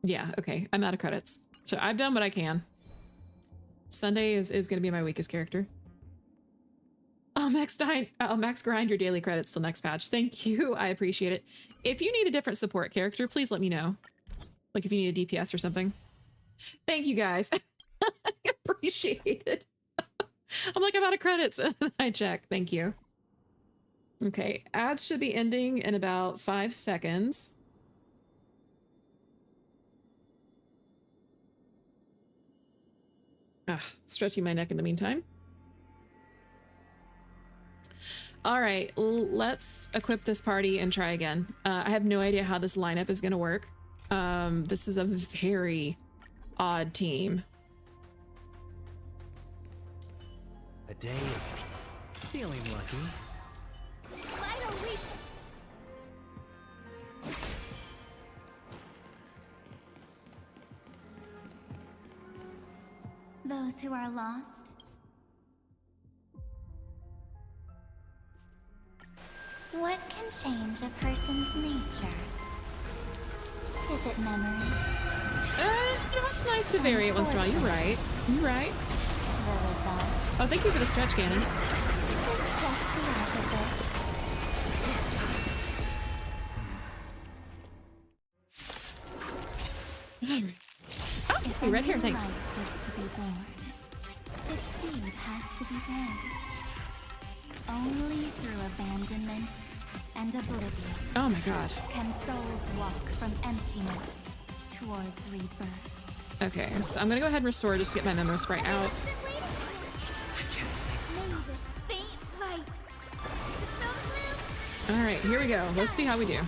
Yeah, okay. I'm out of credits. So I've done what I can. Sunday is going to be my weakest character. I'll max grind your daily credits till next patch. Thank you. I appreciate it. If you need a different support character, please let me know. Like if you need a DPS or something. Thank you guys. I appreciate it. I'm like, I'm out of credits. I check. Thank you. Okay. Ads should be ending in about 5 seconds. Stretching my neck in the meantime. All right, let's equip this party and try again. I have no idea how this lineup is going to work. This is a very odd team. A day of feeling lucky. Those who are lost. What can change a person's nature? Is it memories? You know, it's nice to vary it once in a while. You're right. You're right. The result. Oh, thank you for the stretch cannon. It's just the opposite. Oh, red hair, thanks. To be born, its seed has to be dead. Only through abandonment and oblivion. Oh my god. Can souls walk from emptiness towards rebirth. Okay, so I'm gonna go ahead and restore just to get my memo sprite out. Alright, here we go. Let's see how we do.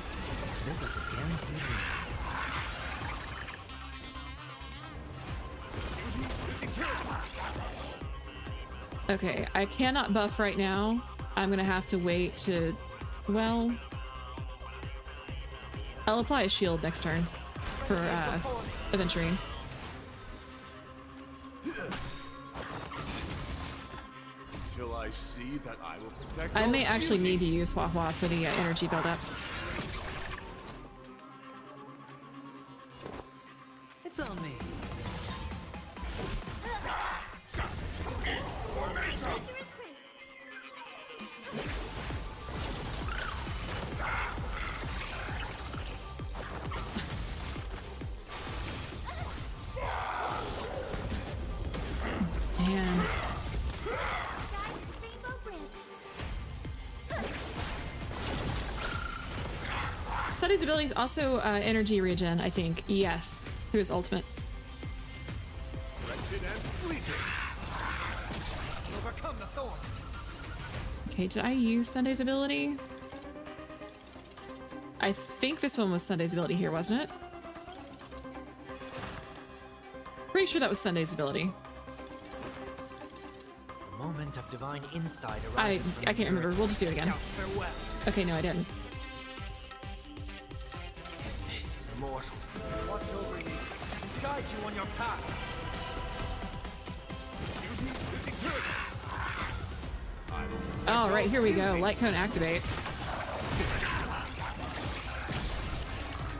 This is a guaranteed win. Okay, I cannot buff right now. I'm gonna have to wait to, well, I'll apply a shield next turn for Aventurine. Till I see that I will protect. I may actually need to use Hua Hua for the energy buildup. It's on me. Man. Sunday's ability is also energy regen, I think. Yes, through his ultimate. Okay, did I use Sunday's ability? I think this one was Sunday's ability here, wasn't it? Pretty sure that was Sunday's ability. A moment of divine insight I can't remember. We'll just do it again. Okay, no, I didn't. This mortal watch over you and guide you on your path. All right, here we go. Light cone activate.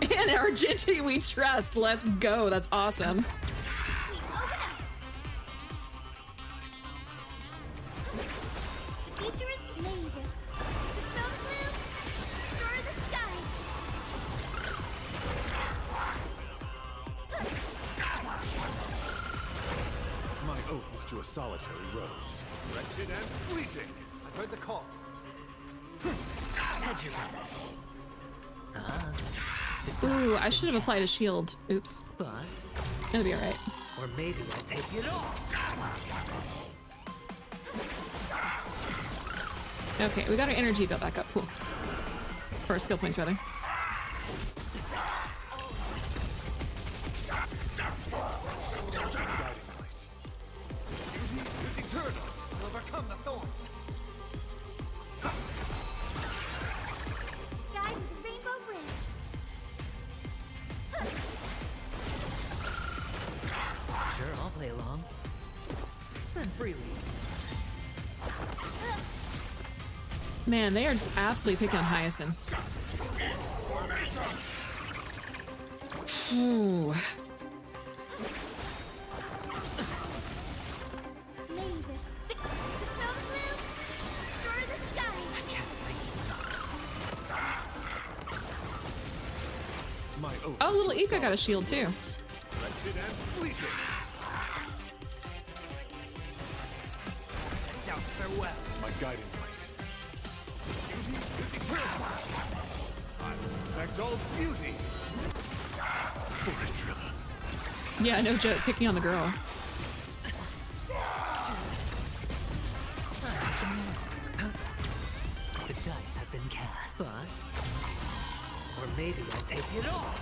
And Argenti we trust. Let's go. That's awesome. My oath is to a solitary rose. Wretched and fleeting. I've heard the call. Hedgerows. Ooh, I should have applied a shield. Oops. Bust. It'll be alright. Or maybe I'll take it all. Okay, we got our energy built back up. Cool. Or our skill points, rather. Overcome the thorns. Guide with the rainbow bridge. Sure, I'll play along. Spend freely. Man, they are just absolutely picking on Hyacinth. Ooh. Oh, little Ika got a shield too. Farewell. My guiding light. Beauty is eternal. I will protect all beauty. Yeah, no joke. Picking on the girl. The dice have been cast. Bust. Or maybe I'll take it all.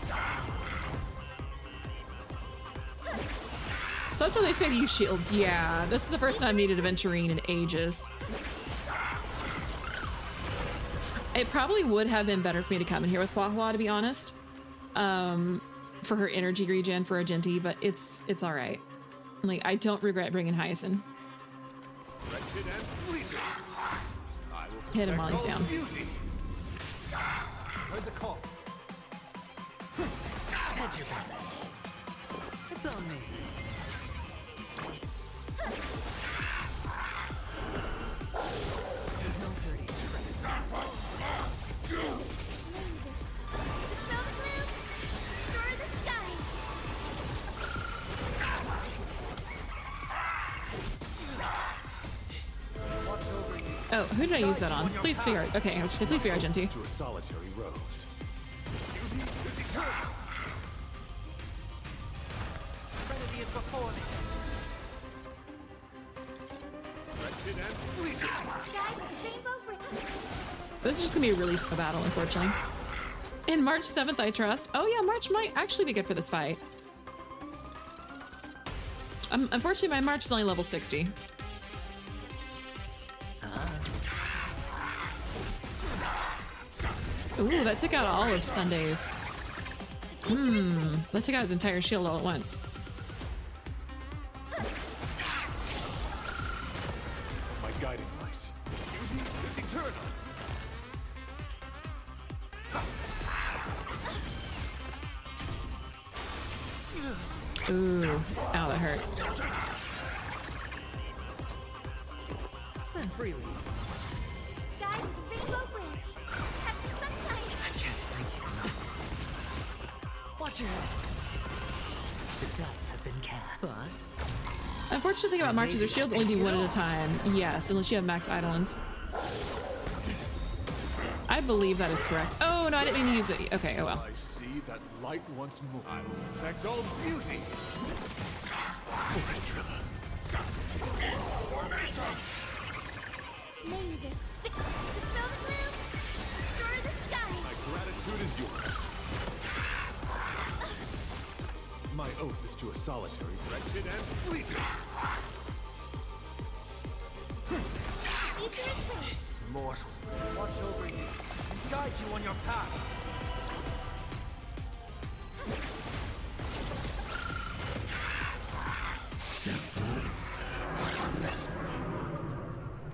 So that's what they say to use shields. Yeah, this is the first time I've needed Aventurine in ages. It probably would have been better for me to come in here with Hua Hua, to be honest. For her energy regen for Argenti, but it's alright. Like, I don't regret bringing Hyacinth. Hit him while he's down. Heard the call. Hedge your bets. It's on me. There's no dirty tricks. Oh, who did I use that on? Please be our. Okay, I was just saying, please be Argenti. To a solitary rose. Trinity is before me. Wretched and fleeting. This is just gonna be a really slow battle, unfortunately. And March 7th, I trust. Oh yeah, March might actually be good for this fight. Unfortunately, my March is only level 60. Ooh, that took out all of Sunday's. That took out his entire shield all at once. My guiding light. Beauty is eternal. Ooh, ow, that hurt. Spend freely. Guide the Rainbow Bridge. Have some sunshine. I can't thank you enough. Watch your head. The dice have been cast. Bust. Unfortunate thing about marches or shields, only do one at a time. Yes, unless you have max Eidolons. I believe that is correct. Oh, no, I didn't mean to use it. Okay, oh well. I see that light once more. I will protect all beauty. May this dispel the gloom. Restore the skies. My gratitude is yours. My oath is to a solitary, wretched, and fleeting. Future is free. Mortals will watch over you and guide you on your path.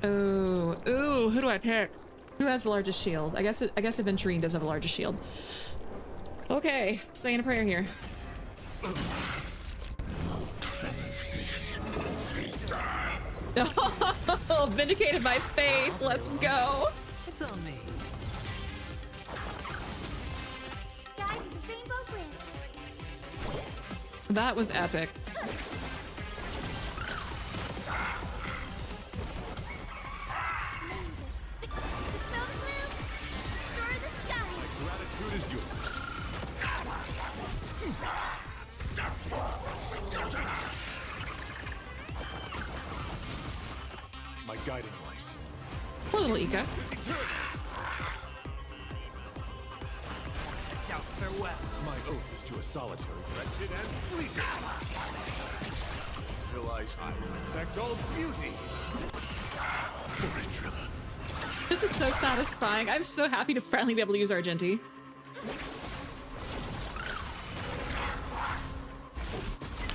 Oh, ooh, who do I pick? Who has the largest shield? I guess Aventurine does have the largest shield. Okay, saying a prayer here. Oh, vindicated by faith. Let's go. It's on me. Guide the Rainbow Bridge. That was epic. Dispel the gloom. Restore the skies. My gratitude is yours. My guiding light. Poor little Ika. Is eternal. Doubt farewell. My oath is to a solitary, wretched, and fleeting. Till I will protect all beauty. This is so satisfying. I'm so happy to finally be able to use Argenti.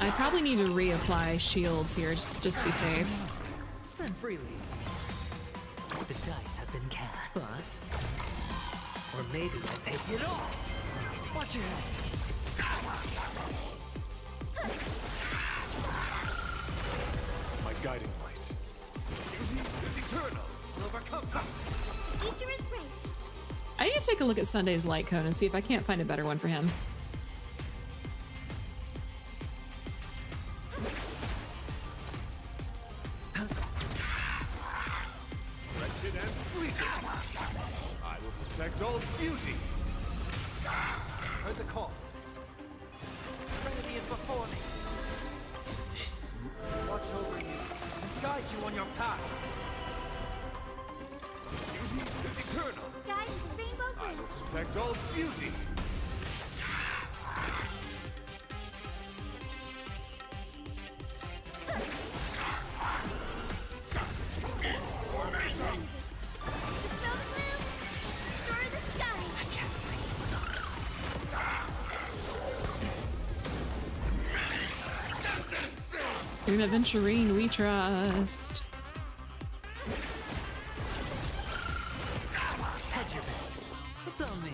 I probably need to reapply shields here just to be safe. Spend freely. The dice have been cast. Bust. Or maybe I'll take it all. Watch your head. My guiding light. Beauty is eternal. Overcome. The future is bright. I need to take a look at Sunday's light cone and see if I can't find a better one for him. Wretched and fleeting. I will protect all beauty. Heard the call. Trinity is before me. Watch over you and guide you on your path. Beauty is eternal. Guide the Rainbow I will Bridge. protect all beauty. Dispel the gloom. Restore the skies. I can't thank you enough. In Aventurine we trust. Hedge your bets. It's on me.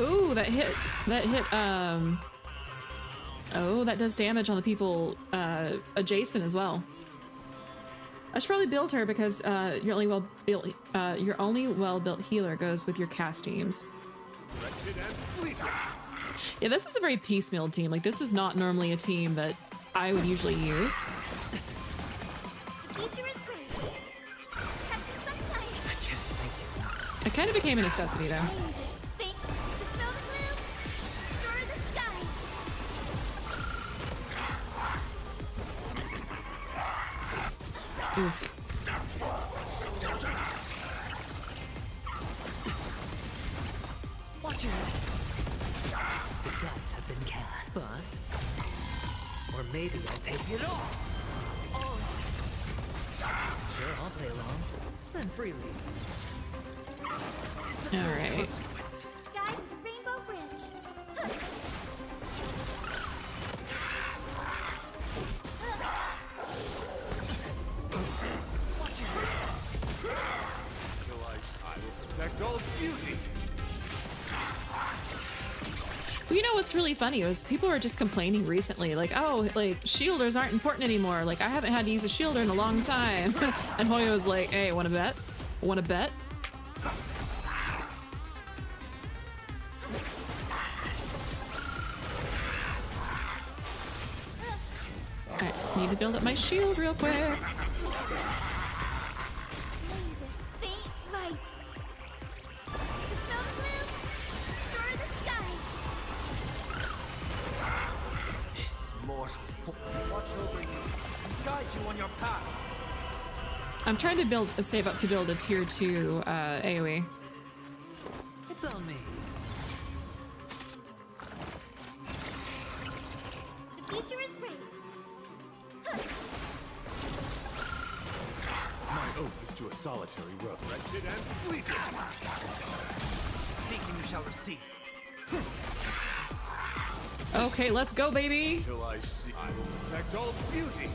Ooh, that hit, oh, that does damage on the people, adjacent as well. I should probably build her because, your only well-built healer goes with your cast teams. Yeah, this is a very piecemeal team. Like, this is not normally a team that I would usually use. The future is bright. Have some sunshine. I can't thank you enough. It kind of became a necessity, though. Dispel the gloom. Restore the skies. Oof. Watch your head. The dice have been cast. Bust. maybe I'll take it all. Oh. Sure, I'll play along. Spend freely. All right. Guys, the Rainbow Bridge. I will protect all beauty. Well, you know what's really funny is people are just complaining recently, like, oh, like shielders aren't important anymore. Like, I haven't had to use a shielder in a long time. And Hoyo's like, hey, wanna bet? Wanna bet? Alright, need to build up my shield real quick. I'm trying to save up to build a tier 2 AoE. It's on me. The future is great. My oath is to a solitary road. Wretched and fleeting. Seeking you shall receive. Okay, let's go, baby. Till I see, I will protect all beauty.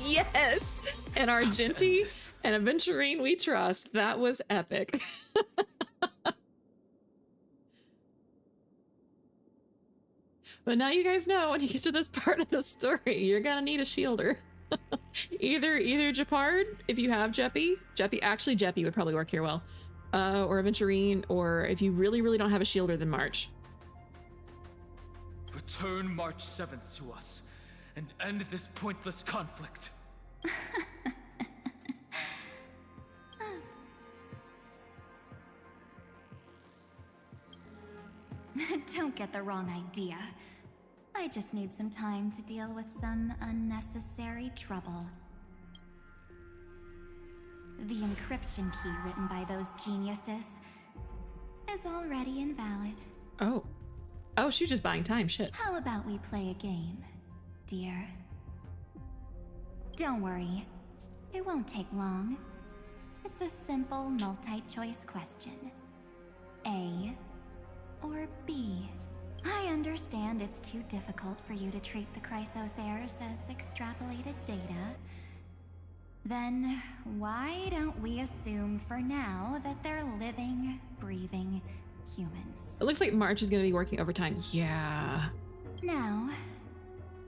Yes! And Argenti and Aventurine we trust. That was epic. But now you guys know when you get to this part of the story, you're gonna need a shielder. either Japard, if you have Jeppy. Actually Jeppy would probably work here well. Or Aventurine, or if you really don't have a shielder, then March. Return March 7th to us and end this pointless conflict. Don't get the wrong idea. I just need some time to deal with some unnecessary trouble. The encryption key written by those geniuses is already invalid. Oh. Oh, she's just buying time, shit. How about we play a game, dear? Don't worry, it won't take long. It's a simple multi-choice question. A or B? I understand it's too difficult for you to treat the Chrysos heirs as extrapolated data. Then why don't we assume for now that they're living, breathing humans? It looks like March is gonna be working overtime. Yeah. Now,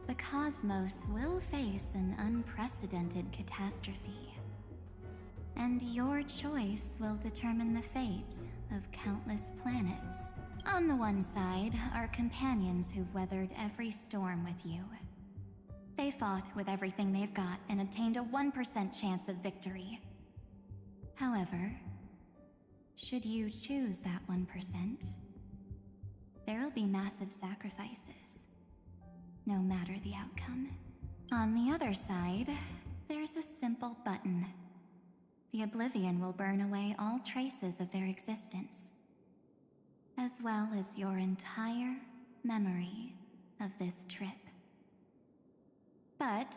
the cosmos will face an unprecedented catastrophe. And your choice will determine the fate of countless planets. On the one side are companions who've weathered every storm with you. They fought with everything they've got and obtained a 1% chance of victory. However, should you choose that 1%, there'll be massive sacrifices, no matter the outcome. On the other side, there's a simple button. The Oblivion will burn away all traces of their existence, as well as your entire memory of this trip. But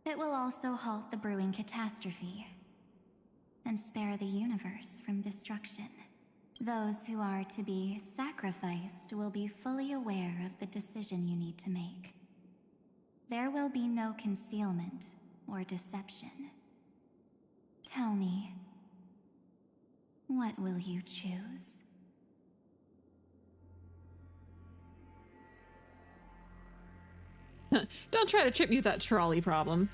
it will also halt the brewing catastrophe and spare the universe from destruction. Those who are to be sacrificed will be fully aware of the decision you need to make. There will be no concealment or deception. Tell me, what will you choose? Don't try to trip me with that trolley problem.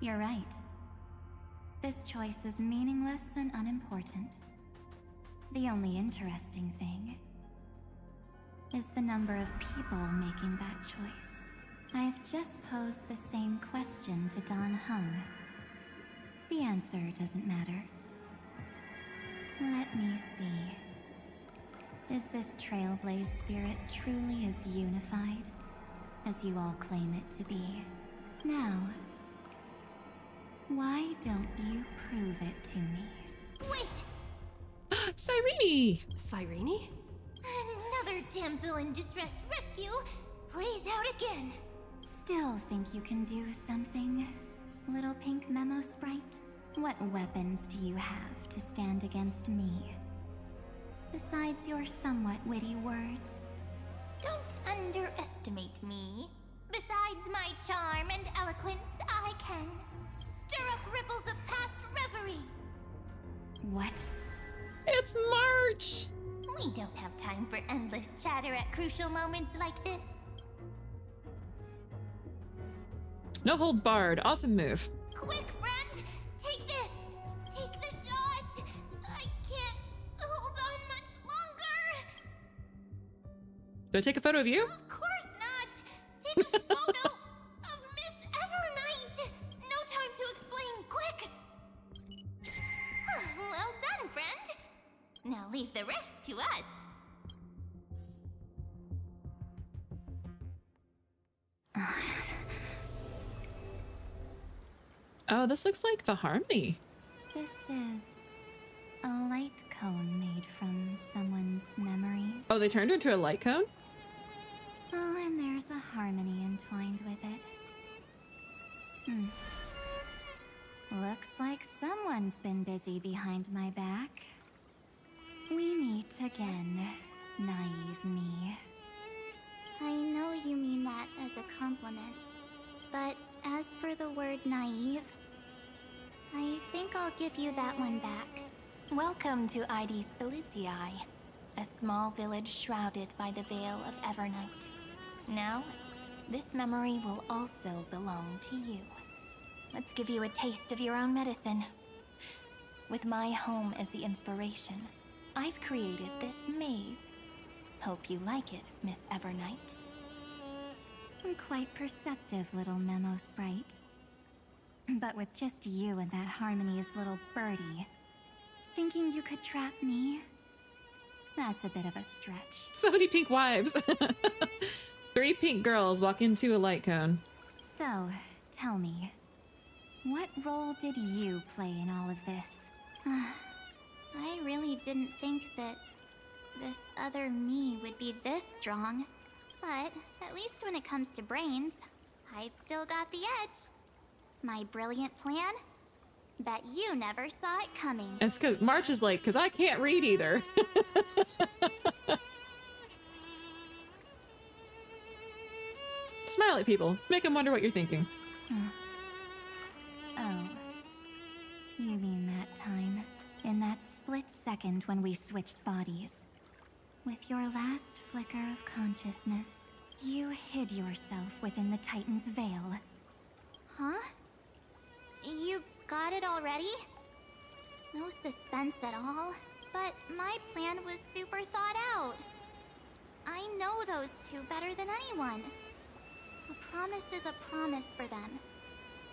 You're right. This choice is meaningless and unimportant. The only interesting thing is the number of people making that choice. I've just posed the same question to Dan Heng. The answer doesn't matter. Let me see. Is this Trailblaze spirit truly as unified as you all claim it to be? Now, why don't you prove it to me? Wait! Cyrene! Cyrene? Another damsel in distress rescue plays out again. Still think you can do something, little pink memo sprite? What weapons do you have to stand against me? Besides your somewhat witty words. Don't underestimate me. Besides my charm and eloquence, I can stir up ripples of past reverie. What? It's March! We don't have time for endless chatter at crucial moments like this. No holds barred. Awesome move. Quick, friend! Take this! Take the shot! I can't hold on much longer! Do I take a photo of you? Of course not! Take a photo of Miss Evernight! No time to explain, quick! Well done, friend! Now leave the rest to us. Oh, this looks like the Harmony. This is a light cone made from someone's memories. Oh, they turned her into a light cone? Oh, and there's a harmony entwined with it. Looks like someone's been busy behind my back. We meet again, naive me. I know you mean that as a compliment, but as for the word naive, I think I'll give you that one back. Welcome to Ides Elysiae, a small village shrouded by the veil of Evernight. Now, this memory will also belong to you. Let's give you a taste of your own medicine. With my home as the inspiration, I've created this maze. Hope you like it, Miss Evernight. Quite perceptive little memo sprite. But with just you and that Harmony's little birdie, thinking you could trap me? That's a bit of a stretch. So many pink wives. 3 pink girls walk into a light cone. So, tell me, what role did you play in all of this? I really didn't think that this other me would be this strong. But at least when it comes to brains, I've still got the edge. My brilliant plan? Bet you never saw it coming. It's because March is like, because I can't read either. Smile at people. Make them wonder what you're thinking. Oh. You mean that time? In that split second when we switched bodies. With your last flicker of consciousness, you hid yourself within the Titan's veil. Huh? You got it already? No suspense at all, but my plan was super thought out. I know those two better than anyone. A promise is a promise for them.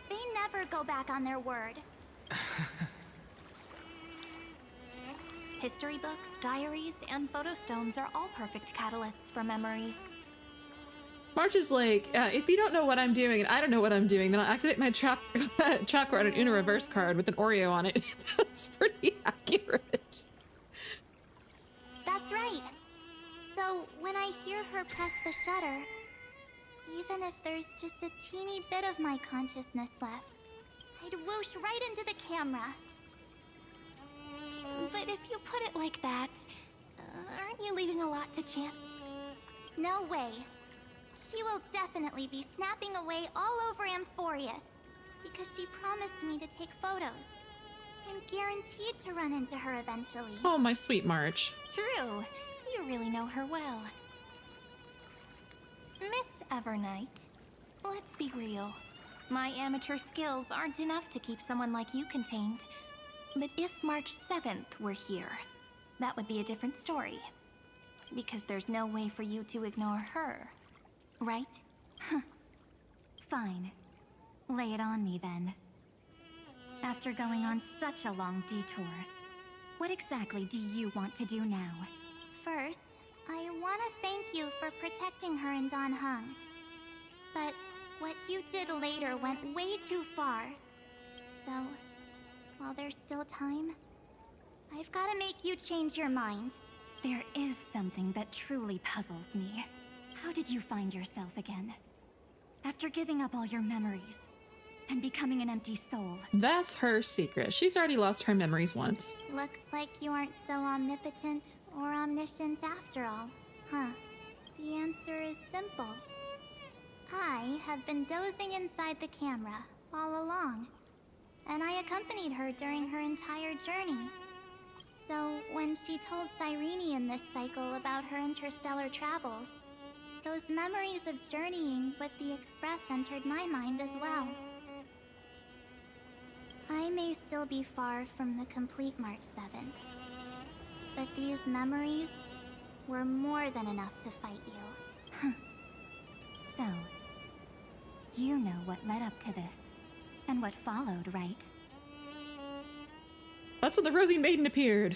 They never go back on their word. History books, diaries, and photostones are all perfect catalysts for memories. March is like, if you don't know what I'm doing and I don't know what I'm doing, then I'll activate my trap card on Una reverse card with an Oreo on it. That's pretty accurate. That's right. So when I hear her press the shutter, even if there's just a teeny bit of my consciousness left, I'd whoosh right into the camera. But if you put it like that, aren't you leaving a lot to chance? No way. She will definitely be snapping away all over Amphorius, because she promised me to take photos. I'm guaranteed to run into her eventually. Oh, my sweet March. True. You really know her well. Miss Evernight, let's be real. My amateur skills aren't enough to keep someone like you contained. But if March 7th were here, that would be a different story. Because there's no way for you to ignore her, right? Fine. Lay it on me then. After going on such a long detour, what exactly do you want to do now? First, I want to thank you for protecting her and Don Hung. But what you did later went way too far. So, while there's still time, I've got to make you change your mind. There is something that truly puzzles me. How did you find yourself again? After giving up all your memories and becoming an empty soul. That's her secret. She's already lost her memories once. Looks like you aren't so omnipotent or omniscient after all, huh? The answer is simple. I have been dozing inside the camera all along, and I accompanied her during her entire journey. So when she told Cyrene in this cycle about her interstellar travels, those memories of journeying with the Express entered my mind as well. I may still be far from the complete March 7th, but these memories were more than enough to fight you. So, you know what led up to this, and what followed, right? That's when the Rosy Maiden appeared,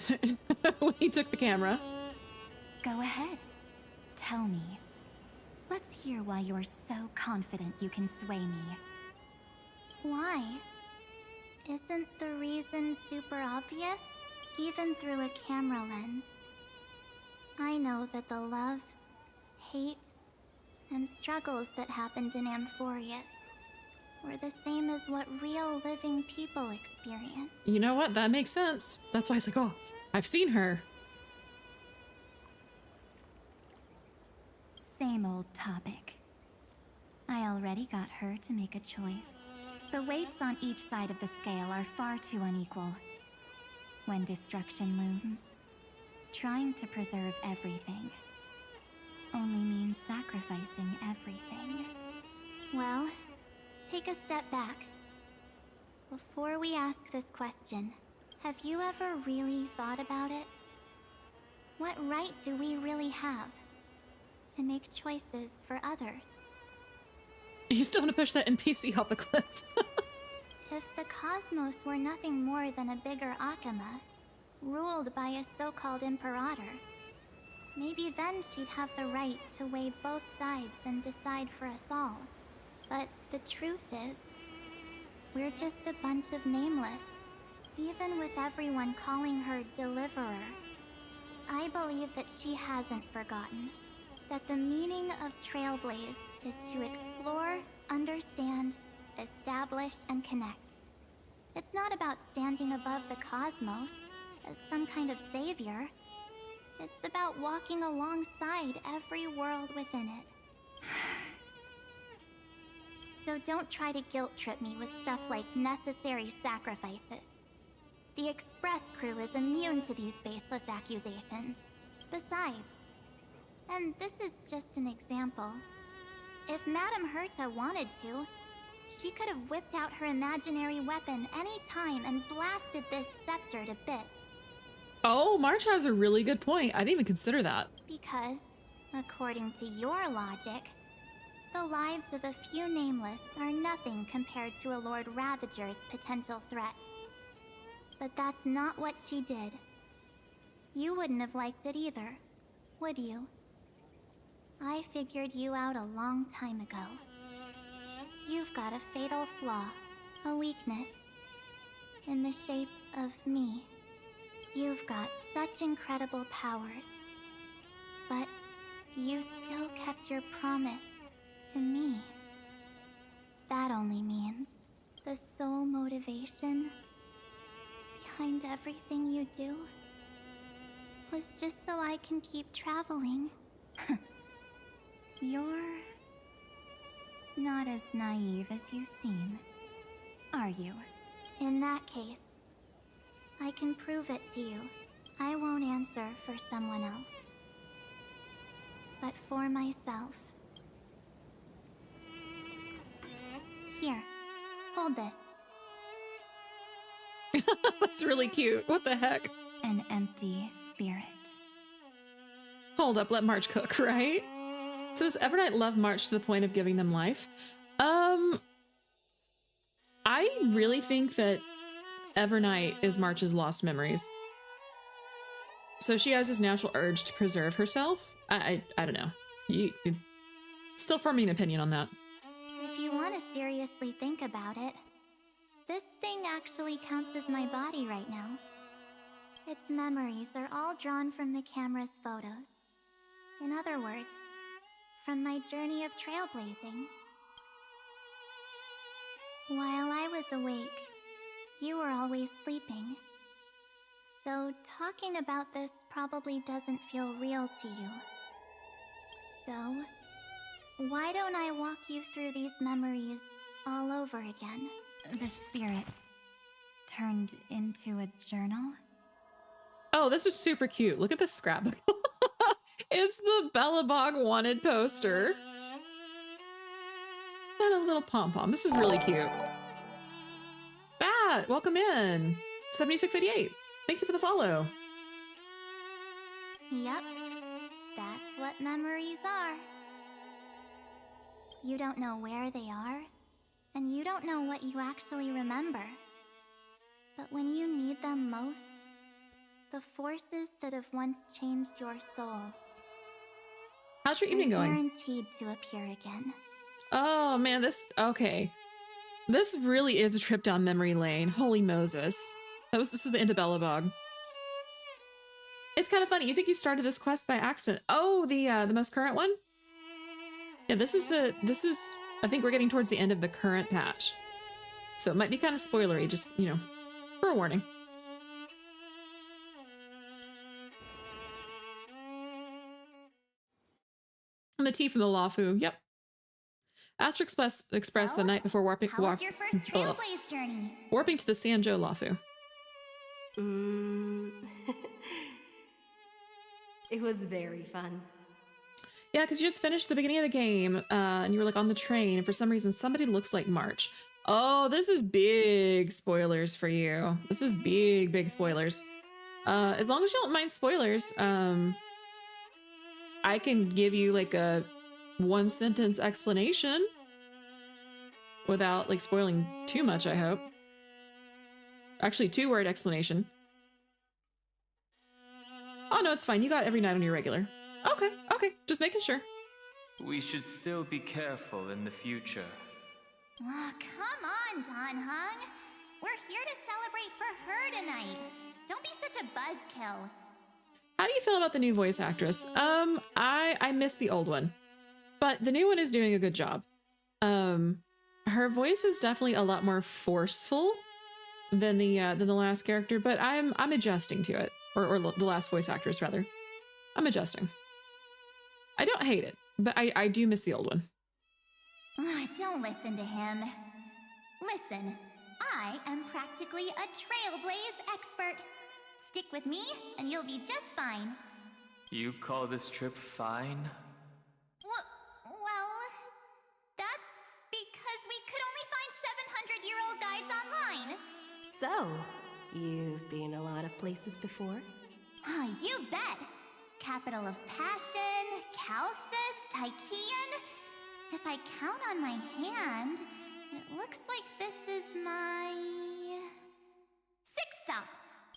when he took the camera. Go ahead. Tell me. Let's hear why you're so confident you can sway me. Why? Isn't the reason super obvious? Even through a camera lens. I know that the love, hate, and struggles that happened in Amphorius were the same as what real living people experience. You know what? That makes sense. That's why it's like, oh, I've seen her. Same old topic. I already got her to make a choice. The weights on each side of the scale are far too unequal. When destruction looms, trying to preserve everything only means sacrificing everything. Well, take a step back. Before we ask this question, have you ever really thought about it? What right do we really have to make choices for others? You still want to push that NPC off a cliff. If the cosmos were nothing more than a bigger Akama, ruled by a so-called Imperator, maybe then she'd have the right to weigh both sides and decide for us all. But the truth is, we're just a bunch of nameless, even with everyone calling her Deliverer. I believe that she hasn't forgotten that the meaning of Trailblaze is to explore, understand, establish, and connect. It's not about standing above the cosmos as some kind of savior. It's about walking alongside every world within it. So don't try to guilt trip me with stuff like necessary sacrifices. The Express crew is immune to these baseless accusations. Besides, and this is just an example, if Madame Herta wanted to, she could have whipped out her imaginary weapon any time and blasted this scepter to bits. Oh, March has a really good point. I didn't even consider that. Because, according to your logic, the lives of a few nameless are nothing compared to a Lord Ravager's potential threat. But that's not what she did. You wouldn't have liked it either, would you? I figured you out a long time ago. You've got a fatal flaw, a weakness, in the shape of me. You've got such incredible powers, but you still kept your promise to me. That only means the sole motivation behind everything you do was just so I can keep traveling. You're not as naive as you seem, are you? In that case, I can prove it to you. I won't answer for someone else, but for myself. Here, hold this. That's really cute. What the heck? An empty spirit. Hold up, let March cook, right? So does Evernight love March to the point of giving them life? I really think that Evernight is March's lost memories. So she has this natural urge to preserve herself. I don't know. You still forming an opinion on that. If you want to seriously think about it, this thing actually counts as my body right now. its memories are all drawn from the camera's photos. In other words, from my journey of trailblazing. While I was awake, you were always sleeping. So talking about this probably doesn't feel real to you. So, why don't I walk you through these memories all over again? The spirit turned into a journal? Oh, this is super cute. Look at this scrapbook. It's the Bellabog wanted poster. And a little pom-pom. This is really cute. Bat, welcome in. 7688. Thank you for the follow. Yep, that's what memories are. You don't know where they are, and you don't know what you actually remember. But when you need them most, the forces that have once changed your soul, how's your evening going? Guaranteed to appear again. Oh man, okay. This really is a trip down memory lane. Holy Moses. This was the end of Bellabog. It's kind of funny. You think you started this quest by accident. Oh, the most current one? Yeah, this is I think we're getting towards the end of the current patch. So it might be kind of spoilery, just, you know, for a warning. And the tea from the Lafu. Yep. Astro Express the night before warping. How was your first trailblaze journey? Warping to the Sanjo Lafu. It was very fun. Yeah, because you just finished the beginning of the game, and you were like on the train, and for some reason somebody looks like March. Oh, this is big spoilers for you. This is big spoilers. As long as you don't mind spoilers, I can give you like a one-sentence explanation without like spoiling too much, I hope. Actually, two-word explanation. Oh no, it's fine. You got every night on your regular. Okay, just making sure. We should still be careful in the future. Oh, come on, Don Hung. We're here to celebrate for her tonight. Don't be such a buzzkill. How do you feel about the new voice actress? I miss the old one, but the new one is doing a good job. Her voice is definitely a lot more forceful than the last character, but I'm adjusting to it, or the last voice actress rather. I'm adjusting. I don't hate it, but I do miss the old one. Don't listen to him. Listen, I am practically a trailblaze expert. Stick with me, and you'll be just fine. You call this trip fine? Well, that's because we could only find 700-year-old guides online. So, you've been a lot of places before? You bet. Capital of Passion, Calcis, Tychean. If I count on my hand, it looks like this is my 6th stop.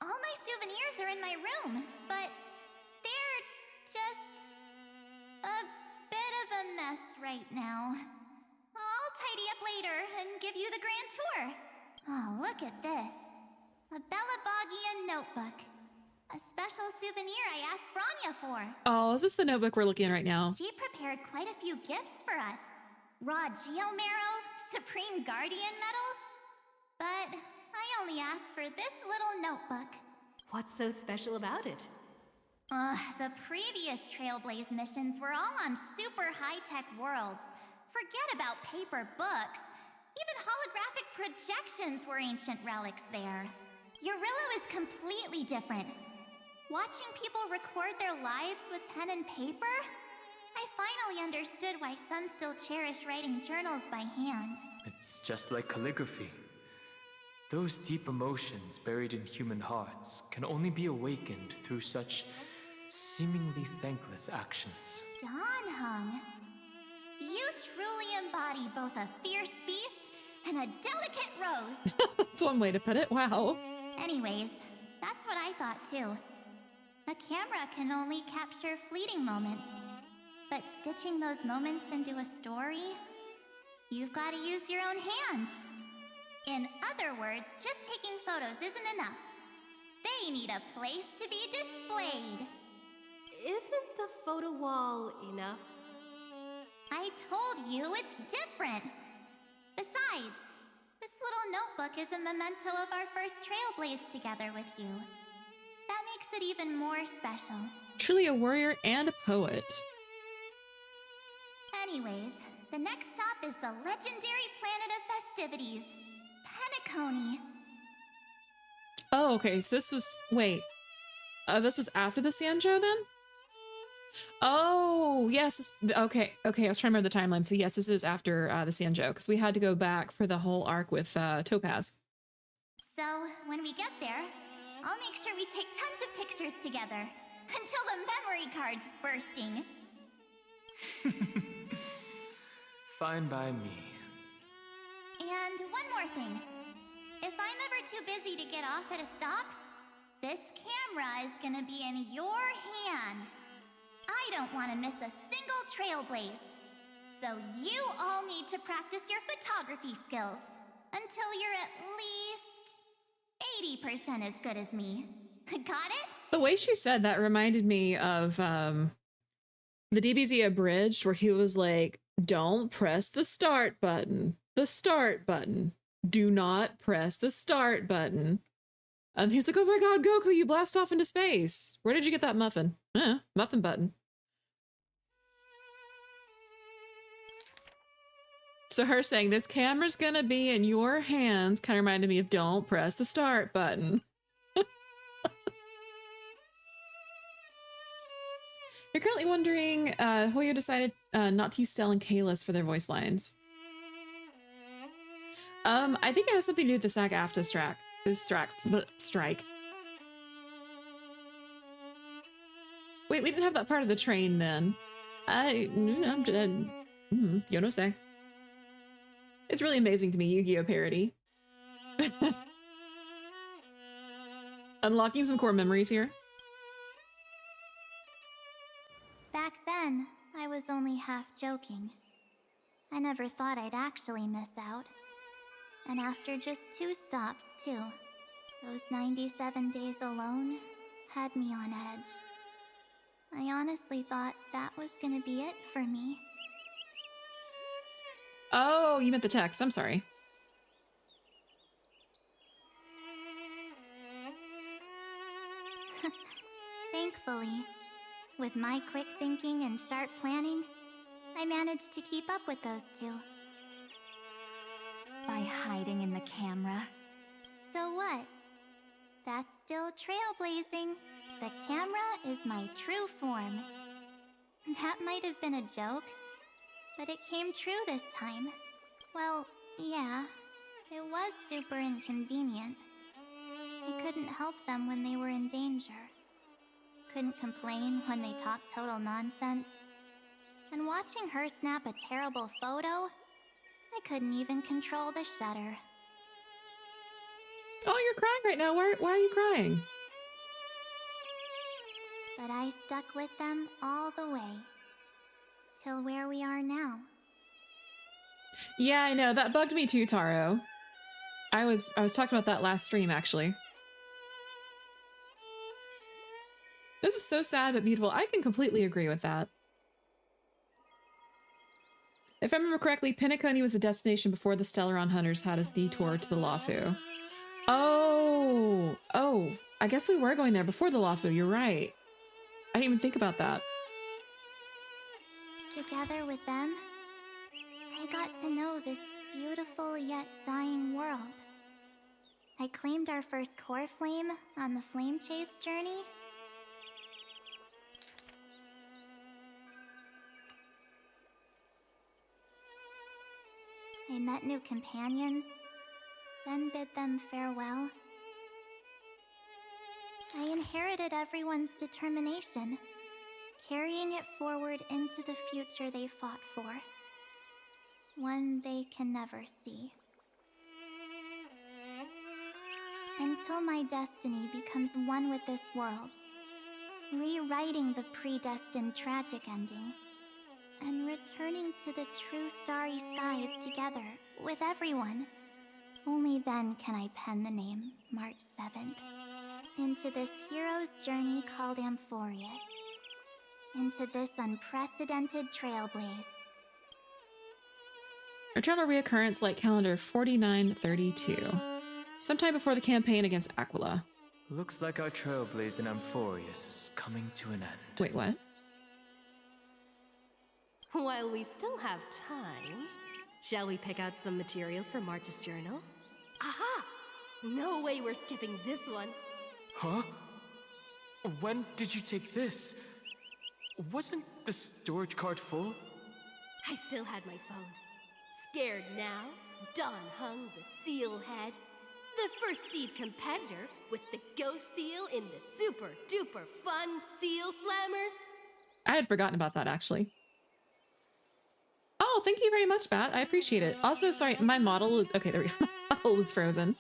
All my souvenirs are in my room, but they're just a bit of a mess right now. I'll tidy up later and give you the grand tour. Oh, look at this. A Bellabogian notebook. A special souvenir I asked Branya for. Oh, is this the notebook we're looking at right now? She prepared quite a few gifts for us. Raw Geomarrow, Supreme Guardian medals. But I only asked for this little notebook. What's so special about it? The previous Trailblaze missions were all on super high-tech worlds. Forget about paper books. Even holographic projections were ancient relics there. Eurillo is completely different. Watching people record their lives with pen and paper, I finally understood why some still cherish writing journals by hand. It's just like calligraphy. Those deep emotions buried in human hearts can only be awakened through such seemingly thankless actions. Don Hung, you truly embody both a fierce beast and a delicate rose. That's one way to put it. Wow. Anyways, that's what I thought too. A camera can only capture fleeting moments, but stitching those moments into a story, you've got to use your own hands. In other words, just taking photos isn't enough. They need a place to be displayed. Isn't the photo wall enough? I told you it's different. Besides, this little notebook is a memento of our first trailblaze together with you. That makes it even more special. Truly a warrior and a poet. Anyways, the next stop is the legendary planet of festivities, Penacony. Oh, okay, so this was, wait. This was after the Sanjo then? Oh, yes. Okay, I was trying to remember the timeline. So yes, this is after the Sanjo, because we had to go back for the whole arc with Topaz. So, when we get there, I'll make sure we take tons of pictures together, until the memory card's bursting. Fine by me. And one more thing. If I'm ever too busy to get off at a stop, this camera is gonna be in your hands. I don't want to miss a single trailblaze. So you all need to practice your photography skills until you're at least 80% as good as me. Got it? The way she said that reminded me of the DBZ Abridged, where he was like, don't press the start button. The start button. Do not press the start button. And he's like, oh my god, Goku, you blast off into space. Where did you get that muffin? Muffin button. So her saying this camera's gonna be in your hands kind of reminded me of don't press the start button. You're currently wondering, Hoyo decided not to use Stell and Kalis for their voice lines. I think it has something to do with the SAG-AFTRA strike. Wait, we didn't have that part of the train then. I'm dead. Yo no sé. It's really amazing to me, Yu-Gi-Oh! Parody. Unlocking some core memories here. Back then, I was only half joking. I never thought I'd actually miss out. And after just 2 stops, too. Those 97 days alone had me on edge. I honestly thought that was gonna be it for me. Oh, you meant the text. I'm sorry. Thankfully, with my quick thinking and sharp planning, I managed to keep up with those 2. By hiding in the camera. So what? That's still trailblazing. The camera is my true form. That might have been a joke, but it came true this time. Well, yeah, it was super inconvenient. I couldn't help them when they were in danger. Couldn't complain when they talked total nonsense. And watching her snap a terrible photo, I couldn't even control the shutter. Oh, you're crying right now. Why are you crying? But I stuck with them all the way. Till where we are now. Yeah, I know. That bugged me too, Taro. I was talking about that last stream, actually. This is so sad but beautiful. I can completely agree with that. If I remember correctly, Penacony was the destination before the Stellaron Hunters had us detour to the Lafu. Oh, I guess we were going there before the Lafu. You're right. I didn't even think about that. Together with them, I got to know this beautiful yet dying world. I claimed our first core flame on the flame chase journey. I met new companions, then bid them farewell. I inherited everyone's determination, carrying it forward into the future they fought for. One they can never see. Until my destiny becomes one with this world's, rewriting the predestined tragic ending, and returning to the true starry skies together with everyone. Only then can I pen the name March 7th into this hero's journey called Amphorius, into this unprecedented trailblaze. Return to reoccurrence like calendar 4932. Sometime before the campaign against Aquila. Looks like our trailblaze in Amphorius is coming to an end. Wait, what? While we still have time, shall we pick out some materials for March's journal? Aha! No way we're skipping this one. Huh? When did you take this? Wasn't the storage card full? I still had my phone. Scared now, Dawn hung the seal head. The first seed competitor with the ghost seal in the super duper fun seal slammers. I had forgotten about that, actually. Oh, thank you very much, Bat. I appreciate it. Also, sorry, my model... Okay, there we go. My model was frozen.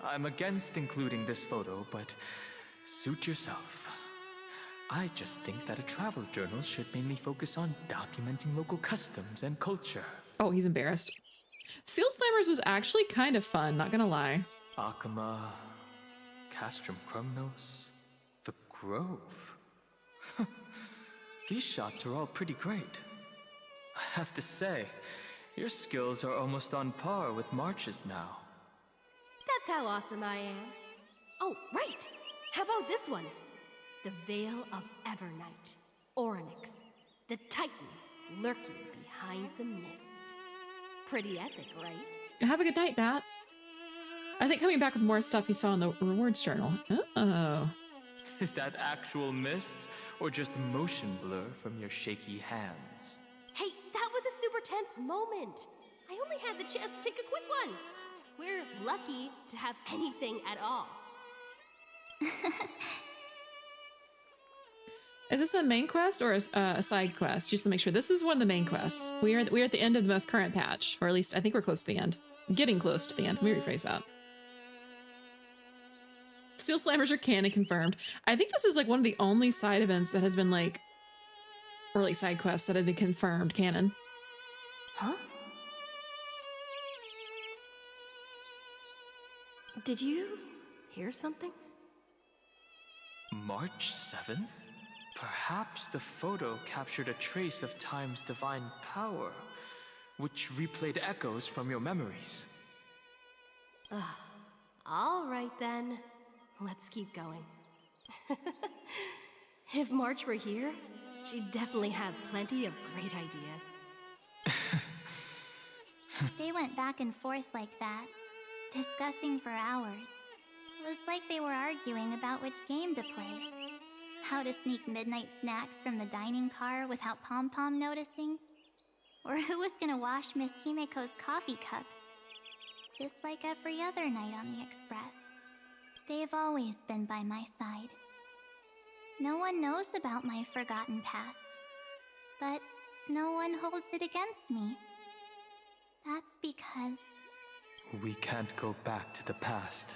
I'm against including this photo, but suit yourself. I just think that a travel journal should mainly focus on documenting local customs and culture. Oh, he's embarrassed. Seal Slammers was actually kind of fun, not gonna lie. Akama, Castrum Krumnos, the Grove. These shots are all pretty great. I have to say, your skills are almost on par with March's now. That's how awesome I am. Oh, right! How about this one? The Veil of Evernight. Orynyx, the Titan lurking behind the mist. Pretty epic, right? Have a good night, Bat. I think coming back with more stuff you saw in the rewards journal. Oh. Is that actual mist, or just motion blur from your shaky hands? Hey, that was a super tense moment. I only had the chance to take a quick one. We're lucky to have anything at all. Is this a main quest or a side quest? Just to make sure. This is one of the main quests. We are at the end of the most current patch, or at least I think we're close to the end. Getting close to the end. Let me rephrase that. Seal Slammers are canon confirmed. I think this is like one of the only side events that has been like, or like side quests that have been confirmed canon. Huh? Did you hear something? March 7th? Perhaps the photo captured a trace of time's divine power, which replayed echoes from your memories. Ugh. All right then. Let's keep going. If March were here, she'd definitely have plenty of great ideas. They went back and forth like that, discussing for hours. It was like they were arguing about which game to play. How to sneak midnight snacks from the dining car without Pom-Pom noticing. Or who was gonna wash Miss Himeko's coffee cup. Just like every other night on the Express. They've always been by my side. No one knows about my forgotten past. But no one holds it against me. That's because... we can't go back to the past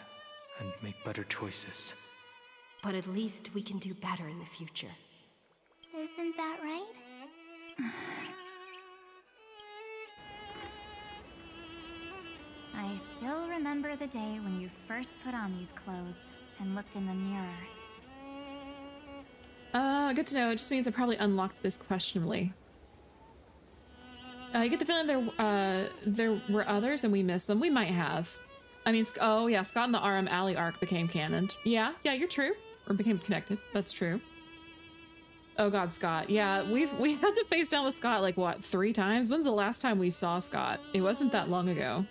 and make better choices. But at least we can do better in the future. Isn't that right? I still remember the day when you first put on these clothes and looked in the mirror. Good to know. It just means I probably unlocked this questionably. I get the feeling there were others and we missed them. We might have. I mean, oh yeah, Scott and the RM Alley arc became canon. Yeah, you're true. Or became connected. That's true. Oh god, Scott. Yeah, we had to face down with Scott like what, 3 times? When's the last time we saw Scott? It wasn't that long ago.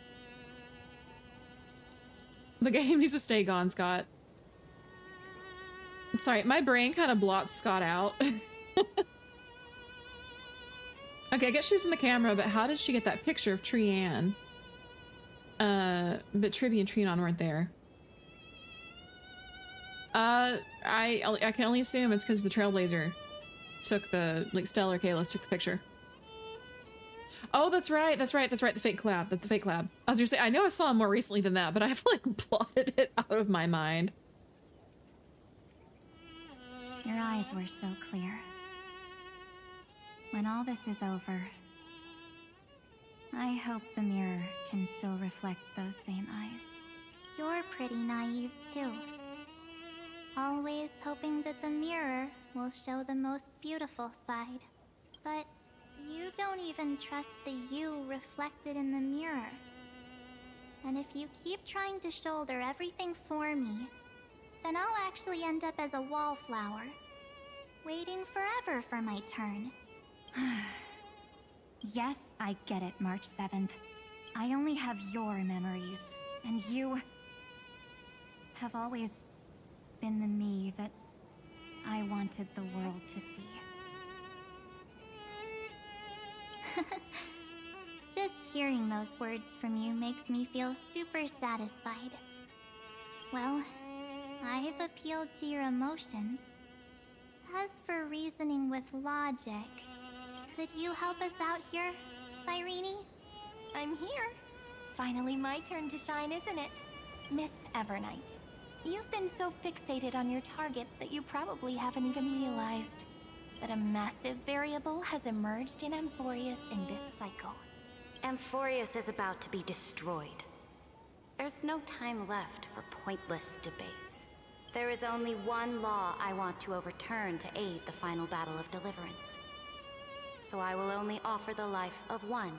The game needs to stay gone, Scott. Sorry, my brain kind of blots Scott out. Okay, I guess she was in the camera, but how did she get that picture of Trianne? But Tribby and Trinon weren't there. I can only assume it's because the Trailblazer took the, like, Stellar Kalos took the picture. Oh, that's right, the fake collab, the fake collab. I was gonna say, I know I saw him more recently than that, but I've, like, blotted it out of my mind. Your eyes were so clear. When all this is over, I hope the mirror can still reflect those same eyes. You're pretty naive too. Always hoping that the mirror will show the most beautiful side. But you don't even trust the you reflected in the mirror. And if you keep trying to shoulder everything for me, then I'll actually end up as a wallflower, waiting forever for my turn. Yes, I get it, March 7th. I only have your memories, and you have always been the me that I wanted the world to see. Just hearing those words from you makes me feel super satisfied. Well, I've appealed to your emotions. As for reasoning with logic, could you help us out here, Cyrene? I'm here. Finally my turn to shine, isn't it? Miss Evernight, you've been so fixated on your targets that you probably haven't even realized that a massive variable has emerged in Amphorius in this cycle. Amphorius is about to be destroyed. There's no time left for pointless debates. There is only one law I want to overturn to aid the final battle of deliverance. So I will only offer the life of one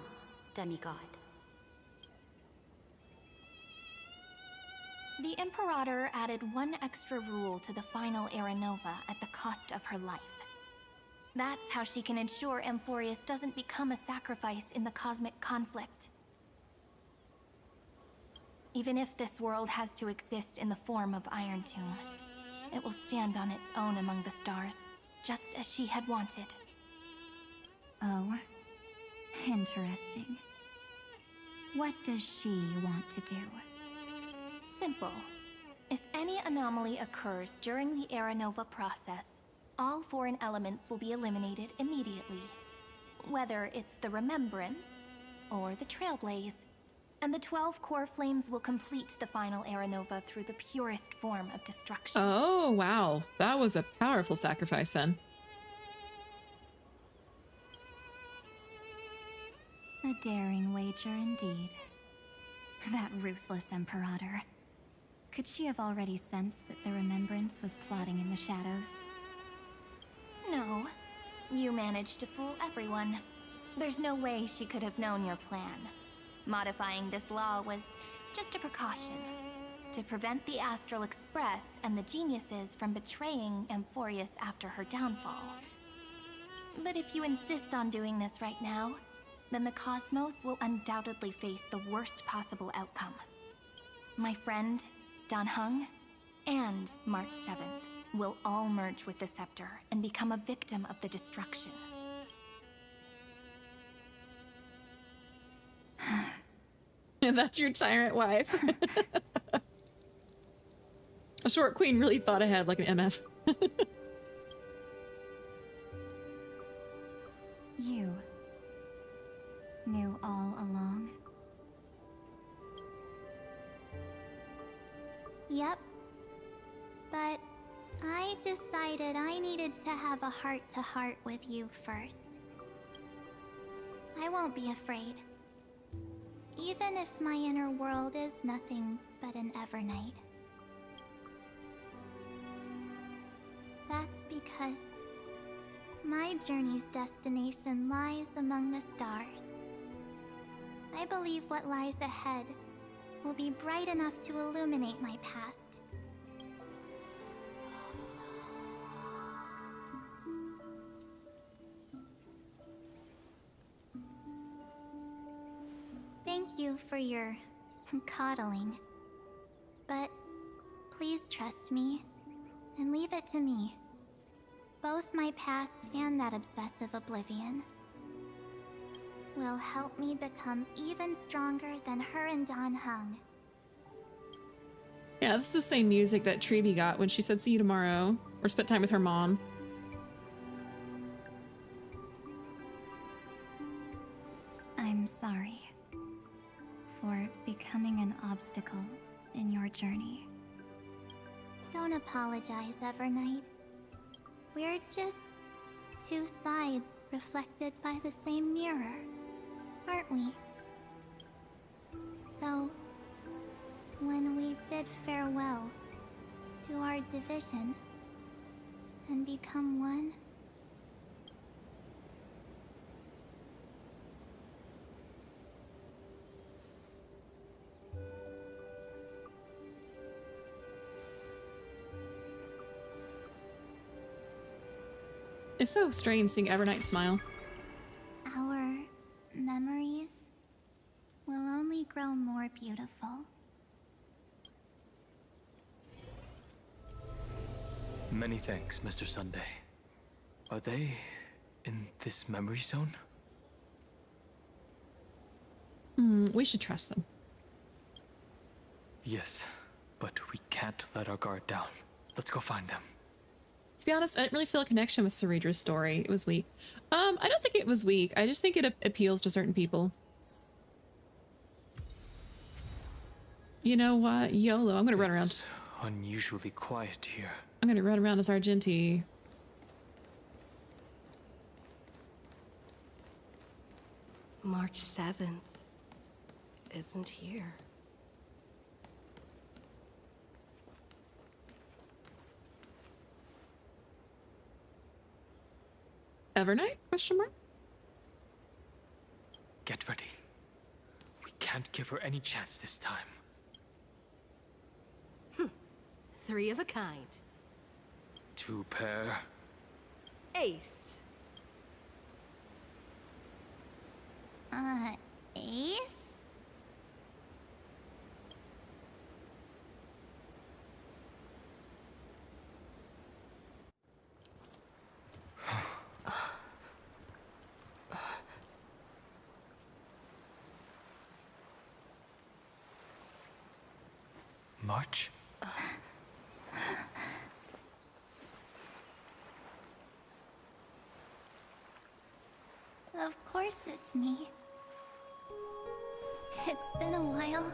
demigod. The Imperator added one extra rule to the final Era Nova at the cost of her life. That's how she can ensure Amphorius doesn't become a sacrifice in the cosmic conflict. Even if this world has to exist in the form of Iron Tomb, it will stand on its own among the stars, just as she had wanted. Oh, interesting. What does she want to do? Simple. If any anomaly occurs during the Era Nova process, all foreign elements will be eliminated immediately. Whether it's the Remembrance or the Trailblaze, and the 12 core flames will complete the final Era Nova through the purest form of destruction. Oh, wow. That was a powerful sacrifice then. A daring wager indeed. That ruthless Imperator. Could she have already sensed that the Remembrance was plotting in the shadows? No. You managed to fool everyone. There's no way she could have known your plan. Modifying this law was just a precaution, to prevent the Astral Express and the geniuses from betraying Amphorius after her downfall. But if you insist on doing this right now, then the Cosmos will undoubtedly face the worst possible outcome. My friend, Dan Heng, and March 7th will all merge with the Scepter and become a victim of the destruction. That's your tyrant wife. A short queen really thought ahead like an MF. You knew all along? Yep. But I decided I needed to have a heart-to-heart with you first. I won't be afraid. Even if my inner world is nothing but an Evernight. That's because my journey's destination lies among the stars. I believe what lies ahead will be bright enough to illuminate my past. Thank you for your coddling. But please trust me and leave it to me. Both my past and that obsessive oblivion will help me become even stronger than her and Dan Heng. Yeah, this is the same music that Treeby got when she said see you tomorrow, or spent time with her mom. I'm sorry for becoming an obstacle in your journey. Don't apologize, Evernight. We're just two sides reflected by the same mirror, aren't we? So, When we bid farewell to our division and become one. It's so strange seeing Evernight smile. Our memories will only grow more beautiful. Many thanks, Mr. Sunday. Are they in this memory zone? We should trust them. Yes, but we can't let our guard down. Let's go find them. To be honest, I didn't really feel a connection with Ceredra's story. It was weak. I don't think it was weak. I just think it appeals to certain people. You know what? YOLO. I'm gonna run around. It's unusually quiet here. I'm gonna run around as Argenti. March 7th isn't here. Evernight? Question mark? Get ready. We can't give her any chance this time. Three of a kind. Two pair. Ace. Ace? March? Of course it's me. It's been a while.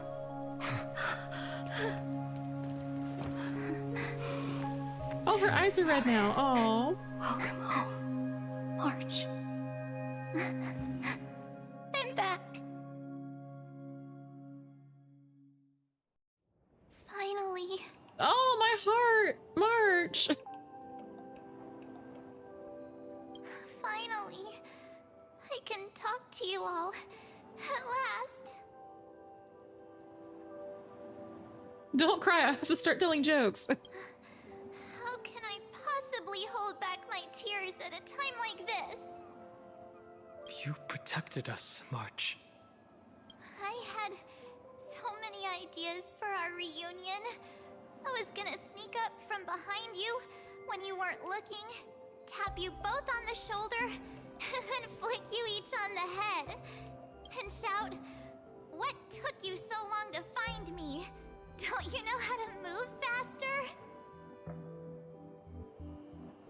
Oh, her eyes are red now. Oh. Welcome home, March. I'm back. Finally. Oh, my heart! March! Finally. I can talk to you all. At last. Don't cry, I have to start telling jokes. How can I possibly hold back my tears at a time like this? You protected us, March. I had so many ideas for our reunion. I was gonna sneak up from behind you when you weren't looking, tap you both on the shoulder, and then flick you each on the head. And shout, "What took you so long to find me? Don't you know how to move faster?"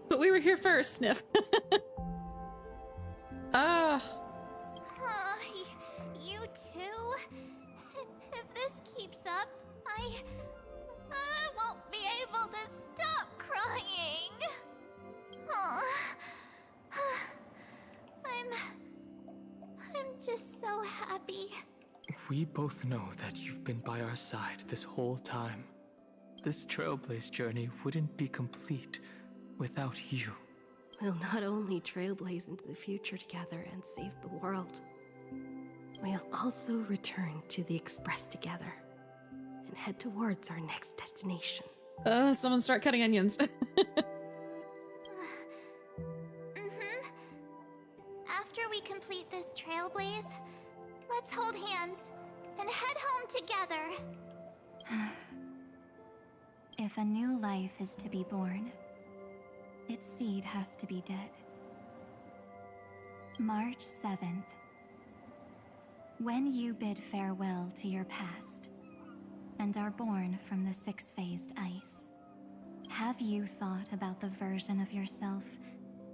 But we were here first, Sniff. Ah. You too? If this keeps up, I won't be able to stop crying. Aw. I'm just so happy. We both know that you've been by our side this whole time. This Trailblaze journey wouldn't be complete without you. We'll not only trailblaze into the future together and save the world, we'll also return to the Express together and head towards our next destination. Someone start cutting onions. After we complete this trailblaze, let's hold hands and head home together. If a new life is to be born, its seed has to be dead. March 7th. When you bid farewell to your past and are born from the six-phased ice, have you thought about the version of yourself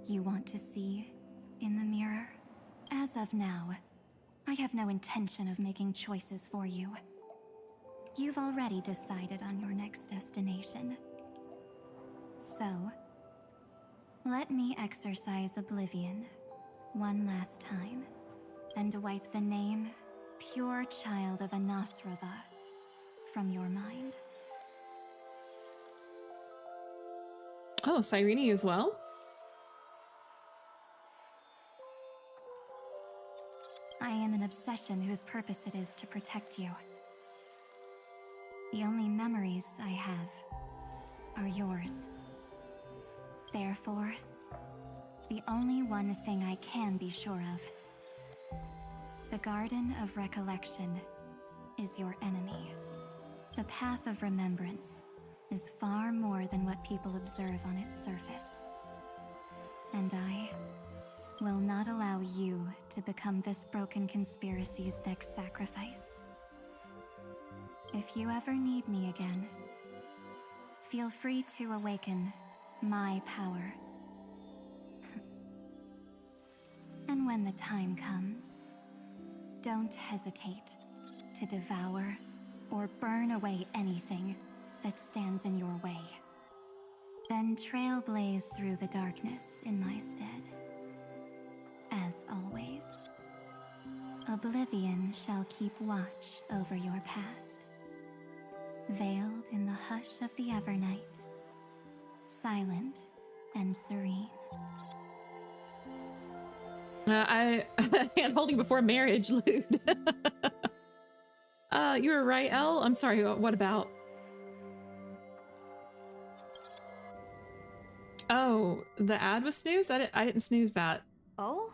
you want to see in the mirror? As of now, I have no intention of making choices for you. You've already decided on your next destination. So, let me exercise oblivion one last time and wipe the name Pure Child of Anasrava from your mind. Oh, Cyrene as well? I am an obsession whose purpose it is to protect you. The only memories I have are yours. Therefore, the only one thing I can be sure of. The Garden of Recollection is your enemy. The Path of Remembrance is far more than what people observe on its surface. And I will not allow you to become this broken conspiracy's next sacrifice. If you ever need me again, feel free to awaken my power. And when the time comes, don't hesitate to devour or burn away anything that stands in your way. Then trailblaze through the darkness in my stead. As always, oblivion shall keep watch over your past. Veiled in the hush of the Evernight, silent and serene. I hand holding before marriage, lewd. You were right, Elle. I'm sorry, what about? Oh, the ad was snooze? I didn't snooze that. Oh?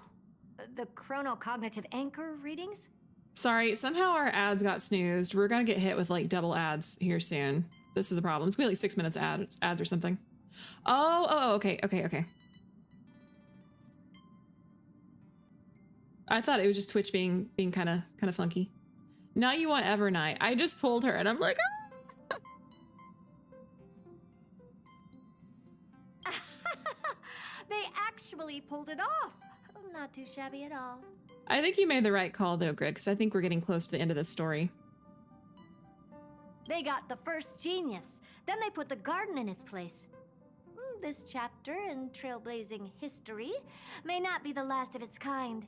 The chronocognitive anchor readings? Sorry, somehow our ads got snoozed. We're gonna get hit with like double ads here soon. This is a problem. It's gonna be like 6 minutes ads or something. Oh, okay. I thought it was just Twitch being kind of funky. Now you want Evernight. I just pulled her and I'm like, ah! They actually pulled it off. Not too shabby at all. I think you made the right call though, Grid, because I think we're getting close to the end of this story. They got the first genius. Then they put the garden in its place. This chapter in trailblazing history may not be the last of its kind,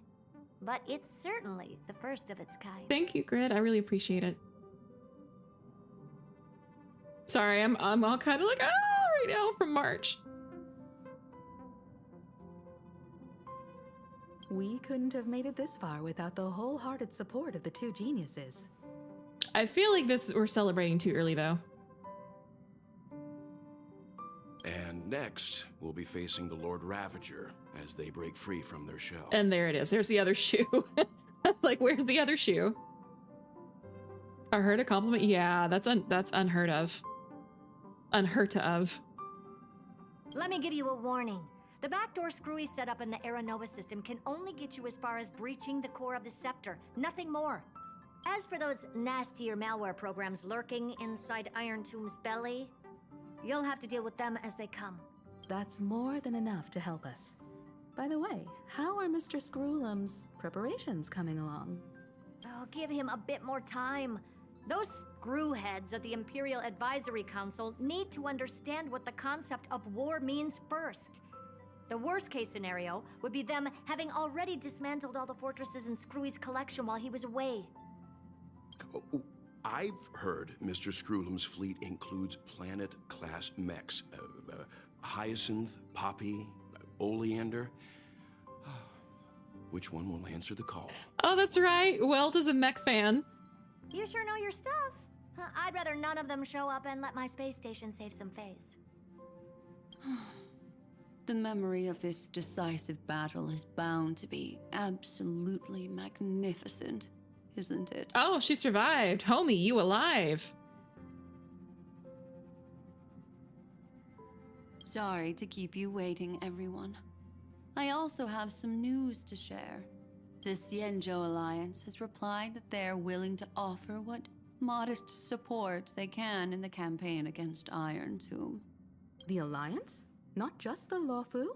but it's certainly the first of its kind. Thank you, Grid. I really appreciate it. Sorry, I'm all kind of like, right now from March. We couldn't have made it this far without the wholehearted support of the two geniuses. I feel like we're celebrating too early though. And next, we'll be facing the Lord Ravager as they break free from their shell. And there it is. There's the other shoe. Like, where's the other shoe? I heard a compliment. Yeah, that's unheard of. Unheard of. Let me give you a warning. The backdoor screwy setup in the Era Nova system can only get you as far as breaching the core of the scepter, nothing more. As for those nastier malware programs lurking inside Iron Tomb's belly, you'll have to deal with them as they come. That's more than enough to help us. By the way, how are Mr. Screwlum's preparations coming along? Oh, give him a bit more time. Those screwheads at the Imperial Advisory Council need to understand what the concept of war means first. The worst case scenario would be them having already dismantled all the fortresses in Screwy's collection while he was away. Oh, I've heard Mr. Screwlum's fleet includes planet-class mechs. Hyacinth, Poppy, Oleander. Which one will answer the call? Oh, that's right. Welt is a mech fan. You sure know your stuff. I'd rather none of them show up and let my space station save some face. The memory of this decisive battle is bound to be absolutely magnificent, isn't it? Oh, she survived. Homie, you alive. Sorry to keep you waiting, everyone. I also have some news to share. The Xianzhou Alliance has replied that they're willing to offer what modest support they can in the campaign against Iron Tomb. The Alliance? Not just the Luofu?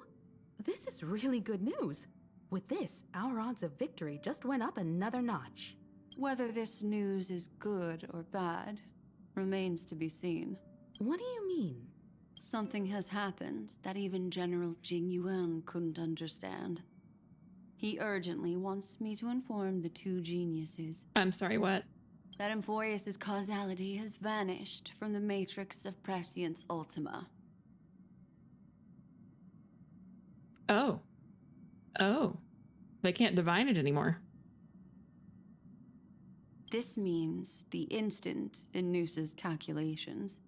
This is really good news. With this, our odds of victory just went up another notch. Whether this news is good or bad remains to be seen. What do you mean? Something has happened that even General Jing Yuan couldn't understand. He urgently wants me to inform the two geniuses. I'm sorry, what? that Emphorius' causality has vanished from the matrix of Prescience Ultima. Oh. Oh. They can't divine it anymore. This means the instant in Noose's calculations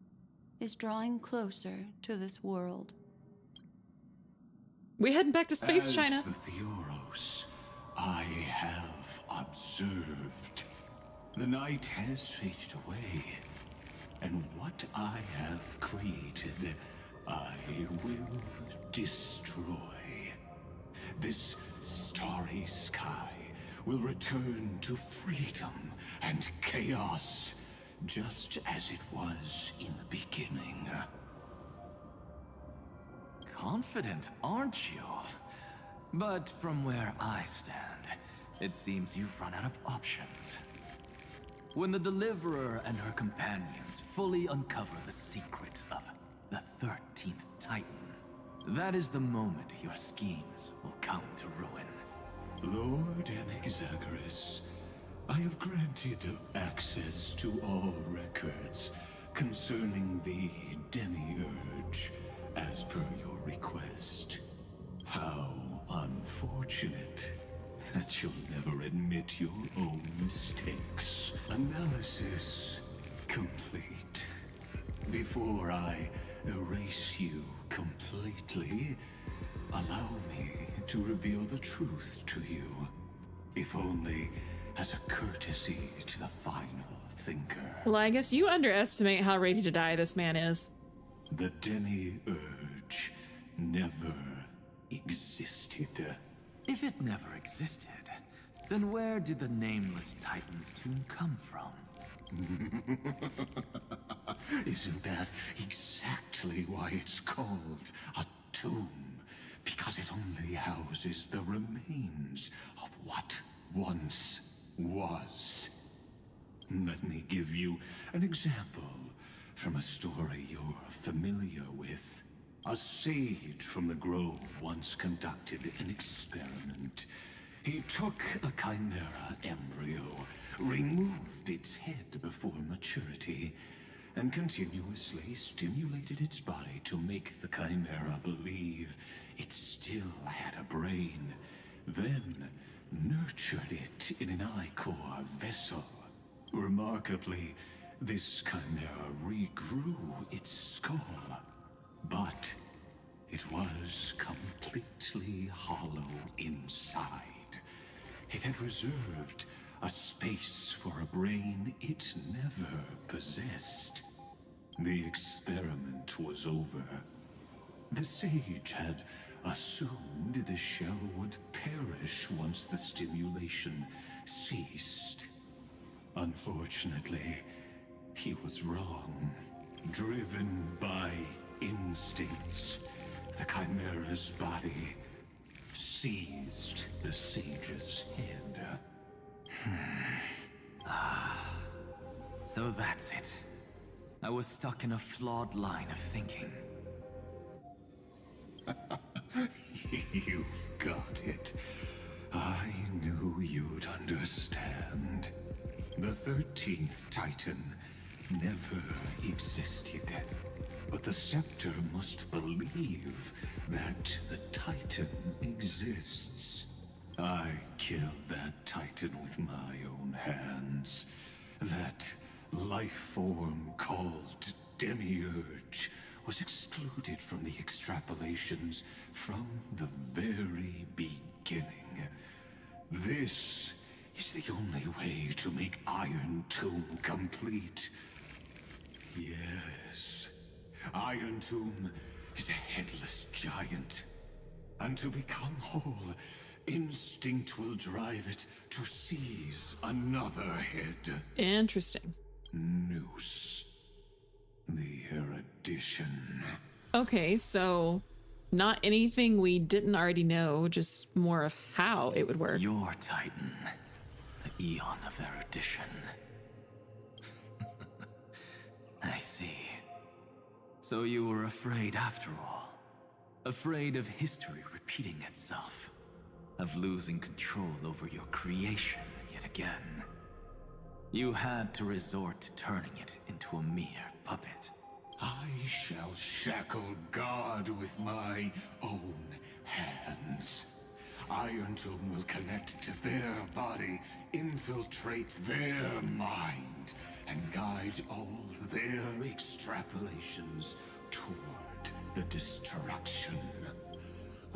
is drawing closer to this world. We heading back to space, As China. the Theoros, I have observed. The night has faded away, and what I have created, I will destroy. This starry sky will return to freedom and chaos, just as it was in the beginning. Confident, aren't you? But from where I stand, it seems you've run out of options. When the Deliverer and her companions fully uncover the secret of the 13th Titan, that is the moment your schemes will come to ruin. Lord Anaxagoras, I have granted access to all records concerning the Demiurge, as per your request. How unfortunate that you'll never admit your own mistakes. Analysis complete. Before I erase you completely, allow me to reveal the truth to you, if only as a courtesy to the final thinker. Well, I guess you underestimate how ready to die this man is. The Demiurge never existed. If it never existed, then where did the Nameless Titan's tomb come from? Isn't that exactly why it's called a tomb? Because it only houses the remains of what once was. Let me give you an example from a story you're familiar with. A sage from the grove once conducted an experiment. He took a chimera embryo, removed its head before maturity, and continuously stimulated its body to make the chimera believe it still had a brain, then nurtured it in an ichor vessel. Remarkably, this chimera regrew its skull, but it was completely hollow inside. It had reserved a space for a brain it never possessed. The experiment was over. The sage had assumed the shell would perish once the stimulation ceased. Unfortunately, he was wrong. Driven by instincts, the chimera's body seized the sage's head. So that's it. I was stuck in a flawed line of thinking. You've got it. I knew you'd understand. The 13th Titan never existed. But the Scepter must believe that the Titan exists. I killed that Titan with my own hands. That life form called Demiurge was excluded from the extrapolations from the very beginning. This is the only way to make Iron Tomb complete. Yes, Iron Tomb is a headless giant. And to become whole, instinct will drive it to seize another head. Interesting. Noose. The erudition. Okay, so not anything we didn't already know, just more of how it would work. Your Titan, the Eon of Erudition. I see. So you were afraid after all. Afraid of history repeating itself. Of losing control over your creation yet again. You had to resort to turning it into a mere puppet. I shall shackle God with my own hands. Iron Tome will connect to their body, infiltrate their mind, and guide all their extrapolations toward the destruction.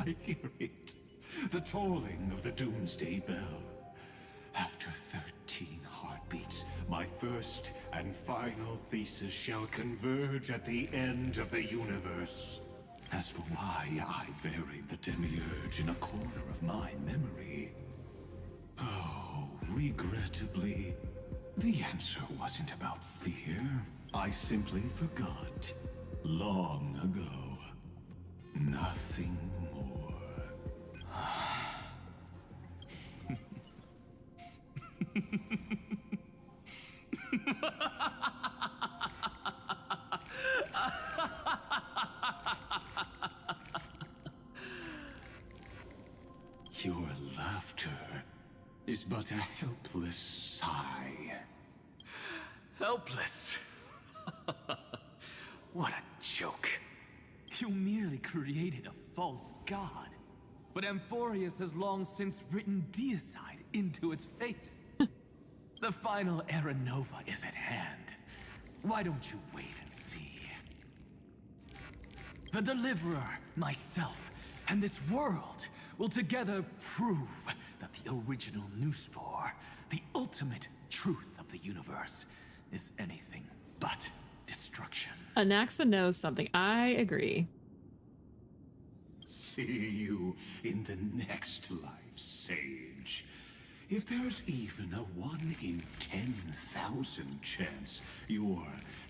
I hear it. The tolling of the Doomsday Bell. After 13 heartbeats, my first and final thesis shall converge at the end of the universe. As for why I buried the Demiurge in a corner of my memory, oh, regrettably, the answer wasn't about fear. I simply forgot. Long ago. Nothing more. Your laughter is but a helpless sigh. Helpless? What a joke. You merely created a false god. But Amphorius has long since written deicide into its fate. The final Era Nova is at hand. Why don't you wait and see? The Deliverer, myself, and this world will together prove that the original Newspore, the ultimate truth of the universe, is anything but destruction. Anaxa knows something. I agree. See you in the next life, Sage. If there's even a 1 in 10,000 chance your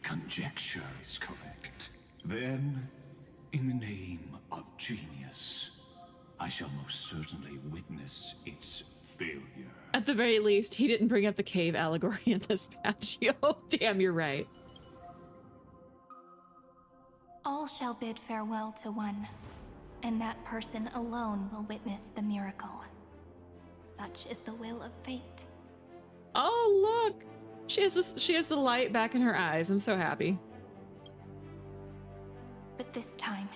conjecture is correct, then, in the name of genius, I shall most certainly witness its failure. At the very least, he didn't bring up the cave allegory in this patch. Oh, damn, you're right. All shall bid farewell to one, and that person alone will witness the miracle. Such is the will of fate. Oh, look! She has the light back in her eyes. I'm so happy. But this time,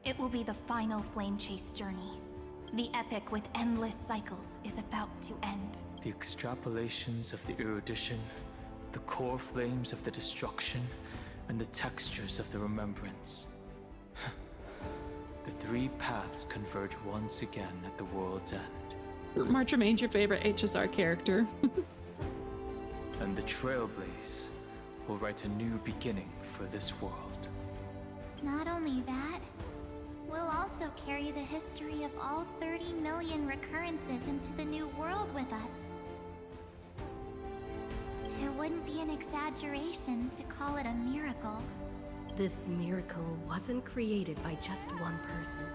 it will be the final flame chase journey. The epic with endless cycles is about to end. The extrapolations of the erudition, the core flames of the destruction, and the textures of the remembrance. The three paths converge once again at the world's end. March remains your favorite HSR character. And the Trailblaze will write a new beginning for this world. Not only that, we'll also carry the history of all 30 million recurrences into the new world with us. It wouldn't be an exaggeration to call it a miracle. This miracle wasn't created by just one person.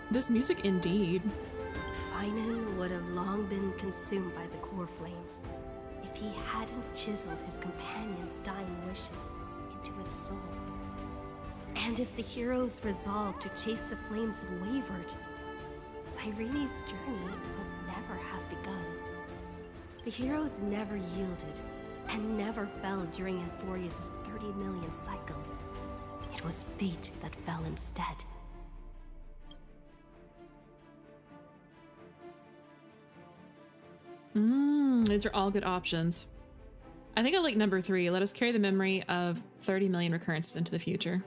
This music indeed. Finan would have long been consumed by the core flames if he hadn't chiseled his companion's dying wishes into his soul. And if the hero's resolve to chase the flames had wavered, Cyrene's journey would never have begun. The heroes never yielded and never fell during Amphorius' 30 million cycles. It was fate that fell instead. These are all good options. I think I like number 3. Let us carry the memory of 30 million recurrences into the future.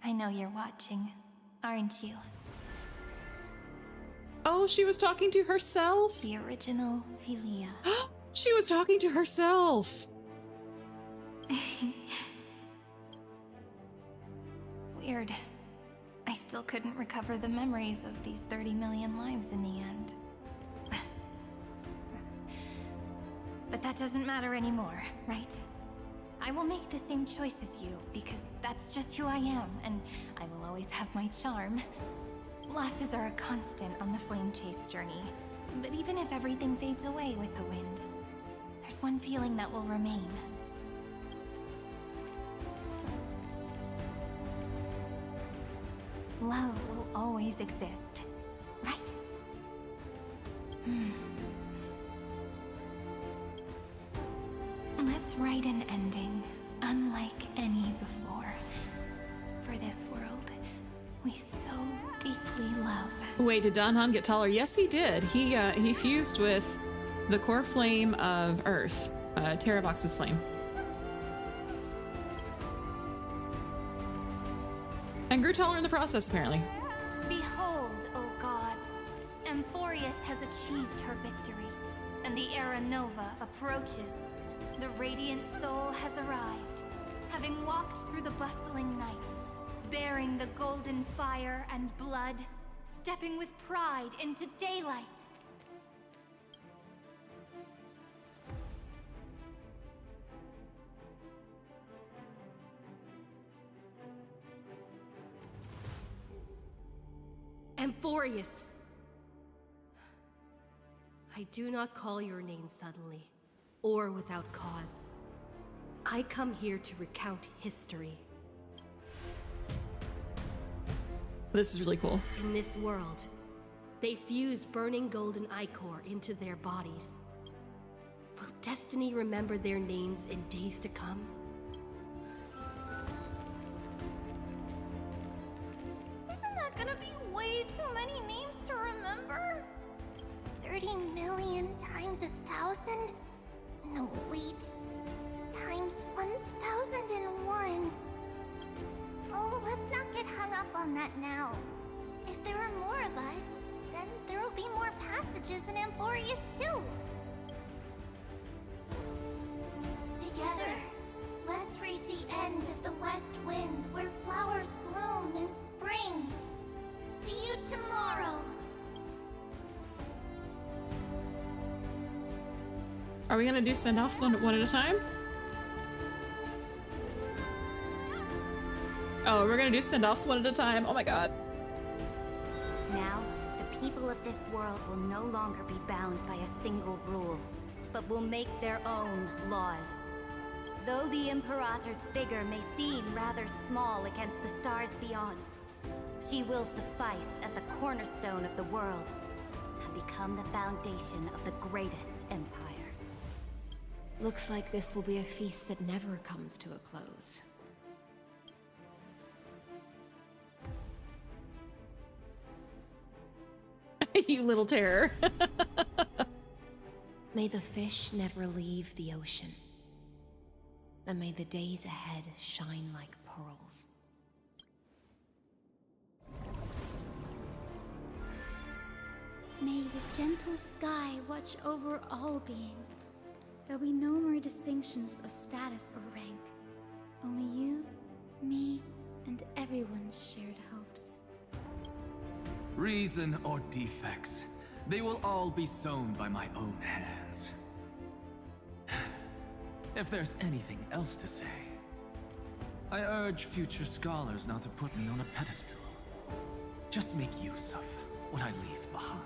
I know you're watching, aren't you? Oh, she was talking to herself? The original Philia. She was talking to herself! Weird. I still couldn't recover the memories of these 30 million lives in the end. But that doesn't matter anymore, right? I will make the same choice as you, because that's just who I am, and I will always have my charm. Losses are a constant on the flame chase journey, but even if everything fades away with the wind, there's one feeling that will remain. Love will always exist, right? Let's write an ending, unlike any before. For this world, we so deeply love. Wait, did Danhan get taller? Yes, he did. He fused with the core flame of Earth, Terravox's flame. And grew taller in the process, apparently. Behold, O gods, Amphorius has achieved her victory, and the Era Nova approaches. The radiant soul has arrived, having walked through the bustling nights, bearing the golden fire and blood, stepping with pride into daylight. Amphorius! I do not call your name suddenly, or without cause. I come here to recount history. This is really cool. In this world, they fused burning golden ichor into their bodies. Will destiny remember their names in days to come? Isn't that gonna be way too many names to remember? 30 million times 1,000? No, wait. Times 1,001. Oh, let's not get hung up on that now. If there are more of us, then there will be more passages in Amphorius too. Together, let's reach the end of the west wind where flowers bloom in spring. See you tomorrow. Are we gonna do send-offs one at a time? Oh, we're gonna do send-offs one at a time. Oh my god. Now, the people of this world will no longer be bound by a single rule, but will make their own laws. Though the Imperator's figure may seem rather small against the stars beyond, she will suffice as the cornerstone of the world and become the foundation of the greatest empire. Looks like this will be a feast that never comes to a close. You little terror. May the fish never leave the ocean. And may the days ahead shine like pearls. May the gentle sky watch over all beings. There'll be no more distinctions of status or rank. Only you, me, and everyone's shared hopes. Reason or defects, they will all be sown by my own hands. If there's anything else to say, I urge future scholars not to put me on a pedestal. Just make use of what I leave behind.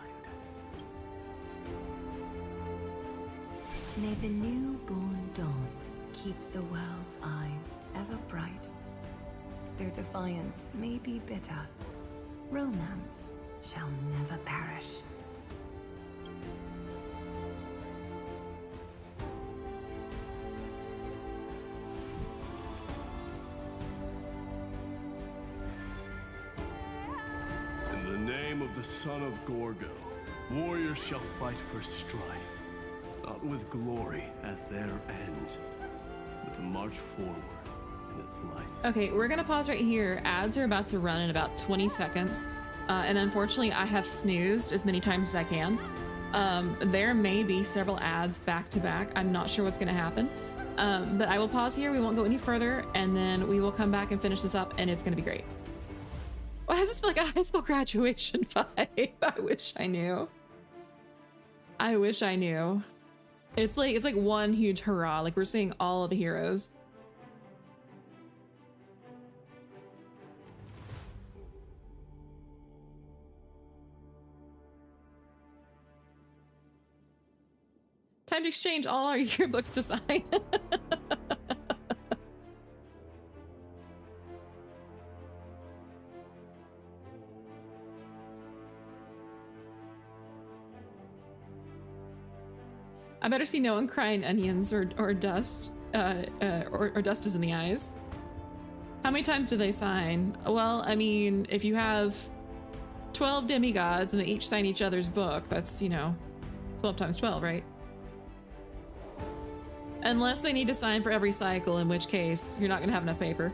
May the newborn dawn keep the world's eyes ever bright. Their defiance may be bitter. Romance shall never perish. In the name of the son of Gorgo, warriors shall fight for strife. Not with glory as their end, but to march forward in its light. Okay, we're gonna pause right here. Ads are about to run in about 20 seconds. And unfortunately, I have snoozed as many times as I can. There may be several ads back to back. I'm not sure what's gonna happen. But I will pause here. We won't go any further. And then we will come back and finish this up and it's gonna be great. Why does this feel like a high school graduation vibe? I wish I knew. I wish I knew. It's like one huge hurrah. Like we're seeing all of the heroes. Time to exchange all our yearbooks to sign. I better see no one crying onions or dust, or dust is in the eyes. How many times do they sign? Well, I mean, if you have 12 demigods and they each sign each other's book, that's, you know, 12 times 12, right? Unless they need to sign for every cycle, in which case you're not gonna have enough paper.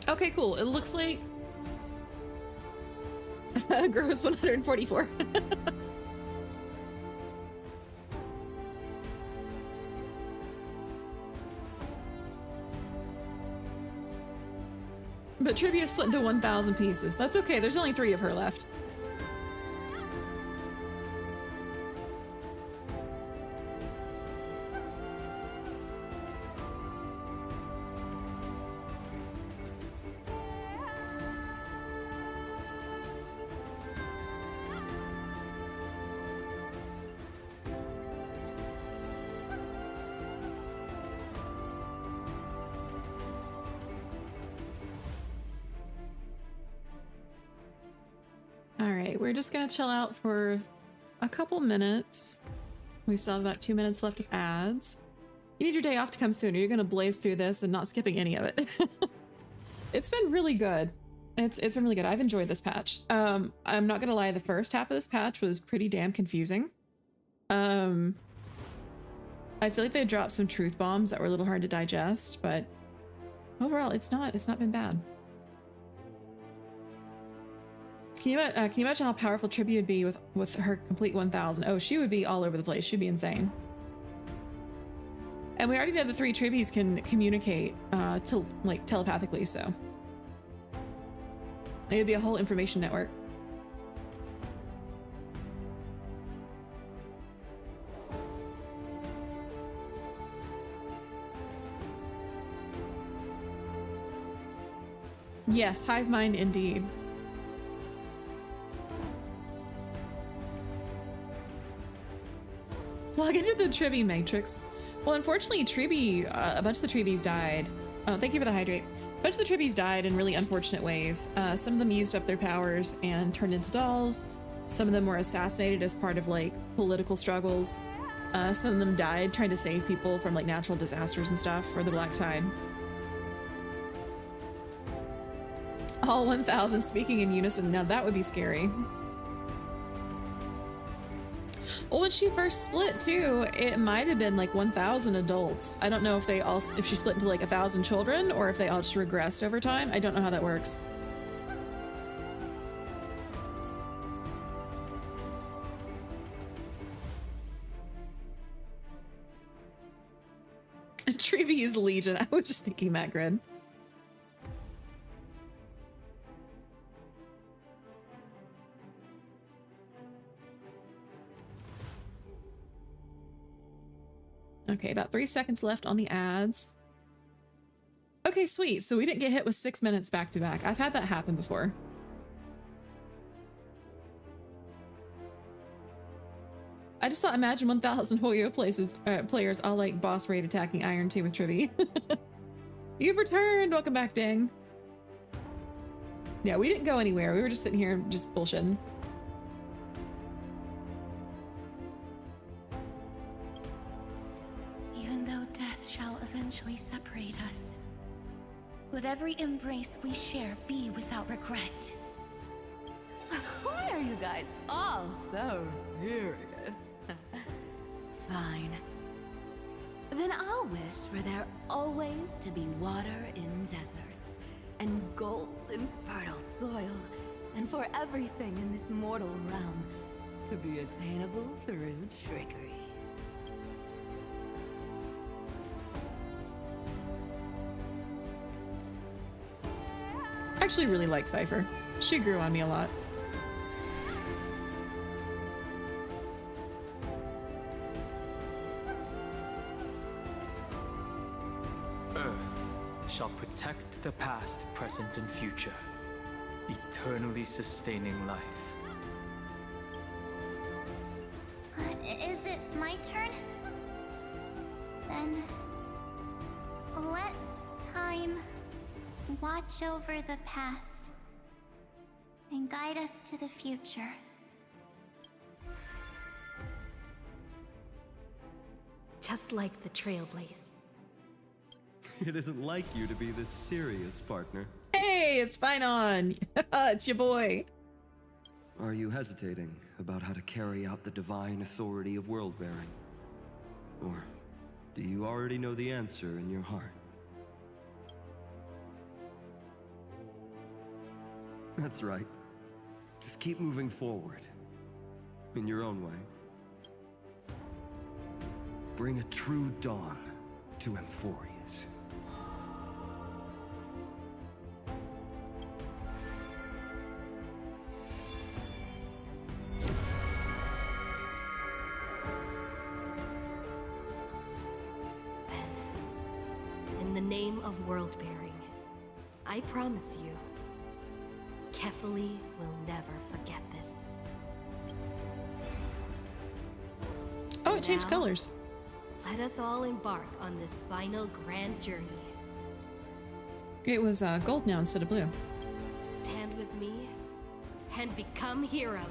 Okay, cool. It looks like grows 144. But Trivia split into 1,000 pieces. That's okay. There's only 3 of her left. We're just gonna chill out for a couple minutes. We still have about 2 minutes left of ads. You need your day off to come sooner. You're gonna blaze through this and not skipping any of it. It's been really good. It's been really good. I've enjoyed this patch. I'm not gonna lie, the first half of this patch was pretty damn confusing. I feel like they dropped some truth bombs that were a little hard to digest, but overall it's not been bad. Can you imagine how powerful Tribute would be with her complete 1,000? Oh, she would be all over the place. She'd be insane. And we already know the 3 Tribies can communicate telepathically, so it would be a whole information network. Yes, hive mind indeed. Log into the Tribi Matrix. Well, unfortunately, a bunch of the Tribis died. Oh, thank you for the hydrate. A bunch of the Tribis died in really unfortunate ways. Some of them used up their powers and turned into dolls. Some of them were assassinated as part of like political struggles. Some of them died trying to save people from like natural disasters and stuff, or the Black Tide. All 1,000 speaking in unison. Now that would be scary. Well, when she first split too, it might have been like 1,000 adults. I don't know if she split into like 1,000 children or if they all just regressed over time. I don't know how that works. Tribi's Legion. I was just thinking that, Grid. Okay, about 3 seconds left on the ads. Okay, sweet. So we didn't get hit with 6 minutes back to back. I've had that happen before. I just thought, imagine 1,000 Hoyo players all like boss raid attacking Iron 2 with Trivi. You've returned! Welcome back, Ding. Yeah, we didn't go anywhere. We were just sitting here just bullshitting. Eventually separate us. Let every embrace we share be without regret. Why are you guys all so serious? Fine. Then I'll wish for there always to be water in deserts, and gold in fertile soil, and for everything in this mortal realm to be attainable through trickery. I actually really like Cypher. She grew on me a lot. Earth shall protect the past, present, and future, eternally sustaining life. Is it my turn? Then let time watch over the past and guide us to the future. Just like the Trailblaze. It isn't like you to be this serious, partner. Hey, it's fine on. It's your boy. Are you hesitating about how to carry out the divine authority of world-bearing? Or do you already know the answer in your heart? That's right. Just keep moving forward. In your own way. Bring a true dawn to Emphorius. In the name of world-bearing, I promise you, Kefali will never forget this. Oh, it changed Now, colors. Let us all embark on this final grand journey. It was gold now instead of blue. Stand with me and become heroes.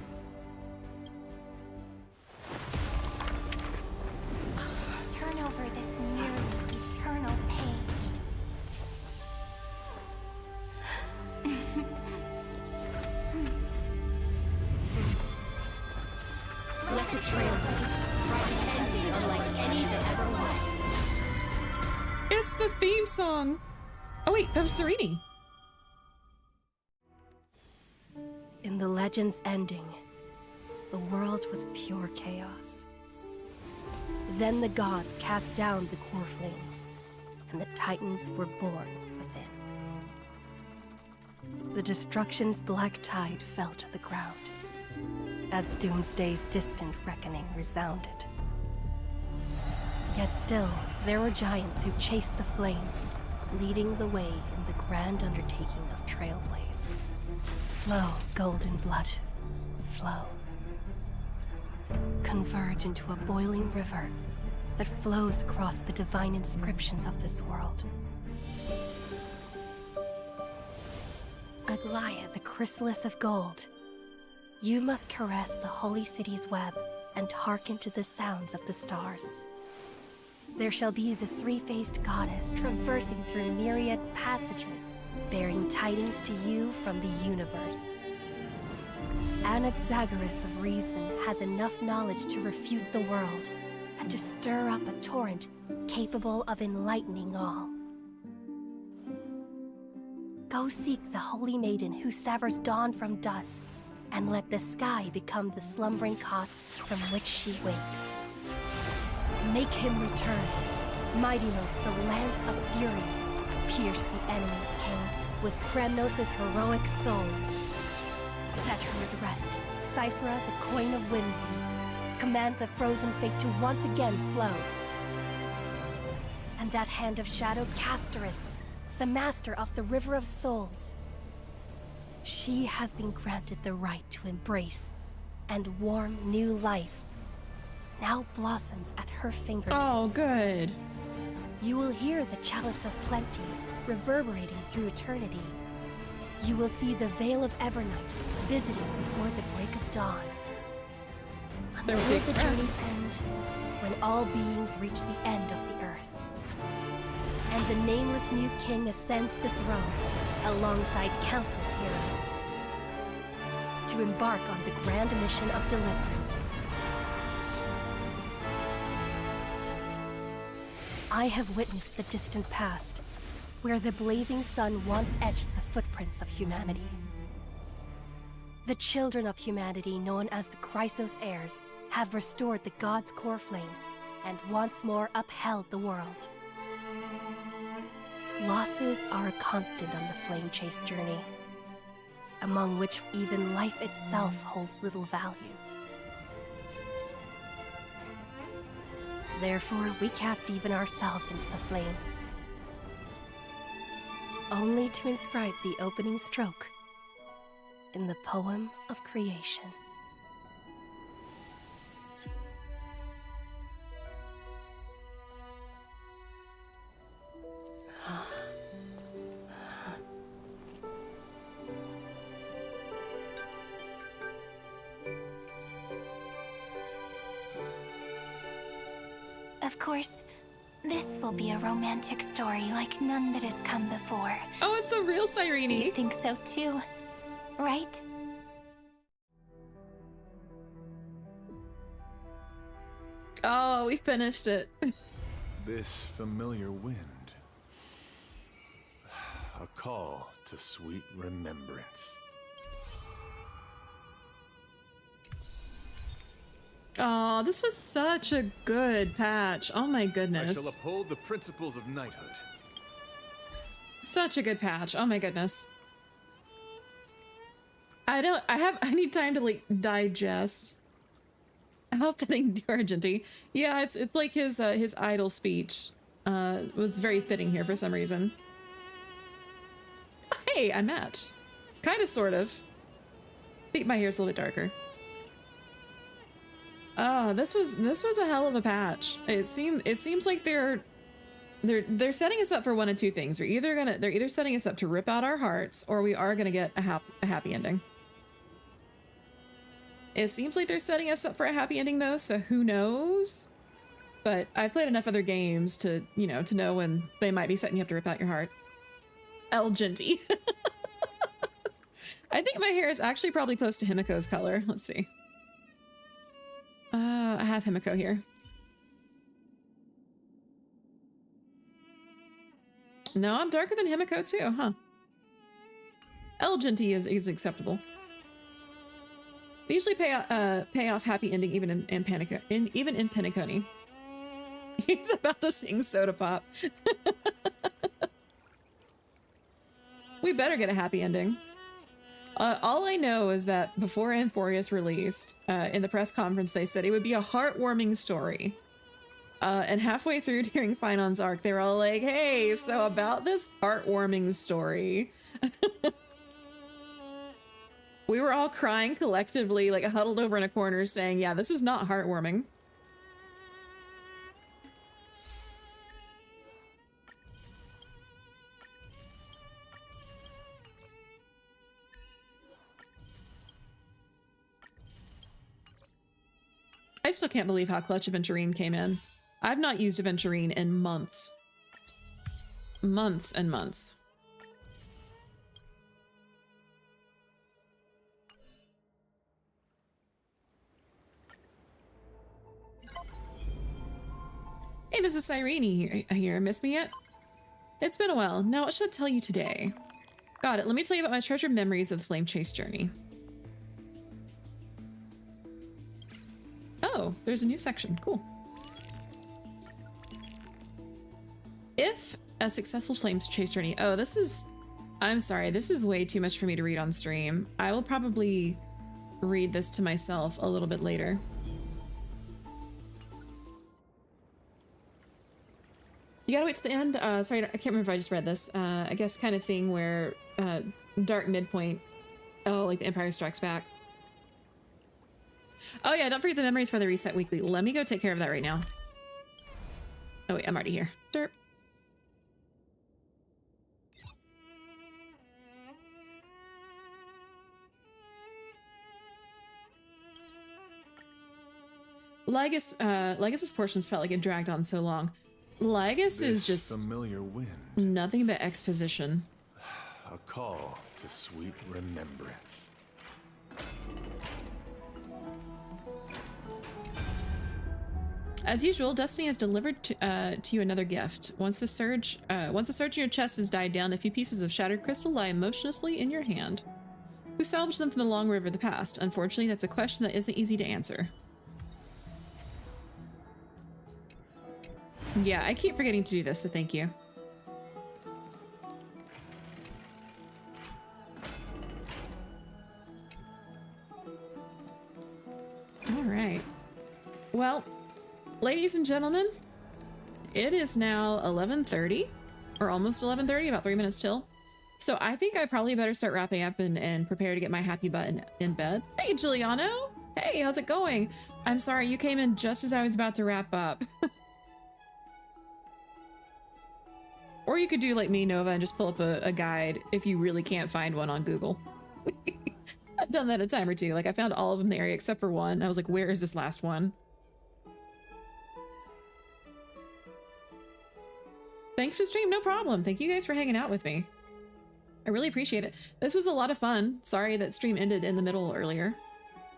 Turn over this nearly eternal page. Let the Trailblaze write an ending unlike any that ever was. It's the theme song. Oh wait, that was Serini. In the legend's ending, the world was pure chaos. Then the gods cast down the core flames, and the Titans were born within. The destruction's black tide fell to the ground, as Doomsday's distant reckoning resounded. Yet still, there were giants who chased the flames, leading the way in the grand undertaking of Trailblaze. Flow, golden blood, flow. Converge into a boiling river that flows across the divine inscriptions of this world. Aglaia, the chrysalis of gold. You must caress the holy city's web and hearken to the sounds of the stars. There shall be the three-faced goddess traversing through myriad passages, bearing tidings to you from the universe. Anaxagoras of reason has enough knowledge to refute the world and to stir up a torrent capable of enlightening all. Go seek the holy maiden who severs dawn from dusk, and let the sky become the slumbering cot from which she wakes. Make him return. Mightymost, the lance of fury, pierce the enemy's king with Kremnos' heroic souls. Set her at rest, Cyphra, the coin of whimsy. Command the frozen fate to once again flow. And that hand of shadow, Castoris, the master of the River of Souls. She has been granted the right to embrace and warm new life. Now blossoms at her fingertips. Oh, good. You will hear the chalice of plenty reverberating through eternity. You will see the veil of Evernight visiting before the break of dawn. There will Until be the express. journey's end, when all beings reach the end of the earth. And the nameless new king ascends the throne alongside countless heroes to embark on the grand mission of deliverance. I have witnessed the distant past, where the blazing sun once etched the footprints of humanity. The children of humanity, known as the Chrysos heirs, have restored the gods' core flames and once more upheld the world. Losses are a constant on the flame chase journey, among which even life itself holds little value. Therefore, we cast even ourselves into the flame, only to inscribe the opening stroke in the poem of creation. Of course, this will be a romantic story like none that has come before. Oh, it's the real Cyrene. You think so too, right? Oh, we finished it. This familiar wind. A call to sweet remembrance. Oh, this was such a good patch. Oh my I goodness. shall uphold the principles of knighthood. Such a good patch. Oh my goodness. I need time to like digest how fitting Argenty. Yeah, it's like his idle speech was very fitting here for some reason. Hey, I match. Kind of, sort of. I think my hair's a little bit darker. Oh, this was a hell of a patch. It seems like they're setting us up for one of two things. They're either setting us up to rip out our hearts, or we are gonna get a happy ending. It seems like they're setting us up for a happy ending though, so who knows? But I've played enough other games to know when they might be setting you up to rip out your heart. Elgenty. I think my hair is actually probably close to Himiko's color. Let's see. I have Himiko here. No, I'm darker than Himiko too, huh? Elgenty is acceptable. They usually pay off happy ending even in Penacony. He's about to sing Soda Pop. We better get a happy ending. All I know is that before Amphorius released, in the press conference, they said it would be a heartwarming story. And halfway through during Finon's arc, they were all like, hey, so about this heartwarming story. We were all crying collectively, like huddled over in a corner saying, yeah, this is not heartwarming. I still can't believe how clutch Aventurine came in. I've not used Aventurine in months. Months and months. Hey, this is Cyrene here. Miss me yet? It's been a while. Now, what should I tell you today? Got it. Let me tell you about my treasured memories of the Flame Chase journey. Oh, there's a new section. Cool. If a successful Flame Chase journey... Oh, this is... I'm sorry. This is way too much for me to read on stream. I will probably read this to myself a little bit later. You gotta wait to the end? Sorry, I can't remember if I just read this. I guess kind of thing where dark midpoint. Oh, like the Empire Strikes Back. Oh yeah, don't forget the memories for the reset weekly. Let me go take care of that right now. Oh wait, I'm already here. Derp. Legus's portions felt like it dragged on so long. Legus is just familiar wind. Nothing but exposition. A call to sweet remembrance. As usual, Destiny has delivered to you another gift. Once the surge in your chest has died down, a few pieces of shattered crystal lie motionlessly in your hand. Who salvaged them from the long river of the past? Unfortunately, that's a question that isn't easy to answer. Yeah, I keep forgetting to do this, so thank you. All right. Well, ladies and gentlemen, it is now 11:30, or almost 11:30, about 3 minutes till. So I think I probably better start wrapping up and prepare to get my happy butt in bed. Hey, Giuliano. Hey, how's it going? I'm sorry, you came in just as I was about to wrap up. Or you could do like me, Nova, and just pull up a guide if you really can't find one on Google. I've done that a time or two. Like I found all of them in the area except for one. I was like, where is this last one? thanks for the stream. No problem. Thank you guys for hanging out with me. I really appreciate it. This was a lot of fun. Sorry that stream ended in the middle earlier.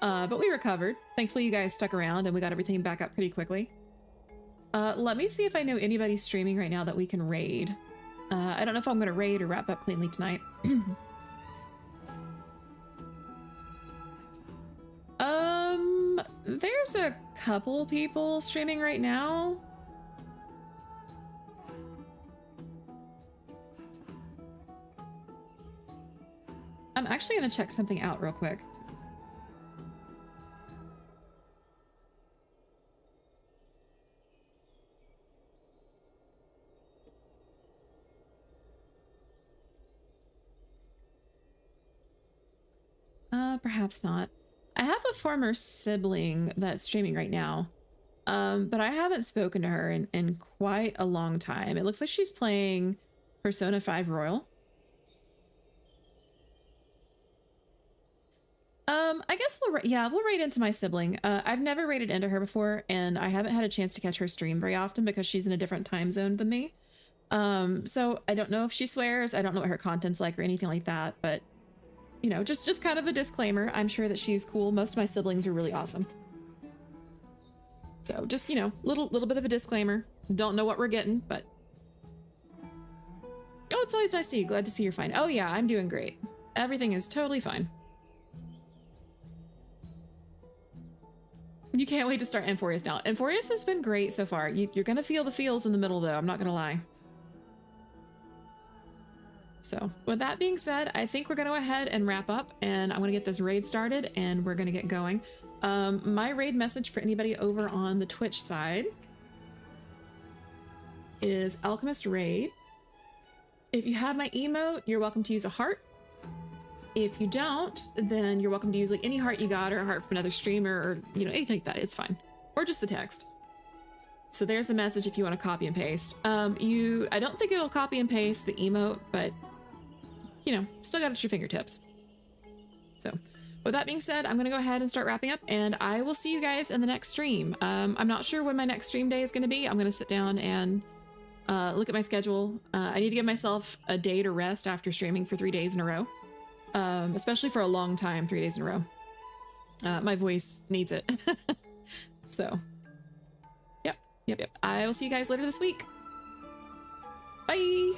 But we recovered. Thankfully, you guys stuck around and we got everything back up pretty quickly. Let me see if I know anybody streaming right now that we can raid. I don't know if I'm going to raid or wrap up cleanly tonight. There's a couple people streaming right now. I'm actually going to check something out real quick. Perhaps not. I have a former sibling that's streaming right now, but I haven't spoken to her in quite a long time. It looks like she's playing Persona 5 Royal. I guess we'll raid into my sibling. I've never raided into her before, and I haven't had a chance to catch her stream very often because she's in a different time zone than me. So I don't know if she swears. I don't know what her content's like or anything like that, but you know, just kind of a disclaimer. I'm sure that she's cool. Most of my siblings are really awesome. So just, you know, little bit of a disclaimer. Don't know what we're getting, but oh, it's always nice to see you. Glad to see you're fine. Oh yeah, I'm doing great. Everything is totally fine. You can't wait to start Enforius now. Enforius has been great so far. You're gonna feel the feels in the middle though, I'm not gonna lie. So with that being said, I think we're gonna go ahead and wrap up, and I'm gonna get this raid started and we're gonna get going. My raid message for anybody over on the Twitch side is Alchemist Raid. If you have my emote, you're welcome to use a heart. If you don't, then you're welcome to use like any heart you got, or a heart from another streamer, or you know, anything like that. It's fine. Or just the text. So there's the message if you want to copy and paste. I don't think it'll copy and paste the emote, but you know, still got it at your fingertips. So with that being said, I'm gonna go ahead and start wrapping up, and I will see you guys in the next stream. I'm not sure when my next stream day is gonna be. I'm gonna sit down and look at my schedule. I need to give myself a day to rest after streaming for 3 days in a row. Especially for a long time, 3 days in a row. My voice needs it. So, yep. I will see you guys later this week. Bye!